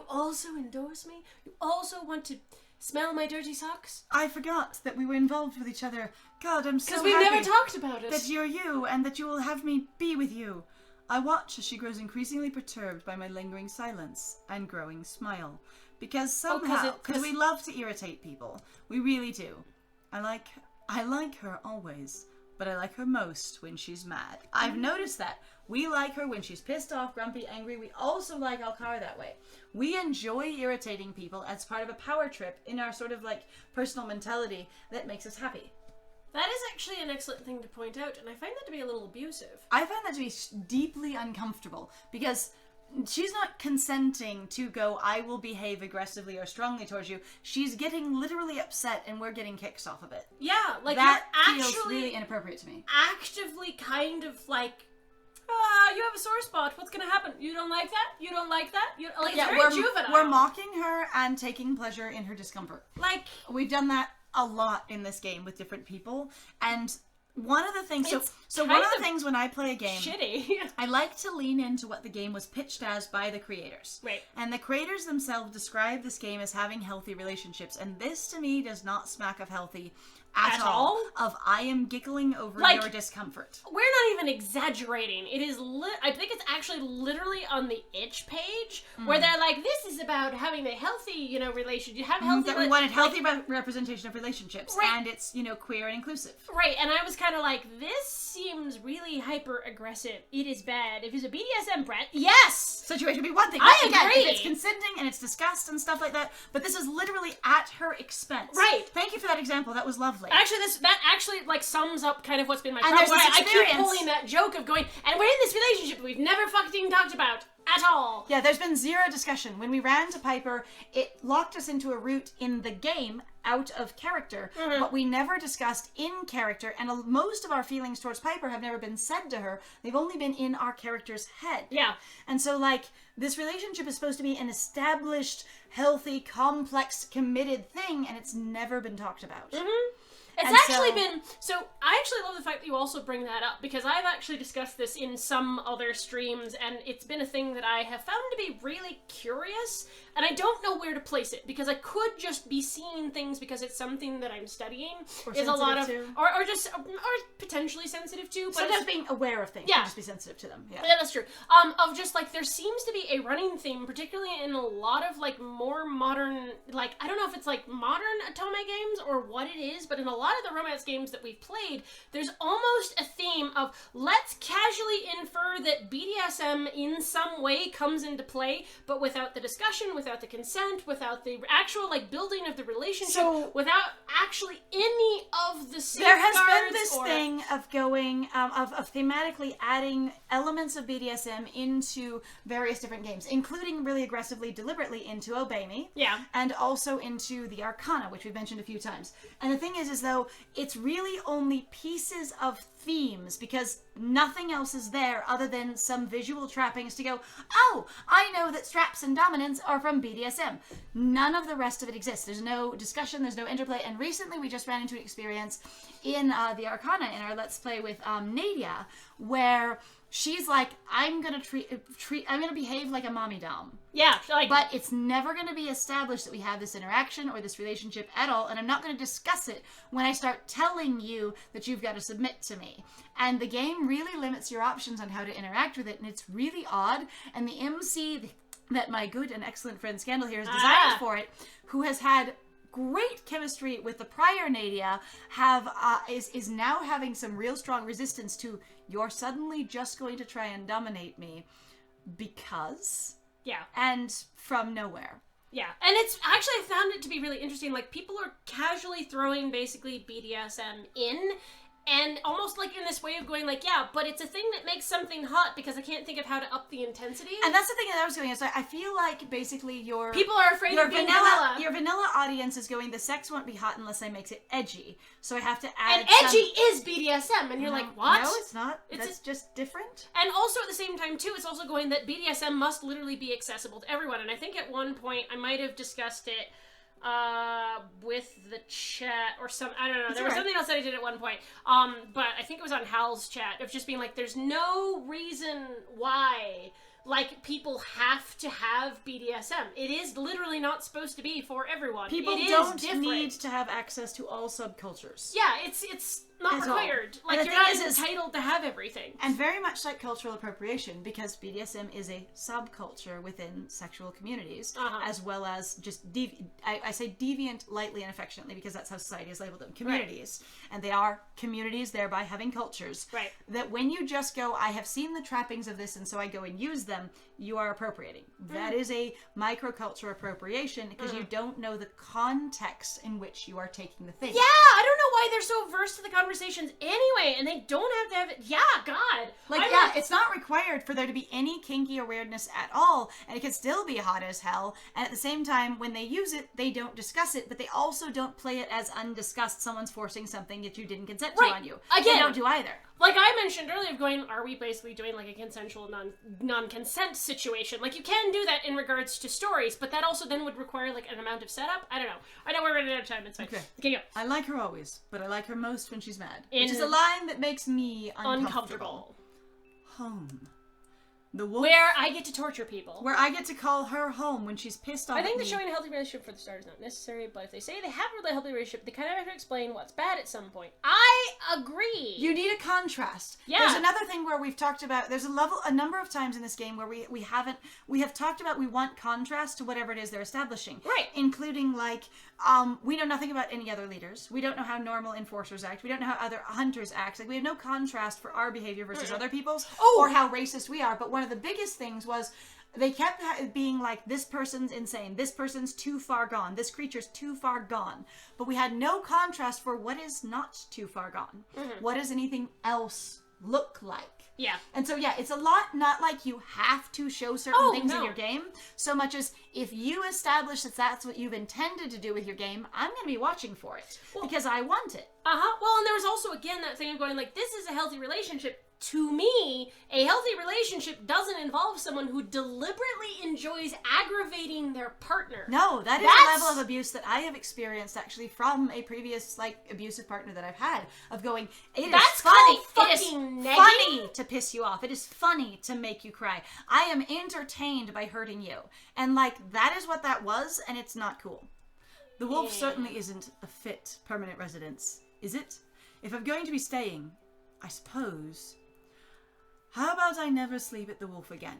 also endorse me? You also want to smell my dirty socks? I forgot that we were involved with each other. God, I'm so happy. Because we've never talked about it. That you're you and that you will have me be with you. I watch as she grows increasingly perturbed by my lingering silence and growing smile. Because somehow, because we love to irritate people. We really do. I like her always, but I like her most when she's mad. I've noticed that. We like her when she's pissed off, grumpy, angry. We also like Alcar that way. We enjoy irritating people as part of a power trip in our sort of like personal mentality that makes us happy. That is actually an excellent thing to point out, and I find that to be a little abusive. I find that to be deeply uncomfortable because she's not consenting to go, I will behave aggressively or strongly towards you. She's getting literally upset and we're getting kicks off of it. Yeah, like that you're feels actually really inappropriate to me. actively kind of like, you have a sore spot. What's gonna happen? You don't like that? You don't like that? It's very juvenile. We're mocking her and taking pleasure in her discomfort. Like, we've done that a lot in this game with different people, and one of the things, so one of the things when I play a game, shitty. I like to lean into what the game was pitched as by the creators. Right. And the creators themselves describe this game as having healthy relationships, and this to me does not smack of healthy at all. Of I am giggling over your discomfort. We're not even exaggerating. It is I think it's actually literally on the itch page where they're like, this is about having a healthy, relationship. You have healthy that we wanted healthy representation of relationships, and it's, queer and inclusive. Right, and I was kind of like, this seems really hyper aggressive. It is bad. If it's a BDSM Brett, yes! Situation would be one thing. I again, agree. If it's consenting and it's discussed and stuff like that, but this is literally at her expense. Right. Thank you for that example. That was lovely. Actually, that actually sums up kind of what's been my And problem. there's this I keep pulling that joke of going, and we're in this relationship we've never fucking talked about at all. Yeah, there's been zero discussion. When we ran to Piper, it locked us into a route in the game out of character, but we never discussed in character, and most of our feelings towards Piper have never been said to her. They've only been in our character's head. Yeah. And so, this relationship is supposed to be an established, healthy, complex, committed thing, and it's never been talked about. It's actually been... So, I actually love the fact that you also bring that up, because I've actually discussed this in some other streams, and it's been a thing that I have found to be really curious, and I don't know where to place it, because I could just be seeing things because it's something that I'm studying. Or is a lot of... to. Or potentially sensitive to. But sometimes being aware of things. Yeah. Just be sensitive to them. Yeah, that's true. Of just, there seems to be a running theme, particularly in a lot of, more modern... I don't know if it's, modern Otome games or what it is, but in a lot of the romance games that we've played, there's almost a theme of let's casually infer that BDSM in some way comes into play, but without the discussion, without the consent, without the actual building of the relationship, without actually any of the safeguards. There has been this thing of going of thematically adding elements of BDSM into various different games, including really aggressively, deliberately into Obey Me. Yeah. And also into the Arcana, which we've mentioned a few times. And the thing is though, it's really only pieces of themes, because nothing else is there other than some visual trappings to go, oh, I know that straps and dominance are from BDSM. None of the rest of it exists. There's no discussion, there's no interplay, and recently we just ran into an experience in the Arcana in our Let's Play with Nadia, where she's like, I'm gonna behave like a mommy dom. Yeah, but it's never gonna be established that we have this interaction or this relationship at all, and I'm not gonna discuss it when I start telling you that you've got to submit to me. And the game really limits your options on how to interact with it, and it's really odd. And the MC that my good and excellent friend Scandal here has designed for it, who has had great chemistry with the prior Nadia, is now having some real strong resistance to, you're suddenly just going to try and dominate me because... Yeah. And from nowhere. Yeah. And it's actually, I found it to be really interesting. People are casually throwing basically BDSM in, and almost in this way of going yeah, but it's a thing that makes something hot because I can't think of how to up the intensity. And that's the thing that I was going is I feel like basically people are afraid of being vanilla. Your vanilla audience is going, the sex won't be hot unless I makes it edgy. So I have to add And edgy is BDSM, and you're what? No, it's not. That's just different. And also at the same time too, it's also going that BDSM must literally be accessible to everyone. And I think at one point I might have discussed it with the chat or some, I don't know, there was something else that I did at one point, but I think it was on Hal's chat, of just being there's no reason why people have to have BDSM. It is literally not supposed to be for everyone. People don't need to have access to all subcultures. Yeah, it's not required. You're not entitled to have everything. And very much like cultural appropriation, because BDSM is a subculture within sexual communities, as well as just, I say deviant lightly and affectionately, because that's how society has labeled them, communities. Right. And they are communities, thereby having cultures. Right. That when you just go, I have seen the trappings of this, and so I go and use them, you are appropriating. That is a microculture appropriation, because you don't know the context in which you are taking the thing. Yeah, I don't know why they're so averse to the conversations anyway, and they don't have to have it. Yeah, God. It's not required for there to be any kinky awareness at all, and it can still be hot as hell, and at the same time, when they use it, they don't discuss it, but they also don't play it as undiscussed, someone's forcing something that you didn't consent to on you. Again, they don't do either. I mentioned earlier, going, are we basically doing a consensual non-consent situation? You can do that in regards to stories, but that also then would require an amount of setup. I don't know. I know we're running out of time. It's fine. Okay, go. I like her always, but I like her most when she's mad. Which is a line that makes me uncomfortable. Home. The wolf. Where I get to torture people. Where I get to call her home when she's pissed off I think at that me. showing a healthy relationship for the start is not necessary, but if they say they have a really healthy relationship, they kind of have to explain what's bad at some point. I agree. You need a contrast. Yeah. There's another thing where we've talked about, there's a number of times in this game where we have talked about we want contrast to whatever it is they're establishing. Right. Including like, we know nothing about any other leaders. We don't know how normal enforcers act. We don't know how other hunters act. Like, we have no contrast for our behavior versus other people's, or how racist we are. But one of the biggest things was they kept being like, this person's insane, this person's too far gone, this creature's too far gone. But we had no contrast for what is not too far gone. What does anything else look like? Yeah. And so, yeah, it's a lot not like you have to show certain things in no. your game, so much as if you establish that that's what you've intended to do with your game, I'm going to be watching for it because I want it. Well, and there was also, again, that thing of going, like, this is a healthy relationship. To me, a healthy relationship doesn't involve someone who deliberately enjoys aggravating their partner. No, that's a level of abuse that I have experienced actually from a previous like abusive partner that I've had. Of going, That's funny. called It is fucking negging. funny to piss you off. It is funny to make you cry. I am entertained by hurting you, and like that is what that was, and it's not cool. The wolf certainly isn't a fit permanent residence, is it? If I'm going to be staying, I suppose. How about I never sleep at the wolf again?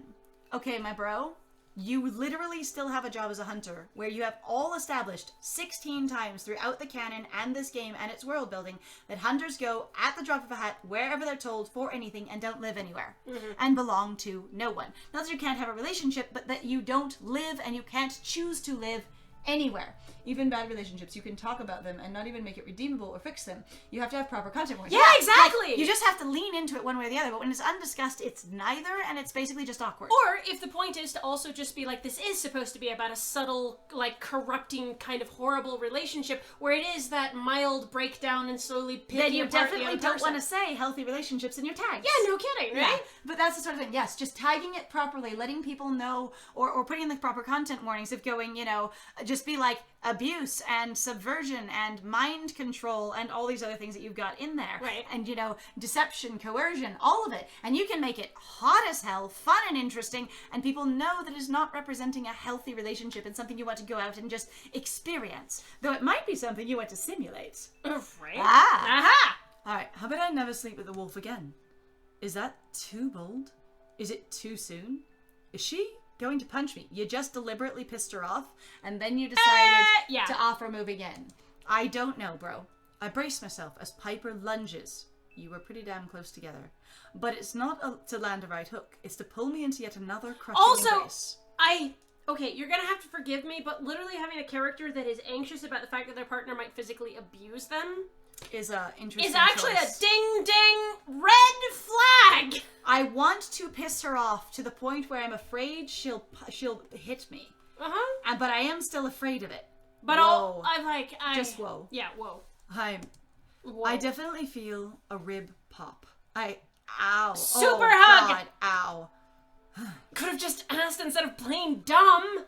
Okay, my bro, you literally still have a job as a hunter where you have all established 16 times throughout the canon and this game and its world building that hunters go at the drop of a hat wherever they're told for anything and don't live anywhere and belong to no one. Not that you can't have a relationship, but that you don't live and you can't choose to live anywhere. Even bad relationships, you can talk about them and not even make it redeemable or fix them. You have to have proper content warnings. Yeah, exactly. Like, you just have to lean into it one way or the other, but when it's undiscussed, it's neither, and it's basically just awkward. Or if the point is to also just be like, this is supposed to be about a subtle, like, corrupting kind of horrible relationship where it is that mild breakdown and slowly picking Then you apart the definitely other don't person. want to say healthy relationships in your tags. Yeah, no kidding, right? Yeah, but that's the sort of thing. Yes, just tagging it properly, letting people know, or putting in the proper content warnings of going, just be like abuse and subversion and mind control and all these other things that you've got in there. Right. And, deception, coercion, all of it. And you can make it hot as hell, fun and interesting, and people know that it's not representing a healthy relationship and something you want to go out and just experience. Though it might be something you want to simulate. Right? Aha! Alright, how about I never sleep with the wolf again? Is that too bold? Is it too soon? Is she going to punch me? You just deliberately pissed her off, and then you decided to offer moving in. I don't know, bro. I brace myself as Piper lunges. You were pretty damn close together. But it's not to land a right hook. It's to pull me into yet another crushing embrace. Okay, you're gonna have to forgive me, but literally having a character that is anxious about the fact that their partner might physically abuse them is a interesting is actually choice. a ding red flag. I want to piss her off to the point where I'm afraid she'll hit me. But I am still afraid of it. But whoa. Just whoa. Yeah, whoa. Whoa. I definitely feel a rib pop. Ow. Super hug. God, ow. Could have just asked instead of playing dumb.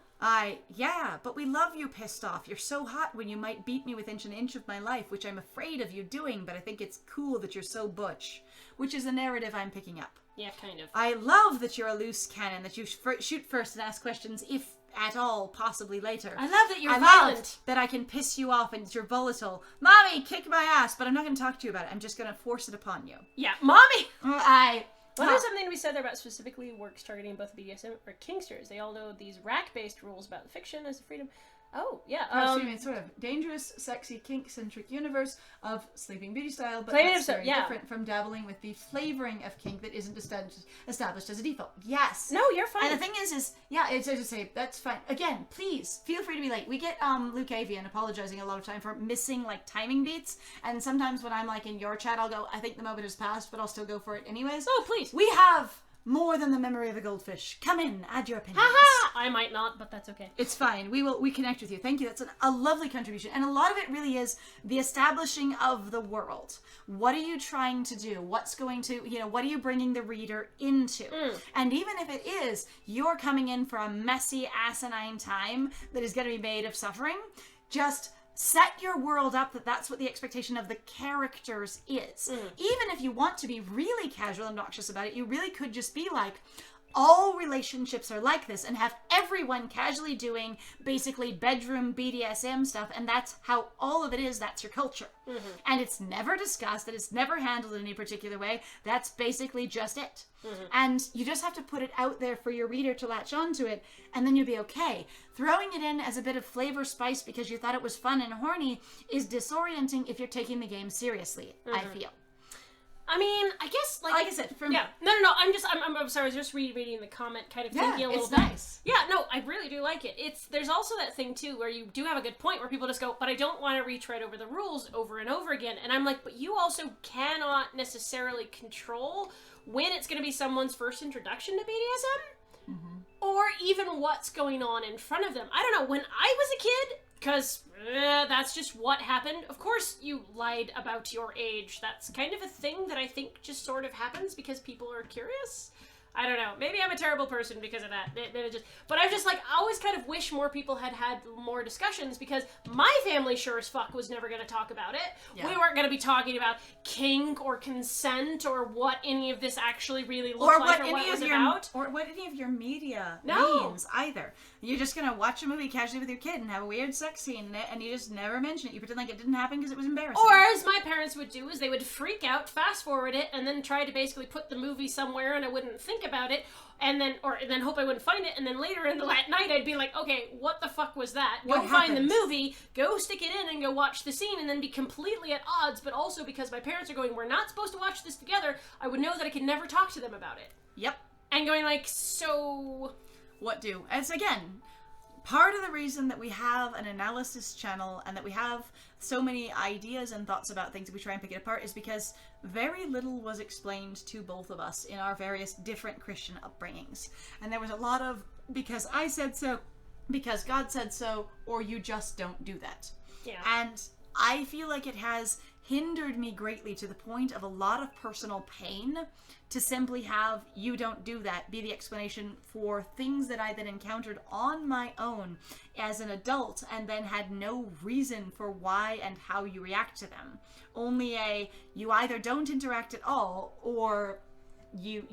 Yeah, but we love you pissed off. You're so hot when you might beat me within an inch of my life, which I'm afraid of you doing, but I think it's cool that you're so butch, which is the narrative I'm picking up. Yeah, kind of. I love that you're a loose cannon, that you shoot first and ask questions, if at all, possibly later. I love that you're violent. Love that I can piss you off and you're volatile. Mommy, kick my ass, but I'm not going to talk to you about it. I'm just going to force it upon you. Yeah, mommy! Well, there's something to be said there about specifically works targeting both BDSM or Kingsters. They all know these rack-based rules about fiction as a freedom. Oh, yeah. It's sort of dangerous, sexy, kink-centric universe of Sleeping Beauty style, but Claiming that's very yeah. different from dabbling with the flavoring of kink that isn't established as a default. Yes. No, you're fine. And the thing is it's as I say, that's fine. Again, please feel free to be late. We get Luke Avian apologizing a lot of time for missing like timing beats, and sometimes when I'm like in your chat, I'll go, I think the moment has passed, but I'll still go for it anyways. Oh, please. We have more than the memory of a goldfish. Come in, add your opinions. Haha! I might not, but that's okay. It's fine. We connect with you. Thank you. That's a lovely contribution. And a lot of it really is the establishing of the world. What are you trying to do? What's going to, what are you bringing the reader into? And even if it is, you're coming in for a messy, asinine time that is going to be made of suffering, just set your world up that's what the expectation of the characters is. Even if you want to be really casual and obnoxious about it, you really could just be like, all relationships are like this, and have everyone casually doing basically bedroom BDSM stuff, and that's how all of it is. That's your culture. And it's never discussed, and it's never handled in any particular way. That's basically just it. And you just have to put it out there for your reader to latch onto it, and then you'll be okay. Throwing it in as a bit of flavor spice because you thought it was fun and horny is disorienting if you're taking the game seriously, I feel. I mean, I guess, like I said, No, I'm sorry, I was just rereading the comment, kind of thinking a little it's bit. nice. Yeah, no, I really do like it. There's also that thing, too, where you do have a good point, where people just go, but I don't want to retread over the rules over and over again. And I'm like, but you also cannot necessarily control when it's going to be someone's first introduction to BDSM, or even what's going on in front of them. I don't know, when I was a kid, because that's just what happened. Of course, you lied about your age. That's kind of a thing that I think just sort of happens because people are curious. I don't know. Maybe I'm a terrible person because of that. But I'm just like, I always kind of wish more people had more discussions, because my family sure as fuck was never going to talk about it. Yeah. We weren't going to be talking about kink or consent or what any of this actually really looked like or what it was about. Or what any of your media means either. You're just going to watch a movie casually with your kid and have a weird sex scene in it, and you just never mention it. You pretend like it didn't happen because it was embarrassing. Or as my parents would do, is they would freak out, fast forward it, and then try to basically put the movie somewhere and I wouldn't think about it, and then hope I wouldn't find it, and then later in the night I'd be like, okay, what the fuck was that? Go find the movie, go stick it in and go watch the scene, and then be completely at odds, but also because my parents are going, we're not supposed to watch this together, I would know that I could never talk to them about it. Yep. And going like, so... What do? It's, again, part of the reason that we have an analysis channel and that we have so many ideas and thoughts about things that we try and pick it apart is because very little was explained to both of us in our various different Christian upbringings. And there was a lot of, because I said so, because God said so, or you just don't do that. Yeah. And I feel like it has hindered me greatly to the point of a lot of personal pain to simply have you don't do that be the explanation for things that I then encountered on my own as an adult and then had no reason for why and how you react to them. Only you either don't interact at all or you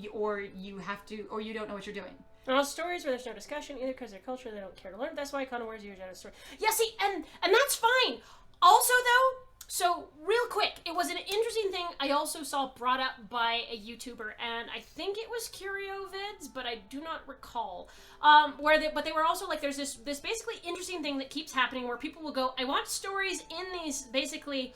have to, or you don't know what you're doing. And all stories where there's no discussion, either because they're culture, they don't care to learn. That's why Conan Wars usually has a story. Yeah, see, and that's fine. Also, though, so real quick, it was an interesting thing I also saw brought up by a YouTuber, and I think it was CurioVids, but I do not recall. But they were also like, there's this basically interesting thing that keeps happening where people will go, I want stories in these basically.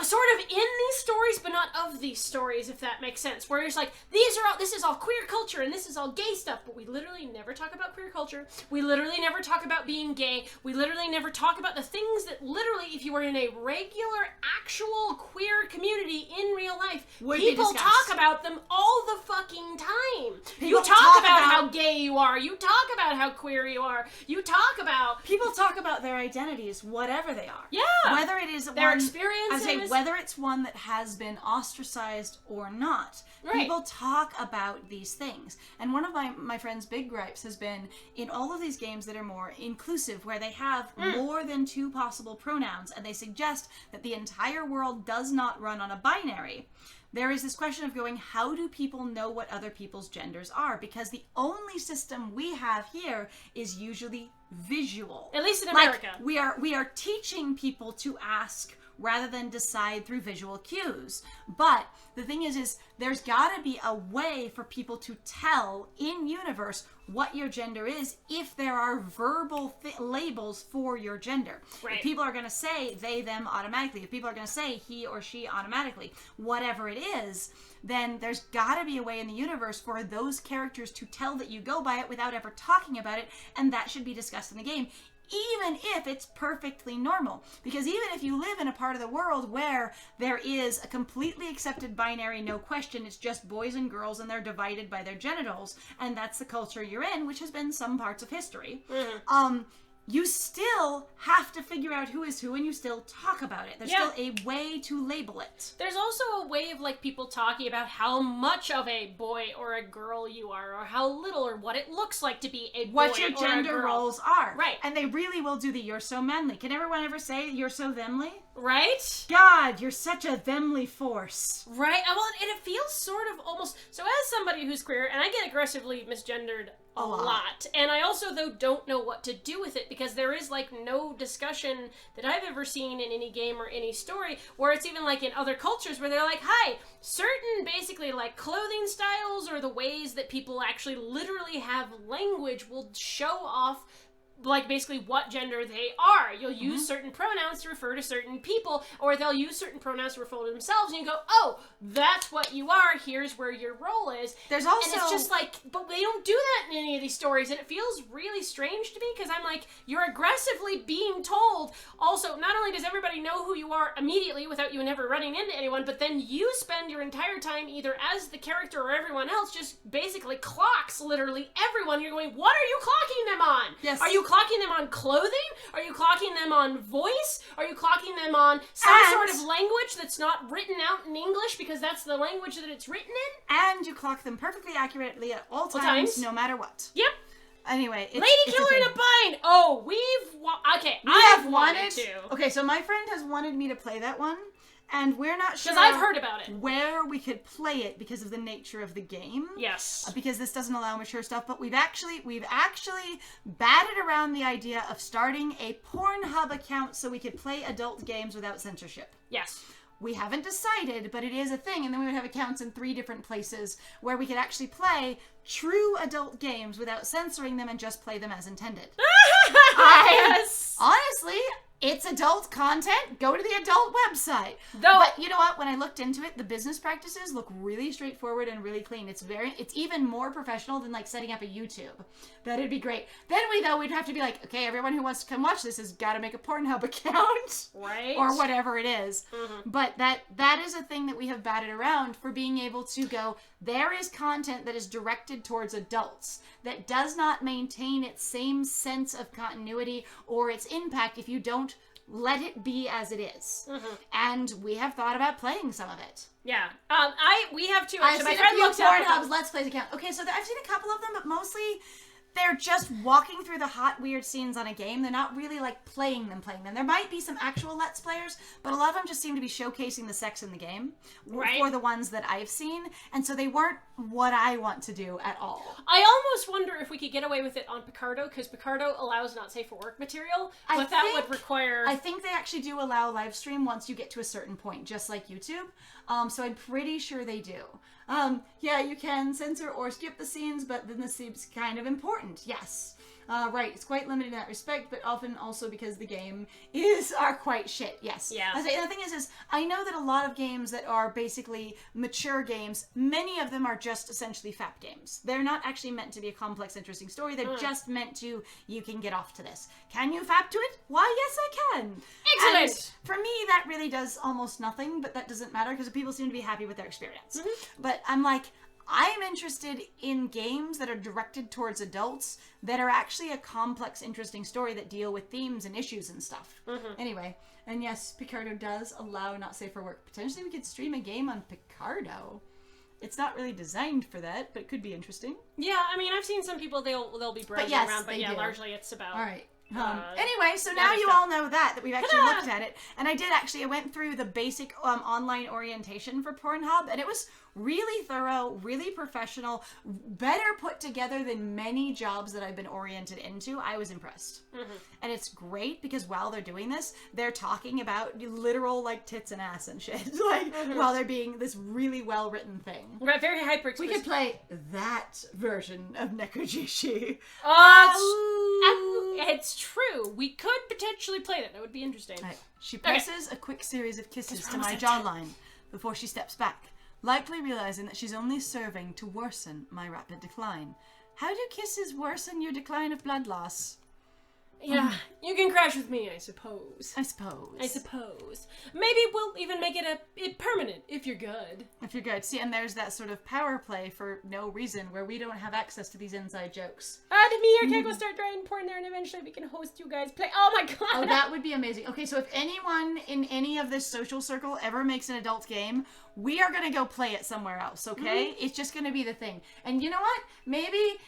Sort of in these stories, but not of these stories, if that makes sense. Where it's like, this is all queer culture, and this is all gay stuff, but we literally never talk about queer culture. We literally never talk about being gay. We literally never talk about the things that literally, if you were in a regular, actual queer community in real life, people talk about them all the fucking time. You talk about how gay you are. You talk about how queer you are. You talk about... People talk about their identities, whatever they are. Yeah. Whether it is their experiences. Whether it's one that has been ostracized or not. Right. People talk about these things. And one of my friend's big gripes has been in all of these games that are more inclusive, where they have more than two possible pronouns, and they suggest that the entire world does not run on a binary. There is this question of going, how do people know what other people's genders are? Because the only system we have here is usually visual. At least in America. We are teaching people to ask rather than decide through visual cues. But the thing is there's got to be a way for people to tell in universe what your gender is if there are verbal labels for your gender. Right. If people are going to say they, them automatically, if people are going to say he or she automatically, whatever it is, then there's got to be a way in the universe for those characters to tell that you go by it without ever talking about it, and that should be discussed in the game. Even if it's perfectly normal. Because even if you live in a part of the world where there is a completely accepted binary, no question, it's just boys and girls and they're divided by their genitals, and that's the culture you're in, which has been some parts of history, you still have to figure out who is who, and you still talk about it. There's still a way to label it. There's also a way of, like, people talking about how much of a boy or a girl you are, or how little, or what it looks like to be a boy what your or gender a girl. roles are. Right. And they really will do the "you're so manly." Can everyone ever say "you're so themly"? Right? God, you're such a themly force. Right? Well, and it feels sort of almost... So as somebody who's queer, and I get aggressively misgendered a lot. And I also, though, don't know what to do with it, because there is, like, no discussion that I've ever seen in any game or any story where it's even, like, in other cultures where they're like, hi, certain, basically, like, clothing styles or the ways that people actually literally have language will show off, like, basically what gender they are. You'll use certain pronouns to refer to certain people, or they'll use certain pronouns to refer to themselves, and you go, oh, that's what you are, here's where your role is. There's also... And it's just like, but they don't do that in any of these stories, and it feels really strange to me, because I'm like, you're aggressively being told, also, not only does everybody know who you are immediately without you never running into anyone, but then you spend your entire time either as the character or everyone else just basically clocks literally everyone. You're going, what are you clocking them on? Yes. Are you clocking them on clothing? Are you clocking them on voice? Are you clocking them on some sort of language that's not written out in English because that's the language that it's written in? And you clock them perfectly accurately at all times, no matter what. Yep. Anyway, Lady Killer in a Bind! Oh, I've wanted to. Okay, so my friend has wanted me to play that one, and we're not sure... Because I've heard about it. ...where we could play it because of the nature of the game. Yes. Because this doesn't allow mature stuff, but we've actually batted around the idea of starting a Pornhub account so we could play adult games without censorship. Yes. We haven't decided, but it is a thing, and then we would have accounts in 3 different places where we could actually play true adult games without censoring them and just play them as intended. Yes! Honestly, it's adult content. Go to the adult website. But you know what? When I looked into it, the business practices look really straightforward and really clean. It's even more professional than like setting up a YouTube. That'd be great. Then we'd have to be like, okay, everyone who wants to come watch this has got to make a Pornhub account, right, or whatever it is. But that is a thing that we have batted around for being able to go. There is content that is directed towards adults that does not maintain its same sense of continuity or its impact if you don't let it be as it is. And we have thought about playing some of it. Yeah. We have two. I've my seen friend a few looked up Pornhub's Let's Plays account. Okay, so I've seen a couple of them, but mostly they're just walking through the hot, weird scenes on a game. They're not really, like, playing them. There might be some actual Let's Players, but a lot of them just seem to be showcasing the sex in the game for the ones that I've seen, and so they weren't what I want to do at all. I almost wonder if we could get away with it on Picardo, because Picardo allows not safe for work material, but that would require... I think they actually do allow live stream once you get to a certain point, just like YouTube. So I'm pretty sure they do. Yeah, you can censor or skip the scenes, but then this seems kind of important. Yes. Right, it's quite limited in that respect, but often also because the game are quite shit. Yes. Yeah. And the thing is I know that a lot of games that are basically mature games, many of them are just essentially FAP games. They're not actually meant to be a complex, interesting story. They're just meant to, you can get off to this. Can you FAP to it? Why, yes, I can. Excellent. And for me, that really does almost nothing, but that doesn't matter because people seem to be happy with their experience. But I'm like, I'm interested in games that are directed towards adults that are actually a complex, interesting story that deal with themes and issues and stuff. Anyway, and yes, Picardo does allow not safe for work. Potentially we could stream a game on Picardo. It's not really designed for that, but it could be interesting. Yeah, I mean, I've seen some people, they'll be browsing around, but yeah, largely it's about... All right. Anyway, so now you all know that we've actually looked at it. And I went through the basic online orientation for Pornhub, and it was really thorough, really professional, better put together than many jobs that I've been oriented into. I was impressed. And it's great because while they're doing this, they're talking about literal, like, tits and ass and shit. Like, while they're being this really well-written thing. Right, very hyper-explicit. We could play that version of Nekojishi. It's true. We could potentially play that. That would be interesting. Right. She presses a quick series of kisses to my jawline before she steps back, likely realizing that she's only serving to worsen my rapid decline. How do kisses worsen your decline of blood loss? Yeah, you can crash with me, I suppose. I suppose. Maybe we'll even make it permanent, if you're good. If you're good. See, and there's that sort of power play for no reason where we don't have access to these inside jokes. And me or Kate will start drawing porn there, and eventually we can host you guys play. Oh my god! Oh, that would be amazing. Okay, so if anyone in any of this social circle ever makes an adult game, we are gonna go play it somewhere else, okay? It's just gonna be the thing. And you know what? Maybe,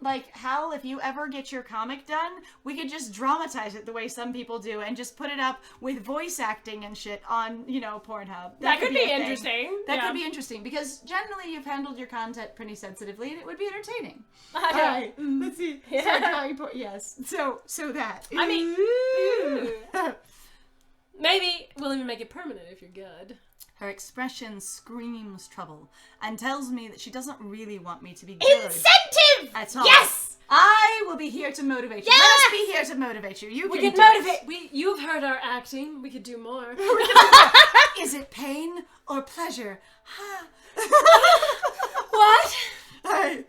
like, Hal, if you ever get your comic done, we could just dramatize it the way some people do and just put it up with voice acting and shit on, Pornhub. That could be a thing. interesting. That Yeah. could be interesting, because generally you've handled your content pretty sensitively, and it would be entertaining. Okay. Alright, let's see. Start drawing yes. So that. I mean, Ooh. maybe we'll even make it permanent if you're good. Her expression screams trouble and tells me that she doesn't really want me to be good Incentive! at all. Yes! I will be here to motivate you. Yes! Let us be here to motivate you. You We can could do motivate. You've heard our acting. We could do more. it. Is it pain or pleasure? What? Hey,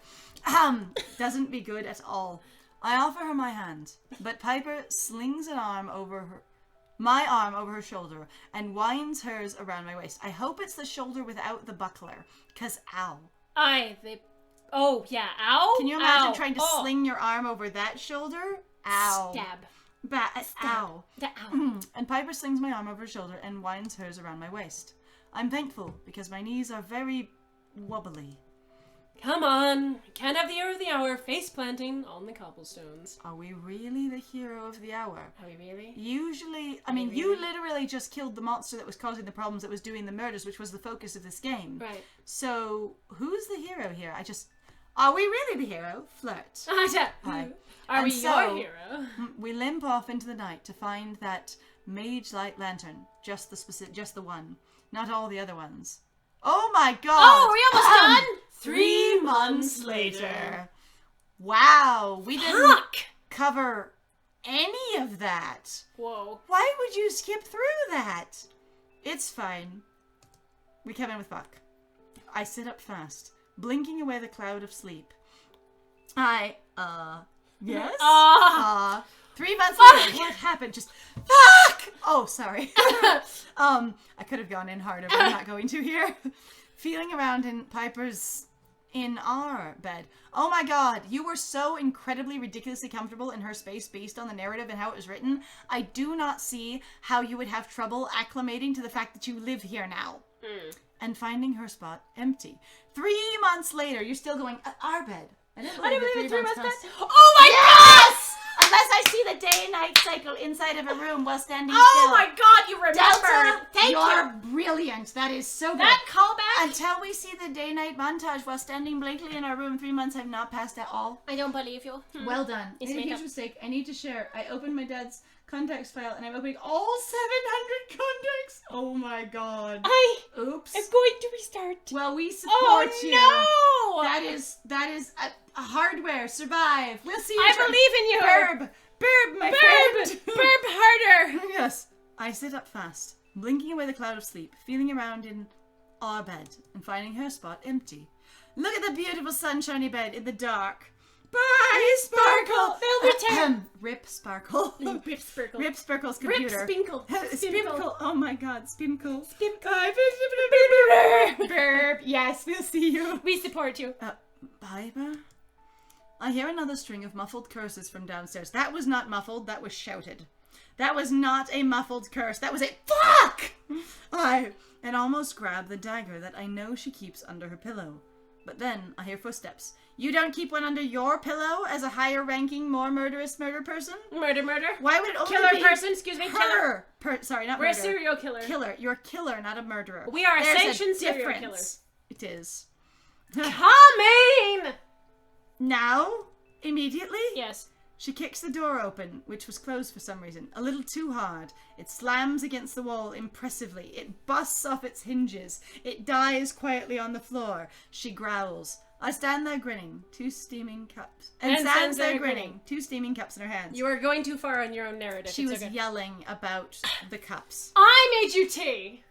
doesn't be good at all. I offer her my hand, but Piper slings my arm over her shoulder and winds hers around my waist. I hope it's the shoulder without the buckler, 'cause ow. Oh, yeah, ow? Can you imagine Ow. trying to sling your arm over that shoulder? Ow. Stab. Ow. Ow. And Piper slings my arm over her shoulder and winds hers around my waist. I'm thankful because my knees are very wobbly. Come on. Can't have the hero of the hour face planting on the cobblestones. Are we really the hero of the hour? Are we really? Usually, you literally just killed the monster that was causing the problems, that was doing the murders, which was the focus of this game. Right. So, who's the hero here? Are we really the hero? Flirt. Hi. Are we And your so- hero? We limp off into the night to find that mage light lantern. Just the one. Not all the other ones. Oh my god! Oh, are we almost done? 3 months later. Wow, we didn't Fuck! cover any of that. Whoa. Why would you skip through that? It's fine. We come in with Buck. I sit up fast, blinking away the cloud of sleep. Yes? 3 months later, what happened? Just, fuck! Oh, sorry. I could have gone in harder, but I'm not going to here. Feeling around in our bed. Oh my god, you were so incredibly ridiculously comfortable in her space based on the narrative and how it was written. I do not see how you would have trouble acclimating to the fact that you live here now. And finding her spot empty. 3 months later, you're still going, our bed. I didn't believe it 3 months passed. back. Oh my god! Yes! Unless I see the day and night cycle inside of a room while standing Oh still. my god, you remembered! Delta, Thank you're you! brilliant. That is so good. That callback? Until we see the day-night montage while standing blankly in our room, 3 months have not passed at all. I don't believe you. Well done. It's I made a made huge up. mistake. I need to share. I opened my dad's contacts file and I'm opening all 700 contacts. Oh my god. Oops. I'm going to restart. Well, we support you. Oh no! That is a hardware. Survive. We'll see you. I believe in you! Burb, my friend. Burp harder! Yes. I sit up fast, blinking away the cloud of sleep, feeling around in our bed and finding her spot empty. Look at the beautiful sunshiny bed in the dark. Bye, Sparkle! They'll return. Rip Sparkle. Rip Sparkle. Rip Sparkle's computer. Rip Spinkle. Spinkle. Oh my god, Spinkle. Spinkle. Burp. Yes, we'll see you. We support you. Piper? I hear another string of muffled curses from downstairs. That was not muffled, that was shouted. That was not a muffled curse. That was a fuck! And almost grab the dagger that I know she keeps under her pillow. But then I hear footsteps. You don't keep one under your pillow as a higher-ranking, more murderous murder person? Murder. Why would it only Killer be person, excuse me, killer. Sorry, not We're murder. a serial killer. Killer. You're a killer, not a murderer. We are a There's sanctioned serial difference. It is. Coming! Now? Immediately? Yes. She kicks the door open, which was closed for some reason, a little too hard. It slams against the wall impressively. It busts off its hinges. It dies quietly on the floor. She growls. I stand there grinning, 2 steaming cups. And stands there grinning, 2 steaming cups in her hands. You are going too far on your own narrative. She It's was okay. yelling about the cups. I made you tea!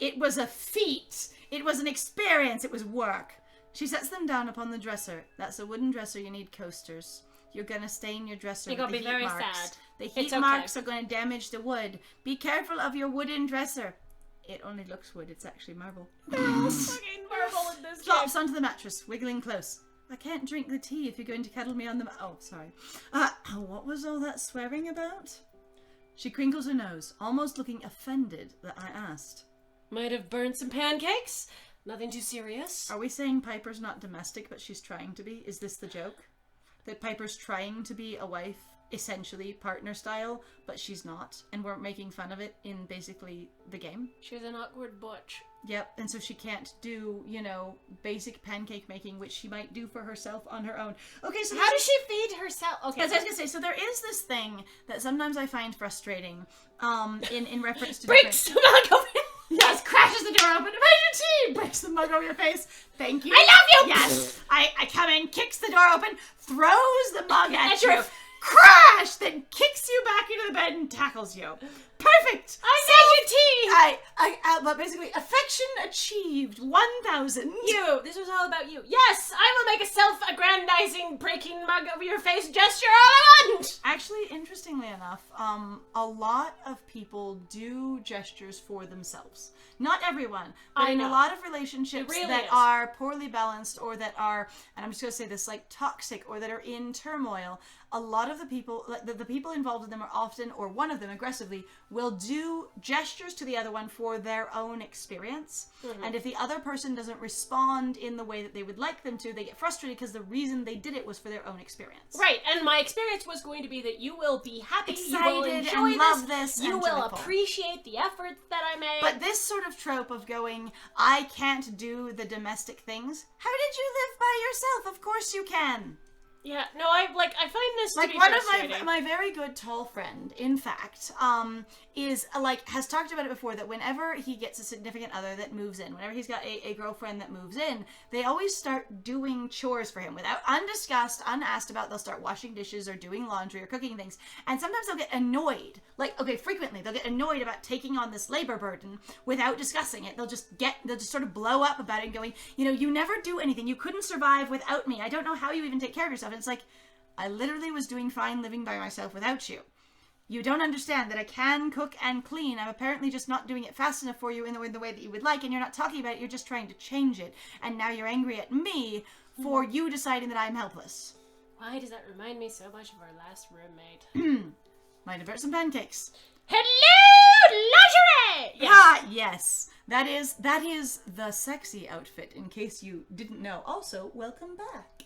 It was a feat. It was an experience. It was work. She sets them down upon the dresser. That's a wooden dresser. You need coasters. You're gonna stain your dresser You're with gonna the be heat very marks. sad. The It's heat okay. marks are gonna damage the wood. Be careful of your wooden dresser. It only looks wood, it's actually marble. Fucking marble in this game. Flops onto the mattress, wiggling close. I can't drink the tea if you're going to cuddle me on the oh, sorry. What was all that swearing about? She crinkles her nose, almost looking offended that I asked. Might have burned some pancakes. Nothing too serious. Are we saying Piper's not domestic, but she's trying to be? Is this the joke? That Piper's trying to be a wife, essentially partner style, but she's not, and we're making fun of it in basically the game? She's an awkward butch. Yep, and so she can't do, basic pancake making, which she might do for herself on her own. Okay, so How does she feed herself? Okay. as I was gonna say, so there is this thing that sometimes I find frustrating, in reference to breaks the mug over. Yes, crashes the door open. Imagine tea! Breaks the mug over your face. Thank you. I love you! Yes. I come in, kicks the door open, throws the mug at you. your- Crash! Then kicks you back into the bed and tackles you. Perfect! I made you tea! But basically, affection achieved. 1,000. You! This was all about you. Yes! I will make a self-aggrandizing breaking mug over your face gesture all I want! Actually, interestingly enough, a lot of people do gestures for themselves. Not everyone, but I in know. a lot of relationships It really that is. are poorly balanced or that are, and I'm just going to say this, like toxic or that are in turmoil, a lot of the people, like the people involved in them are often, or one of them aggressively, will do gestures to the other one for their own experience. Mm-hmm. And if the other person doesn't respond in the way that they would like them to, they get frustrated because the reason they did it was for their own experience. Right, and my experience was going to be that you will be happy, you will Excited enjoy and love this you and will joyful. appreciate the effort that I made. But this sort of trope of going, I can't do the domestic things. How did you live by yourself? Of course you can. yeah, no, I find this to Like be one of frustrating. my very good tall friend, in fact, is has talked about it before, that whenever he gets a significant other that moves in, whenever he's got a girlfriend that moves in, they always start doing chores for him without undiscussed, unasked about. They'll start washing dishes or doing laundry or cooking things, and sometimes they'll get annoyed. Frequently they'll get annoyed about taking on this labor burden without discussing it. They'll just sort of blow up about it and going, you never do anything. You couldn't survive without me. I don't know how you even take care of yourself. And it's like, I literally was doing fine living by myself without you. You don't understand that I can cook and clean. I'm apparently just not doing it fast enough for you in the way that you would like, and you're not talking about it. You're just trying to change it. And now you're angry at me for you deciding that I'm helpless. Why does that remind me so much of our last roommate? Might avert some pancakes. Hello, lingerie! Yes. Ah, yes. That is the sexy outfit, in case you didn't know. Also, welcome back.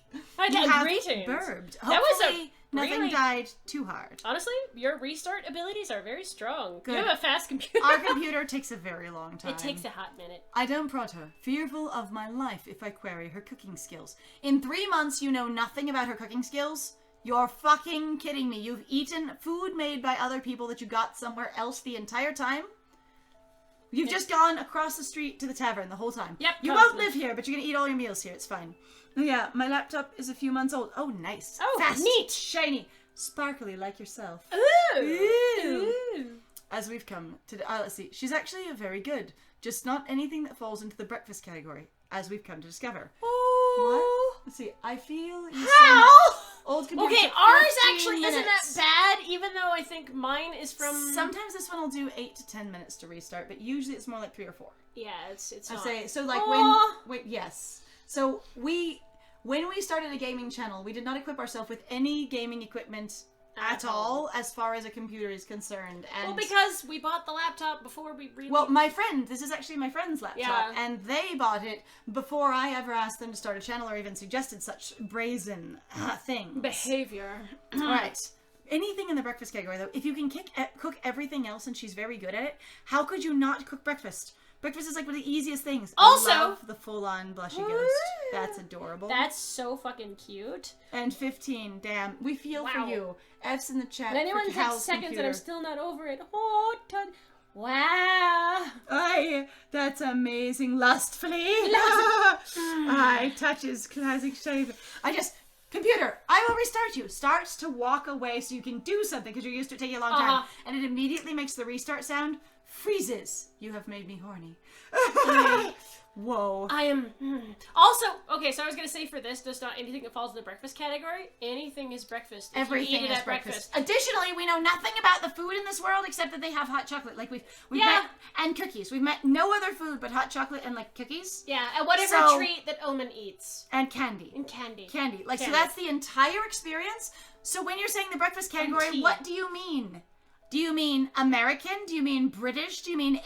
You have Greetings. burbed. That was a Hopefully, nothing really- died too hard. Honestly, your restart abilities are very strong. Good. You have a fast computer. Our computer takes a very long time. It takes a hot minute. I don't prod her, fearful of my life if I query her cooking skills. In 3 months, you know nothing about her cooking skills? You're fucking kidding me. You've eaten food made by other people that you got somewhere else the entire time? You've just gone across the street to the tavern the whole time. Yep, You constantly. won't live here, but you're gonna eat all your meals here. It's fine. Oh, yeah, my laptop is a few months old. Oh, nice. Oh, Fast, neat. shiny, sparkly like yourself. Ooh. As we've come to let's see. She's actually very good. Just not anything that falls into the breakfast category, as we've come to discover. What? Let's see. I feel you so How? much. Old computer Okay, took ours 15 actually isn't minutes. that bad, even though I think mine is from... Sometimes this one will do 8 to 10 minutes to restart, but usually it's more like 3 or 4. Yeah, it's I not. say so. Like Aw. yes. So when we started a gaming channel, we did not equip ourselves with any gaming equipment at all, as far as a computer is concerned. And Well, because we bought the laptop before we really... well, this is actually my friend's laptop, Yeah. and they bought it before I ever asked them to start a channel or even suggested such brazen things. behavior. Alright. Anything in the breakfast category, though, if you can cook everything else and she's very good at it, how could you not cook breakfast? Breakfast is like one of the easiest things. Also- I love the full-on blushy ghost. That's adorable. That's so fucking cute. And 15, damn. We feel for Wow. you. F's in the chat. And anyone for takes Cal's seconds computer. and I'm still not over it. Oh, wow. Aye, that's amazing. Lustfully. Aye, touches classic shave. Computer, I will restart you. Starts to walk away so you can do something because you're used to it taking a long time. And it immediately makes the restart sound. Freezes. You have made me horny. Whoa. I am... Also, okay, so I was going to say for this, just not anything that falls in the breakfast category. Anything is breakfast. If Everything you eat it is at breakfast. Additionally, we know nothing about the food in this world except that they have hot chocolate. Like we've met, and cookies. We've met no other food but hot chocolate and like cookies. Yeah, and whatever So- treat that Omen eats. And candy. And candy. Candy. Like, so Candy. that's the entire experience. So when you're saying the breakfast category, tea. what do you mean? Do you mean American? Do you mean British? Do you mean,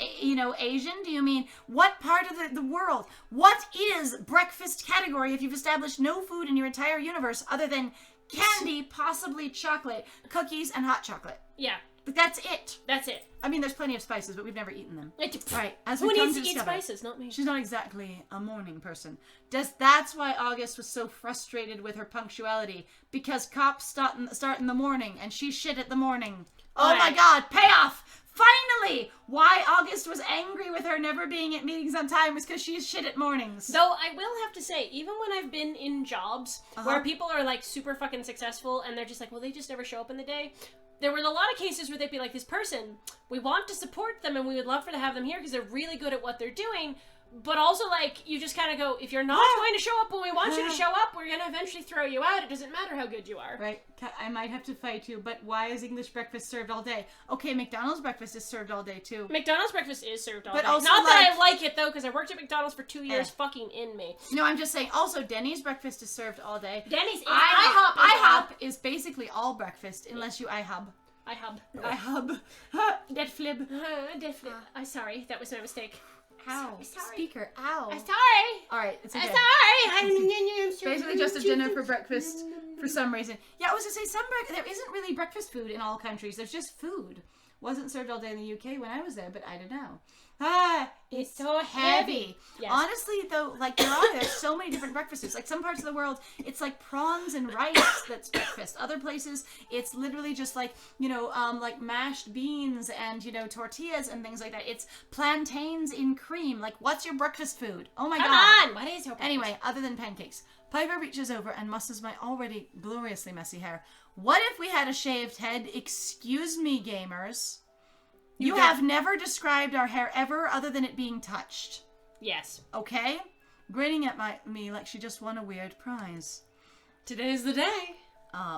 Asian? Do you mean what part of the world? What is breakfast category if you've established no food in your entire universe other than candy, possibly chocolate, cookies, and hot chocolate? Yeah, But that's it. that's it. I mean, there's plenty of spices, but we've never eaten them. Right. As Who we come needs to to eat discover, spices? Not me. she's not exactly a morning person. That's why August was so frustrated with her punctuality, because cops start in the morning and she shit at the morning. Oh my god, payoff! Finally! Why August was angry with her never being at meetings on time was because she's shit at mornings. Though I will have to say, even when I've been in jobs where people are like super fucking successful and they're just like, well, they just never show up in the day. There were a lot of cases where they'd be like, this person, we want to support them and we would love to have them here because they're really good at what they're doing. But also, like, you just kind of go, if you're not going to show up when we want you to show up, we're going to eventually throw you out. It doesn't matter how good you are. Right, I might have to fight you, but why is English breakfast served all day? Okay, McDonald's breakfast is served all day, too. McDonald's breakfast is served all But day. also, Not that like- I like it, though, because I worked at McDonald's for 2 years fucking in me. No, I'm just saying, also, Denny's breakfast is served all day. Denny's is IHOP is basically all breakfast, unless you IHOB. IHOB. Dead flib. Definitely. I'm sorry. That was my mistake. Ow. Sorry. Speaker, ow. I'm sorry. Alright, it's okay. I'm sorry. Basically just a dinner for breakfast for some reason. Yeah, I was gonna say, there isn't really breakfast food in all countries. There's just food. Wasn't served all day in the UK when I was there, but I don't know. It's so heavy. Yes. Honestly, though, like there's so many different breakfasts. Like some parts of the world, it's like prawns and rice that's breakfast. Other places, it's literally just like like mashed beans and tortillas and things like that. It's plantains in cream. Like, what's your breakfast food? Oh my god! Come on, what is your breakfast? Anyway, other than pancakes, Piper reaches over and musses my already gloriously messy hair. What if we had a shaved head? Excuse me, gamers. You have never described our hair ever other than it being touched. Yes. Okay? Grinning at me like she just won a weird prize. Today's the day.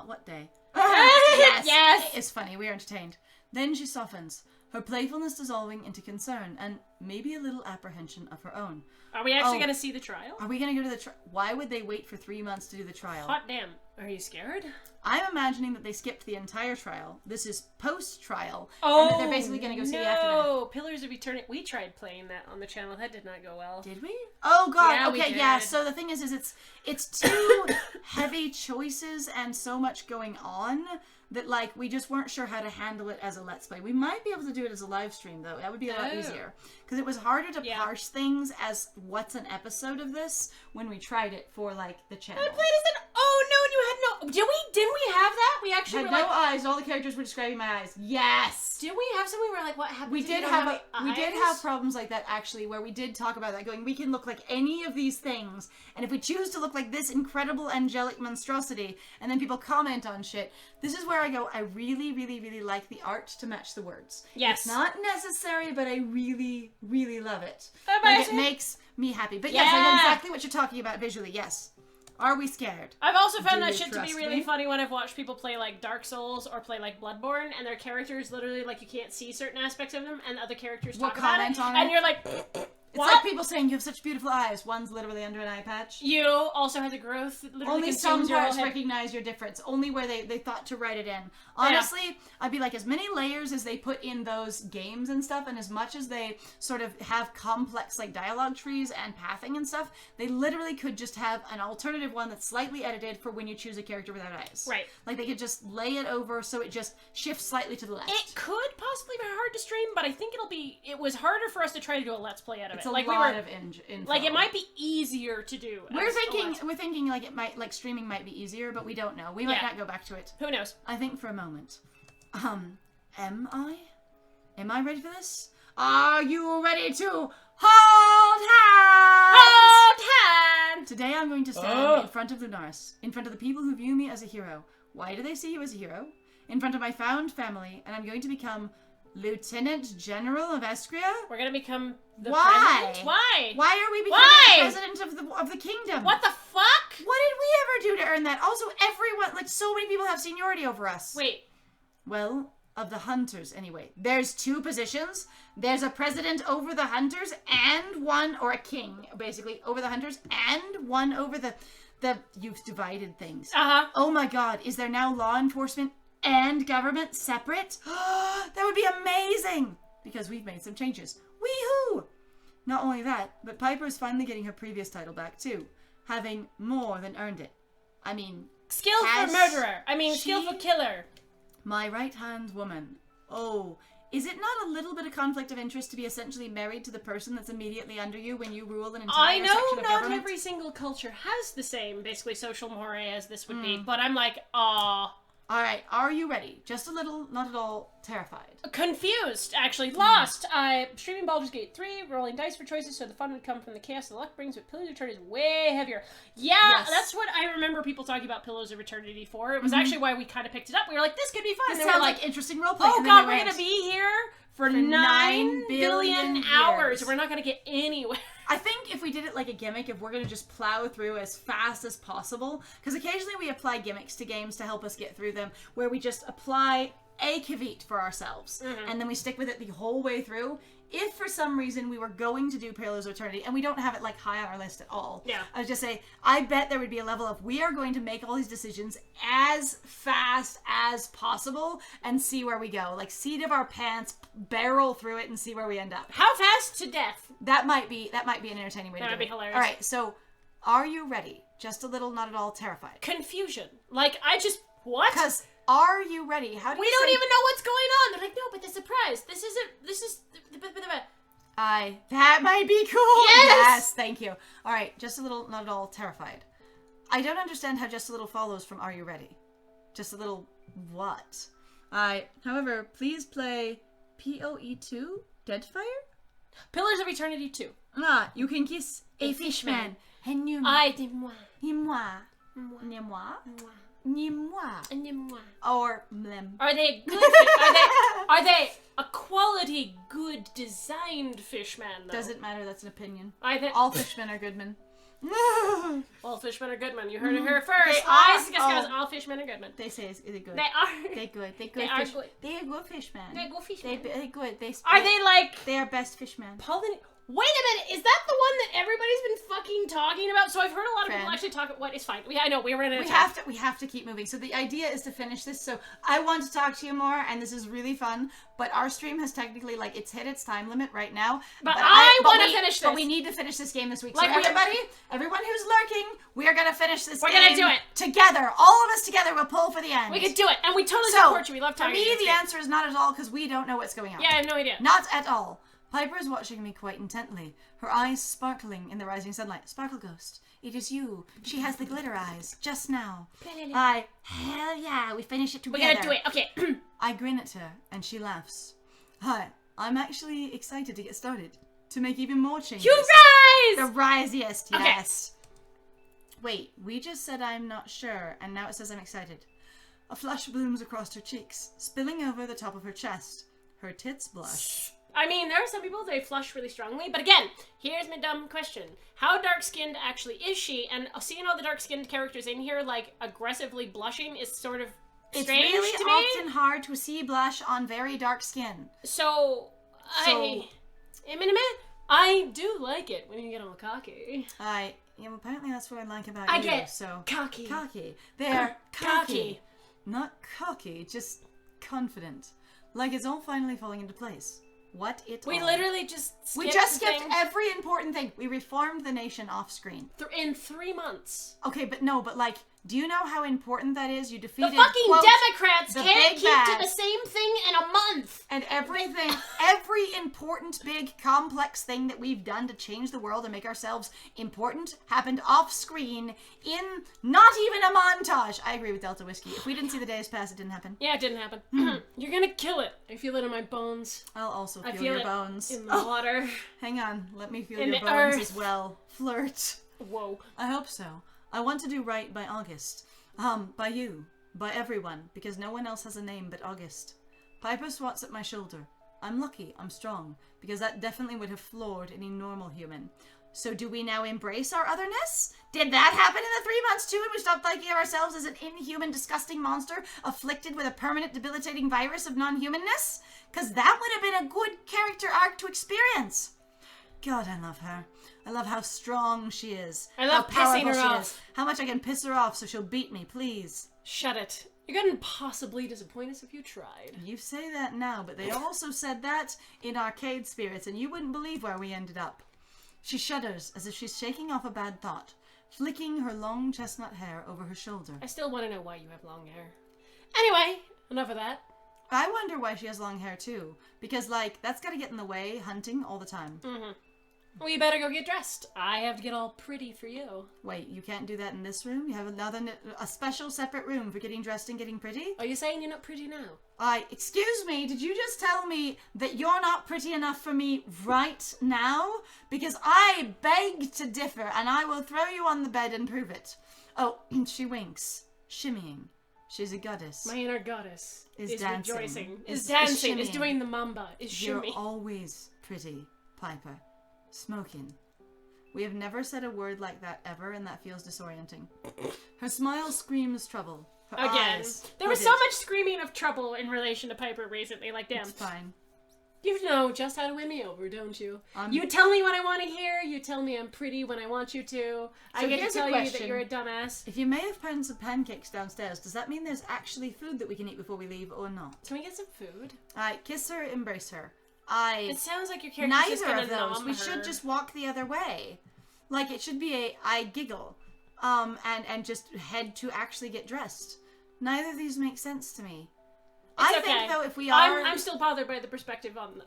What day? Yes. It's funny, we are entertained. Then she softens, her playfulness dissolving into concern and maybe a little apprehension of her own. Are we actually going to see the trial? Are we going to go to the trial? Why would they wait for 3 months to do the trial? Hot damn. Are you scared? I'm imagining that they skipped the entire trial. This is post-trial. Oh, and that they're basically going to go see the aftermath. No, Pillars of Eternity. We tried playing that on the channel. That did not go well. Did we? Oh god. Yeah, we okay, did. yeah. So the thing is it's two heavy choices and so much going on that like we just weren't sure how to handle it as a let's play. We might be able to do it as a live stream though. That would be a lot easier because it was harder to parse things as what's an episode of this when we tried it for like the channel. I played as an. Oh no! And you had no. Didn't we have that? We actually Had were no like. eyes. All the characters were describing my eyes. Yes. Did we have something where like what happened? We if did you don't have any we did eyes? have problems like that actually, where we did talk about that, going, we can look like any of these things, and if we choose to look like this incredible angelic monstrosity, and then people comment on shit, this is where I go, I really, really, really like the art to match the words. Yes. It's not necessary, but I really, really love it. but Like, it makes me happy. But yes, I know exactly what you're talking about visually. Yes. Are we scared? I've also found Do that you shit to be trust really me? funny when I've watched people play like Dark Souls or play like Bloodborne, and their characters literally like you can't see certain aspects of them, and other characters Will talk about comment it, on and it. you're like, It's what? like people saying you have such beautiful eyes. One's literally under an eye patch. You also have the growth. That literally Only some consumes your parts whole head. recognize your difference. Only where they thought to write it in. Honestly, I'd be like, as many layers as they put in those games and stuff, and as much as they sort of have complex like dialogue trees and pathing and stuff, they literally could just have an alternative one that's slightly edited for when you choose a character without eyes. Right. Like they could just lay it over so it just shifts slightly to the left. It could possibly be hard to stream, but I think it was harder for us to try to do a let's play out of It's it. a Like lot we were, of info. like it might be easier to do. We're as a thinking let's- like it might like streaming might be easier, but we don't know. We might Yeah. not go back to it. Who knows? I think for a moment. Am I? Am I ready for this? Are you ready to hold hands? Hold hand. Today I'm going to stand in front of Lunaris, in front of the people who view me as a hero. Why do they see you as a hero? In front of my found family, and I'm going to become Lieutenant General of Estria? We're gonna become the Why? president? Why? Why are we becoming Why? the president of the kingdom? What the fuck? What did we ever do to earn that? Also, everyone, like, so many people have seniority over us. Wait. Well, of the hunters, anyway. There's 2 positions. There's a president over the hunters and one, or a king, basically, over the hunters and one over the you've divided things. Uh-huh. Oh my god, is there now law enforcement and government separate? That would be amazing! Because we've made some changes. Wee-hoo! Not only that, but Piper's finally getting her previous title back too, having more than earned it. I mean, Skillful murderer. Skillful killer. My right-hand woman. Oh, is it not a little bit of conflict of interest to be essentially married to the person that's immediately under you when you rule an entire I know section of not government? every single culture has the same, basically, social moray as this would be, but I'm like, aw. Alright, are you ready? Just a little, not at all terrified. Confused, actually. Lost. Streaming Baldur's Gate 3, rolling dice for choices so the fun would come from the chaos the luck brings, but Pillars of Eternity is way heavier. Yeah, Yes. that's what I remember people talking about Pillars of Eternity for. It was actually why we kind of picked it up. We were like, this could be fun. This And they sounds were like interesting roleplay. oh and then god, they we're went, going to be here for 9 9 billion billion hours. years. And we're not going to get anywhere. I think if we did it like a gimmick, if we're going to just plow through as fast as possible, because occasionally we apply gimmicks to games to help us get through them, where we just apply a caveat for ourselves, and then we stick with it the whole way through. If for some reason we were going to do Pillars of Eternity, and we don't have it like high on our list at all, Yeah. I would just say, I bet there would be a level of, we are going to make all these decisions as fast as possible and see where we go. Like, seat of our pants, barrel through it and see where we end up. How fast to death? That might be an entertaining way to do it. That'd be hilarious. All right, so are you ready? Just a little, not at all terrified. Confusion. Like, I just... What? Because are you ready? How do We you don't say, even know what's going on. They're like, no, but the surprise. This is... that might be cool. Yes! Thank you. All right, just a little, not at all terrified. I don't understand how just a little follows from are you ready? Just a little what? However, please play PoE2 Deadfire? Pillars of Eternity 2. You can kiss a fishman. And I did moi. ni moi. Ni moi. Ni moi. Or mlem. Are they good? Are they a quality, good designed fishman? Though? Doesn't matter, that's an opinion. All All fishmen are good men. fishmen are good men. You heard it here first. They are. All fishmen are good men. They say is it good? They are. They good. They good. They are fish. good. They are good fishmen. They go fishmen. They good. They. Are they like They are best fishmen. Wait a minute, is that the one that everybody's been fucking talking about? So I've heard a lot of people Friend. actually talk about what is fine. I know, we ran out of We time. have to keep moving. So the idea is to finish this. So I want to talk to you more, and this is really fun. But our stream has technically it's hit its time limit right now. But I want to finish this. But we need to finish this game this week. Like, so everyone who's lurking, we are gonna finish this. We're game gonna do it together. All of us together will pull for the end. We could do it, and we totally So support you. We love for talking me, to you. the answer is not at all because we don't know what's going on. Yeah, I have no idea. Not at all. Piper is watching me quite intently, her eyes sparkling in the rising sunlight. Sparkle Ghost, it is you. She has the glitter eyes, just now. Hell yeah, we finish it together. We gotta do it. Okay. I grin at her, and she laughs. Hi, I'm actually excited to get started. To make even more changes. You rise! The risiest, Okay. yes. Wait, we just said I'm not sure, and now it says I'm excited. A flush blooms across her cheeks, spilling over the top of her chest. Her tits blush. I mean, there are some people, they flush really strongly, but again, here's my dumb question. How dark-skinned actually is she? And seeing all the dark-skinned characters in here, like, aggressively blushing is sort of strange It's really to me. often hard to see blush on very dark skin. So, I do like it when you get all cocky. Apparently that's what I like about I you. get so cocky. Cocky. They're Cocky. Not cocky, just confident. Like it's all finally falling into place. What it We all. literally just skipped We just the skipped thing every important thing. We reformed the nation off screen. in 3 months. Okay, but like, do you know how important that is? You The defeated fucking quote, Democrats the can't big keep bad. to the same thing in a month. And everything, every important, big, complex thing that we've done to change the world and make ourselves important happened off screen in not even a montage. I agree with Delta Whiskey. If we didn't see the days pass, it didn't happen. Yeah, it didn't happen. You're gonna kill it. I feel it in my bones. I'll also I feel feel your it bones. in the water. Hang on, let me feel In your the bones earth. as well. Flirt. Whoa. I hope so. I want to do right by August. By you. By everyone. Because no one else has a name but August. Piper swats at my shoulder. I'm lucky, I'm strong, because that definitely would have floored any normal human. So do we now embrace our otherness? Did that happen in the 3 months too, and we stopped thinking of ourselves as an inhuman, disgusting monster afflicted with a permanent, debilitating virus of non-humanness? Because that would have been a good character arc to experience. God, I love her. I love how strong she is. I love how pissing her powerful she off. is. How much I can piss her off so she'll beat me, please. Shut it. You couldn't possibly disappoint us if you tried. You say that now, but they also said that in Arcade Spirits, and you wouldn't believe where we ended up. She shudders as if she's shaking off a bad thought, flicking her long chestnut hair over her shoulder. I still want to know why you have long hair. Anyway, enough of that. I wonder why she has long hair too, because like that's gotta get in the way hunting all the time. Mm-hmm. Well, you better go get dressed. I have to get all pretty for you. Wait, you can't do that in this room? You have a special separate room for getting dressed and getting pretty? Are you saying you're not pretty now? Excuse me, did you just tell me that you're not pretty enough for me right now? Because I beg to differ, and I will throw you on the bed and prove it. Oh, she winks, shimmying. She's a goddess. My inner goddess is dancing. rejoicing. Is dancing. shimmying. Is doing the mamba. Is shimmy. You're always pretty, Piper. Smoking. We have never said a word like that ever, and that feels disorienting. Her smile screams trouble. Her Again. eyes There was hooded. so much screaming of trouble in relation to Piper recently. Like, damn. It's fine. You know just how to win me over, don't you? I'm- You tell me what I want to hear. You tell me I'm pretty when I want you to. I get to here's a tell you that question. you're a dumbass. If you may have found some pancakes downstairs, does that mean there's actually food that we can eat before we leave or not? Can we get some food? Kiss her, embrace her. It sounds like your character's just Neither gonna of those. nom We her. should just walk the other way. Like, it should be I giggle. And just head to actually get dressed. Neither of these make sense to me. It's I okay. think, though, if we are... I'm still bothered by the perspective on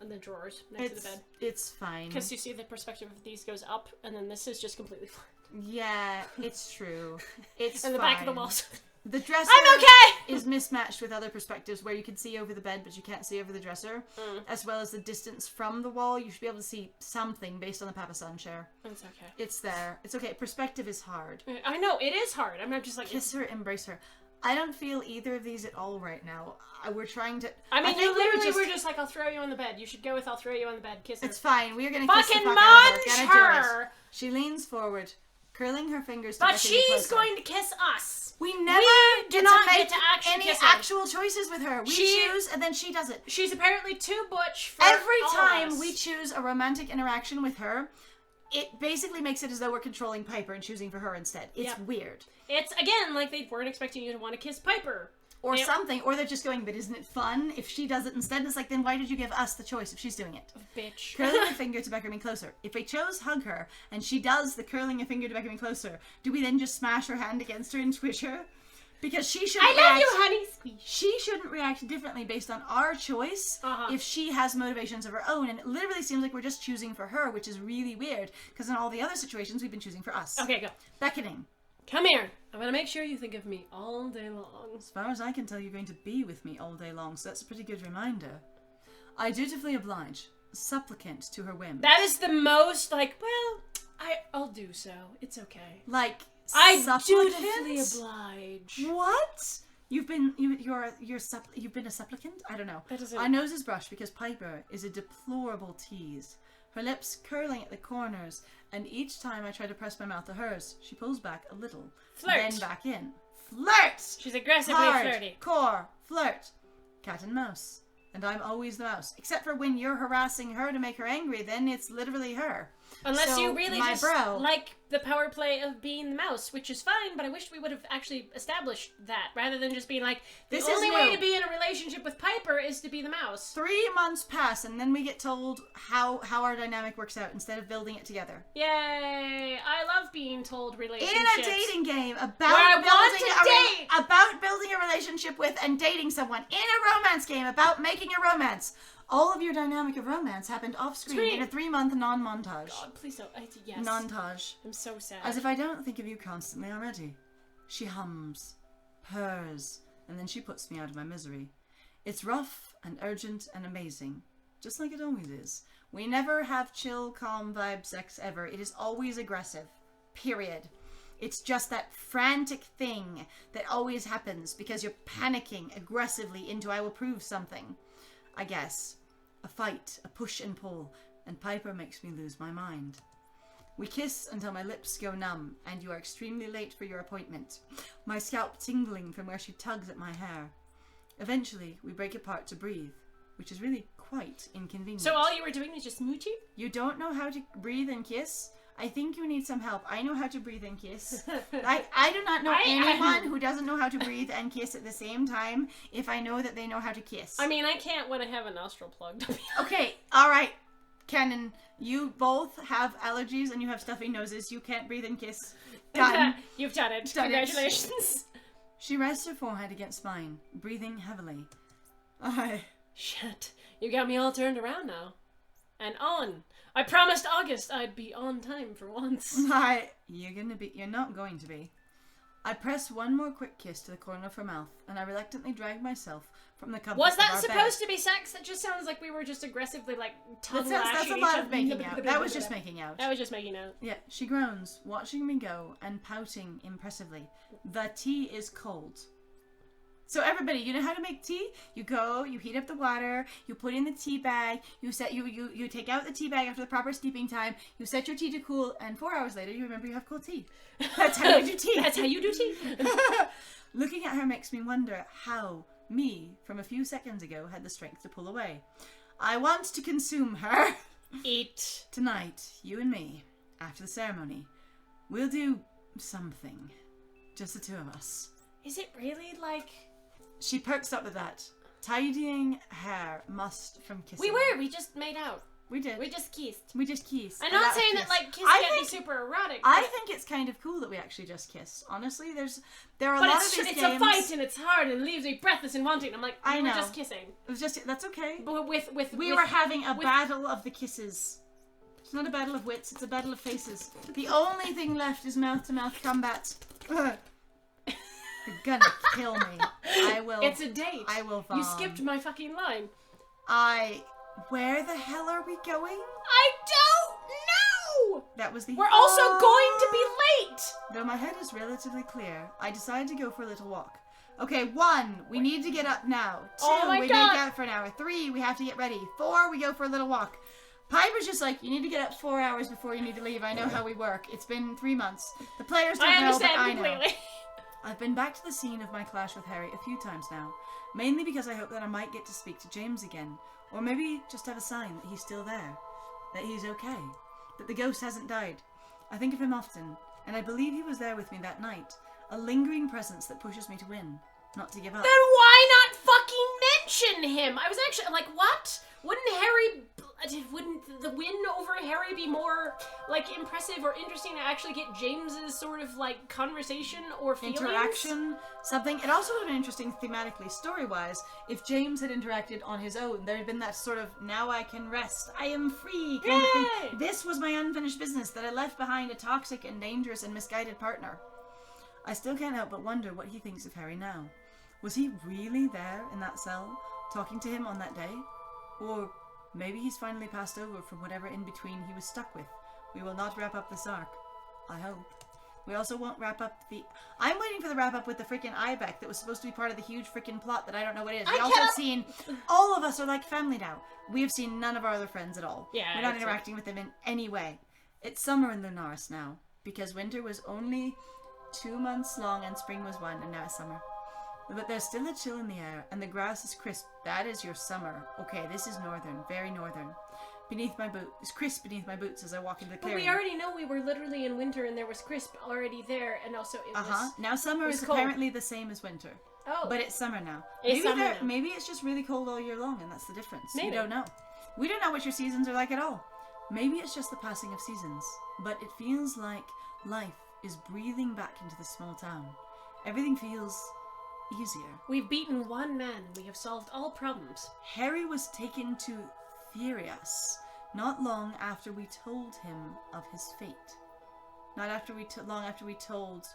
the drawers next to the bed. It's fine. Because you see the perspective of these goes up, and then this is just completely flat. Yeah, it's true. It's And the fine. back of the walls. The dresser I'm okay! is mismatched with other perspectives where you can see over the bed, but you can't see over the dresser. As well as the distance from the wall. You should be able to see something based on the Papa Sun chair. It's okay. It's there. It's okay. Perspective is hard. I know, it is hard. I'm not just like... Kiss her, embrace her. I don't feel either of these at all right now. We're trying to... I mean, think you literally were were just like, I'll throw you on the bed. You should go with I'll throw you on the bed. Kiss her. It's fine. We are going to kiss the Fucking fuck out of her. munch Gonna do her! it. She leans forward, curling her fingers But directly she's closer. going to kiss us. We never do get not to make get to actually any kiss her. actual choices with her. We She- choose, and then she does it. She's apparently too butch for Every all time of us. we choose a romantic interaction with her, it basically makes it as though we're controlling Piper and choosing for her instead. It's Yep. weird. It's, again, like they weren't expecting you to want to kiss Piper. Or Yep. something. Or they're just going, but isn't it fun if she does it instead? It's like, then why did you give us the choice if she's doing it? Bitch. Curling her finger to beckon me closer. If we chose hug her, and she does the curling a finger to beckon me closer, do we then just smash her hand against her and squish her? Because she shouldn't I love react... you, honey. Squeeze. She shouldn't react differently based on our choice if she has motivations of her own. And it literally seems like we're just choosing for her, which is really weird. Because in all the other situations, we've been choosing for us. Okay, go. Beckoning. Come here. I'm gonna make sure you think of me all day long. As far as I can tell, you're going to be with me all day long, so that's a pretty good reminder. I dutifully oblige, supplicant to her whim. That is the most, like, well, I'll do so. It's okay. Like, I supplicant? dutifully oblige. What? You've been a supplicant? I don't know. That doesn't- Our noses brush because Piper is a deplorable tease. Her lips curling at the corners, and each time I try to press my mouth to hers, she pulls back a little, Flirt. then back in. Flirt! She's aggressively Hard, flirty. core, flirt. Cat and mouse. And I'm always the mouse. Except for when you're harassing her to make her angry, then it's literally her. Unless So, you really my just bro. like the power play of being the mouse, which is fine, but I wish we would have actually established that, rather than just being like, the This is only way new. to be in a relationship with Piper is to be the mouse. 3 months pass, and then we get told how our dynamic works out instead of building it together. Yay! I love being told In relationships. a dating game Where I want to about building a relationship with and dating someone. In a romance game about making a romance. All of your dynamic of romance happened off screen in a 3-month non-montage. God, please don't. Yes. Non-tage. I'm so sad. As if I don't think of you constantly already. She hums, purrs, and then she puts me out of my misery. It's rough and urgent and amazing, just like it always is. We never have chill, calm vibe sex ever. It is always aggressive. Period. It's just that frantic thing that always happens because you're panicking aggressively into I will prove something. I guess. A fight, a push and pull, and Piper makes me lose my mind. We kiss until my lips go numb, and you are extremely late for your appointment, my scalp tingling from where she tugs at my hair. Eventually, we break apart to breathe, which is really quite inconvenient. So all you were doing was just mooching? You don't know how to breathe and kiss? I think you need some help. I know how to breathe and kiss. I do not know anyone who doesn't know how to breathe and kiss at the same time if I know that they know how to kiss. I mean, I can't when I have a nostril plugged. Okay, alright. Kenan, you both have allergies and you have stuffy noses. You can't breathe and kiss. Done. You've done it. Congratulations. She rests her forehead against mine, breathing heavily. Shit. You got me all turned around now. And on. I promised August I'd be on time for once. You're not going to be. I press one more quick kiss to the corner of her mouth, and I reluctantly drag myself from the comfort Was that of our supposed bed. to be sex? That just sounds like we were just aggressively, like, tongue-lashing That's a lot of making out. That was just making out. That was just making out. Yeah, she groans, watching me go, and pouting impressively. The tea is cold. So everybody, you know how to make tea? You go, you heat up the water, you put in the tea bag, you take out the tea bag after the proper steeping time, you set your tea to cool, and 4 hours later you remember you have cold tea. That's how you do tea. That's how you do tea. Looking at her makes me wonder how me, from a few seconds ago, had the strength to pull away. I want to consume her. Eat. Tonight, you and me, after the ceremony, we'll do something. Just the two of us. Is it really, like... She perks up with that. Tidying hair must from kissing. We just made out. We did. We just kissed. And I'm not saying that, like, kiss can't be super erotic. I think it's kind of cool that we actually just kiss. Honestly, there are a lot of these games. It's a fight and it's hard and it leaves me breathless and wanting. I'm like, we were just kissing. It was just, that's okay. But we were having a battle of the kisses. It's not a battle of wits, it's a battle of faces. The only thing left is mouth-to-mouth combat. You're gonna kill me. I will. It's a date. I will vom. You skipped my fucking line. Where the hell are we going? I don't know! That was the... We're also going to be late! Though my head is relatively clear, I decide to go for a little walk. Okay, 1, we need to get up now. 2, we make out for an hour. 3, we have to get ready. 4, we go for a little walk. Piper's just like, you need to get up 4 hours before you need to leave. I know how we work. It's been 3 months. The players don't know, but I know. Completely. I've been back to the scene of my clash with Harry a few times now, mainly because I hope that I might get to speak to James again, or maybe just have a sign that he's still there, that he's okay, that the ghost hasn't died. I think of him often, and I believe he was there with me that night, a lingering presence that pushes me to win, not to give up. Then why not fucking mention him? I was actually like, what? Wouldn't the win over Harry be more, like, impressive or interesting to actually get James's sort of, like, conversation or feelings? Interaction, something. It also would have been interesting thematically, story-wise, if James had interacted on his own. There had been that sort of, now I can rest, I am free kind of thing. This was my unfinished business, that I left behind a toxic and dangerous and misguided partner. I still can't help but wonder what he thinks of Harry now. Was he really there in that cell, talking to him on that day? Or maybe he's finally passed over from whatever in-between he was stuck with. We will not wrap up this arc. I hope. We also won't wrap up the... I'm waiting for the wrap-up with the freaking Ibeck that was supposed to be part of the huge freaking plot that I don't know what it is. We also have seen... All of us are like family now. We have seen none of our other friends at all. Yeah, we're not interacting with them in any way. It's summer in Lunaris now, because winter was only 2 months long and spring was 1, and now it's summer. But there's still a chill in the air, and the grass is crisp. That is your summer. Okay, this is northern, very northern. Beneath my boot, it's crisp beneath my boots as I walk into the clearing. But we already know we were literally in winter, and there was crisp already there, and also it was. Now summer is cold. Apparently the same as winter. Oh, but it's summer now. Maybe it's just really cold all year long, and that's the difference. Maybe. We don't know. We don't know what your seasons are like at all. Maybe it's just the passing of seasons, but it feels like life is breathing back into the small town. Everything feels easier. We've beaten one man. We have solved all problems. Harry was taken to Therias not long after we told him of his fate. Not after long after we told...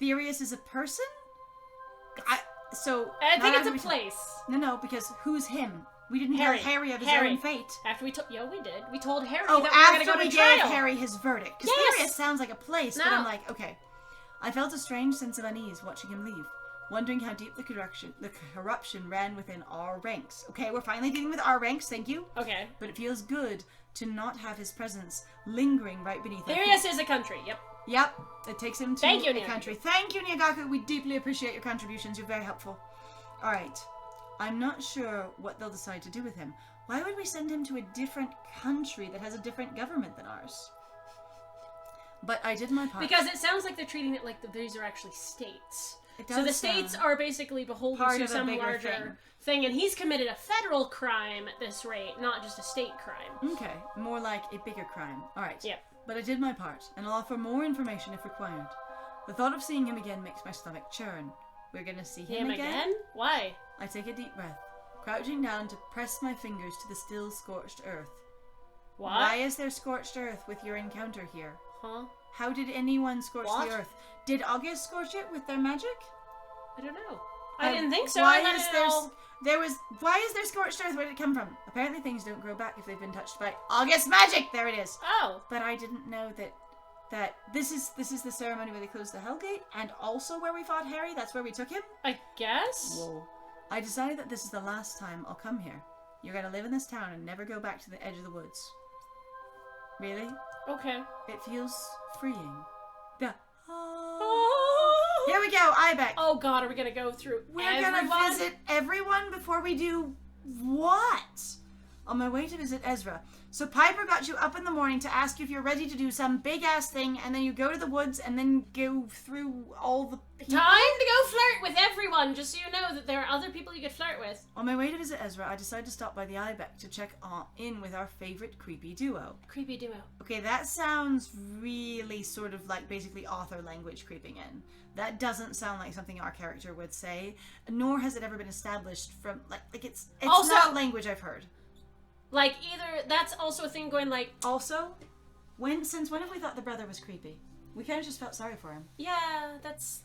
Therias is a person? I think it's a place. No, because who's him? We didn't tell Harry of his own fate. After we told... Yeah, we did. We told Harry that we were going to go to trial. Gave Harry his verdict. Because Therias sounds like a place, but I'm like, okay. I felt a strange sense of unease watching him leave. wondering how deep the corruption ran within our ranks. Okay, we're finally dealing with our ranks, thank you. Okay. But it feels good to not have his presence lingering right beneath our Arius is a country, yep. Yep, it takes him to Thank you, a Nyagaku. country. Thank you, Nyagaku. We deeply appreciate your contributions. You're very helpful. Alright, I'm not sure what they'll decide to do with him. Why would we send him to a different country that has a different government than ours? But I did my part. Because it sounds like they're treating it like these are actually states. It does So the states are basically beholden part to of a some bigger larger thing, and he's committed a federal crime at this rate, not just a state crime. Okay, more like a bigger crime. Alright. Yep. But I did my part, and I'll offer more information if required. The thought of seeing him again makes my stomach churn. We're gonna see him again? Why? I take a deep breath, crouching down to press my fingers to the still scorched earth. What? Why is there scorched earth with your encounter here? Huh? How did anyone scorch What? the earth? Did August scorch it with their magic? I don't know. I didn't think so. Why I is thought there it all... why is there scorched earth? Where did it come from? Apparently things don't grow back if they've been touched by August magic. There it is. Oh. But I didn't know that this is the ceremony where they closed the Hellgate, and also where we fought Harry. That's where we took him. I guess? Whoa. I decided that this is the last time I'll come here. You're gonna live in this town and never go back to the edge of the woods. Really? Okay. It feels freeing. The Oh. Here we go, Ibex. Oh god, are we gonna go through We're everyone? gonna visit everyone before we do what? On my way to visit Ezra. So Piper got you up in the morning to ask you if you're ready to do some big ass thing, and then you go to the woods and then go through all the people. Time to go flirt with everyone, just so you know that there are other people you could flirt with. On my way to visit Ezra, I decided to stop by the Ibex to check in with our favorite creepy duo. Creepy duo. Okay, that sounds really sort of like basically author language creeping in. That doesn't sound like something our character would say, nor has it ever been established from like it's Also- not language I've heard. Like, either that's also a thing going like, Also, since when have we thought the brother was creepy? We kind of just felt sorry for him. yeah, that's...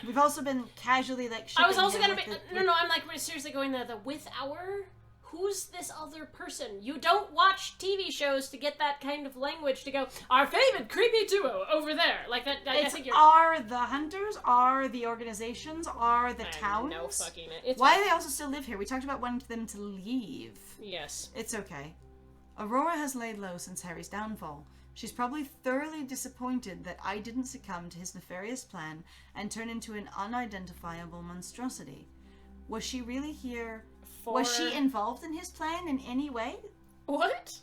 We've also been casually like. I was shipping also him gonna with be... the- No, I'm like seriously going the with our... Who's this other person? You don't watch TV shows to get that kind of language to go, our favorite creepy duo over there. Like that, I It's think you're... are the hunters, are the organizations, are the I have towns. no fucking... It's Why do they also still live here? We talked about wanting them to leave. Yes. It's okay. Aurora has laid low since Harry's downfall. She's probably thoroughly disappointed that I didn't succumb to his nefarious plan and turn into an unidentifiable monstrosity. Was she really here? Was she involved in his plan in any way? What?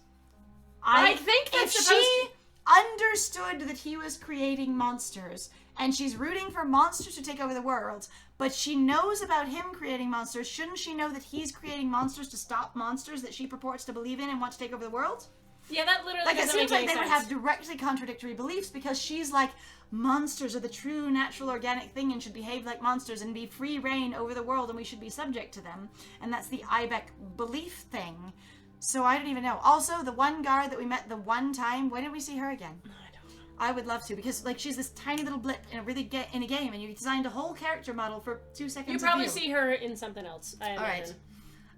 I think that's if supposed she understood that he was creating monsters, and she's rooting for monsters to take over the world, but she knows about him creating monsters, shouldn't she know that he's creating monsters to stop monsters that she purports to believe in and want to take over the world? Yeah, that literally Like, it doesn't seems make like any they would sense. have directly contradictory beliefs, because she's like, monsters are the true natural organic thing and should behave like monsters and be free reign over the world and we should be subject to them. And that's the Ibex belief thing. So I don't even know. Also, the one guard that we met the one time, when did we see her again? I don't know. I would love to, because like she's this tiny little blip in a game, and you designed a whole character model for 2 seconds. You probably see her in something else. I Alright. imagine.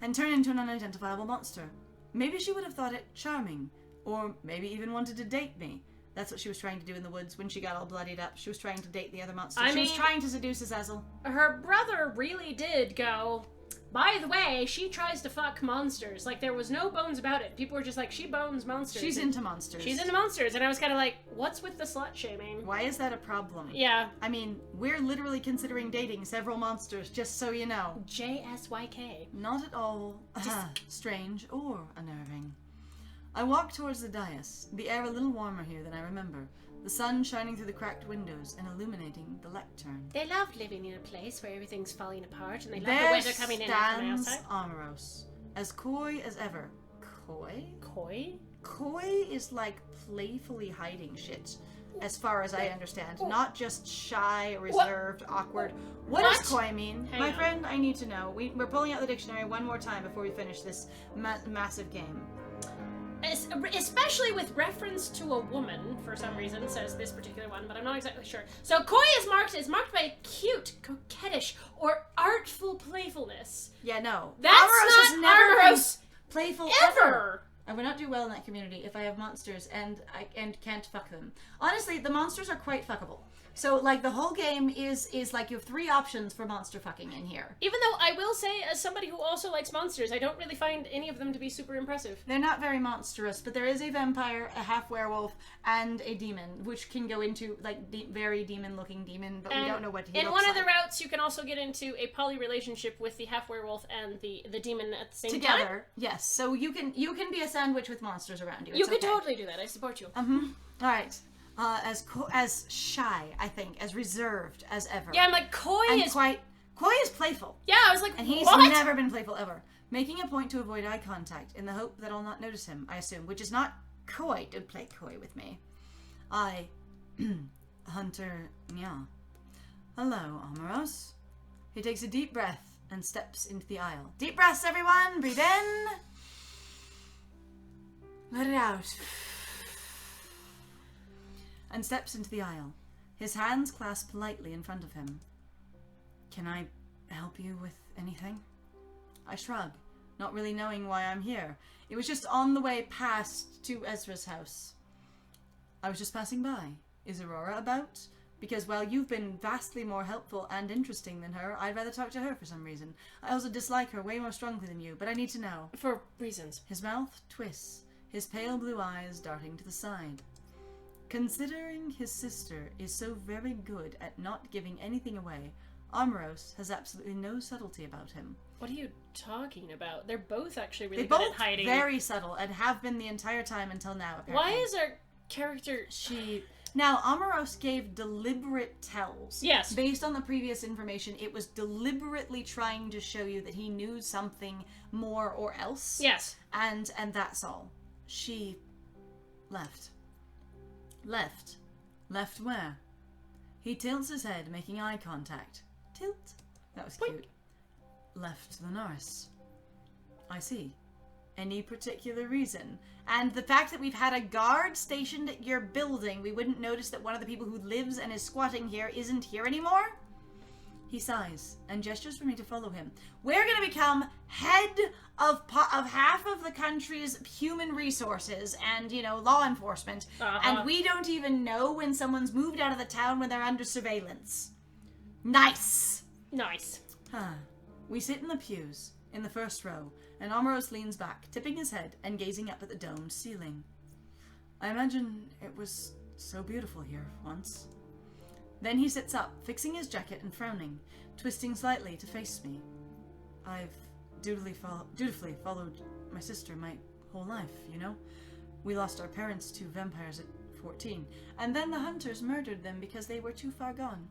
And turn into an unidentifiable monster. Maybe she would have thought it charming, or maybe even wanted to date me. That's what she was trying to do in the woods when she got all bloodied up. She was trying to date the other monster. I She was mean- trying to seduce Azazel. Her brother really did go, by the way, she tries to fuck monsters. Like, there was no bones about it. People were just like, she bones monsters. She's And into monsters. She's into monsters. And I was kind of like, what's with the slut shaming? Why is that a problem? Yeah. I mean, we're literally considering dating several monsters, just so you know. JSYK. Not at all strange or unnerving. I walked towards the dais, the air a little warmer here than I remember, the sun shining through the cracked windows and illuminating the lectern. They love living in a place where everything's falling apart, and they love There the weather coming in from the stands outside. Amoros, as coy as ever. Coy? Coy? Coy is like playfully hiding shit, as far as I understand. Not just shy, reserved, awkward. What does coy mean? Hang My on. friend, I need to know. We're pulling out the dictionary one more time before we finish this massive game. Especially with reference to a woman, for some reason, says this particular one, but I'm not exactly sure. So coy is marked by cute, coquettish, or artful playfulness. Yeah, no. That's Amoros has not never been Amoros playful ever! I would not do well in that community if I have monsters and I can't fuck them. Honestly, the monsters are quite fuckable. So, like, the whole game is like you have 3 options for monster fucking in here. Even though I will say, as somebody who also likes monsters, I don't really find any of them to be super impressive. They're not very monstrous, but there is a vampire, a half werewolf, and a demon, which can go into, like, very demon-looking demon, but we don't know what he looks like. In one of the routes, you can also get into a poly relationship with the half werewolf and the demon at the same time. Together, yes. So you can be a sandwich with monsters around you. You could totally do that. I support you. All right. As shy, I think, as reserved as ever. Yeah, I'm like, Coy is playful. Yeah, I was like, And he's what? never been playful ever. Making a point to avoid eye contact in the hope that I'll not notice him, I assume, which is not coy. Don't play coy with me. Hunter, yeah. Hello, Amaros. He takes a deep breath and steps into the aisle. Deep breaths, everyone. Breathe in. Let it out. And steps into the aisle, his hands clasped lightly in front of him. Can I help you with anything? I shrug, not really knowing why I'm here. It was just on the way past to Ezra's house. I was just passing by. Is Aurora about? Because while you've been vastly more helpful and interesting than her, I'd rather talk to her for some reason. I also dislike her way more strongly than you, but I need to know. For reasons. His mouth twists, his pale blue eyes darting to the side. Considering his sister is so very good at not giving anything away, Amaros has absolutely no subtlety about him. What are you talking about? They're both actually really They're good both at hiding. very subtle and have been the entire time until now, apparently. Why is our character... Now, Amaros gave deliberate tells. Yes. Based on the previous information, it was deliberately trying to show you that he knew something more or else. Yes. And that's all. She left. Left? Left where? He tilts his head, making eye contact. Tilt? That was cute. Left Lunaris. I see. Any particular reason? And the fact that we've had a guard stationed at your building, we wouldn't notice that one of the people who lives and is squatting here isn't here anymore? He sighs and gestures for me to follow him. We're going to become head of half of the country's human resources and, law enforcement. And we don't even know when someone's moved out of the town when they're under surveillance. Nice. Nice. We sit in the pews, in the first row, and Amaros leans back, tipping his head and gazing up at the domed ceiling. I imagine it was so beautiful here once. Then he sits up, fixing his jacket and frowning, twisting slightly to face me. I've dutifully followed my sister my whole life, We lost our parents to vampires at 14, and then the hunters murdered them because they were too far gone.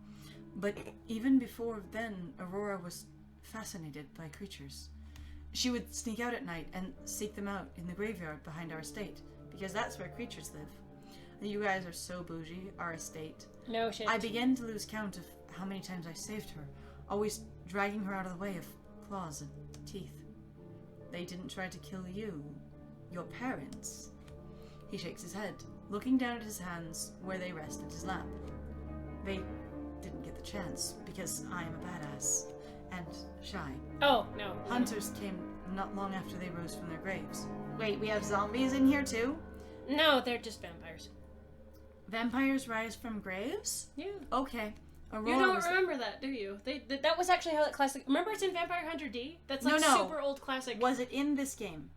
But even before then, Aurora was fascinated by creatures. She would sneak out at night and seek them out in the graveyard behind our estate, because that's where creatures live. You guys are so bougie, our estate. No shit. I began to lose count of how many times I saved her, always dragging her out of the way of claws and teeth. They didn't try to kill you, your parents. He shakes his head, looking down at his hands where they rest at his lap. They didn't get the chance, because I am a badass, and shy. Oh, no. Hunters came not long after they rose from their graves. Wait, we have zombies in here too? No, they're just vampires. Vampires rise from graves? Yeah. Okay. Aurora You don't remember that, do you? That was actually how that classic... Remember it's in Vampire Hunter D? That's like super old classic. Was it in this game?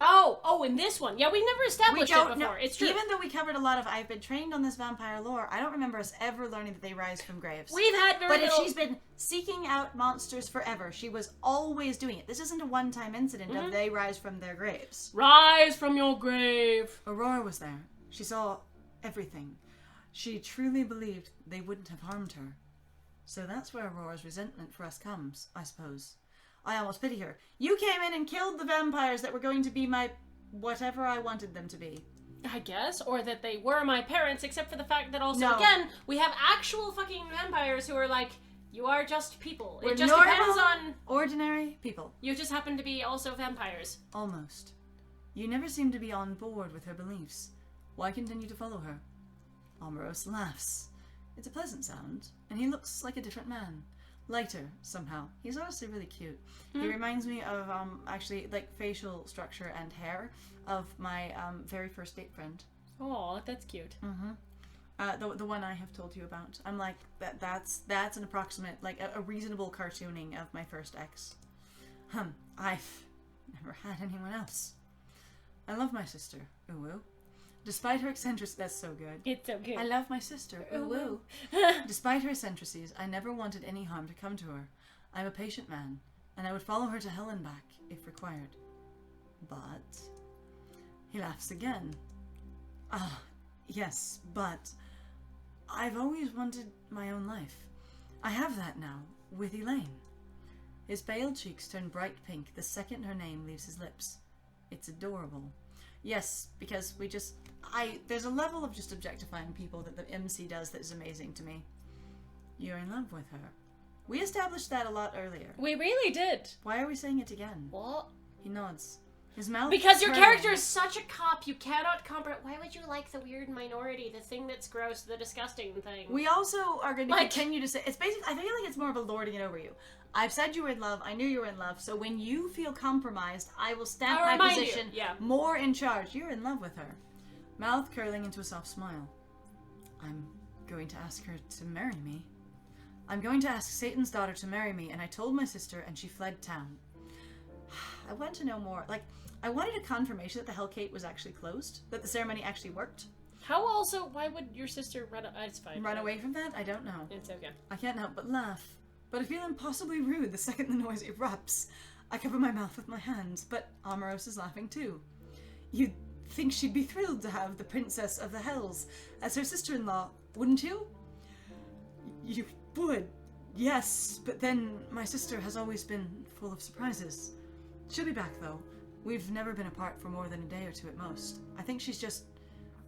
Oh, in this one. Yeah, we've never established it before. No, it's true. Even though we covered a lot of... I've been trained on this vampire lore, I don't remember us ever learning that they rise from graves. We've had very But if she's been seeking out monsters forever, she was always doing it. This isn't a one-time incident of they rise from their graves. Rise from your grave! Aurora was there. She saw everything. She truly believed they wouldn't have harmed her. So that's where Aurora's resentment for us comes, I suppose. I almost pity her. You came in and killed the vampires that were going to be my... whatever I wanted them to be. I guess. Or that they were my parents, except for the fact that also, No. again, we have actual fucking vampires who are like, you are just people. We're It just normal, depends on... ordinary people. You just happen to be also vampires. Almost. You never seem to be on board with her beliefs. Why continue to follow her? Amaros laughs. It's a pleasant sound, and he looks like a different man. Lighter, somehow. He's honestly really cute. He reminds me of, actually, like, facial structure and hair of my, very first date friend. Oh, that's cute. The one I have told you about. I'm like, that's an approximate, like, a reasonable cartooning of my first ex. I've never had anyone else. I love my sister, Uwu. Despite her eccentricities, that's so good. It's so good. I love my sister, Uwu. Despite her eccentricities, I never wanted any harm to come to her. I'm a patient man, and I would follow her to hell and back, if required. But... He laughs again. Yes, but... I've always wanted my own life. I have that now, with Elaine. His pale cheeks turn bright pink the second her name leaves his lips. It's adorable. Yes, because there's a level of just objectifying people that the MC does that is amazing to me. You're in love with her. We established that a lot earlier. We really did. Why are we saying it again? What? He nods. His mouth Because your curling. character is such a cop, you cannot comprehend. Why would you like the weird minority, the thing that's gross, the disgusting thing? We also are going to continue to say... It's basically... I feel like it's more of a lording it over you. I've said you were in love. I knew you were in love. So when you feel compromised, I will stamp my position more in charge. You're in love with her. Mouth curling into a soft smile. I'm going to ask her to marry me. I'm going to ask Satan's daughter to marry me, and I told my sister, and she fled town. I want to know more. Like, I wanted a confirmation that the Hellgate was actually closed, that the ceremony actually worked. How also? Why would your sister run? It's fine. Run away from that? I don't know. It's okay. I can't help but laugh. But I feel impossibly rude the second the noise erupts. I cover my mouth with my hands, but Amaros is laughing too. You'd think she'd be thrilled to have the Princess of the Hells as her sister-in-law, wouldn't you? You would, yes, but then my sister has always been full of surprises. She'll be back, though. We've never been apart for more than a day or two at most. I think she's just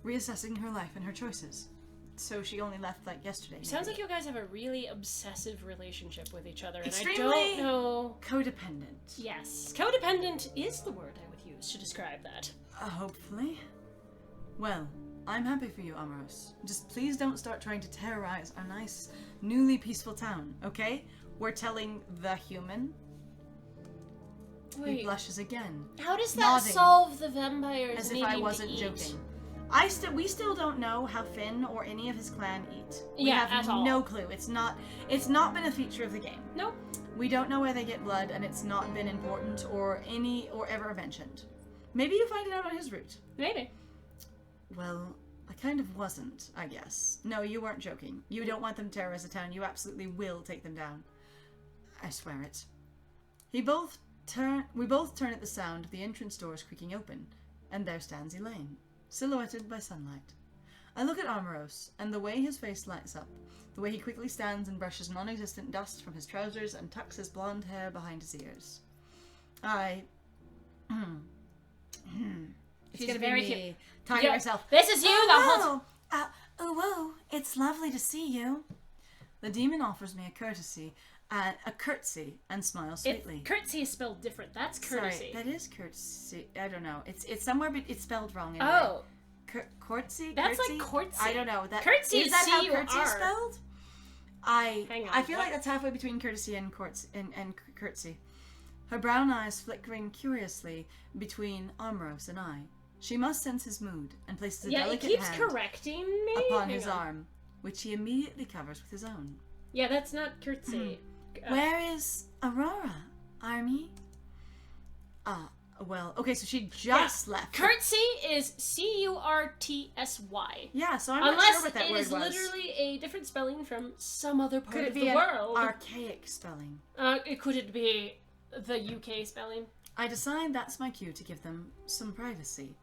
reassessing her life and her choices. So she only left, like, yesterday. Sounds like you guys have a really obsessive relationship with each other, and Extremely I don't know... codependent. Yes. Codependent is the word I would use to describe that. Hopefully. Well, I'm happy for you, Amaros. Just please don't start trying to terrorize our nice, newly peaceful town, okay? We're telling the human. Wait. He blushes again. How does that nodding, solve the vampires as if needing I wasn't to eat? joking. We still don't know how Finn or any of his clan eat. We Yeah, have at all. no clue. It's not been a feature of the game. Nope. We don't know where they get blood, and it's not been important or ever mentioned. Maybe you find it out on his route. Maybe. Well, I kind of wasn't, I guess. No, you weren't joking. You don't want them to terrorize the town. You absolutely will take them down. I swear it. We both turn at the sound of the entrance doors creaking open, and there stands Elaine, silhouetted by sunlight. I look at Amaros, and the way his face lights up, the way he quickly stands and brushes non-existent dust from his trousers and tucks his blonde hair behind his ears. It's She's gonna be very me cute. talking to myself. This is you the whole time. Whoa, it's lovely to see you. The demon offers me a curtsy, and smiles sweetly. Curtsy is spelled different. That's courtesy. Sorry, that is curtsy. I don't know. It's somewhere, but it's spelled wrong. Anyway. Oh, Courtsy. that's curtsy? like courtsy. I don't know. Curtsy is that how C-U-R. curtsy is spelled? Hang on, I feel what? like that's halfway between courtesy and curtsy. Her brown eyes flickering curiously between Amaros and I. She must sense his mood and places a Yeah, he delicate keeps hand correcting me. upon Hang his on. arm, which he immediately covers with his own. Yeah, that's not curtsy. Where is Aurora, Army? Well, okay, so she just left. Curtsy is C-U-R-T-S-Y. Yeah, so I'm not Unless sure what that it word is was. literally a different spelling from some other part Could it of be the an world. archaic spelling? Could it be the UK spelling? I decide that's my cue to give them some privacy.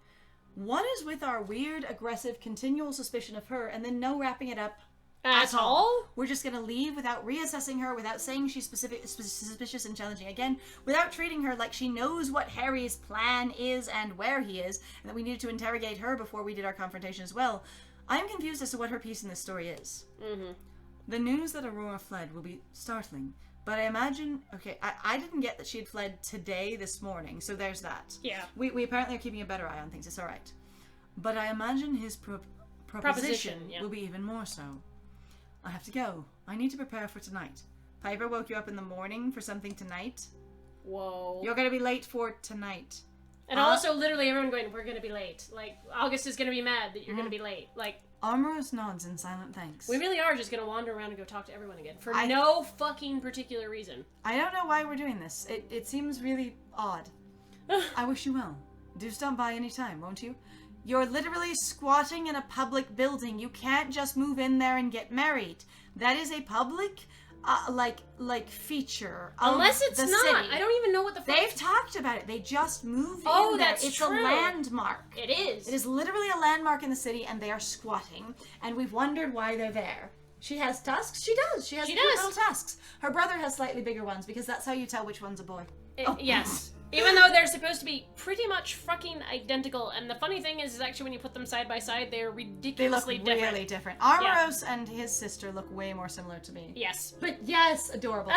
What is with our weird, aggressive, continual suspicion of her, and then no wrapping it up At all? We're just gonna leave without reassessing her, without saying she's suspicious and challenging again, without treating her like she knows what Harry's plan is and where he is, and that we needed to interrogate her before we did our confrontation as well. I'm confused as to what her piece in this story is. Mm-hmm. The news that Aurora fled will be startling, but I imagine... Okay, I didn't get that she had fled today, this morning, so there's that. Yeah. We apparently are keeping a better eye on things, it's alright. But I imagine his proposition yeah. will be even more so. I have to go. I need to prepare for tonight. Piper woke you up in the morning for something tonight? Whoa. You're gonna be late for tonight. And also, literally, everyone going, we're gonna be late. Like, August is gonna be mad that you're gonna be late. Like, Armoros nods in silent thanks. we really are just gonna wander around and go talk to everyone again. For no fucking particular reason. I don't know why we're doing this. It seems really odd. I wish you well. Do stop by any time, won't you? You're literally squatting in a public building. You can't just move in there and get married. That is a public, feature of Unless it's the not. city. I don't even know what the fuck. They've talked about it. They just moved Oh, in there. that's It's true. a landmark. It is. It is literally a landmark in the city, and they are squatting. And we've wondered why they're there. She has tusks? She does. She has cute little tusks. Her brother has slightly bigger ones, because that's how you tell which one's a boy. Yes. Even though they're supposed to be pretty much fucking identical. And the funny thing is actually when you put them side by side, they're They look ridiculously different. really different. Armoros and his sister look way more similar to me. Yes. But yes, adorable.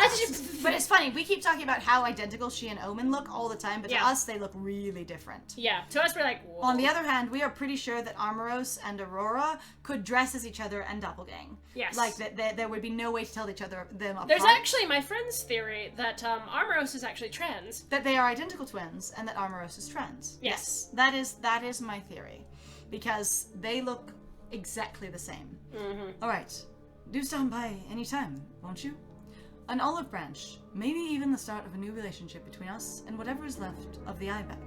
But it's funny, we keep talking about how identical she and Omen look all the time, but to us they look really different. Yeah, to us we're like, whoa. On the other hand, we are pretty sure that Armoros and Aurora could dress as each other and doppelgang. Yes. Like, that there would be no way to tell them apart. There's actually my friend's theory that Armoros is actually trans. That they are identical twins, and that Armoros is trans. Yes. That is my theory. Because they look exactly the same. Mm-hmm. Alright, do stop by anytime, won't you? An olive branch, maybe even the start of a new relationship between us and whatever is left of the Ibeck.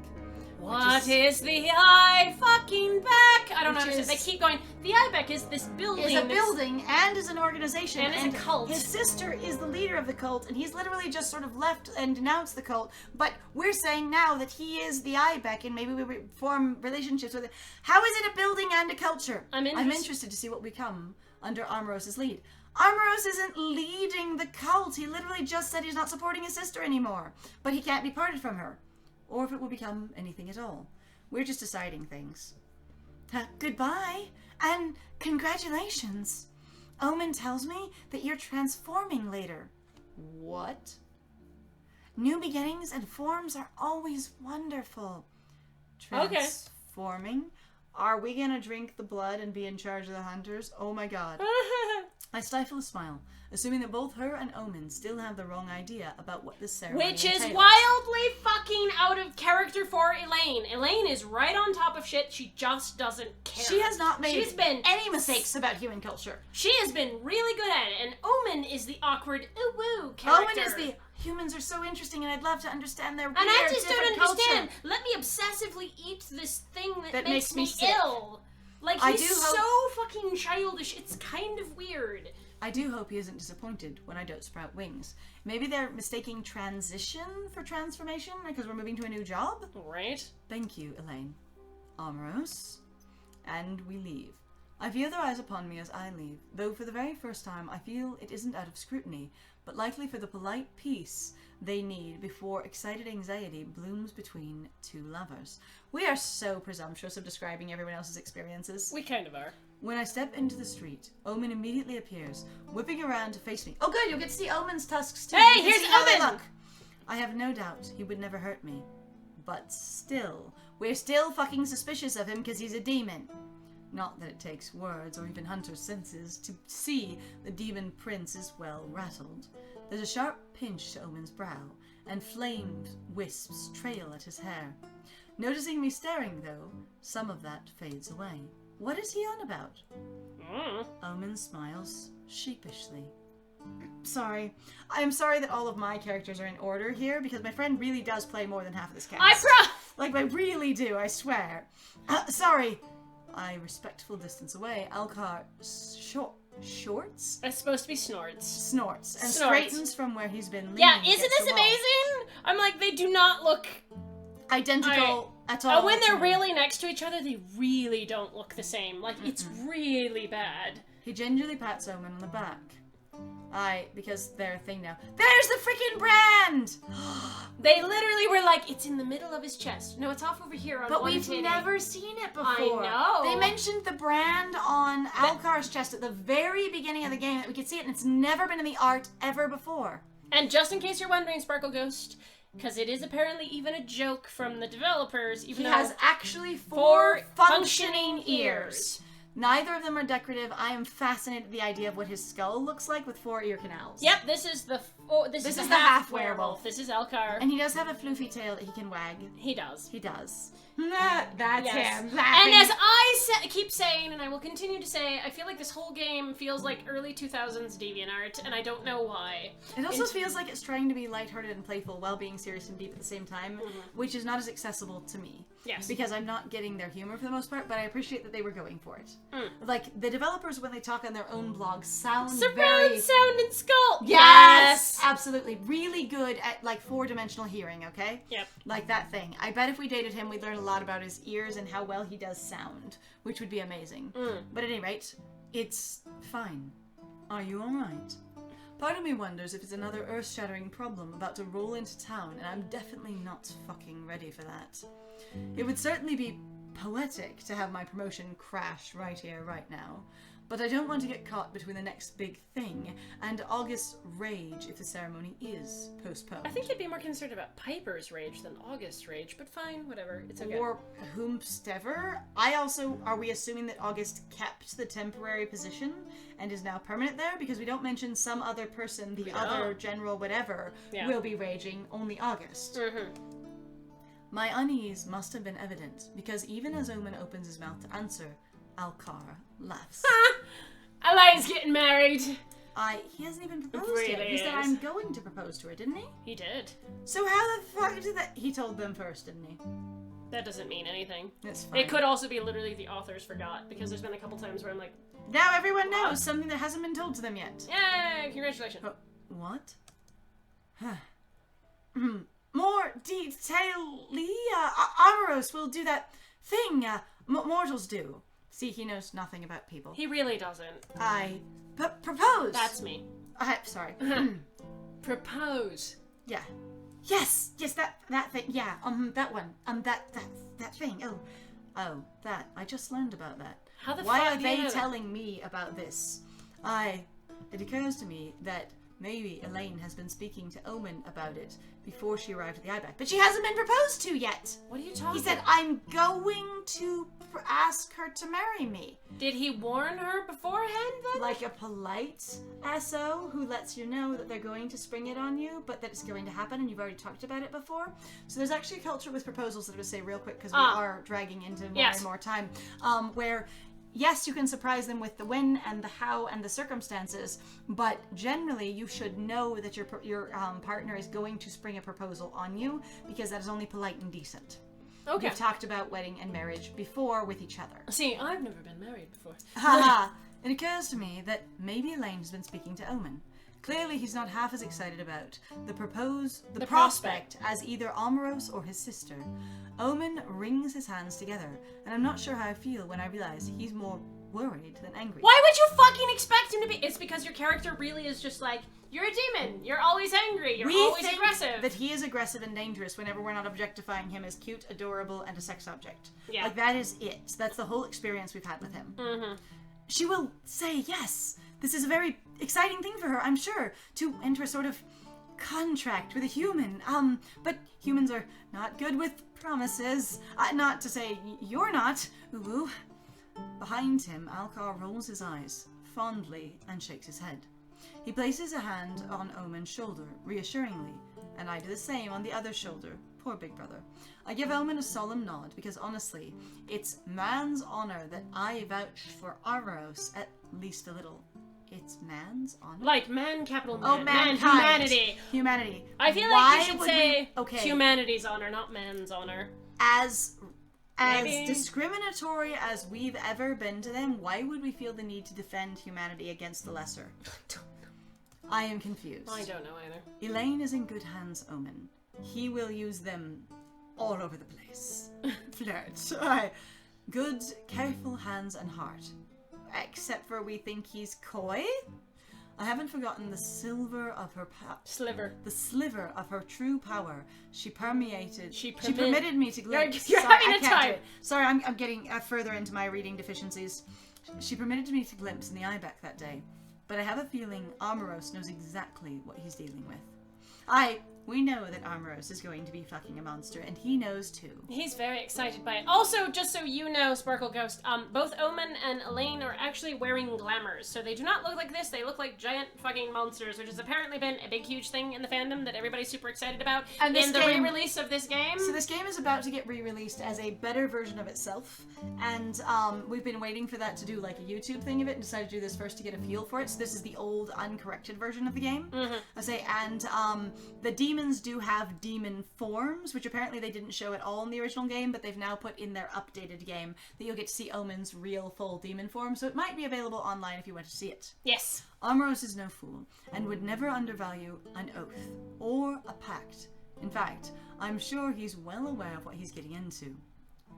What is the I fucking back? I don't Which understand. is- They keep going, the Ibeck is this building. Is a building and is an organization. And is a cult. His sister is the leader of the cult, and he's literally just sort of left and denounced the cult. But we're saying now that he is the Ibeck, and maybe we form relationships with it. How is it a building and a culture? I'm interested to see what we come under Armoros' lead. Armoros isn't leading the cult. He literally just said he's not supporting his sister anymore. But he can't be parted from her. Or if it will become anything at all. We're just deciding things. Goodbye, and congratulations. Omen tells me that you're transforming later. What? New beginnings and forms are always wonderful. Transforming? Are we gonna drink the blood and be in charge of the hunters? Oh my god. I stifle a smile, assuming that both her and Omen still have the wrong idea about what this ceremony Which is entails. wildly fucking out of character for Elaine. Elaine is right on top of shit. She just doesn't care. She has not made She's been any mistakes about human culture. She has been really good at it, and Omen is the awkward ooh-woo character. Omen is the humans are so interesting, and I'd love to understand their weird, and I just don't different understand. culture. Let me obsessively eat this thing that makes me sick. ill. Like, I he's do hope- so fucking childish. It's kind of weird. I do hope he isn't disappointed when I don't sprout wings. Maybe they're mistaking transition for transformation because we're moving to a new job? Right? Thank you, Elaine. Armoros. And we leave. I feel their eyes upon me as I leave, though for the very first time I feel it isn't out of scrutiny, but likely for the polite peace they need before excited anxiety blooms between two lovers. We are so presumptuous of describing everyone else's experiences. We kind of are. When I step into the street, Omen immediately appears, whipping around to face me. Oh good, you'll get to see Omen's tusks too. Hey, You can here's see how they Omen! look. I have no doubt he would never hurt me. But still, we're still fucking suspicious of him because he's a demon. Not that it takes words or even hunter's senses to see the demon prince is well rattled. There's a sharp pinch to Omen's brow, and flame wisps trail at his hair. Noticing me staring, though, some of that fades away. What is he on about? Omen smiles sheepishly. Sorry. I am sorry that all of my characters are in order here, because my friend really does play more than half of this cast. Like, I really do, I swear. Sorry. I respectful distance away. Alcar shorts? It's supposed to be snorts. Snorts. And Snorts. straightens from where he's been leaning. Yeah, isn't against this the wall. amazing? I'm like, they do not look Identical at all. when they're to me. really next to each other, they really don't look the same. Like, it's really bad. He gingerly pats Omen on the back. Because they're a thing now. There's the freaking brand! They literally were like, it's in the middle of his chest. No, it's off over here on But one we've titty. never seen it before. I know. They mentioned the brand on Alcar's chest at the very beginning of the game that we could see it, and it's never been in the art ever before. And just in case you're wondering, Sparkle Ghost, because it is apparently even a joke from the developers, even He though has actually four four functioning ears. Neither of them are decorative. I am fascinated with the idea of what his skull looks like with 4 ear canals. Yep, this is the this is the half werewolf. This is Elcar. And he does have a floofy tail that he can wag. He does. He does. That's Yes. him. And Laughing. as I keep saying, and I will continue to say, I feel like this whole game feels like early 2000s DeviantArt, and I don't know why. It also feels like it's trying to be lighthearted and playful while being serious and deep at the same time, which is not as accessible to me. Yes. Because I'm not getting their humor for the most part, but I appreciate that they were going for it. Mm. Like, the developers, when they talk on their own blog, sound Surround very... sound and skull. Yes! Absolutely. Really good at, like, 4-dimensional hearing, okay? Yep. Like that thing. I bet if we dated him, we'd learn a lot about his ears and how well he does sound, which would be amazing. But at any rate, it's fine. Are you alright? Part of me wonders if it's another earth-shattering problem about to roll into town, and I'm definitely not fucking ready for that. It would certainly be poetic to have my promotion crash right here, right now, but I don't want to get caught between the next big thing and August's rage if the ceremony is postponed. I think you'd be more concerned about Piper's rage than August's rage, but fine, whatever. It's okay. Or whomstever. Are we assuming that August kept the temporary position and is now permanent there? Because we don't mention some other person, the other general whatever, will be raging, only August. Mm-hmm. My unease must have been evident, because even as Omen opens his mouth to answer, Alcar laughs. Elaine's getting married. He hasn't even proposed Really yet. He said, is. I'm going to propose to her, didn't he? He did. So how the fuck did that... He told them first, didn't he? That doesn't mean anything. It's fine. It could also be literally the authors forgot, because there's been a couple times where I'm like, Now everyone knows something that hasn't been told to them yet. yay, congratulations. What? More detail-y? Amoros will do that thing mortals do. See, he knows nothing about people. He really doesn't. I propose! That's me. Sorry. Propose. Yeah. Yes, that thing. Yeah, that one. That thing. Oh, that. I just learned about that. How the Why fuck are do you they know that? telling me about this? It occurs to me that maybe Elaine has been speaking to Omen about it before she arrived at the Ibex. But she hasn't been proposed to yet! What are you talking He said, I'm going to ask her to marry me. Did he warn her beforehand then? Like a polite SO who lets you know that they're going to spring it on you, but that it's going to happen and you've already talked about it before. So there's actually a culture with proposals that I would say real quick, because we are dragging into more and more time, where yes, you can surprise them with the when and the how and the circumstances, but generally you should know that your partner is going to spring a proposal on you, because that is only polite and decent. Okay. We've talked about wedding and marriage before with each other. See, I've never been married before. Haha. It occurs to me that maybe Elaine has been speaking to Omen. Clearly he's not half as excited about the prospect as either Amoros or his sister. Omen wrings his hands together, and I'm not sure how I feel when I realize he's more worried than angry. Why would you fucking expect him to be? It's because your character really is just like, you're a demon, you're always angry, you're always think aggressive. that he is aggressive and dangerous whenever we're not objectifying him as cute, adorable, and a sex object. Yeah. Like, that is it. That's the whole experience we've had with him. Mm-hmm. She will say yes. This is a very exciting thing for her, I'm sure, to enter a sort of contract with a human. But humans are not good with promises. Not to say you're not. Ooh. Behind him, Alcar rolls his eyes fondly and shakes his head. He places a hand on Omen's shoulder, reassuringly, and I do the same on the other shoulder. Poor big brother. I give Omen a solemn nod, because honestly, it's man's honor that I vouch for Amoros at least a little. It's man's honor? Like man, capital man. Oh, Man, mankind. humanity. Humanity. I feel Why like you should would say okay. humanity's honor, not man's honor. As Maybe. discriminatory as we've ever been to them, why would we feel the need to defend humanity against the lesser? I am confused. I don't know either. Elaine is in good hands, Omen. He will use them all over the place. Flirt. Good, careful hands and heart. Except for we think he's coy. I haven't forgotten the sliver of her the sliver of her true power. She permitted me to glimpse. You're having a time. Sorry, I'm getting further into my reading deficiencies. She permitted me to glimpse in the Ibex that day, but I have a feeling Amoros knows exactly what he's dealing with. We know that Armoros is going to be fucking a monster, and he knows too. He's very excited by it. Also, just so you know, Sparkle Ghost, both Omen and Elaine are actually wearing glamours, so they do not look like this. They look like giant fucking monsters, which has apparently been a big, huge thing in the fandom that everybody's super excited about. And in the re-release of this game. So this game is about to get re-released as a better version of itself, and we've been waiting for that to do like a YouTube thing of it, and decided to do this first to get a feel for it. So this is the old, uncorrected version of the game. I say, and the demons do have demon forms, which apparently they didn't show at all in the original game, but they've now put in their updated game that you'll get to see Omen's real full demon form, so it might be available online if you want to see it. Yes. Armoros is no fool, and would never undervalue an oath, or a pact. In fact, I'm sure he's well aware of what he's getting into.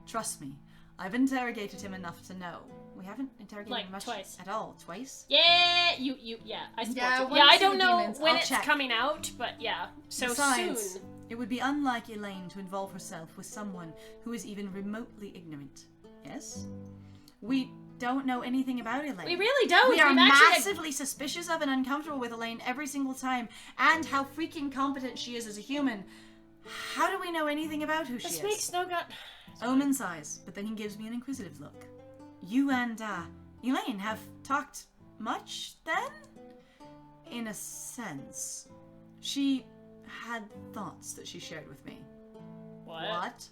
Trust me, I've interrogated him enough to know. We haven't interrogated Like, him much twice. at all. Twice? Yeah, I support Yeah, you. once Yeah, I in don't the know demons, when I'll it's check. coming out, but yeah, so Besides, soon. it would be unlike Elaine to involve herself with someone who is even remotely ignorant. Yes? We don't know anything about Elaine. We really don't. We are We've actually had- massively suspicious of and uncomfortable with Elaine every single time, and how freaking competent she is as a human. How do we know anything about who she This is? makes no gut. Omen sighs, but then he gives me an inquisitive look. You and, Elaine have talked much, then? In a sense. She had thoughts that she shared with me. What?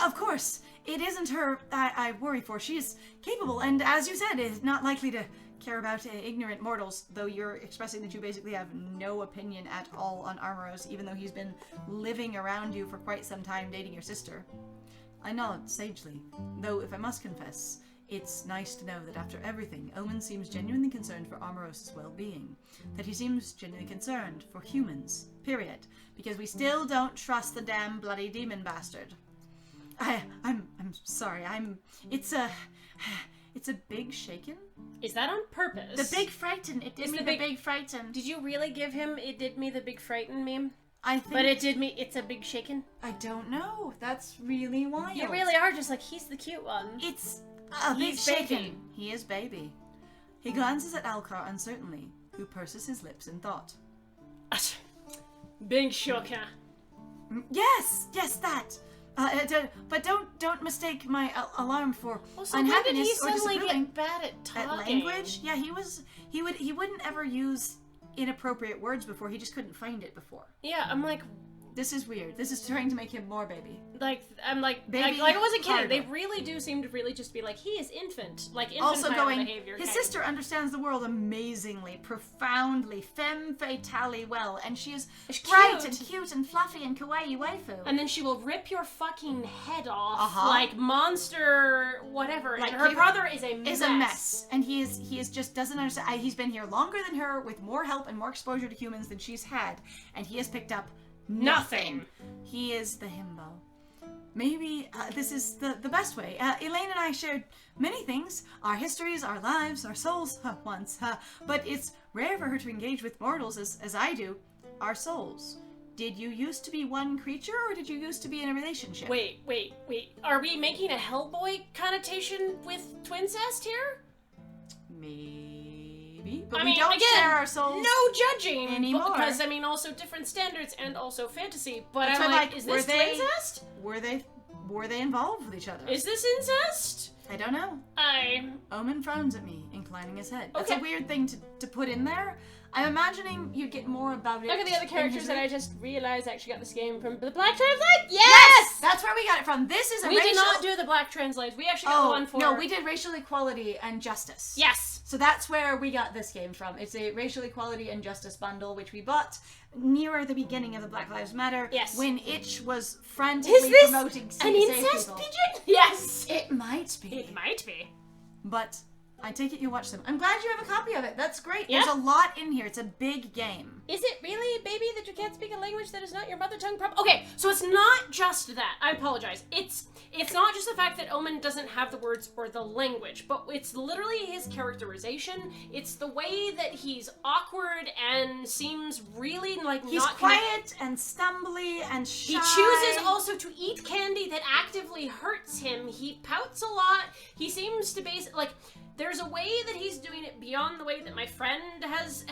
Of course, it isn't her I worry for. She is capable, and as you said, is not likely to care about ignorant mortals, though you're expressing that you basically have no opinion at all on Armoros, even though he's been living around you for quite some time, dating your sister. I nod sagely, though if I must confess, it's nice to know that after everything, Omen seems genuinely concerned for Armoros' well-being. That he seems genuinely concerned for humans. Period. Because we still don't trust the damn bloody demon bastard. I'm sorry, it's a big shaken. Is that on purpose? The big frighten. It did me the big frighten. Did you really give him "it did me the big frighten" meme? I think. But it did me. It's a big shaken. I don't know. That's really wild. You really are just like he's the cute one. It's a big He's shaken. baby. He is baby. He glances at Alcar uncertainly, who purses his lips in thought. Big shocker. Yes, that. But don't mistake my alarm for Also, when did unhappiness he or suddenly disapproving. get bad at At talking? language? Yeah, he wouldn't ever use inappropriate words before. He just couldn't find it before. Yeah, I'm like, This is weird. This is trying to make him more baby. I'm like, Baby I wasn't kidding. harder. They really do seem to really just be like, he is infant, like infantile Also going, behavior. his kind of. sister understands the world amazingly, profoundly, femme fatale well, and she is She's bright cute. and cute and fluffy and kawaii waifu. And then she will rip your fucking head off, Uh-huh. like monster, whatever. Like and her he- brother is a mess. Is a mess, and he is just doesn't understand. He's been here longer than her, with more help and more exposure to humans than she's had, and he has picked up nothing. He is the himbo. Maybe this is the best way. Elaine and I shared many things, our histories, our lives, our souls, once, but it's rare for her to engage with mortals as I do, our souls. Did you used to be one creature, or did you used to be in a relationship? Wait. Are we making a Hellboy connotation with twincest here? Maybe, but I we mean, don't again, share our souls. No judging anymore. because I mean, also different standards and also fantasy. But That's I'm why, like, is this twincest? Were they involved with each other? Is this incest? I don't know. Omen frowns at me, inclining his head. That's a Okay. weird thing to put in there. I'm imagining you get more about it. Look at the other in characters his that I read. just realized actually got this game from the Black Translate. Yes! That's where we got it from. This is a We racial... did not do the Black Translate. We actually got the one for. No, we did racial equality and justice. Yes. So that's where we got this game from. It's a racial equality and justice bundle, which we bought nearer the beginning of the Black Lives Matter. Yes. When Itch was frantically Is this promoting an safe incest people. pigeon? Yes. It might be. It might be. But I take it you watch them. I'm glad you have a copy of it. That's great. Yeah. There's a lot in here. It's a big game. Is it really, baby, that you can't speak a language that is not your mother tongue? Okay, so it's not just that. I apologize. It's not just the fact that Omen doesn't have the words or the language, but it's literally his characterization. It's the way that he's awkward and seems really like He's not quiet and stumbly and shy. He chooses also to eat candy that actively hurts him. He pouts a lot. He seems to like there's a way that he's doing it beyond the way that my friend has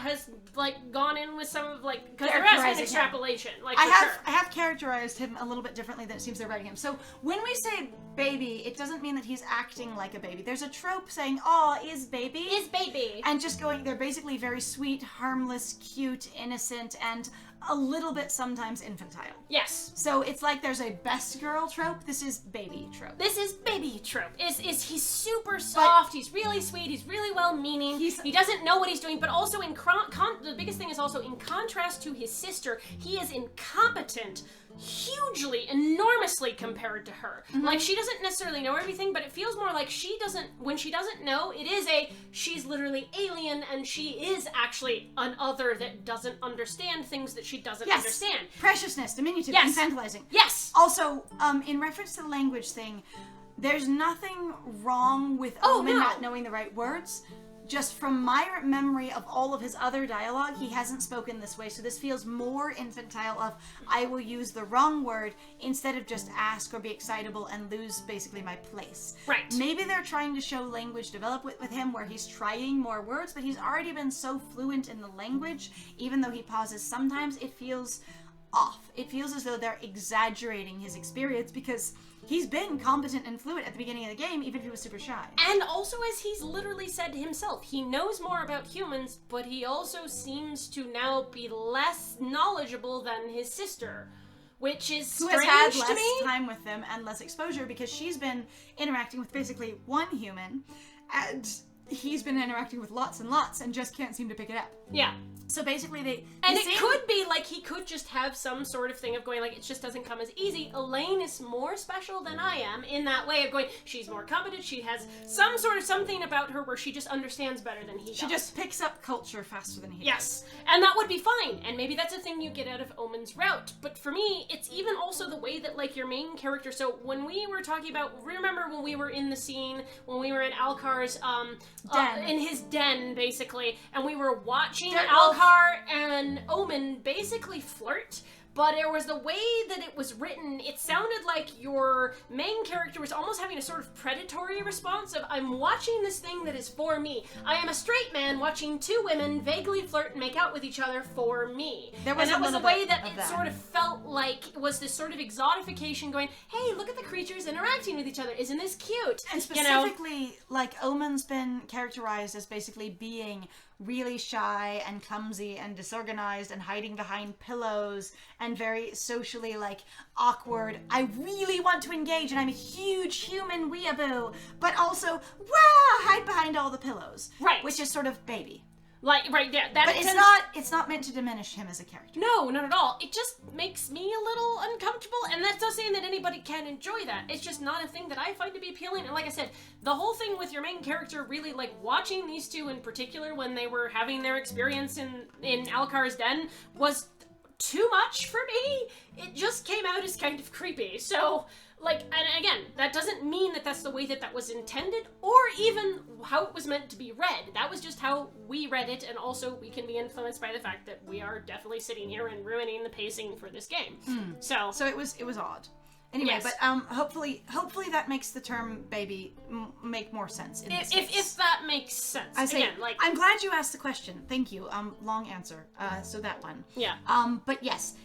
like gone in with some of like, because there has been extrapolation. Like I have characterized him a little bit differently than it seems they're writing him. So when we say baby, it doesn't mean that he's acting like a baby. There's a trope saying, "Oh, is baby," and just going. They're basically very sweet, harmless, cute, innocent, and a little bit sometimes infantile. Yes. So it's like there's a best girl trope. This is baby trope. This is baby trope. He's super soft. He's really sweet. He's really well-meaning. He doesn't know what he's doing. But also the biggest thing is also in contrast to his sister, he is incompetent. Hugely, enormously compared to her. Mm-hmm. Like, she doesn't necessarily know everything, but it feels more like when she doesn't know, she's literally alien, and she is actually an other that doesn't understand things that she doesn't understand. Preciousness, diminutive, infantilizing. Yes! Also, in reference to the language thing, there's nothing wrong with Omen not knowing the right words. Just from my memory of all of his other dialogue, he hasn't spoken this way, so this feels more infantile of, I will use the wrong word instead of just ask or be excitable and lose basically my place. Right. Maybe they're trying to show language develop with him where he's trying more words, but he's already been so fluent in the language, even though he pauses sometimes, it feels off. It feels as though they're exaggerating his experience because he's been competent and fluent at the beginning of the game, even if he was super shy. And also, as he's literally said himself, he knows more about humans, but he also seems to now be less knowledgeable than his sister, which is strange to me. Who has had less time with them and less exposure because she's been interacting with basically one human, and he's been interacting with lots and lots and just can't seem to pick it up. Yeah. So basically it could be like he could just have some sort of thing of going like, it just doesn't come as easy. Elaine is more special than I am in that way of going, she's more competent, she has some sort of something about her where she just understands better than he does. She just picks up culture faster than he does. Yes, and that would be fine, and maybe that's a thing you get out of Omen's route, but for me, it's even also the way that like your main character, so when we were talking about, remember when we were in the scene, when we were in Alcar's, den. In his den, basically, and we were watching Alcar and Omen basically flirt, but it was the way that it was written, it sounded like your main character was almost having a sort of predatory response of, I'm watching this thing that is for me. I am a straight man watching two women vaguely flirt and make out with each other for me. There was and that was the way that it sort of felt like it was this sort of exotification going, hey, look at the creatures interacting with each other. Isn't this cute? And specifically, like, Omen's been characterized as basically being really shy and clumsy and disorganized and hiding behind pillows and very socially, like, awkward. I really want to engage and I'm a huge human weeaboo, but also, hide behind all the pillows. Right. Which is sort of baby. Like, right, yeah. But it's not meant to diminish him as a character. No, not at all. It just makes me a little uncomfortable, and that's not saying that anybody can enjoy that. It's just not a thing that I find to be appealing, and like I said, the whole thing with your main character really, like, watching these two in particular when they were having their experience in Alcar's den was too much for me. It just came out as kind of creepy, so... Like, and again, that doesn't mean that that's the way that that was intended, or even how it was meant to be read. That was just how we read it, and also we can be influenced by the fact that we are definitely sitting here and ruining the pacing for this game. So it was odd. Anyway, yes. But hopefully that makes the term baby make more sense in this case. If that makes sense. I say, again, like, I'm glad you asked the question. Thank you. Long answer. So that one. Yeah. But yes,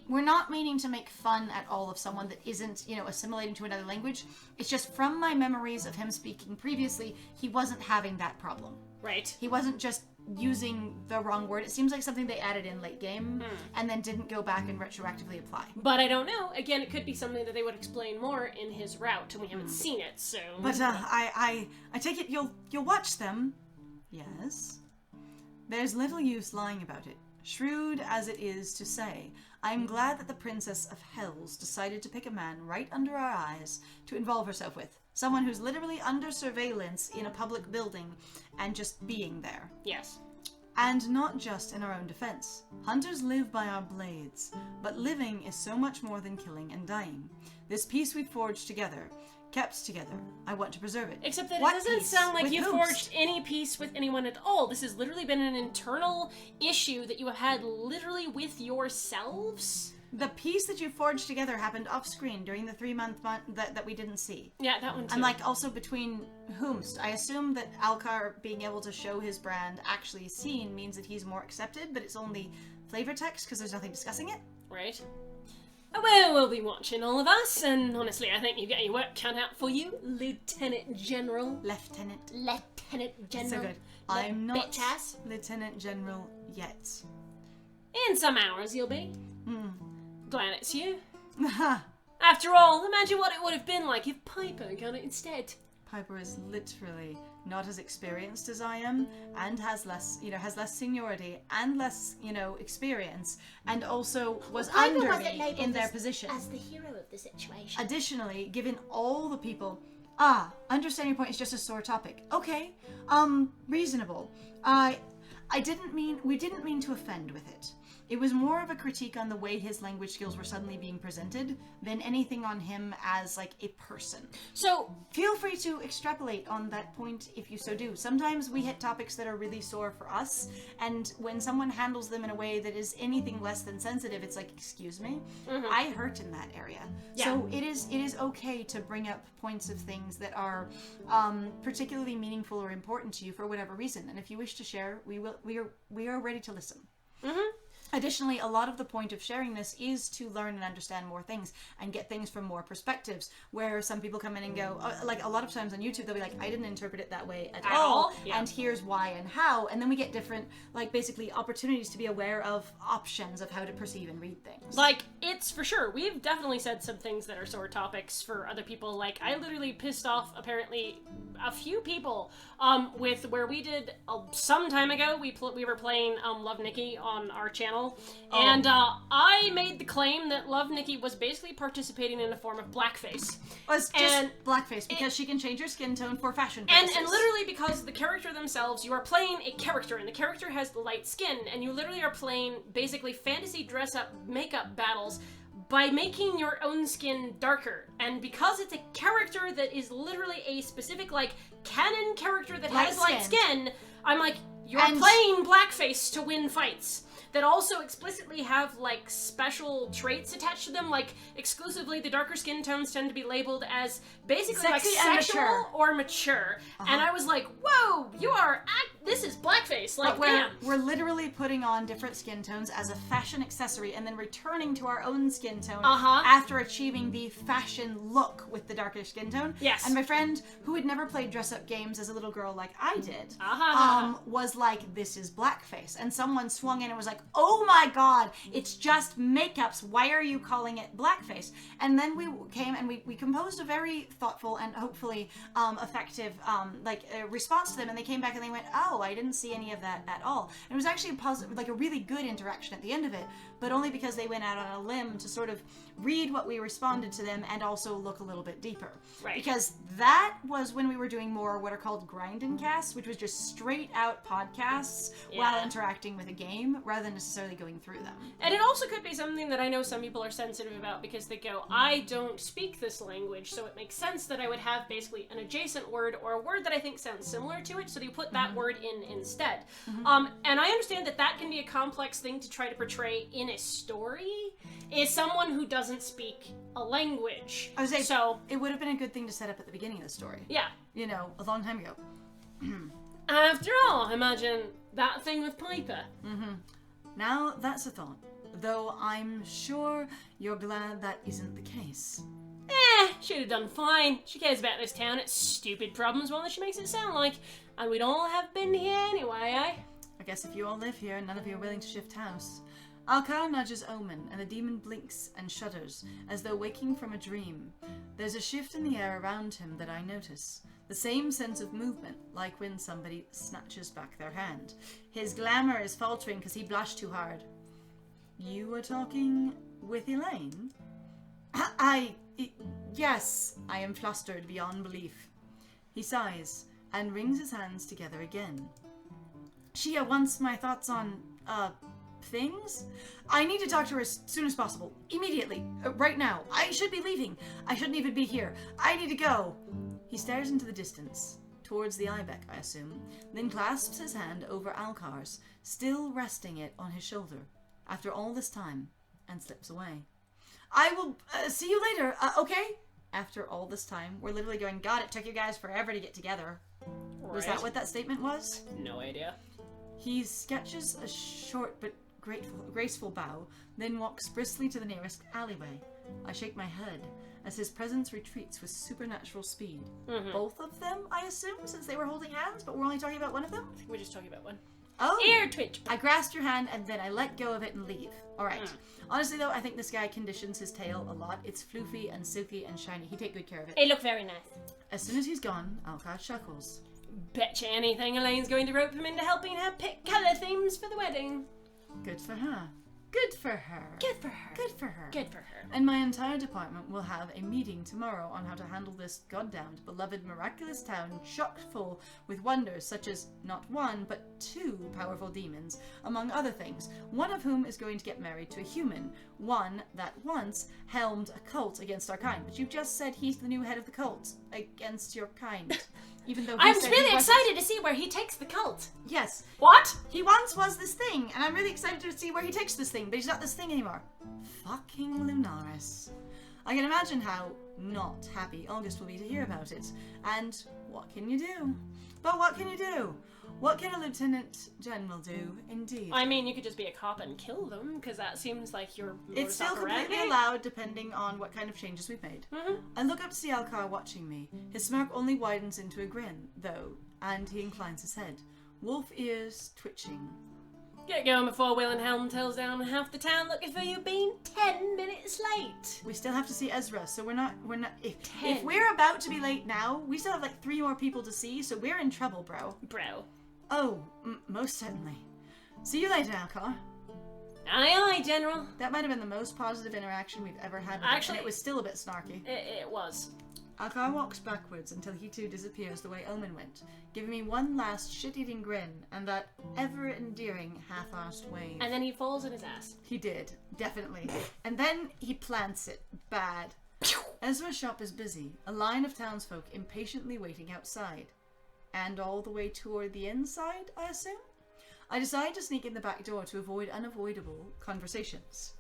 we're not meaning to make fun at all of someone that isn't, assimilating to another language. It's just from my memories of him speaking previously, he wasn't having that problem. Right. He wasn't just using the wrong word. It seems like something they added in late game and then didn't go back and retroactively apply. But I don't know. Again, it could be something that they would explain more in his route, and we haven't seen it, so... But I take it you'll watch them. Yes. There's little use lying about it. Shrewd as it is to say, I'm glad that the Princess of Hells decided to pick a man right under our eyes to involve herself with. Someone who's literally under surveillance in a public building and just being there. Yes. And not just in our own defense. Hunters live by our blades, but living is so much more than killing and dying. This peace we forged together, kept together, I want to preserve it. Except that What it doesn't peace? sound like With you whom? forged any peace with anyone at all. This has literally been an internal issue that you have had literally with yourselves. The piece that you forged together happened off screen during the 3-month that we didn't see. Yeah, that one too. And like also between whomst. I assume that Alcar being able to show his brand actually seen means that he's more accepted, but it's only flavor text because there's nothing discussing it. Right. Well, we'll be watching all of us, and honestly, I think you get your work cut out for you, Lieutenant General. Lieutenant General. So good. I'm not bitch ass. Lieutenant General yet. In some hours, you'll be. Glad it's you. Haha. After all, imagine what it would have been like if Piper got it instead. Piper is literally not as experienced as I am, and has less seniority and less, experience, and also was Piper under wasn't me labelled in their as- position. As the hero of the situation. Additionally, given all the people, understand your point is just a sore topic. Okay, reasonable. We didn't mean to offend with it. It was more of a critique on the way his language skills were suddenly being presented than anything on him as, like, a person. So, Feel free to extrapolate on that point if you so do. Sometimes we hit topics that are really sore for us, and when someone handles them in a way that is anything less than sensitive, it's like, excuse me? I hurt in that area. Yeah. So it is okay to bring up points of things that are particularly meaningful or important to you for whatever reason. And if you wish to share, we are ready to listen. Additionally, a lot of the point of sharing this is to learn and understand more things and get things from more perspectives, where some people come in and go, like a lot of times on YouTube, they'll be like, I didn't interpret it that way at all, Yeah. and here's why and how, and then we get different, like, basically opportunities to be aware of options of how to perceive and read things. like, it's for sure. We've definitely said some things that are sore topics for other people. Like, I literally pissed off, apparently, a few people with where we did some time ago. We were playing Love Nikki on our channel, and I made the claim that Love Nikki was basically participating in a form of blackface. It's just and blackface, because she can change her skin tone for fashion purposes. And literally because the character themselves, you are playing a character, and the character has light skin, and you literally are playing basically fantasy dress-up makeup battles by making your own skin darker. And because it's a character that is literally a specific, like, canon character that has light skin, I'm like, you're playing blackface to win fights that also explicitly have, like, special traits attached to them, like, exclusively the darker skin tones tend to be labeled as basically Sexy like and sexual mature. or mature. And I was like, whoa, this is blackface, like, But we're literally putting on different skin tones as a fashion accessory and then returning to our own skin tone after achieving the fashion look with the darker skin tone. Yes. And my friend, who had never played dress-up games as a little girl like I did, was like, this is blackface. And someone swung in and was like, oh my god, it's just makeups. Why are you calling it blackface? And then we came and we composed a very thoughtful and hopefully effective response to them. And they came back and they went, oh, I didn't see any of that at all. And it was actually a positive, like a really good interaction at the end of it, but only because they went out on a limb to sort of read what we responded to them and also look a little bit deeper. Right. Because that was when we were doing more what are called grinding casts, which was just straight out podcasts while interacting with a game rather than necessarily going through them. And it also could be something that I know some people are sensitive about because they go, I don't speak this language, so it makes sense that I would have basically an adjacent word or a word that I think sounds similar to it, so you put that word in instead. And I understand that that can be a complex thing to try to portray in a story, is someone who doesn't speak a language. I was saying, so it would have been a good thing to set up at the beginning of the story. yeah. You know, a long time ago. After all, imagine that thing with Piper. Now, that's a thought. Though I'm sure you're glad that isn't the case. She'd have done fine. She cares about this town, its stupid problems, more than she makes it sound like. And we'd all have been here anyway, eh? I guess if you all live here, none of you are willing to shift house. Alcar nudges Omen, and the demon blinks and shudders, as though waking from a dream. There's a shift in the air around him that I notice. The same sense of movement, like when somebody snatches back their hand. His glamour is faltering because he blushed too hard. You were talking with Elaine? Yes, I am flustered beyond belief. He sighs, and wrings his hands together again. She wants my thoughts on, things? I need to talk to her as soon as possible. Immediately. Right now. I should be leaving. I shouldn't even be here. I need to go. He stares into the distance. Towards the ibex, I assume. Then clasps his hand over Alcar's, still resting it on his shoulder. After all this time, and slips away. I will see you later, okay? After all this time, we're literally going, God, it took you guys forever to get together. Right. Was that what that statement was? No idea. He sketches a short but graceful bow, then walks briskly to the nearest alleyway. I shake my head as his presence retreats with supernatural speed. Both of them, I assume, since they were holding hands, but we're only talking about one of them? I think we're just talking about one. Oh! Ear twitch. I grasped your hand and then I let go of it and leave. Alright. Honestly though, I think this guy conditions his tail a lot. It's floofy and silky and shiny. He'd take good care of it. It looked very nice. As soon as he's gone, Alcott chuckles. Betcha anything Elaine's going to rope him into helping her pick colour themes for the wedding. Good for her. Good for her. Good for her. Good for her. Good for her. And my entire department will have a meeting tomorrow on how to handle this goddamned, beloved, miraculous town chock full with wonders such as not one, but 2 powerful demons, among other things, one of whom is going to get married to a human, one that once helmed a cult against our kind. But you just said he's the new head of the cult against your kind. Even though I'm really excited to see where he takes the cult. Yes. What? He once was this thing, and I'm really excited to see where he takes this thing, but he's not this thing anymore. Fucking Lunaris. I can imagine how not happy August will be to hear about it. And what can you do? But what can you do? What can a lieutenant general do, indeed? I mean, you could just be a cop and kill them, because that seems like your It's still completely allowed, depending on what kind of changes we've made. I look up to see Alcar watching me. His smirk only widens into a grin, though, and he inclines his head. Wolf ears twitching. Get going before Wilhelm tells down half the town looking for you being 10 minutes late. We still have to see Ezra, so we're not, if we're about to be late now, we still have like 3 more people to see, so we're in trouble, bro. Bro. Oh, most certainly. See you later, Alcar. Aye, aye, General. That might have been the most positive interaction we've ever had with him, and it was still a bit snarky. It was. Alcar walks backwards until he too disappears the way Omen went, giving me one last shit-eating grin and that ever-endearing half-arsed wave. And then he falls on his ass. He did, definitely. And then he plants it. Bad. Ezra's shop is busy, a line of townsfolk impatiently waiting outside. And all the way toward the inside, I assume? I decide to sneak in the back door to avoid unavoidable conversations.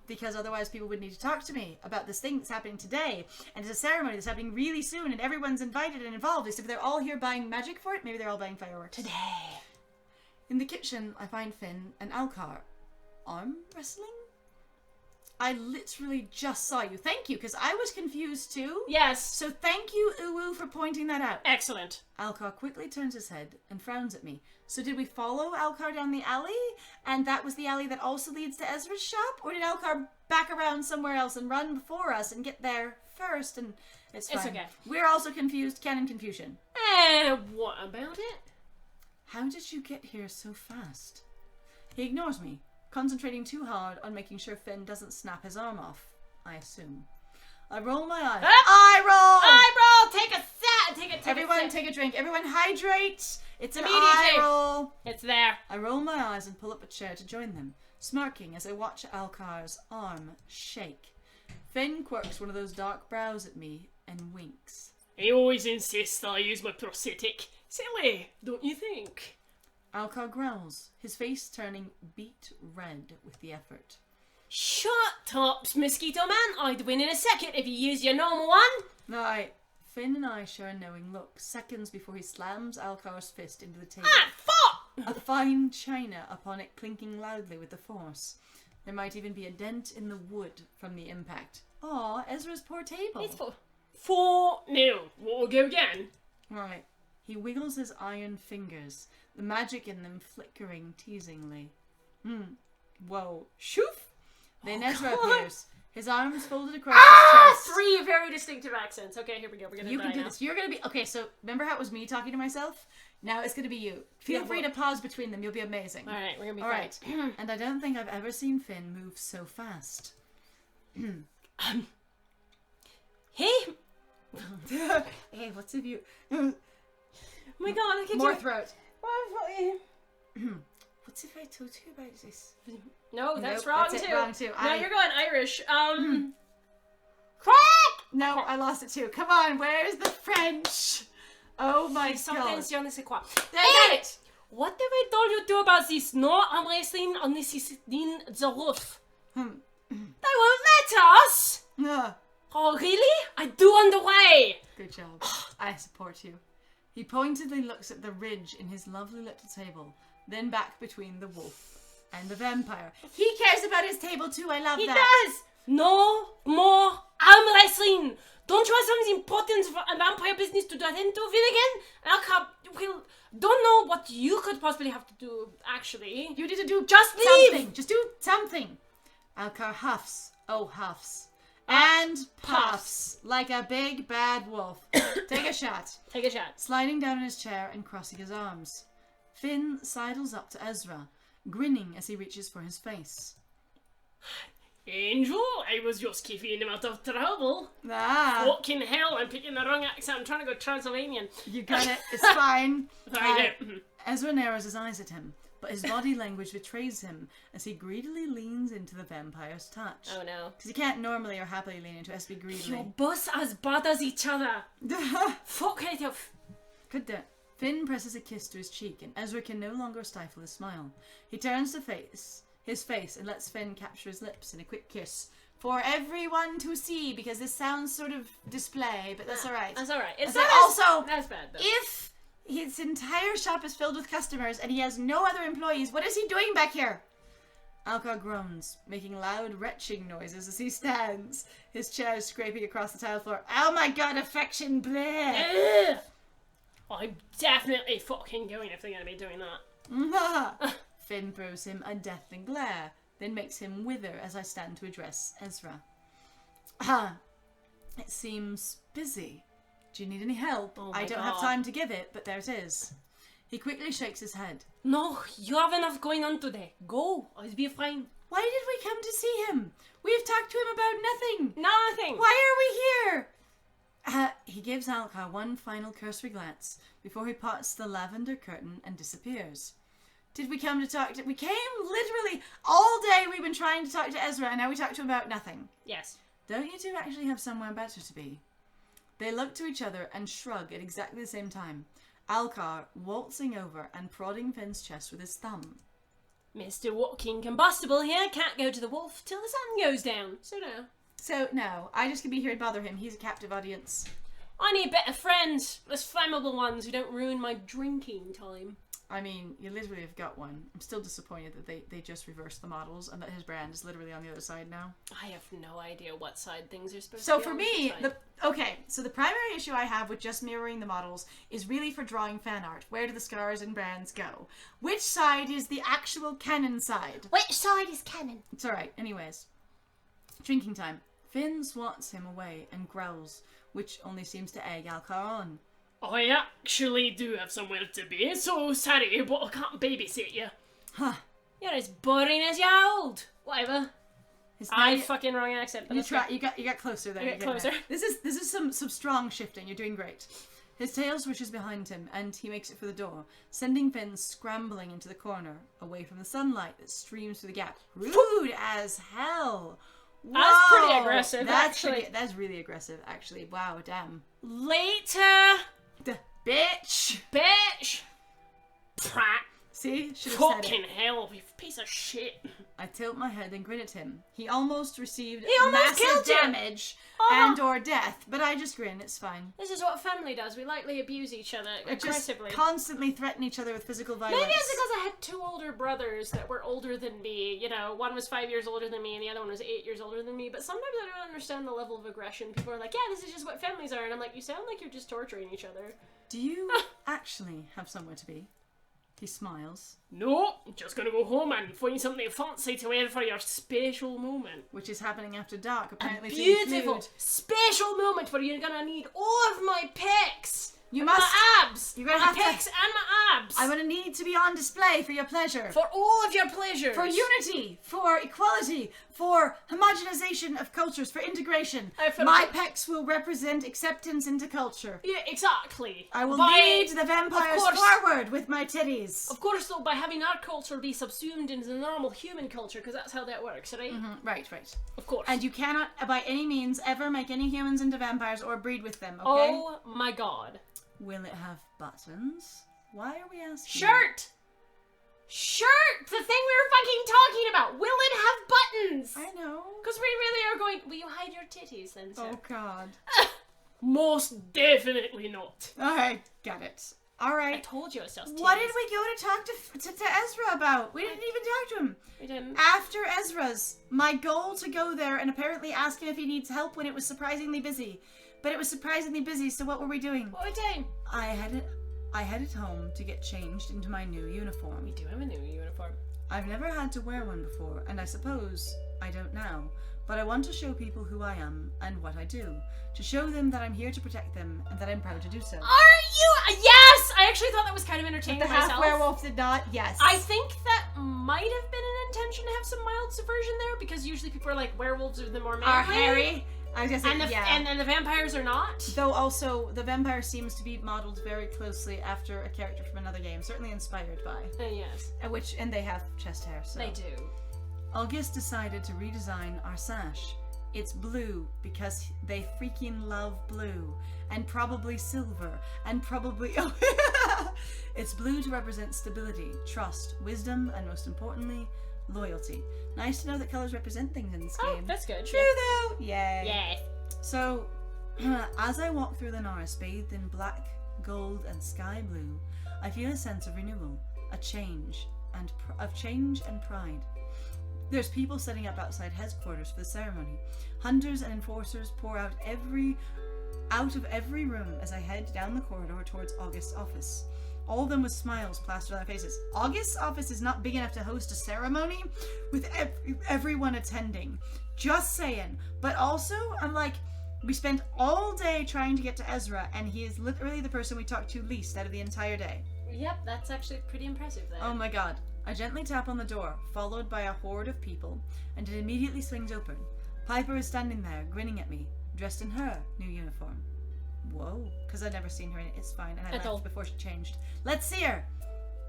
Because otherwise people would need to talk to me about this thing that's happening today. And it's a ceremony that's happening really soon and everyone's invited and involved. Except they're all here buying magic for it. Maybe they're all buying fireworks. Today. In the kitchen, I find Finn and Alcar. Arm wrestling? I literally just saw you. Thank you, because I was confused too. Yes. So thank you, Uwu, for pointing that out. Excellent. Alcar quickly turns his head and frowns at me. So did we follow Alcar down the alley? And that was the alley that also leads to Ezra's shop? Or did Alcar back around somewhere else and run before us and get there first? And it's fine. It's okay. We're also confused. Canon confusion. What about it? How did you get here so fast? He ignores me, concentrating too hard on making sure Finn doesn't snap his arm off, I assume. I roll my eyes. I roll! I roll! Take a sip! Everyone take a drink. Everyone hydrate! It's an Immediately. eye roll! It's there. I roll my eyes and pull up a chair to join them, smirking as I watch Alcar's arm shake. Finn quirks one of those dark brows at me and winks. He always insists I use my prosthetic. Silly, don't you think? Alcar growls, his face turning beet red with the effort. Shut up, Mosquito Man. I'd win in a second if you used your normal one. Right. Finn and I share a knowing look, seconds before he slams Alcar's fist into the table. Ah, fuck! A fine china upon it clinking loudly with the force. There might even be a dent in the wood from the impact. Aw, Ezra's poor table. It's 4-0. We'll go again. Right. He wiggles his iron fingers, the magic in them flickering teasingly. Whoa. Shoof! Then Ezra appears, his arms folded across his chest. 3 very distinctive accents. Okay, here we go. We're gonna You die can do now. this. You're gonna be... Okay, so remember how it was me talking to myself? Now it's gonna be you. Feel free to pause between them. You'll be amazing. Alright, we're gonna be Alright. And I don't think I've ever seen Finn move so fast. Hey! Hey, what's if you... Oh my god, I can More do it. throat. What's if I told you about this? No, that's Nope, wrong that's it, too. wrong too. No, you're going Irish. Crack! No, I lost it too. Come on, where's the French? Oh my god. Something c'est quoi? I got it! What have I told you to about this? No, I'm wrestling on this is in the roof. They won't let us! Oh, really? I do on the way! Good job. I support you. He pointedly looks at the ridge in his lovely little table, then back between the wolf and the vampire. He cares about his table too, I love He that. does! No more arm wrestling! Don't you have something important for a vampire business to attend to, Finnegan? Don't know what you could possibly have to do, actually. You need to do Just leave! something. Just do something. Alcar huffs. Oh, huffs. And puffs like a big bad wolf. Take a shot. Take a shot. Sliding down in his chair and crossing his arms. Finn sidles up to Ezra, grinning as he reaches for his face. Angel, I was just keeping him out of trouble. Fucking hell, I'm picking the wrong accent. I'm trying to go Transylvanian. You got it. It's fine. Sorry, Ezra narrows his eyes at him, but his body language betrays him as he greedily leans into the vampire's touch. Oh no. Because he can't normally or happily lean into it, has to be greedily. You're both as bad as each other. Fuck it off. Good day. Finn presses a kiss to his cheek, and Ezra can no longer stifle his smile. He turns his face and lets Finn capture his lips in a quick kiss for everyone to see, because this sounds sort of display, but that's alright. That's alright. It's not not also, that's bad though. If his entire shop is filled with customers and he has no other employees, what is he doing back here? Alcar groans, making loud retching noises as he stands, his chair scraping across the tile floor. Oh my god, affection, bleh! I'm definitely fucking going if they're gonna be doing that. Finn throws him a deathly glare, then makes him wither as I stand to address Ezra. It seems busy. Do you need any help? Oh I my don't God. have time to give it, but there it is. He quickly shakes his head. No, you have enough going on today. Go, I'll be fine. Why did we come to see him? We've talked to him about nothing. Nothing. Why are we here? He gives Alcar one final cursory glance before he parts the lavender curtain and disappears. Did we come to talk to... We came literally all day. We've been trying to talk to Ezra, and now we talk to him about nothing. Yes. Don't you two actually have somewhere better to be? They look to each other and shrug at exactly the same time. Alcar waltzing over and prodding Finn's chest with his thumb. Mr. Walking Combustible here can't go to the wolf till the sun goes down. So no. So, no, I just can be here and bother him. He's a captive audience. I need better friends. Less flammable ones who don't ruin my drinking time. I mean, you literally have got one. I'm still disappointed that they just reversed the models and that his brand is literally on the other side now. I have no idea what side things are supposed to So be for on me, this side. so the primary issue I have with just mirroring the models is really for drawing fan art. Where do the scars and brands go? Which side is the actual canon side? Which side is canon? It's alright, anyways. Drinking time. Finn swats him away and growls, which only seems to egg Alcar on. I actually do have somewhere to be, so sorry, but I can't babysit you. Huh. You're as boring as you're old. Whatever. I Now fucking wrong accent. But you that's try. fine. You got closer there. I got You're getting closer. there. This is some strong shifting. You're doing great. His tail swishes behind him, and he makes it for the door, sending Finn scrambling into the corner, away from the sunlight that streams through the gap. Rude as hell. That's pretty Whoa. aggressive, That's actually. that's really aggressive, actually. Wow, damn. Later, Bitch. bitch. Prat. See, should have said Fucking it. hell, you piece of shit. I tilt my head and grin at him. He almost received almost massive killed you. damage Oh. and or death, but I just grin. It's fine. This is what family does. We lightly abuse each other Just aggressively. constantly threaten each other with physical violence. Maybe it's because I had two older brothers that were older than me. You know, one was 5 years older than me and the other one was 8 years older than me. But sometimes I don't understand the level of aggression. People are like, yeah, this is just what families are. And I'm like, you sound like you're just torturing each other. Do you actually have somewhere to be? He smiles, No, just gonna go home and find something fancy to wear for your special moment. which is happening after dark, apparently to Beautiful, include... special moment where you're gonna need all of my pecs. You and must... my abs. You're gonna my have to- pecs and my abs. I'm going to need to be on display for your pleasure. For all of your pleasures. For unity, for equality, for homogenization of cultures, for integration. For My pecs will represent acceptance into culture. Yeah, exactly. I will By- lead the vampires of course. forward with my titties. Of course, though, by having our culture be subsumed into the normal human culture, because that's how that works, right? Right. Of course. And you cannot, by any means, ever make any humans into vampires or breed with them, okay? Oh my god. Will it have buttons? Why are we asking? Shirt! shirt! The thing we were fucking talking about! Will it have buttons? I know. Because we really are going, will you hide your titties then, sir? Oh God. Most definitely not. Alright, got it. I Alright. told you it was titties. What did we go to talk to Ezra about? We didn't even talk to him. We didn't. After Ezra's, my goal to go there and apparently ask him if he needs help when it was surprisingly busy. But it was surprisingly busy, so what were we doing? What are we doing? I headed home to get changed into my new uniform. We do have a new uniform. I've never had to wear one before, and I suppose I don't now. But I want to show people who I am and what I do. To show them that I'm here to protect them and that I'm proud to do so. Are you? Yes! I actually thought that was kind of entertaining The myself. half werewolf did not, yes. I think that might have been an intention to have some mild subversion there, because usually people are like, werewolves are the more manly. Are hairy. I guess And yeah. and the vampires are not. Though also, the vampire seems to be modeled very closely after a character from another game, certainly inspired by. Yes. And they have chest hair, so. They do. August decided to redesign our sash. It's blue because they freaking love blue. And probably silver. And probably... It's blue to represent stability, trust, wisdom, and most importantly, loyalty. Nice to know that colors represent things in this game. That's good. True though! Yay! Yes. So, as I walk through Lunaris bathed in black, gold, and sky blue, I feel a sense of renewal, a change, and pride. There's people setting up outside headquarters for the ceremony. Hunters and enforcers pour out of every room as I head down the corridor towards August's office. All of them with smiles plastered on their faces. August's office is not big enough to host a ceremony with everyone attending. Just saying. But also, I'm like, we spent all day trying to get to Ezra, and he is literally the person we talked to least out of the entire day. Yep, that's actually pretty impressive then. Oh my god. I gently tap on the door, followed by a horde of people, and it immediately swings open. Piper is standing there, grinning at me, dressed in her new uniform. Whoa, because I'd never seen her in it. It's fine, and I left before she changed. Let's see her!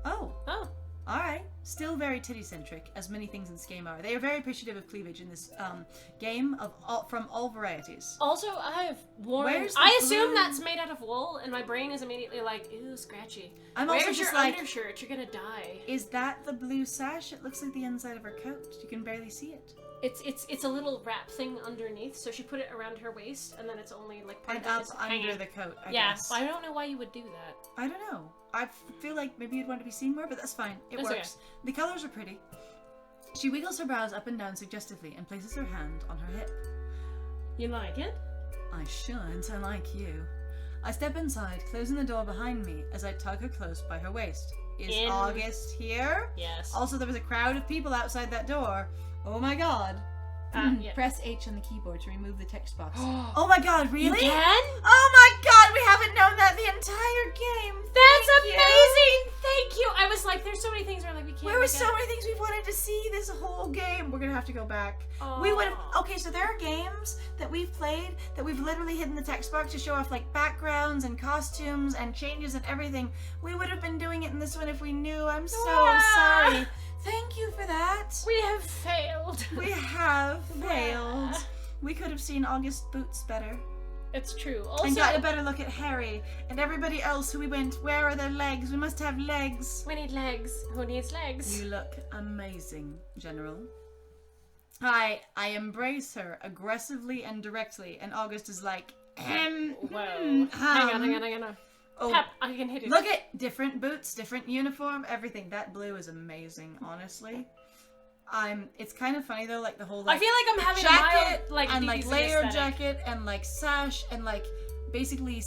Oh. Alright. Still very titty-centric, as many things in this game are. They are very appreciative of cleavage in this game from all varieties. Also, I have worn... I assume that's made out of wool, and my brain is immediately like, ew, scratchy. Where's your undershirt? You're gonna die. Is that the blue sash? It looks like the inside of her coat. You can barely see it. It's a little wrap thing underneath, so she put it around her waist, and then it's only like part and of it up is under hanging. the coat, I yeah, guess. I don't know why you would do that. I don't know. I feel like maybe you'd want to be seen more, but that's fine. It works. Okay. The colors are pretty. She wiggles her brows up and down suggestively and places her hand on her hip. You like it? I shouldn't. I like you. I step inside, closing the door behind me as I tug her close by her waist. Is August here? Yes. Also, there was a crowd of people outside that door. Oh my god. Yeah. Press H on the keyboard to remove the text box. Oh my god, really? You can? Oh my god, we haven't known that the entire game. That's amazing! Thank you! I was like, there's so many things where like we can't. There were so many things we've wanted to see this whole game. We're gonna have to go back. Oh. We would have. Okay, so there are games that we've played that we've literally hidden the text box to show off like backgrounds and costumes and changes and everything. We would have been doing it in this one if we knew. I'm so sorry. Thank you for that. We have failed. We have failed. We could have seen August's boots better. It's true. Also, and got a better look at Harry and everybody else who we went, where are their legs? We must have legs. We need legs. Who needs legs? You look amazing, General. I embrace her aggressively and directly, and August is like, Whoa. Hang on. Oh, Pep, I can hit it. Look at different boots, different uniform, everything. That blue is amazing, honestly. It's kind of funny though, like the whole like, I feel like I'm having jacket a mild, like, and like layer aesthetic. jacket and like sash and like basically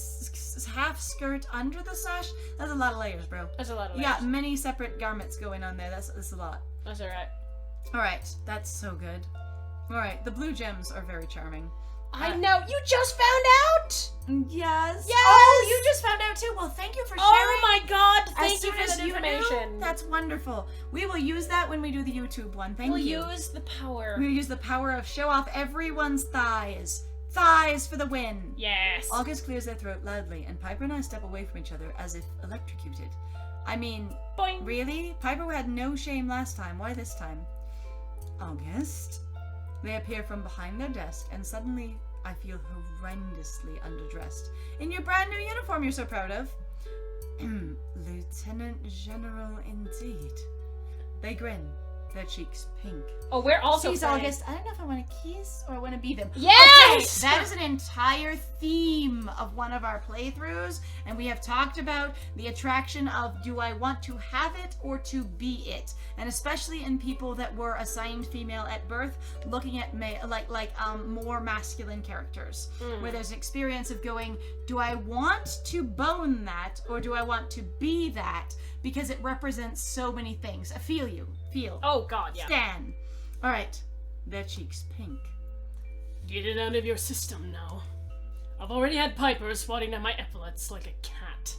half skirt under the sash. That's a lot of layers, bro. That's a lot of layers. Yeah, many separate garments going on there. That's a lot. That's alright. Alright, that's so good. Alright, the blue gems are very charming. I know. You just found out? Yes. Yes. Oh, you just found out too. Well, thank you for sharing. Oh my god. Thank you for that you information. knew, that's wonderful. We will use that when we do the YouTube one. Thank you. We'll use the power. We'll use the power of show off everyone's thighs. Thighs for the win. Yes. August clears their throat loudly, and Piper and I step away from each other as if electrocuted. I mean, Boing. Really? Piper had no shame last time. Why this time? August? They appear from behind their desk, and suddenly I feel horrendously underdressed. In your brand new uniform you're so proud of. Lieutenant General indeed. They grin, their cheeks pink. Oh, we're also Sees friends. August. I don't know if I want to kiss or I want to be them. Yes! Okay, that is an entire theme of one of our playthroughs, and we have talked about the attraction of do I want to have it or to be it, and especially in people that were assigned female at birth, looking at more masculine characters, where there's an experience of going, do I want to bone that or do I want to be that? Because it represents so many things. I feel. Oh god, yeah. Stan. All right, their cheeks pink. Get it out of your system now. I've already had Piper swatting at my epaulets like a cat.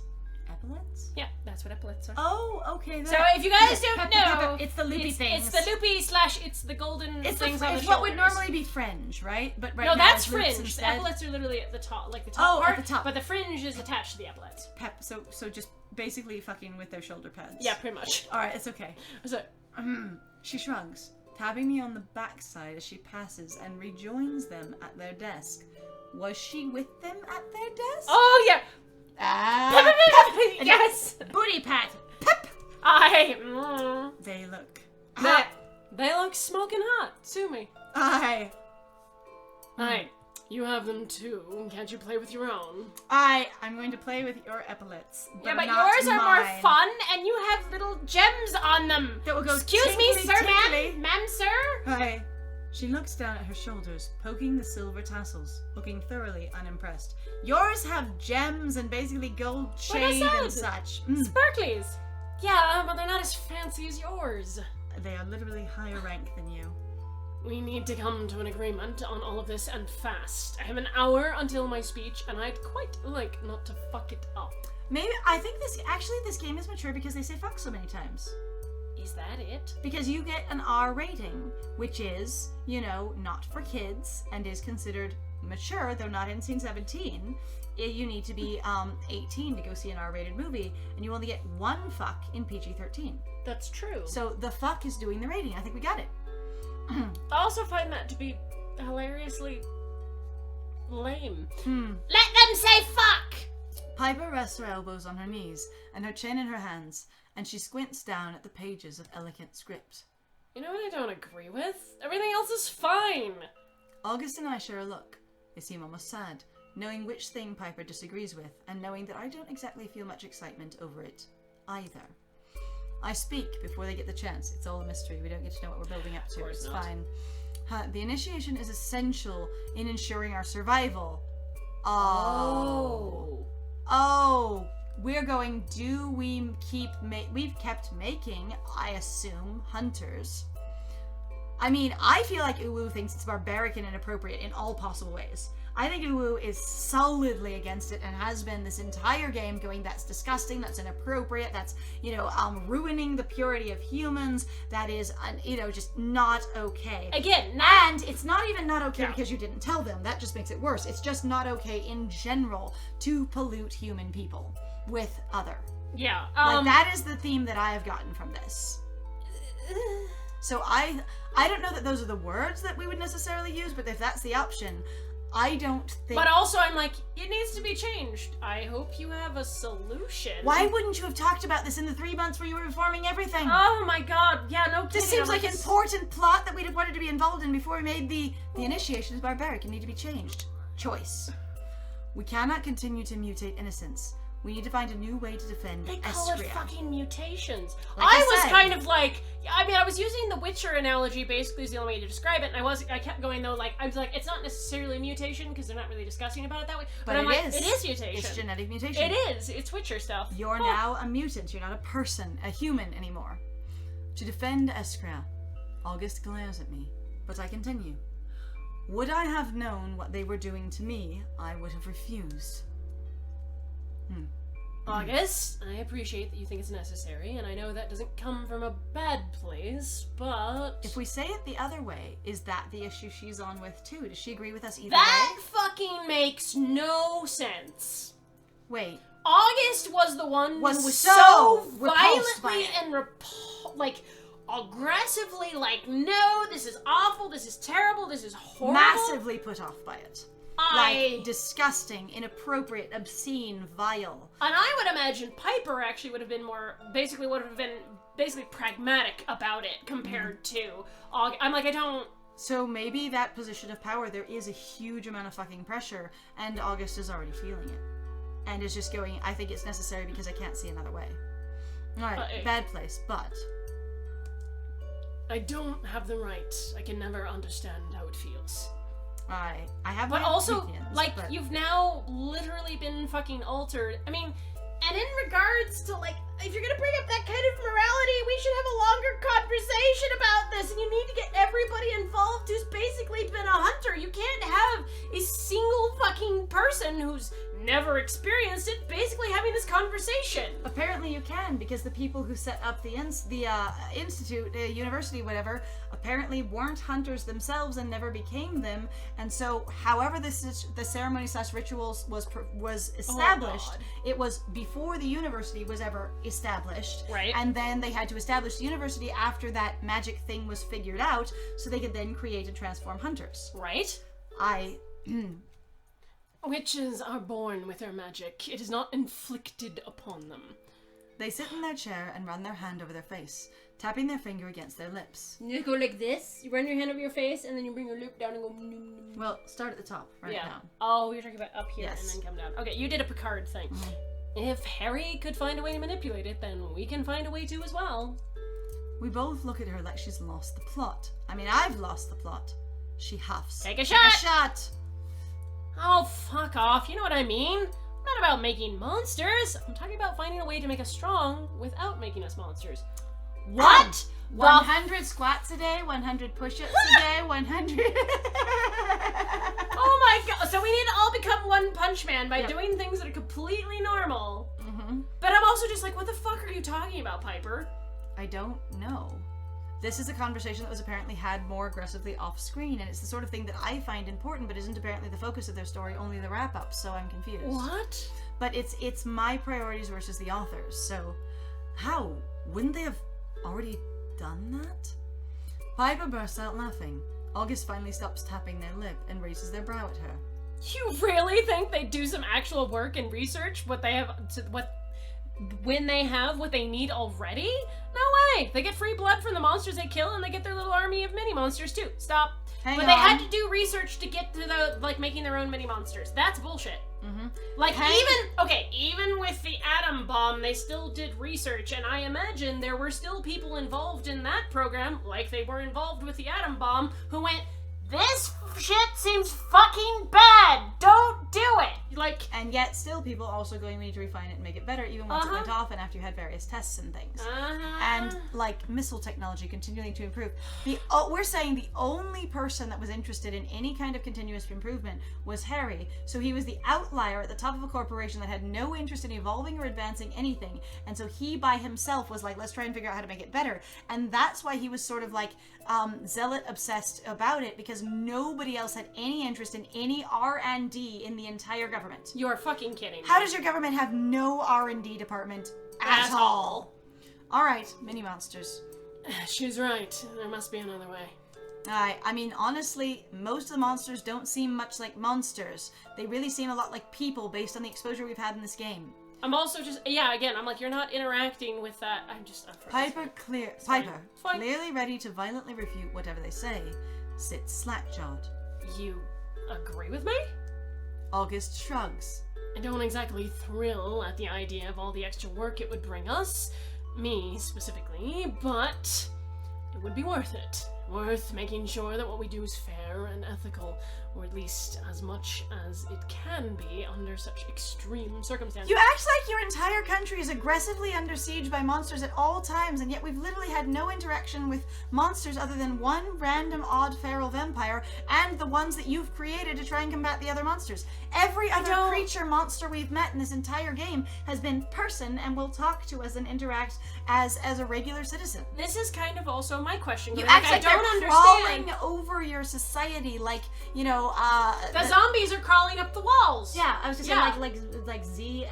Epaulets? Yeah, that's what epaulets are. Oh, okay. So if you guys don't know, it's the loopy things. It's the loopy / it's the golden things on the shoulders. It's what would normally be fringe, right? But right no, now that's it's loops fringe. The instead. epaulets are literally at the top, like the top part. At the top. But the fringe is attached to the epaulets. So just basically fucking with their shoulder pads. Yeah, pretty much. All right, it's okay. So, She shrugs, tapping me on the backside as she passes and rejoins them at their desk. Was she with them at their desk? oh yeah. Yes. Booty pat. They look. They look smoking hot. Sue me. Hey, you have them too. Can't you play with your own? I'm going to play with your epaulets. Yeah, but not yours are mine. more fun, and you have little gems on them. That will go Excuse me, tinkly, sir, tinkly. ma'am, sir. She looks down at her shoulders, poking the silver tassels, looking thoroughly unimpressed. Yours have gems and basically gold Like I chain and said, such. Sparklies. Yeah, but they're not as fancy as yours. They are literally higher rank than you. We need to come to an agreement on all of this and fast. I have an hour until my speech, and I'd quite like not to fuck it up. Maybe, I think this game is mature because they say fuck so many times. Is that it? Because you get an R rating, which is, not for kids and is considered mature, though not NC-17. You need to be 18 to go see an R-rated movie, and you only get one fuck in PG-13. That's true. So the fuck is doing the rating. I think we got it. I also find that to be hilariously lame. Let them say fuck! Piper rests her elbows on her knees and her chin in her hands, and she squints down at the pages of elegant script. You know what I don't agree with? Everything else is fine. August and I share a look. They seem almost sad, knowing which thing Piper disagrees with, and knowing that I don't exactly feel much excitement over it either. I speak before they get the chance. It's all a mystery. We don't get to know what we're building up to. Of course It's not. fine. The initiation is essential in ensuring our survival. We're going, we've kept making, I assume, hunters. I mean, I feel like Uwu thinks it's barbaric and inappropriate in all possible ways. I think Uwu is solidly against it and has been this entire game going, that's disgusting, that's inappropriate, that's, ruining the purity of humans, that is, just not okay. Again, And it's not even not okay because you didn't tell them. That just makes it worse. It's just not okay in general to pollute human people with other. Yeah. That is the theme that I have gotten from this. So I don't know that those are the words that we would necessarily use, but if that's the option, I don't think... But also, I'm like, it needs to be changed. I hope you have a solution. Why wouldn't you have talked about this in the 3 months where you were reforming everything? Oh my god, yeah, no kidding. This seems I'm like an important plot that we'd have wanted to be involved in before we made the initiation is barbaric and need to be changed. Choice. We cannot continue to mutate innocence. We need to find a new way to defend They call it Estria. fucking mutations. Like I I was said. kind of like, I was using the Witcher analogy basically is the only way to describe it, and I kept going though, I was like, it's not necessarily a mutation because they're not really discussing about it that way. But I'm like, it is mutation. It's genetic mutation. It is. It's Witcher stuff. You're now a mutant. You're not a person, a human anymore. To defend Estria, August glares at me, but I continue. Would I have known what they were doing to me, I would have refused. August, I appreciate that you think it's necessary, and I know that doesn't come from a bad place, but... If we say it the other way, is that the issue she's on with too? Does she agree with us either That way? fucking makes no sense. Wait. August was the one Was who was so so repulsed by violently it. and aggressively no, this is awful, this is terrible, this is horrible. Massively put off by it. Disgusting, inappropriate, obscene, vile. And I would imagine Piper actually would have been basically pragmatic about it compared to I'm like, I don't... So maybe that position of power, there is a huge amount of fucking pressure, and August is already feeling it. And is just going, I think it's necessary because I can't see another way. Alright, bad place, but... I don't have the right. I can never understand how it feels. I have But my also, opinions, like, but... you've now literally been fucking altered. I mean, and in regards to, like, if you're gonna bring up that kind of morality, we should have a longer conversation about this, and you need to get everybody involved who's basically been a hunter. You can't have a single fucking person who's never experienced it basically having this conversation. Apparently you can, because the people who set up the institute, university, whatever, apparently weren't hunters themselves and never became them, and so however the ceremony / rituals was established, it was before the university was ever established, right? And then they had to establish the university after that magic thing was figured out, so they could then create and transform hunters. Right? Witches are born with their magic. It is not inflicted upon them. They sit in their chair and run their hand over their face, tapping their finger against their lips. You go like this, you run your hand over your face, and then you bring your loop down and go... Well, start at the top, right down. Oh, you're talking about up here Yes. and then come down. Okay, you did a Picard thing. Mm-hmm. If Harry could find a way to manipulate it, then we can find a way to as well. We both look at her like she's lost the plot. I mean, I've lost the plot. She huffs. Take a shot! Take a shot! Oh, fuck off. You know what I mean? I'm not about making monsters. I'm talking about finding a way to make us strong without making us monsters. What? 100 squats a day, 100 push-ups a day, 100... Oh my god. So we need to all become One Punch Man by doing things that are completely normal. Mm-hmm. But I'm also just like, what the fuck are you talking about, Piper? I don't know. This is a conversation that was apparently had more aggressively off-screen, and it's the sort of thing that I find important, but isn't apparently the focus of their story, only the wrap-up, so I'm confused. What? But it's my priorities versus the author's, so how? Wouldn't they have already done that? Piper bursts out laughing. August finally stops tapping their lip and raises their brow at her. You really think they do some actual work and research when they have what they need already? No way! They get free blood from the monsters they kill, and they get their little army of mini monsters too. Stop. Hang But on. they had to do research to get to the making their own mini monsters. That's bullshit. Mm-hmm. Like even with the atom bomb, they still did research, and I imagine there were still people involved in that program, like they were involved with the atom bomb, who went, "This shit seems fucking bad. Don't do it." Like, and yet still people also going, we need to refine it and make it better, even once it went off and after you had various tests and things. And like missile technology continuing to improve. We're saying the only person that was interested in any kind of continuous improvement was Harry. So he was the outlier at the top of a corporation that had no interest in evolving or advancing anything. And so he by himself was like, let's try and figure out how to make it better. And that's why he was sort of like zealot obsessed about it, because nobody else had any interest in any R&D in the entire government. you're fucking kidding me. How does your government have no R&D department at all? Alright, mini monsters. She's right. There must be another way. I mean, honestly, most of the monsters don't seem much like monsters. They really seem a lot like people based on the exposure we've had in this game. I'm also just, again, I'm like, you're not interacting with that. I'm Piper, clearly ready to violently refute whatever they say, sits slack-jawed. You agree with me? August shrugs. I don't exactly thrill at the idea of all the extra work it would bring us, me specifically, but it would be worth it. Worth making sure that what we do is fair and ethical, or at least as much as it can be under such extreme circumstances. You act like your entire country is aggressively under siege by monsters at all times, and yet we've literally had no interaction with monsters other than one random odd feral vampire and the ones that you've created to try and combat the other monsters. Every other creature monster we've met in this entire game has been person and will talk to us and interact as a regular citizen. This is kind of also my question. You Like, act I like don't don't crawling understand. over your society like, The zombies are crawling up the walls. Yeah, I was just Yeah. saying like Z,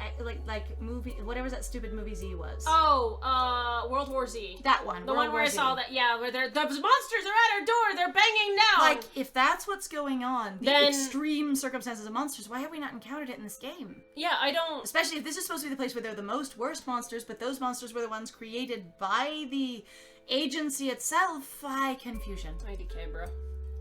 like movie, whatever that stupid movie Z was. Oh, World War Z. that one. The World one where War I Z. saw that, where the monsters are at our door, they're banging down. Like, if that's what's going on, the Then- extreme circumstances of monsters, why have we not encountered it in this game? yeah, I don't. Especially if this is supposed to be the place where they're the most worst monsters, but those monsters were the ones created by the agency itself. Confusion. IDK, bro.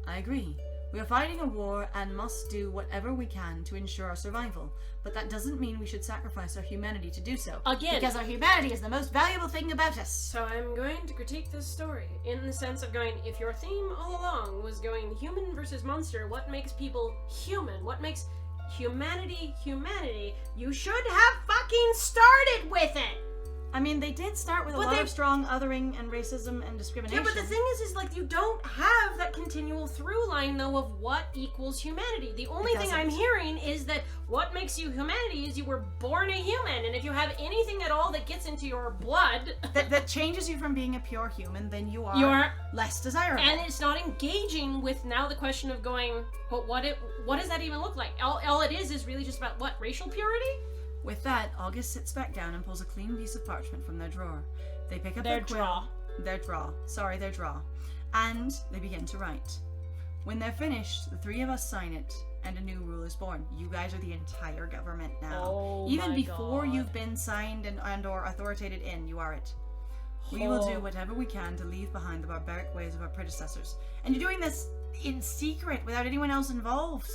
I agree. We are fighting a war and must do whatever we can to ensure our survival. But that doesn't mean we should sacrifice our humanity to do so. Again. Because our humanity is the most valuable thing about us. So I'm going to critique this story in the sense of going, if your theme all along was going human versus monster, what makes people human? What makes humanity humanity? You should have fucking started with it! I mean, they did start with a But lot they- of strong othering and racism and discrimination. Yeah, but the thing is like, you don't have that continual through line, though, of what equals humanity. The only thing I'm hearing is that what makes you humanity is you were born a human, and if you have anything at all that gets into your blood, that changes you from being a pure human, then you're less desirable. and it's not engaging with now the question of going, but what does that even look like? All it is really just about what, racial purity? With that, August sits back down and pulls a clean piece of parchment from their drawer. They pick up Their quill. draw. Their draw. And they begin to write. When they're finished, the three of us sign it, and a new rule is born. You guys are the entire government now. Oh Even my before God. you've been signed and or authoritated in, you are it. We will do whatever we can to leave behind the barbaric ways of our predecessors. And you're doing this in secret, without anyone else involved.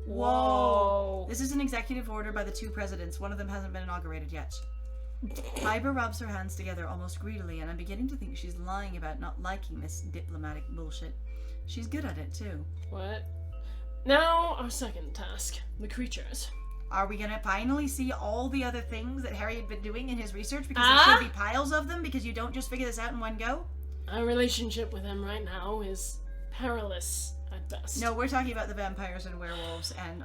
Whoa. This is an executive order by the two presidents. One of them hasn't been inaugurated yet. Piper rubs her hands together almost greedily, and I'm beginning to think she's lying about not liking this diplomatic bullshit. She's good at it, too. What? Now, our second task. The creatures. Are we gonna finally see all the other things that Harry had been doing in his research? Because there should be piles of them, because you don't just figure this out in one go? Our relationship with them right now is perilous at best. No, we're talking about the vampires and werewolves and,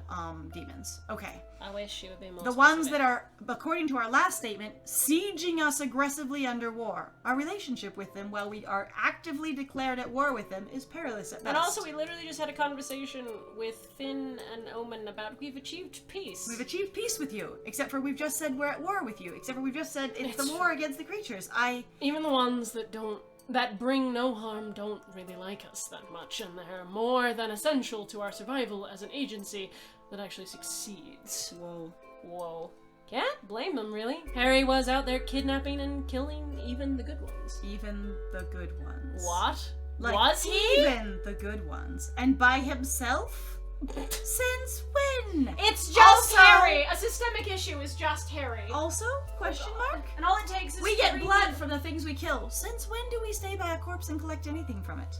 demons. Okay. I wish she would be more The ones specific. that are, according to our last statement, sieging us aggressively under war. Our relationship with them, while we are actively declared at war with them, is perilous at best. And also, we literally just had a conversation with Finn and Omen about we've achieved peace. We've achieved peace with you, except for we've just said we're at war with you, except for we've just said it's It's the war against the creatures. Even the ones that bring no harm don't really like us that much, and they're more than essential to our survival as an agency that actually succeeds. Whoa. Can't blame them, really. Harry was out there kidnapping and killing even the good ones. Even the good ones. What? Like, was he? Even the good ones. And by himself? Since when? It's just Also- Harry! A systemic issue is just Harry. Also? Question mark? And all it takes is We get three- blood from the things we kill. Since when do we stay by a corpse and collect anything from it?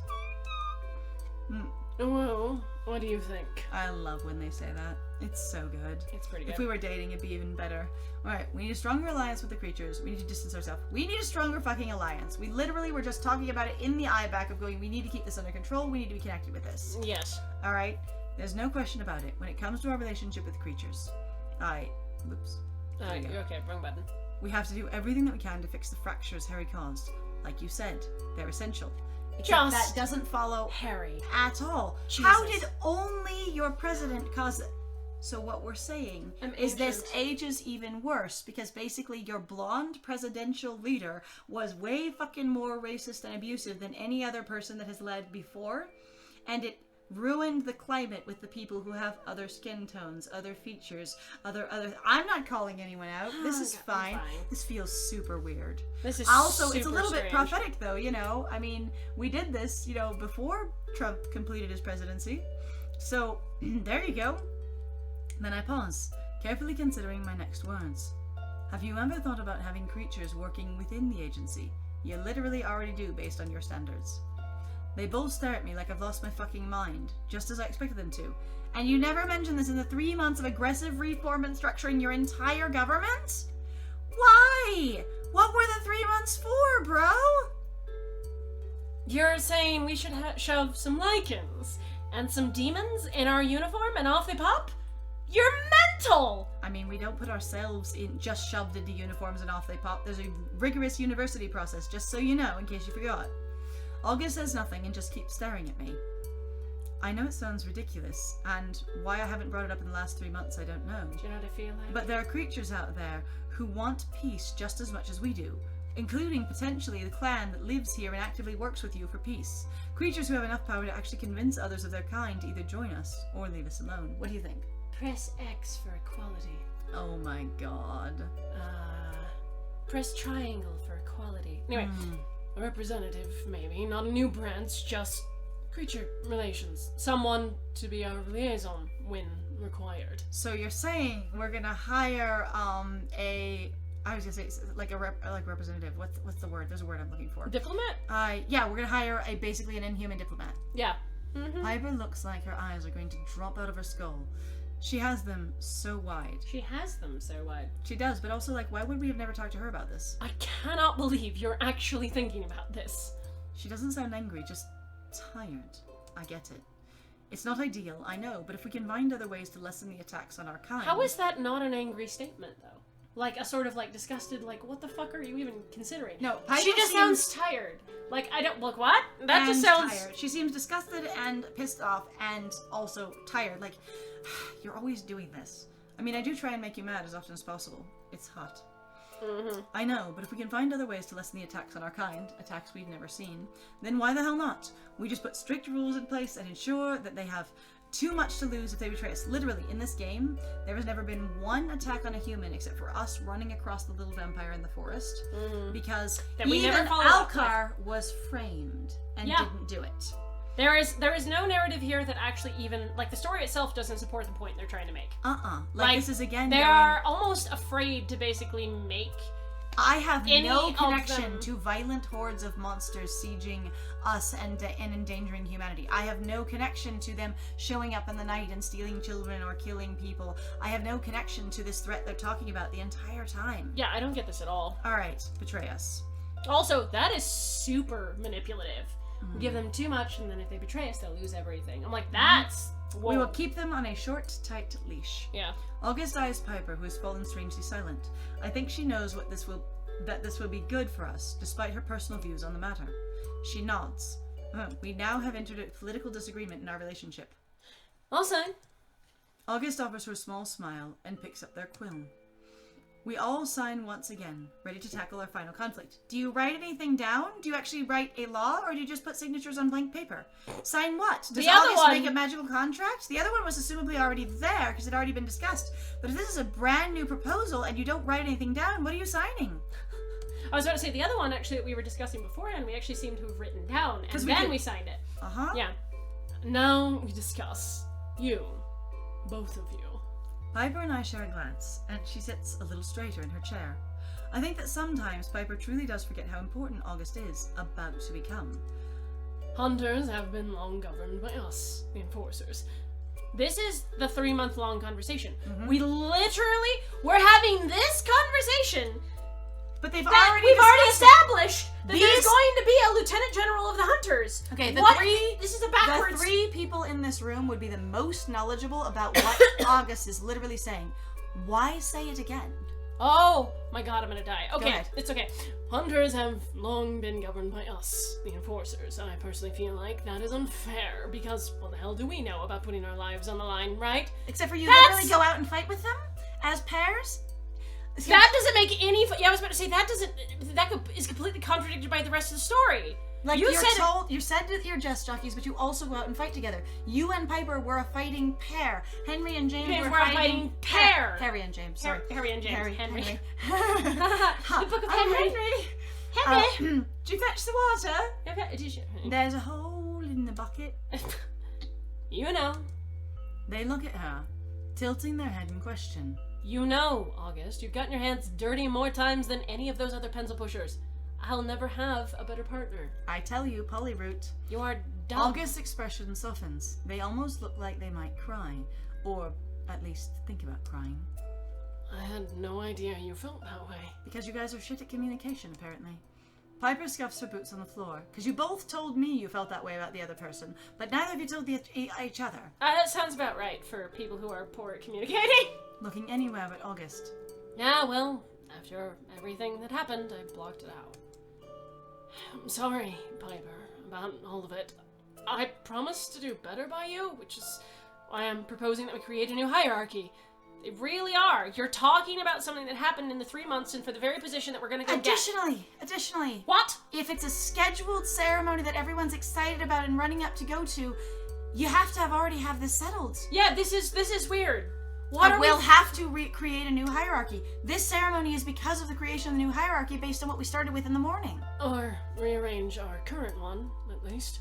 Well, what do you think? I love when they say that. It's so good. It's pretty good. If we were dating, it'd be even better. Alright, we need a stronger alliance with the creatures. We need to distance ourselves. We need a stronger fucking alliance. We literally were just talking about it in the eye back of going, we need to keep this under control. We need to be connected with this. Yes. Alright? There's no question about it. When it comes to our relationship with creatures, oops. There you go. Okay, wrong button. We have to do everything that we can to fix the fractures Harry caused. Like you said, they're essential. Except Just that doesn't follow Harry. at all. How did only your president cause it? So what we're saying is this ages even worse, because basically your blonde presidential leader was way fucking more racist and abusive than any other person that has led before, and it ruined the climate with the people who have other skin tones, other features, other I'm not calling anyone out. This is fine. This feels super weird. This is Also, it's a super little bit strange. prophetic though, you know. I mean, we did this, you know, before Trump completed his presidency. So, there you go. Then I pause, carefully considering my next words. Have you ever thought about having creatures working within the agency? You literally already do based on your standards. They both stare at me like I've lost my fucking mind, just as I expected them to. And you never mentioned this in the 3 months of aggressive reform and structuring your entire government? Why? What were the 3 months for, bro? You're saying we should shove some lichens and some demons in our uniform and off they pop? You're mental! I mean, we don't put ourselves in just shoved into uniforms and off they pop. There's a rigorous university process, just so you know, in case you forgot. August says nothing and just keeps staring at me. I know it sounds ridiculous, and why I haven't brought it up in the last 3 months I don't know. Do you know what I feel like? But there are creatures out there who want peace just as much as we do, including potentially the clan that lives here and actively works with you for peace. Creatures who have enough power to actually convince others of their kind to either join us or leave us alone. What do you think? Press X for equality. Oh my god. Press triangle for equality. Anyway, a representative, maybe. Not a new branch, just creature relations. Someone to be our liaison when required. So you're saying we're gonna hire I was gonna say like a representative. What's the word? There's a word I'm looking for. Diplomat? Yeah, we're gonna hire basically an inhuman diplomat. Yeah. Piper looks like her eyes are going to drop out of her skull. She has them so wide. She has them so wide. She does, but also, like, why would we have never talked to her about this? I cannot believe you're actually thinking about this. She doesn't sound angry, just tired. I get it. It's not ideal, I know, but if we can find other ways to lessen the attacks on our kind... How is that not an angry statement, though? Like, a sort of, like, disgusted, like, what the fuck are you even considering? No, Piper she just sounds tired. Like, I don't... Look, what? That just sounds... tired. She seems disgusted and pissed off and also tired. Like, you're always doing this. I mean, I do try and make you mad as often as possible. It's hot. I know, but if we can find other ways to lessen the attacks on our kind, attacks we've never seen, then why the hell not? We just put strict rules in place and ensure that they have too much to lose if they betray us. Literally, in this game, there has never been one attack on a human except for us running across the little vampire in the forest, because even Alcar was framed and didn't do it. There is no narrative here that actually even, like, the story itself doesn't support the point they're trying to make. Like, this is again they are almost afraid to basically make... I have no connection to violent hordes of monsters sieging us and endangering humanity. I have no connection to them showing up in the night and stealing children or killing people. I have no connection to this threat they're talking about the entire time. Yeah, I don't get this at all. Alright, betray us. Also, that is super manipulative. We give them too much, and then if they betray us, they'll lose everything. I'm like, that's... Whoa. We will keep them on a short, tight leash. Yeah. August eyes Piper, who has fallen strangely silent. I think she knows that this will be good for us, despite her personal views on the matter. She nods. We now have entered a political disagreement in our relationship. I'll sign. August offers her a small smile and picks up their quill. We all sign once again, ready to tackle our final conflict. Do you write anything down? Do you actually write a law, or do you just put signatures on blank paper? Sign what? Does August make a magical contract? The other one was assumably already there, because it had already been discussed. But if this is a brand new proposal, and you don't write anything down, what are you signing? I was about to say, the other one, actually, that we were discussing beforehand, we actually seem to have written down, and then we signed it. Yeah. Now we discuss. You. Both of you. Piper and I share a glance, and she sits a little straighter in her chair. I think that sometimes Piper truly does forget how important August is about to become. Hunters have been long governed by us, the enforcers. This is the 3-month-long conversation. We literally were having this conversation. But we've already established that there's going to be a lieutenant general of the hunters. Okay, this is a backwards. The 3 people in this room would be the most knowledgeable about what August is literally saying. Why say it again? Oh my god, I'm gonna die. Okay, ahead. it's okay. Hunters have long been governed by us, the enforcers. I personally feel like that is unfair, because what the hell do we know about putting our lives on the line, right? Except for you literally go out and fight with them as pairs? That doesn't make any... Yeah, I was about to say, that is completely contradicted by the rest of the story. Like, you said that you're just jockeys, but you also go out and fight together. You and Piper were a fighting pair. Henry and James were a fighting pair. Harry and James, sorry. Harry and James. Henry. The Book of Henry. Henry. Did you fetch the water? Okay, There's a hole in the bucket. You know. They look at her, tilting their head in question. You know, August, you've gotten your hands dirty more times than any of those other pencil pushers. I'll never have a better partner. I tell you, Polyroot. You are dumb. August's expression softens. They almost look like they might cry. Or at least think about crying. I had no idea you felt that way. Because you guys are shit at communication, apparently. Piper scuffs her boots on the floor. Because you both told me you felt that way about the other person, but neither of you told each other. That sounds about right for people who are poor at communicating. Looking anywhere but August. Yeah, well, after everything that happened, I blocked it out. I'm sorry, Piper. about all of it. I promised to do better by you, which is why I'm proposing that we create a new hierarchy. They really are. You're talking about something that happened in the 3 months and for the very position that we're gonna go Additionally. What? If it's a scheduled ceremony that everyone's excited about and running up to go to, you have to already have this settled. Yeah, this is weird. We'll have to create a new hierarchy. This ceremony is because of the creation of the new hierarchy based on what we started with in the morning. Or rearrange our current one, at least.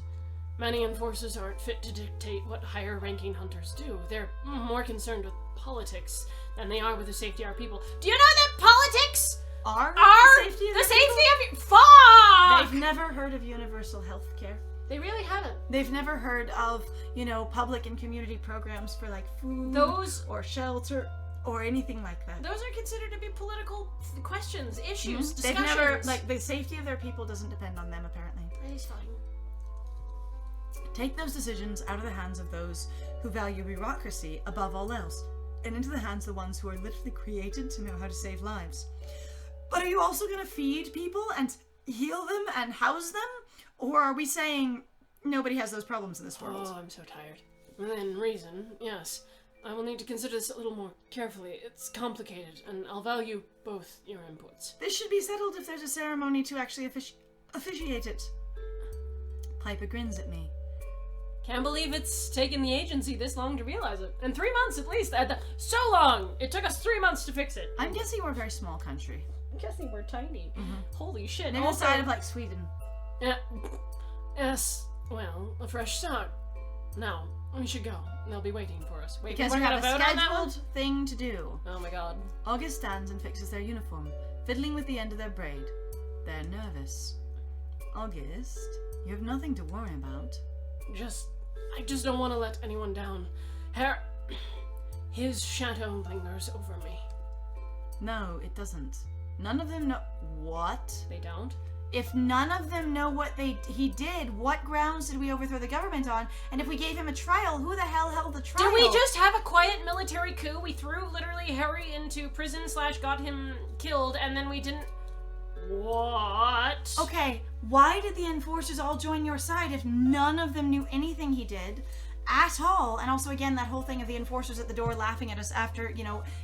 Many enforcers aren't fit to dictate what higher-ranking hunters do. They're more concerned with politics than they are with the safety of our people. Do you know that politics Are the safety of your... Fuck! They've never heard of universal health care. They really haven't. They've never heard of, public and community programs for, like, food or shelter or anything like that. Those are considered to be political questions, issues, discussions. They've never, the safety of their people doesn't depend on them, apparently. That is fine. Take those decisions out of the hands of those who value bureaucracy above all else, and into the hands of the ones who are literally created to know how to save lives. But are you also going to feed people and heal them and house them? Or are we saying nobody has those problems in this world? Oh, I'm so tired. Within reason, yes. I will need to consider this a little more carefully. It's complicated, and I'll value both your inputs. This should be settled if there's a ceremony to actually officiate it. Piper grins at me. Can't believe it's taken the agency this long to realize it. And 3 months at least. So long! It took us 3 months to fix it. I'm guessing we're a very small country. I'm guessing we're tiny. Holy shit. Maybe the side of, like, Sweden. Yes. Well, a fresh start. Now, we should go. They'll be waiting for us. Wait, Because we we're have gonna a vote on that one? scheduled thing to do. Oh my god. August stands and fixes their uniform, fiddling with the end of their braid. They're nervous. August, you have nothing to worry about. I just don't want to let anyone down. His shadow lingers over me. No, it doesn't. None of them know... What? They don't? If none of them know what he did, what grounds did we overthrow the government on? And if we gave him a trial, who the hell held the trial? Did we just have a quiet military coup? We threw literally Harry into prison / got him killed, and then we didn't... What? Okay, why did the enforcers all join your side if none of them knew anything he did at all? And also, again, that whole thing of the enforcers at the door laughing at us after,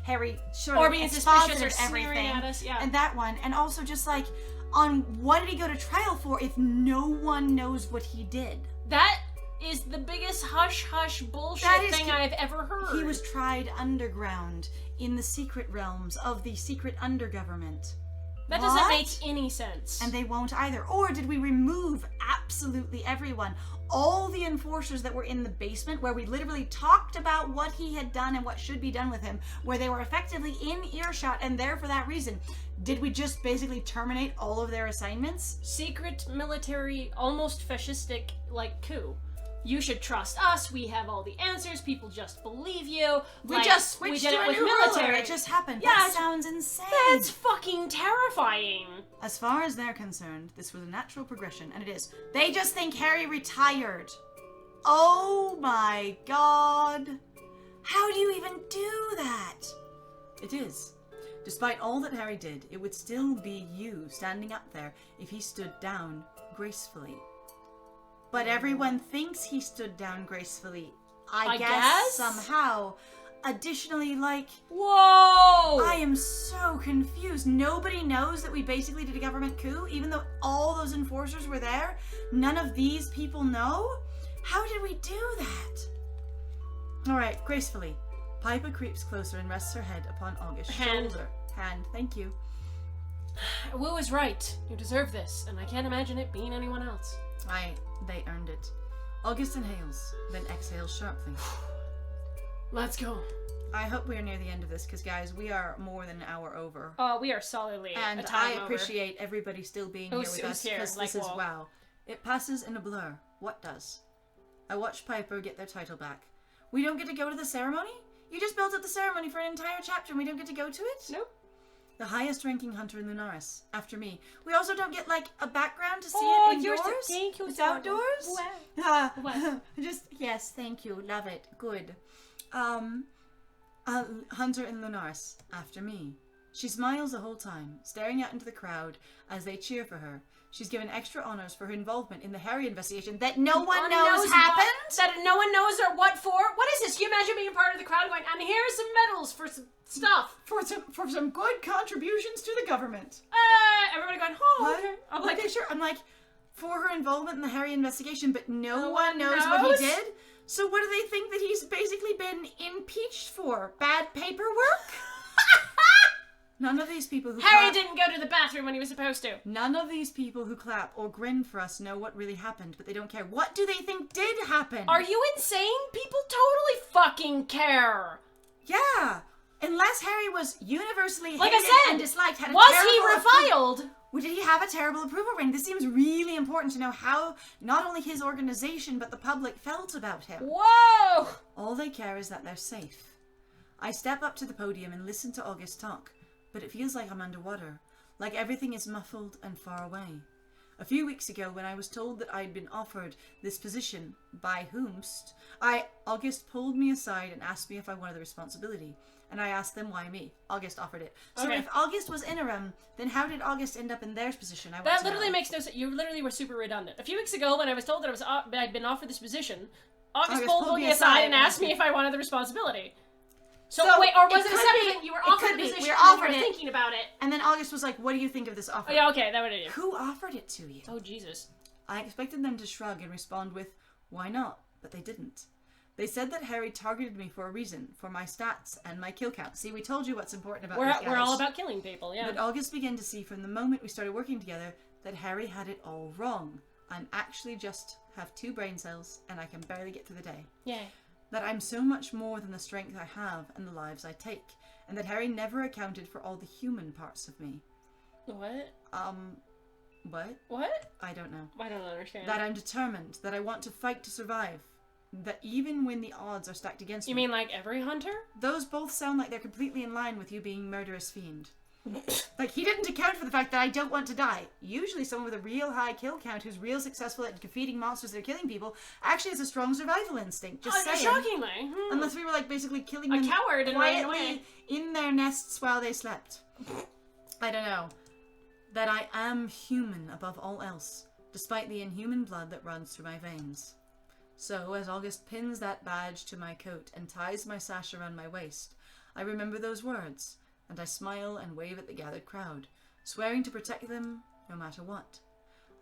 Harry sort of being suspicious or exposited sneering at us, yeah. And that one. And also just like, on what did he go to trial for if no one knows what he did? That is the biggest hush-hush bullshit thing I've ever heard. He was tried underground in the secret realms of the secret undergovernment. That doesn't make any sense. And they won't either. Or did we remove absolutely everyone? All the enforcers that were in the basement, where we literally talked about what he had done and what should be done with him, where they were effectively in earshot and there for that reason. Did we just basically terminate all of their assignments? Secret military, almost fascistic, coup. You should trust us. We have all the answers. People just believe you. We just switched to a new ruler. It just happened. Yeah, that sounds insane. That's fucking terrifying. As far as they're concerned, this was a natural progression, and it is. They just think Harry retired. Oh my god. How do you even do that? It is. Despite all that Harry did, it would still be you standing up there if he stood down gracefully. But everyone thinks he stood down gracefully. I guess somehow. Additionally, whoa! I am so confused. Nobody knows that we basically did a government coup, even though all those enforcers were there. None of these people know? How did we do that? Alright, gracefully. Piper creeps closer and rests her head upon August's shoulder. Hand, thank you. Wu is right. You deserve this, and I can't imagine it being anyone else. They earned it. August inhales, then exhales sharply. Let's go. I hope we are near the end of this, because guys, we are more than an hour over. Oh, we are solidly and a time I appreciate everybody still being here with us, because this is wow. It passes in a blur. What does? I watched Piper get their title back. We don't get to go to the ceremony? You just built up the ceremony for an entire chapter and we don't get to go to it? Nope. The highest ranking hunter in Lunaris, after me. We also don't get, a background to see it indoors? Thank you. It's outdoors? Wow. Yes, thank you. Love it. Good. Hunter in Lunaris, after me. She smiles the whole time, staring out into the crowd as they cheer for her. She's given extra honors for her involvement in the Harry investigation that no one knows happened. That no one knows or what for. What is this? Can you imagine being part of the crowd going, and here's some medals for some stuff. For some good contributions to the government. Everybody going, oh, What? okay. I'm like, Okay, sure. I'm like, for her involvement in the Harry investigation, but no one knows knows? what he did? So what do they think that he's basically been impeached for? Bad paperwork? None of these people who Harry clap, didn't go to the bathroom when he was supposed to. None of these people who clap or grin for us know what really happened, but they don't care. What do they think did happen? Are you insane? People totally fucking care. Yeah. Unless Harry was universally Like I hated said, and disliked, had a was terrible he reviled? Well, did he have a terrible approval rating? This seems really important to know how not only his organization but the public felt about him. Whoa! All they care is that they're safe. I step up to the podium and listen to August talk, but it feels like I'm underwater, like everything is muffled and far away. A few weeks ago, when I was told that I'd been offered this position by whomst, August pulled me aside and asked me if I wanted the responsibility. And I asked them why me. August offered it. So Okay. if August was interim, then how did August end up in their position? That literally makes no sense. You literally were super redundant. A few weeks ago, when I was told that I'd been offered this position, August pulled me aside and asked me if I wanted the responsibility. So wait, or was it a separate thing? You were offered the position, We were and offered you were it. thinking about it. And then August was like, what do you think of this offer? Oh, yeah, okay, that would do. Who offered it to you? Oh, Jesus. I expected them to shrug and respond with, why not? But they didn't. They said that Harry targeted me for a reason, for my stats and my kill count. See, we told you what's important about these guys. We're all about killing people, yeah. But August began to see from the moment we started working together that Harry had it all wrong. I'm actually just have 2 brain cells and I can barely get through the day. Yay. That I'm so much more than the strength I have and the lives I take. And that Harry never accounted for all the human parts of me. What? What? What? I don't know. I don't understand. That I'm determined, that I want to fight to survive. That even when the odds are stacked against me. You mean like every hunter? Those both sound like they're completely in line with you being murderous fiend. Like, he didn't account for the fact that I don't want to die. Usually someone with a real high kill count who's real successful at defeating monsters that are killing people actually has a strong survival instinct. Just saying. Shockingly. Unless we were like basically killing A them coward and running away. quietly in their nests while they slept. I don't know. That I am human above all else, despite the inhuman blood that runs through my veins. So, as August pins that badge to my coat and ties my sash around my waist, I remember those words, and I smile and wave at the gathered crowd, swearing to protect them no matter what.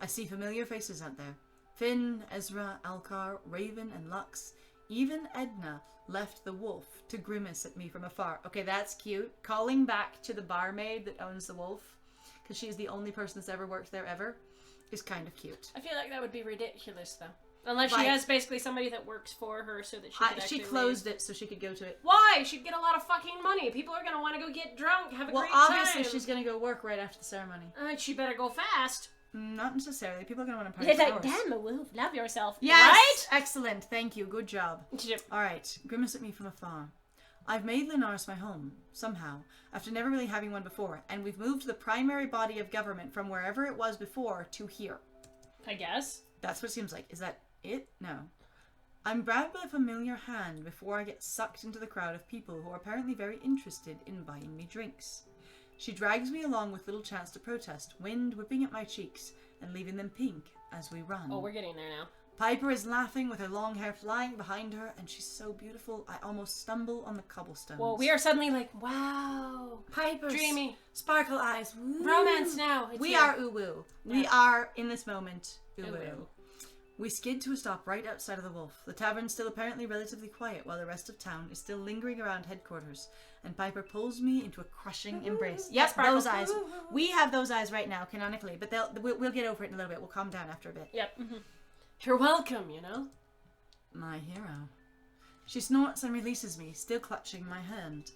I see familiar faces out there. Finn, Ezra, Alcar, Raven, and Lux. Even Edna left the wolf to grimace at me from afar. Okay, that's cute. Calling back to the barmaid that owns the wolf, because she's the only person that's ever worked there ever, is kind of cute. I feel like that would be ridiculous, though. Unless Like- she has basically somebody that works for her so that she could She actually closed it so she could go to it. Why? She'd get a lot of fucking money. People are gonna want to go get drunk, have a Well, great obviously time. she's going to go work right after the ceremony. She better go fast. Not necessarily. People are going to want to You're party like, for hours. damn, a wolf, love yourself. Yes! Right? Excellent. Thank you. Good job. Alright, grimace at me from afar. I've made Lunaris my home, somehow, after never really having one before, and we've moved the primary body of government from wherever it was before to here. I guess. That's what it seems like. Is that it? No. I'm grabbed by a familiar hand before I get sucked into the crowd of people who are apparently very interested in buying me drinks. She drags me along with little chance to protest, wind whipping at my cheeks and leaving them pink as we run. Oh, we're getting there now. Piper is laughing with her long hair flying behind her, and she's so beautiful I almost stumble on the cobblestones. Well, we are suddenly like, wow. Piper's Dreamy. sparkle eyes. Woo. Romance now. It's We here. are uwu. We are, in this moment, uwu. Uwu. We skid to a stop right outside of the Wolf. The tavern's still apparently relatively quiet while the rest of town is still lingering around headquarters. And Piper pulls me into a crushing embrace. Yep, Sparkle. those eyes. We have those eyes right now, canonically, but we'll get over it in a little bit. We'll calm down after a bit. Yep. Mm-hmm. You're welcome, you know? My hero. She snorts and releases me, still clutching my hand.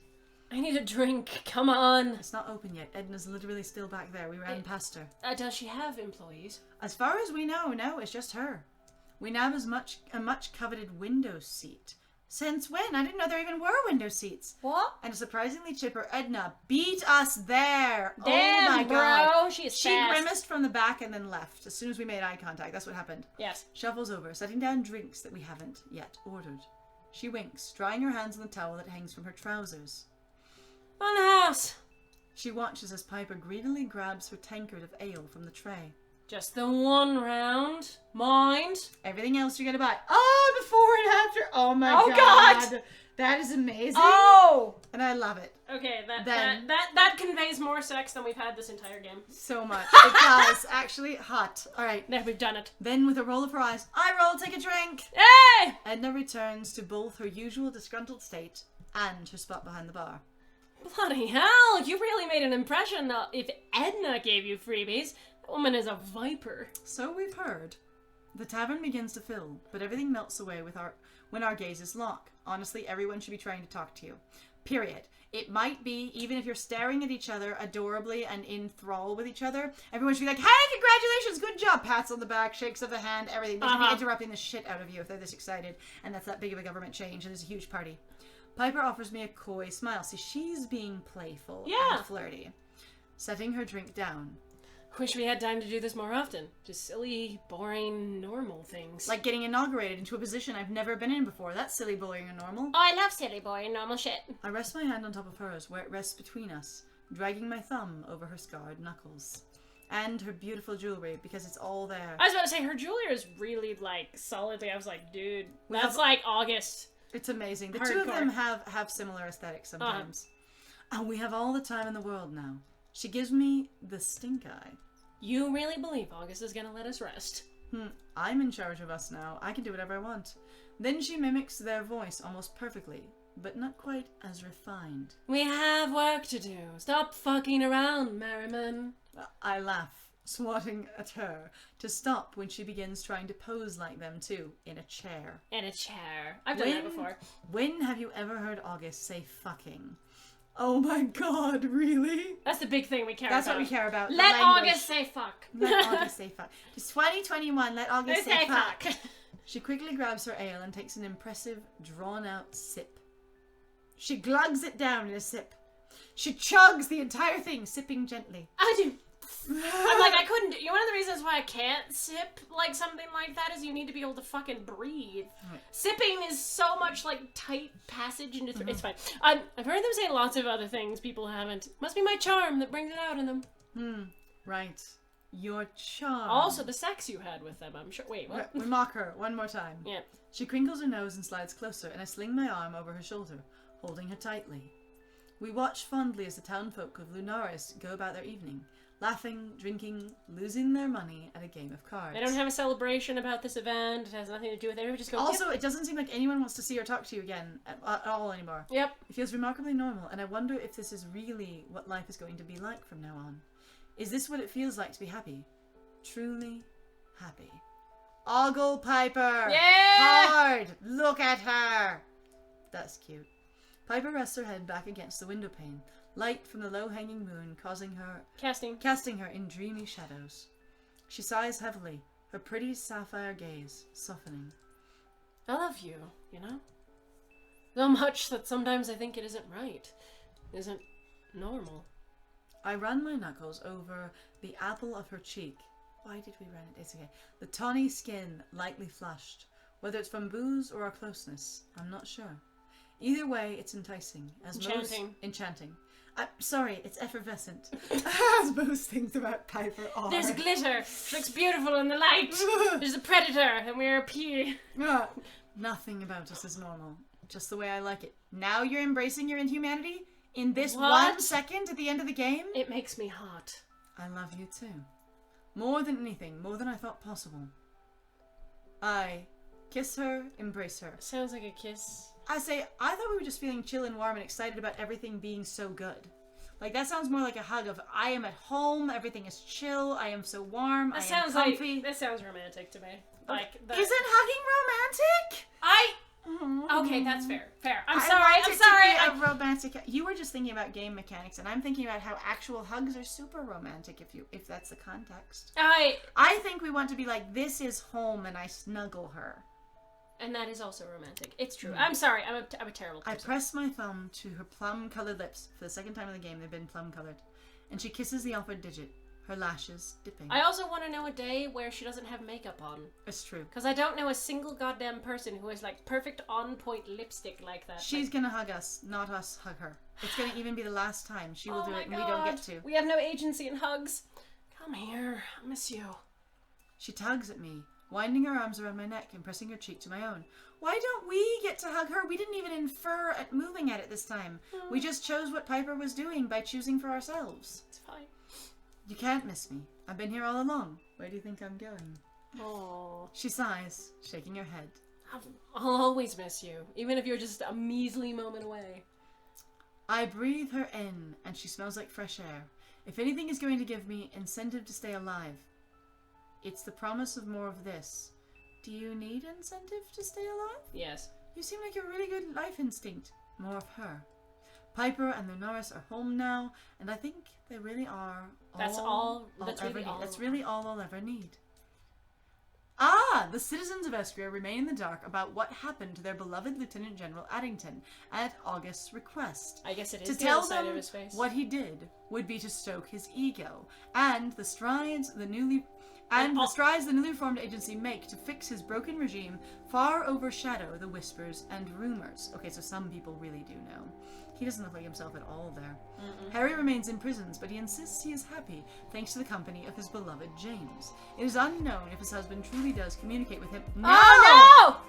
I need a drink. Come on. It's not open yet. Edna's literally still back there. We ran past her. Does she have employees? As far as we know, no, it's just her. We now have a much coveted window seat. Since when? I didn't know there even were window seats. What? And a surprisingly chipper Edna beat us there. Damn, oh my bro. god. She is She fast. grimaced from the back and then left. As soon as we made eye contact, that's what happened. Yes. Shuffles over, setting down drinks that we haven't yet ordered. She winks, drying her hands on the towel that hangs from her trousers. On the house. She watches as Piper greedily grabs her tankard of ale from the tray. Just the one round. Mind. Everything else you're gonna buy. Oh, before and after. Oh my Oh, God. That is amazing. Oh! And I love it. Okay, Then- that conveys more sex than we've had this entire game. So much. It does. Actually, hot. Alright. There, we've done it. Then with a roll of her eyes, I roll, take a drink. Hey! Edna returns to both her usual disgruntled state and her spot behind the bar. Bloody hell, you really made an impression that if Edna gave you freebies, that woman is a viper. So we've heard. The tavern begins to fill, but everything melts away when our gazes lock. Honestly, everyone should be trying to talk to you. Period. It might be, even if you're staring at each other adorably and in thrall with each other, everyone should be like, hey, congratulations, good job, pats on the back, shakes of the hand, everything. They should be interrupting the shit out of you if they're this excited, and that's that big of a government change, and there's a huge party. Piper offers me a coy smile. See, she's being playful and flirty. Setting her drink down. Wish we had time to do this more often. Just silly, boring, normal things. Like getting inaugurated into a position I've never been in before. That's silly, boring, and normal. Oh, I love silly boy and normal shit. I rest my hand on top of hers, where it rests between us, dragging my thumb over her scarred knuckles. And her beautiful jewelry, because it's all there. I was about to say, her jewelry is really, like, solidly, I was like, dude, We that's have- like August. It's amazing. The two of Hardcore. them have similar aesthetics sometimes. And we have all the time in the world now. She gives me the stink eye. You really believe August is gonna let us rest? I'm in charge of us now. I can do whatever I want. Then she mimics their voice almost perfectly, but not quite as refined. We have work to do. Stop fucking around, Merriman. I laugh, swatting at her, to stop when she begins trying to pose like them too, in a chair. In a chair. I've done that before. When have you ever heard August say fucking? Oh my god, really? That's the big thing we care about. That's what we care about. the Let language. August say fuck. Let August say fuck. It's 2021, let August They say say fuck. fuck. She quickly grabs her ale and takes an impressive, drawn-out sip. She glugs it down in a sip. She chugs the entire thing, sipping gently. I do. I'm like, I couldn't do. One of the reasons why I can't sip like something like that is you need to be able to fucking breathe. Right. Sipping is so much like tight passage into. It's fine. I've heard them say lots of other things people haven't. Must be my charm that brings it out in them. Right. Your charm. Also, the sex you had with them. I'm sure. Wait, what? We mock her one more time. Yeah. She crinkles her nose and slides closer, and I sling my arm over her shoulder, holding her tightly. We watch fondly as the townfolk of Lunaris go about their evening, laughing, drinking, losing their money at a game of cards. They don't have a celebration about this event. It has nothing to do with it. They just go. Also, it doesn't seem like anyone wants to see or talk to you again at all anymore. Yep. It feels remarkably normal, and I wonder if this is really what life is going to be like from now on. Is this what it feels like to be happy? Truly happy. Ogle Piper! Yeah! Hard! Look at her! That's cute. Piper rests her head back against the window pane, light from the low-hanging moon casting her in dreamy shadows. She sighs heavily, her pretty sapphire gaze softening. I love you, you know? So much that sometimes I think it isn't right. Isn't normal. I run my knuckles over the apple of her cheek. Why did we run it? It's okay. The tawny skin, lightly flushed. Whether it's from booze or our closeness, I'm not sure. Either way, it's enticing. Enchanting. I'm sorry, it's effervescent. As most things about Piper are. There's glitter. She looks beautiful in the light. There's a predator, and we're a pea. Nothing about us is normal. Just the way I like it. Now you're embracing your inhumanity? In this What? 1 second at the end of the game? It makes me hot. I love you too. More than anything, more than I thought possible. I kiss her, embrace her. Sounds like a kiss. I say, I thought we were just feeling chill and warm and excited about everything being so good. Like, that sounds more like a hug of, I am at home, everything is chill, I am so warm, I am comfy. That sounds romantic to me. Like, that. Isn't hugging romantic? Okay, that's fair. Fair. I'm I sorry. want I'm it sorry. to be a romantic. You were just thinking about game mechanics, and I'm thinking about how actual hugs are super romantic. If that's the context. I think we want to be like, this is home, and I snuggle her. And that is also romantic. It's true. I'm sorry. I'm a terrible person. I press my thumb to her plum-colored lips. For the second time in the game, they've been plum-colored, and she kisses the offered digit. her lashes dipping. I also want to know a day where she doesn't have makeup on. It's true. Because I don't know a single goddamn person who has, like, perfect on-point lipstick like that. She's gonna hug us, not us hug her. It's gonna even be the last time she will do it, and we don't get to. We have no agency in hugs. Come here. I miss you. She tugs at me, winding her arms around my neck and pressing her cheek to my own. Why don't we get to hug her? We didn't even infer at moving at it this time. We just chose what Piper was doing by choosing for ourselves. It's fine. You can't miss me. I've been here all along. Where do you think I'm going? Oh. She sighs, shaking her head. I'll always miss you, even if you're just a measly moment away. I breathe her in, and she smells like fresh air. If anything is going to give me incentive to stay alive, it's the promise of more of this. Do you need incentive to stay alive? Yes. You seem like a really good life instinct. More of her. Piper and Lunaris are home now, and I think they really are That's all. That's really all. That's really all I'll ever need. Ah! The citizens of Escria remain in the dark about what happened to their beloved Lieutenant General Addington at August's request. I guess it is To the tell other side them of his face. what he did would be to stoke his ego, and the strides the newly formed agency make to fix his broken regime far overshadow the whispers and rumors. Okay, so some people really do know. He doesn't look like himself at all there. Harry remains in prisons, but he insists he is happy thanks to the company of his beloved James. It is unknown if his husband truly does communicate with him. No! Oh,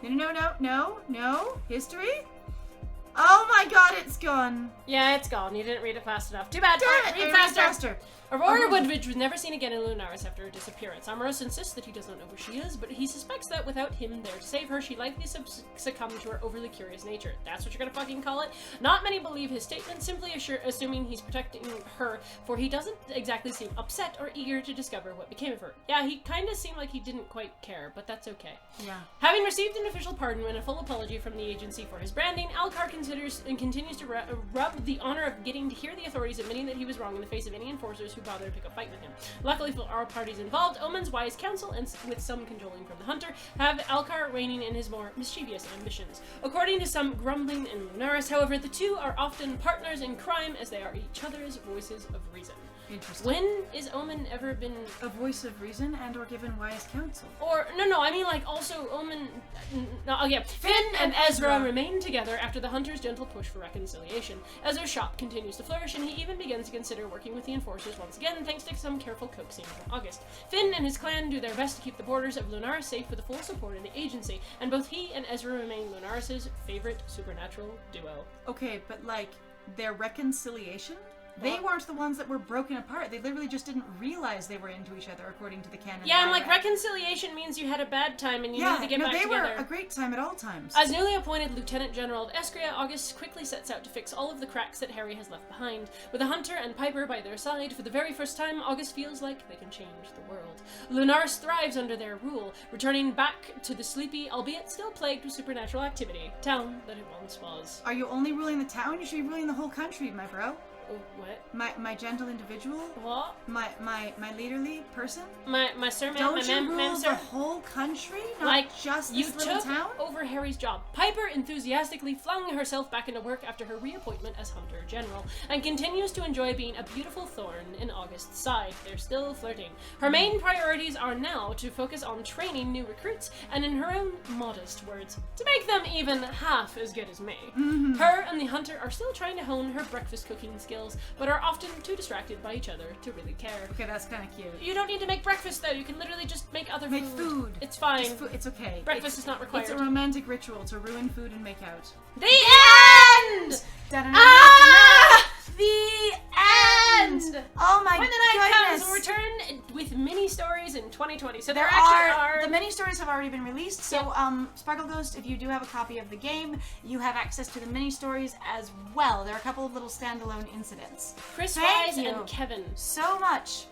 No! History? Oh my god, it's gone! Yeah, it's gone. You didn't read it fast enough. Too bad. Damn it! Read Read faster. Aurora Woodridge was never seen again in Lunaris after her disappearance. Amorous insists that he does not know where she is, but he suspects that without him there to save her, she likely succumbed to her overly curious nature. That's what you're gonna fucking call it? Not many believe his statement, simply assuming he's protecting her, for he doesn't exactly seem upset or eager to discover what became of her. Yeah, he kinda seemed like he didn't quite care, but that's okay. Yeah. Having received an official pardon and a full apology from the agency for his branding, Alcar considers and continues to rub the honor of getting to hear the authorities admitting that he was wrong in the face of any enforcers who bother to pick a fight with him. Luckily for all parties involved, Omen's wise counsel, and with some cajoling from the hunter, have Alcar reigning in his more mischievous ambitions. According to some grumbling in Lunaris, however, the two are often partners in crime as they are each other's voices of reason. Interesting. When is Omen ever been A voice of reason and or given wise counsel? Or, no, I mean, like, also, Omen... No, okay. Finn and Ezra remain together after the Hunter's gentle push for reconciliation. Ezra's shop continues to flourish, and he even begins to consider working with the Enforcers once again, thanks to some careful coaxing from August. Finn and his clan do their best to keep the borders of Lunaris safe with the full support of the agency, and both he and Ezra remain Lunaris' favorite supernatural duo. Okay, but like, their reconciliation? They weren't the ones that were broken apart. They literally just didn't realize they were into each other, according to the canon. Yeah, I'm like, reconciliation means you had a bad time and you need to get back together. Yeah, they were a great time at all times. As newly appointed Lieutenant General of Escria, August quickly sets out to fix all of the cracks that Harry has left behind. With the Hunter and Piper by their side, for the very first time, August feels like they can change the world. Lunaris thrives under their rule, returning back to the sleepy, albeit still plagued with supernatural activity, town that it once was. Are you only ruling the town? You should be ruling the whole country, my bro. Oh, what? My gentle individual? What? My leaderly person? My sir, ma'am, Don't you rule the whole country? Not like, just you this little took town? over Harry's job. Piper enthusiastically flung herself back into work after her reappointment as Hunter General, and continues to enjoy being a beautiful thorn in August's side. They're still flirting. Her main priorities are now to focus on training new recruits, and in her own modest words, to make them even half as good as me. Her and the Hunter are still trying to hone her breakfast cooking skills, but are often too distracted by each other to really care. Okay, that's kind of cute. You don't need to make breakfast though, you can literally just make other Make food. It's fine. It's okay. Breakfast is not required. It's a romantic ritual to ruin food and make out. The end! Ah! The end! Oh my When the night goodness! comes, we'll return with mini stories in 2020. So There actually are the mini stories have already been released. So Sparkle Ghost, if you do have a copy of the game, you have access to the mini stories as well. There are a couple of little standalone incidents. Chris Thank Wise you and Kevin. so much.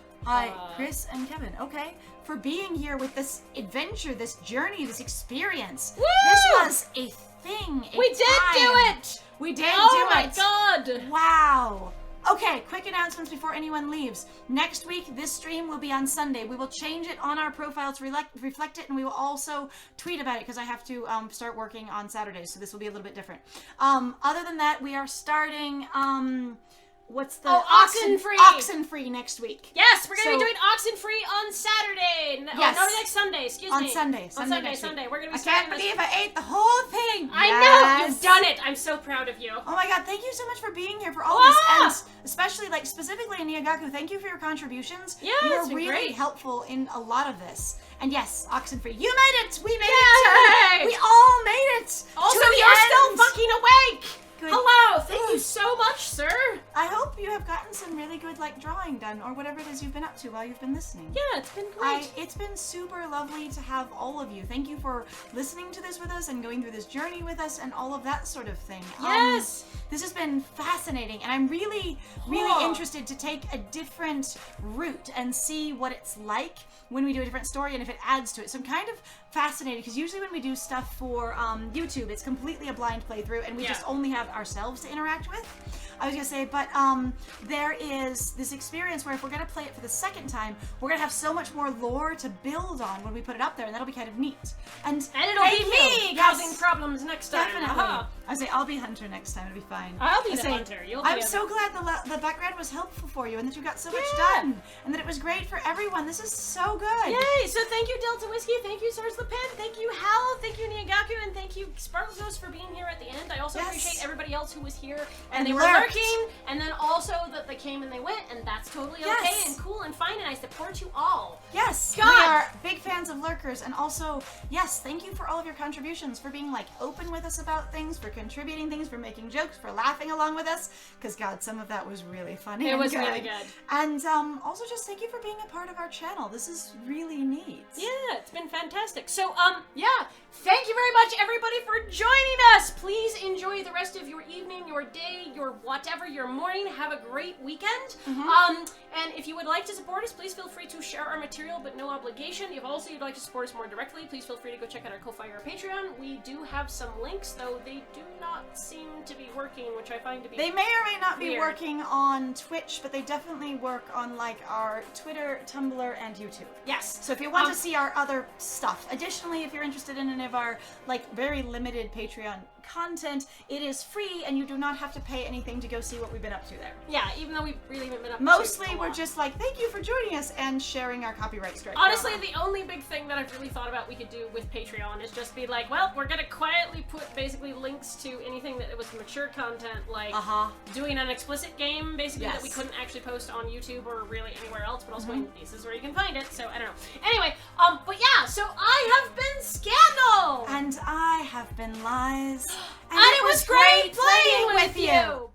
Chris and Kevin, okay, for being here with this adventure, this journey, this experience. Woo! This was a thing. We did do it! We did Oh do my it. god! Wow. Okay, quick announcements before anyone leaves. Next week, this stream will be on Sunday. We will change it on our profile to reflect it, and we will also tweet about it because I have to start working on Saturdays, so this will be a little bit different. Other than that, we are starting... what's the Oxenfree. Oxenfree next week. Yes, we're gonna be So- doing Oxenfree on Saturday. Yes. No, next Sunday. Excuse me. On Sunday. Sunday. next week. We're gonna be I starting can't this- believe I ate the whole thing. I know you've done it. I'm so proud of you. Oh my god, thank you so much for being here for all Ah! this, and especially, like, specifically Niagaku, thank you for your contributions. Yeah, you it's were been really great. helpful in a lot of this. And yes, Oxenfree, you made it! We made Yay! it too! We all made it! Also, to the you're still end! fucking awake. Good. Hello. Thank you so much, sir. I hope you have gotten some really good, like, drawing done, or whatever it is you've been up to while you've been listening. Yeah, it's been great. It's been super lovely to have all of you. Thank you for listening to this with us and going through this journey with us and all of that sort of thing. Yes. This has been fascinating, and I'm really Cool. interested to take a different route and see what it's like when we do a different story and if it adds to it. So I'm kind of fascinated because usually when we do stuff for YouTube, it's completely a blind playthrough and we Yeah. just only have ourselves to interact with. I was gonna say, but there is this experience where if we're gonna play it for the second time, we're gonna have so much more lore to build on when we put it up there, and that'll be kind of neat. And it'll thank be you. me Yes. causing problems next time. Definitely. Aha. I say I'll be Hunter next time. It'll be fine. I'll be I the say, hunter. You'll be I'm the- so glad the background was helpful for you and that you got so much Yeah. done and that it was great for everyone. This is so good. Yay! So thank you, Delta Whiskey. Thank you, Sars the Pen. Thank you, Hal. Thank you, Niagaku. And thank you, Sparkle Ghost, for being here at the end. I also Yes. appreciate everybody else who was here and And they were lurked. lurking. And then also that they came and they went. And that's totally okay Yes. and cool and fine. And I support you all. Yes, God. we are big fans of lurkers, and also, yes, thank you for all of your contributions, for being like open with us about things, for contributing things, for making jokes, for laughing along with us. Because God, some of that was really funny. It and was good. really good. And also, just thank you for being a part of our channel. This is really neat. Yeah, it's been fantastic. So, yeah, thank you very much, everybody, for joining us. Please enjoy the rest of your evening, your day, your whatever, your morning. Have a great weekend. And if you would like to support us, please feel free to share our material, but no obligation. If also you'd like to support us more directly, please feel free to go check out our Ko-Fi or Patreon. We do have some links, though they do not seem to be working, which I find to be They may or may not be weird. working on Twitch, but they definitely work on like our Twitter, Tumblr, and YouTube. Yes. So if you want to see our other stuff, additionally, if you're interested in any of our like very limited Patreon content, it is free and you do not have to pay anything to go see what we've been up to there. Yeah, even though we really haven't been up to Mostly a we're lot. just like, thank you for joining us and sharing our copyright strike. Honestly, drama. the only big thing that I've really thought about we could do with Patreon is just be like, well, we're gonna quietly put basically links to anything that was mature content, like doing an explicit game, basically, that we Yes. couldn't actually post on YouTube or really anywhere else, but also in places where you can find it, so I don't know. Anyway, but yeah, so I have been Scandal! And I have been Lies. And it was great playing with you!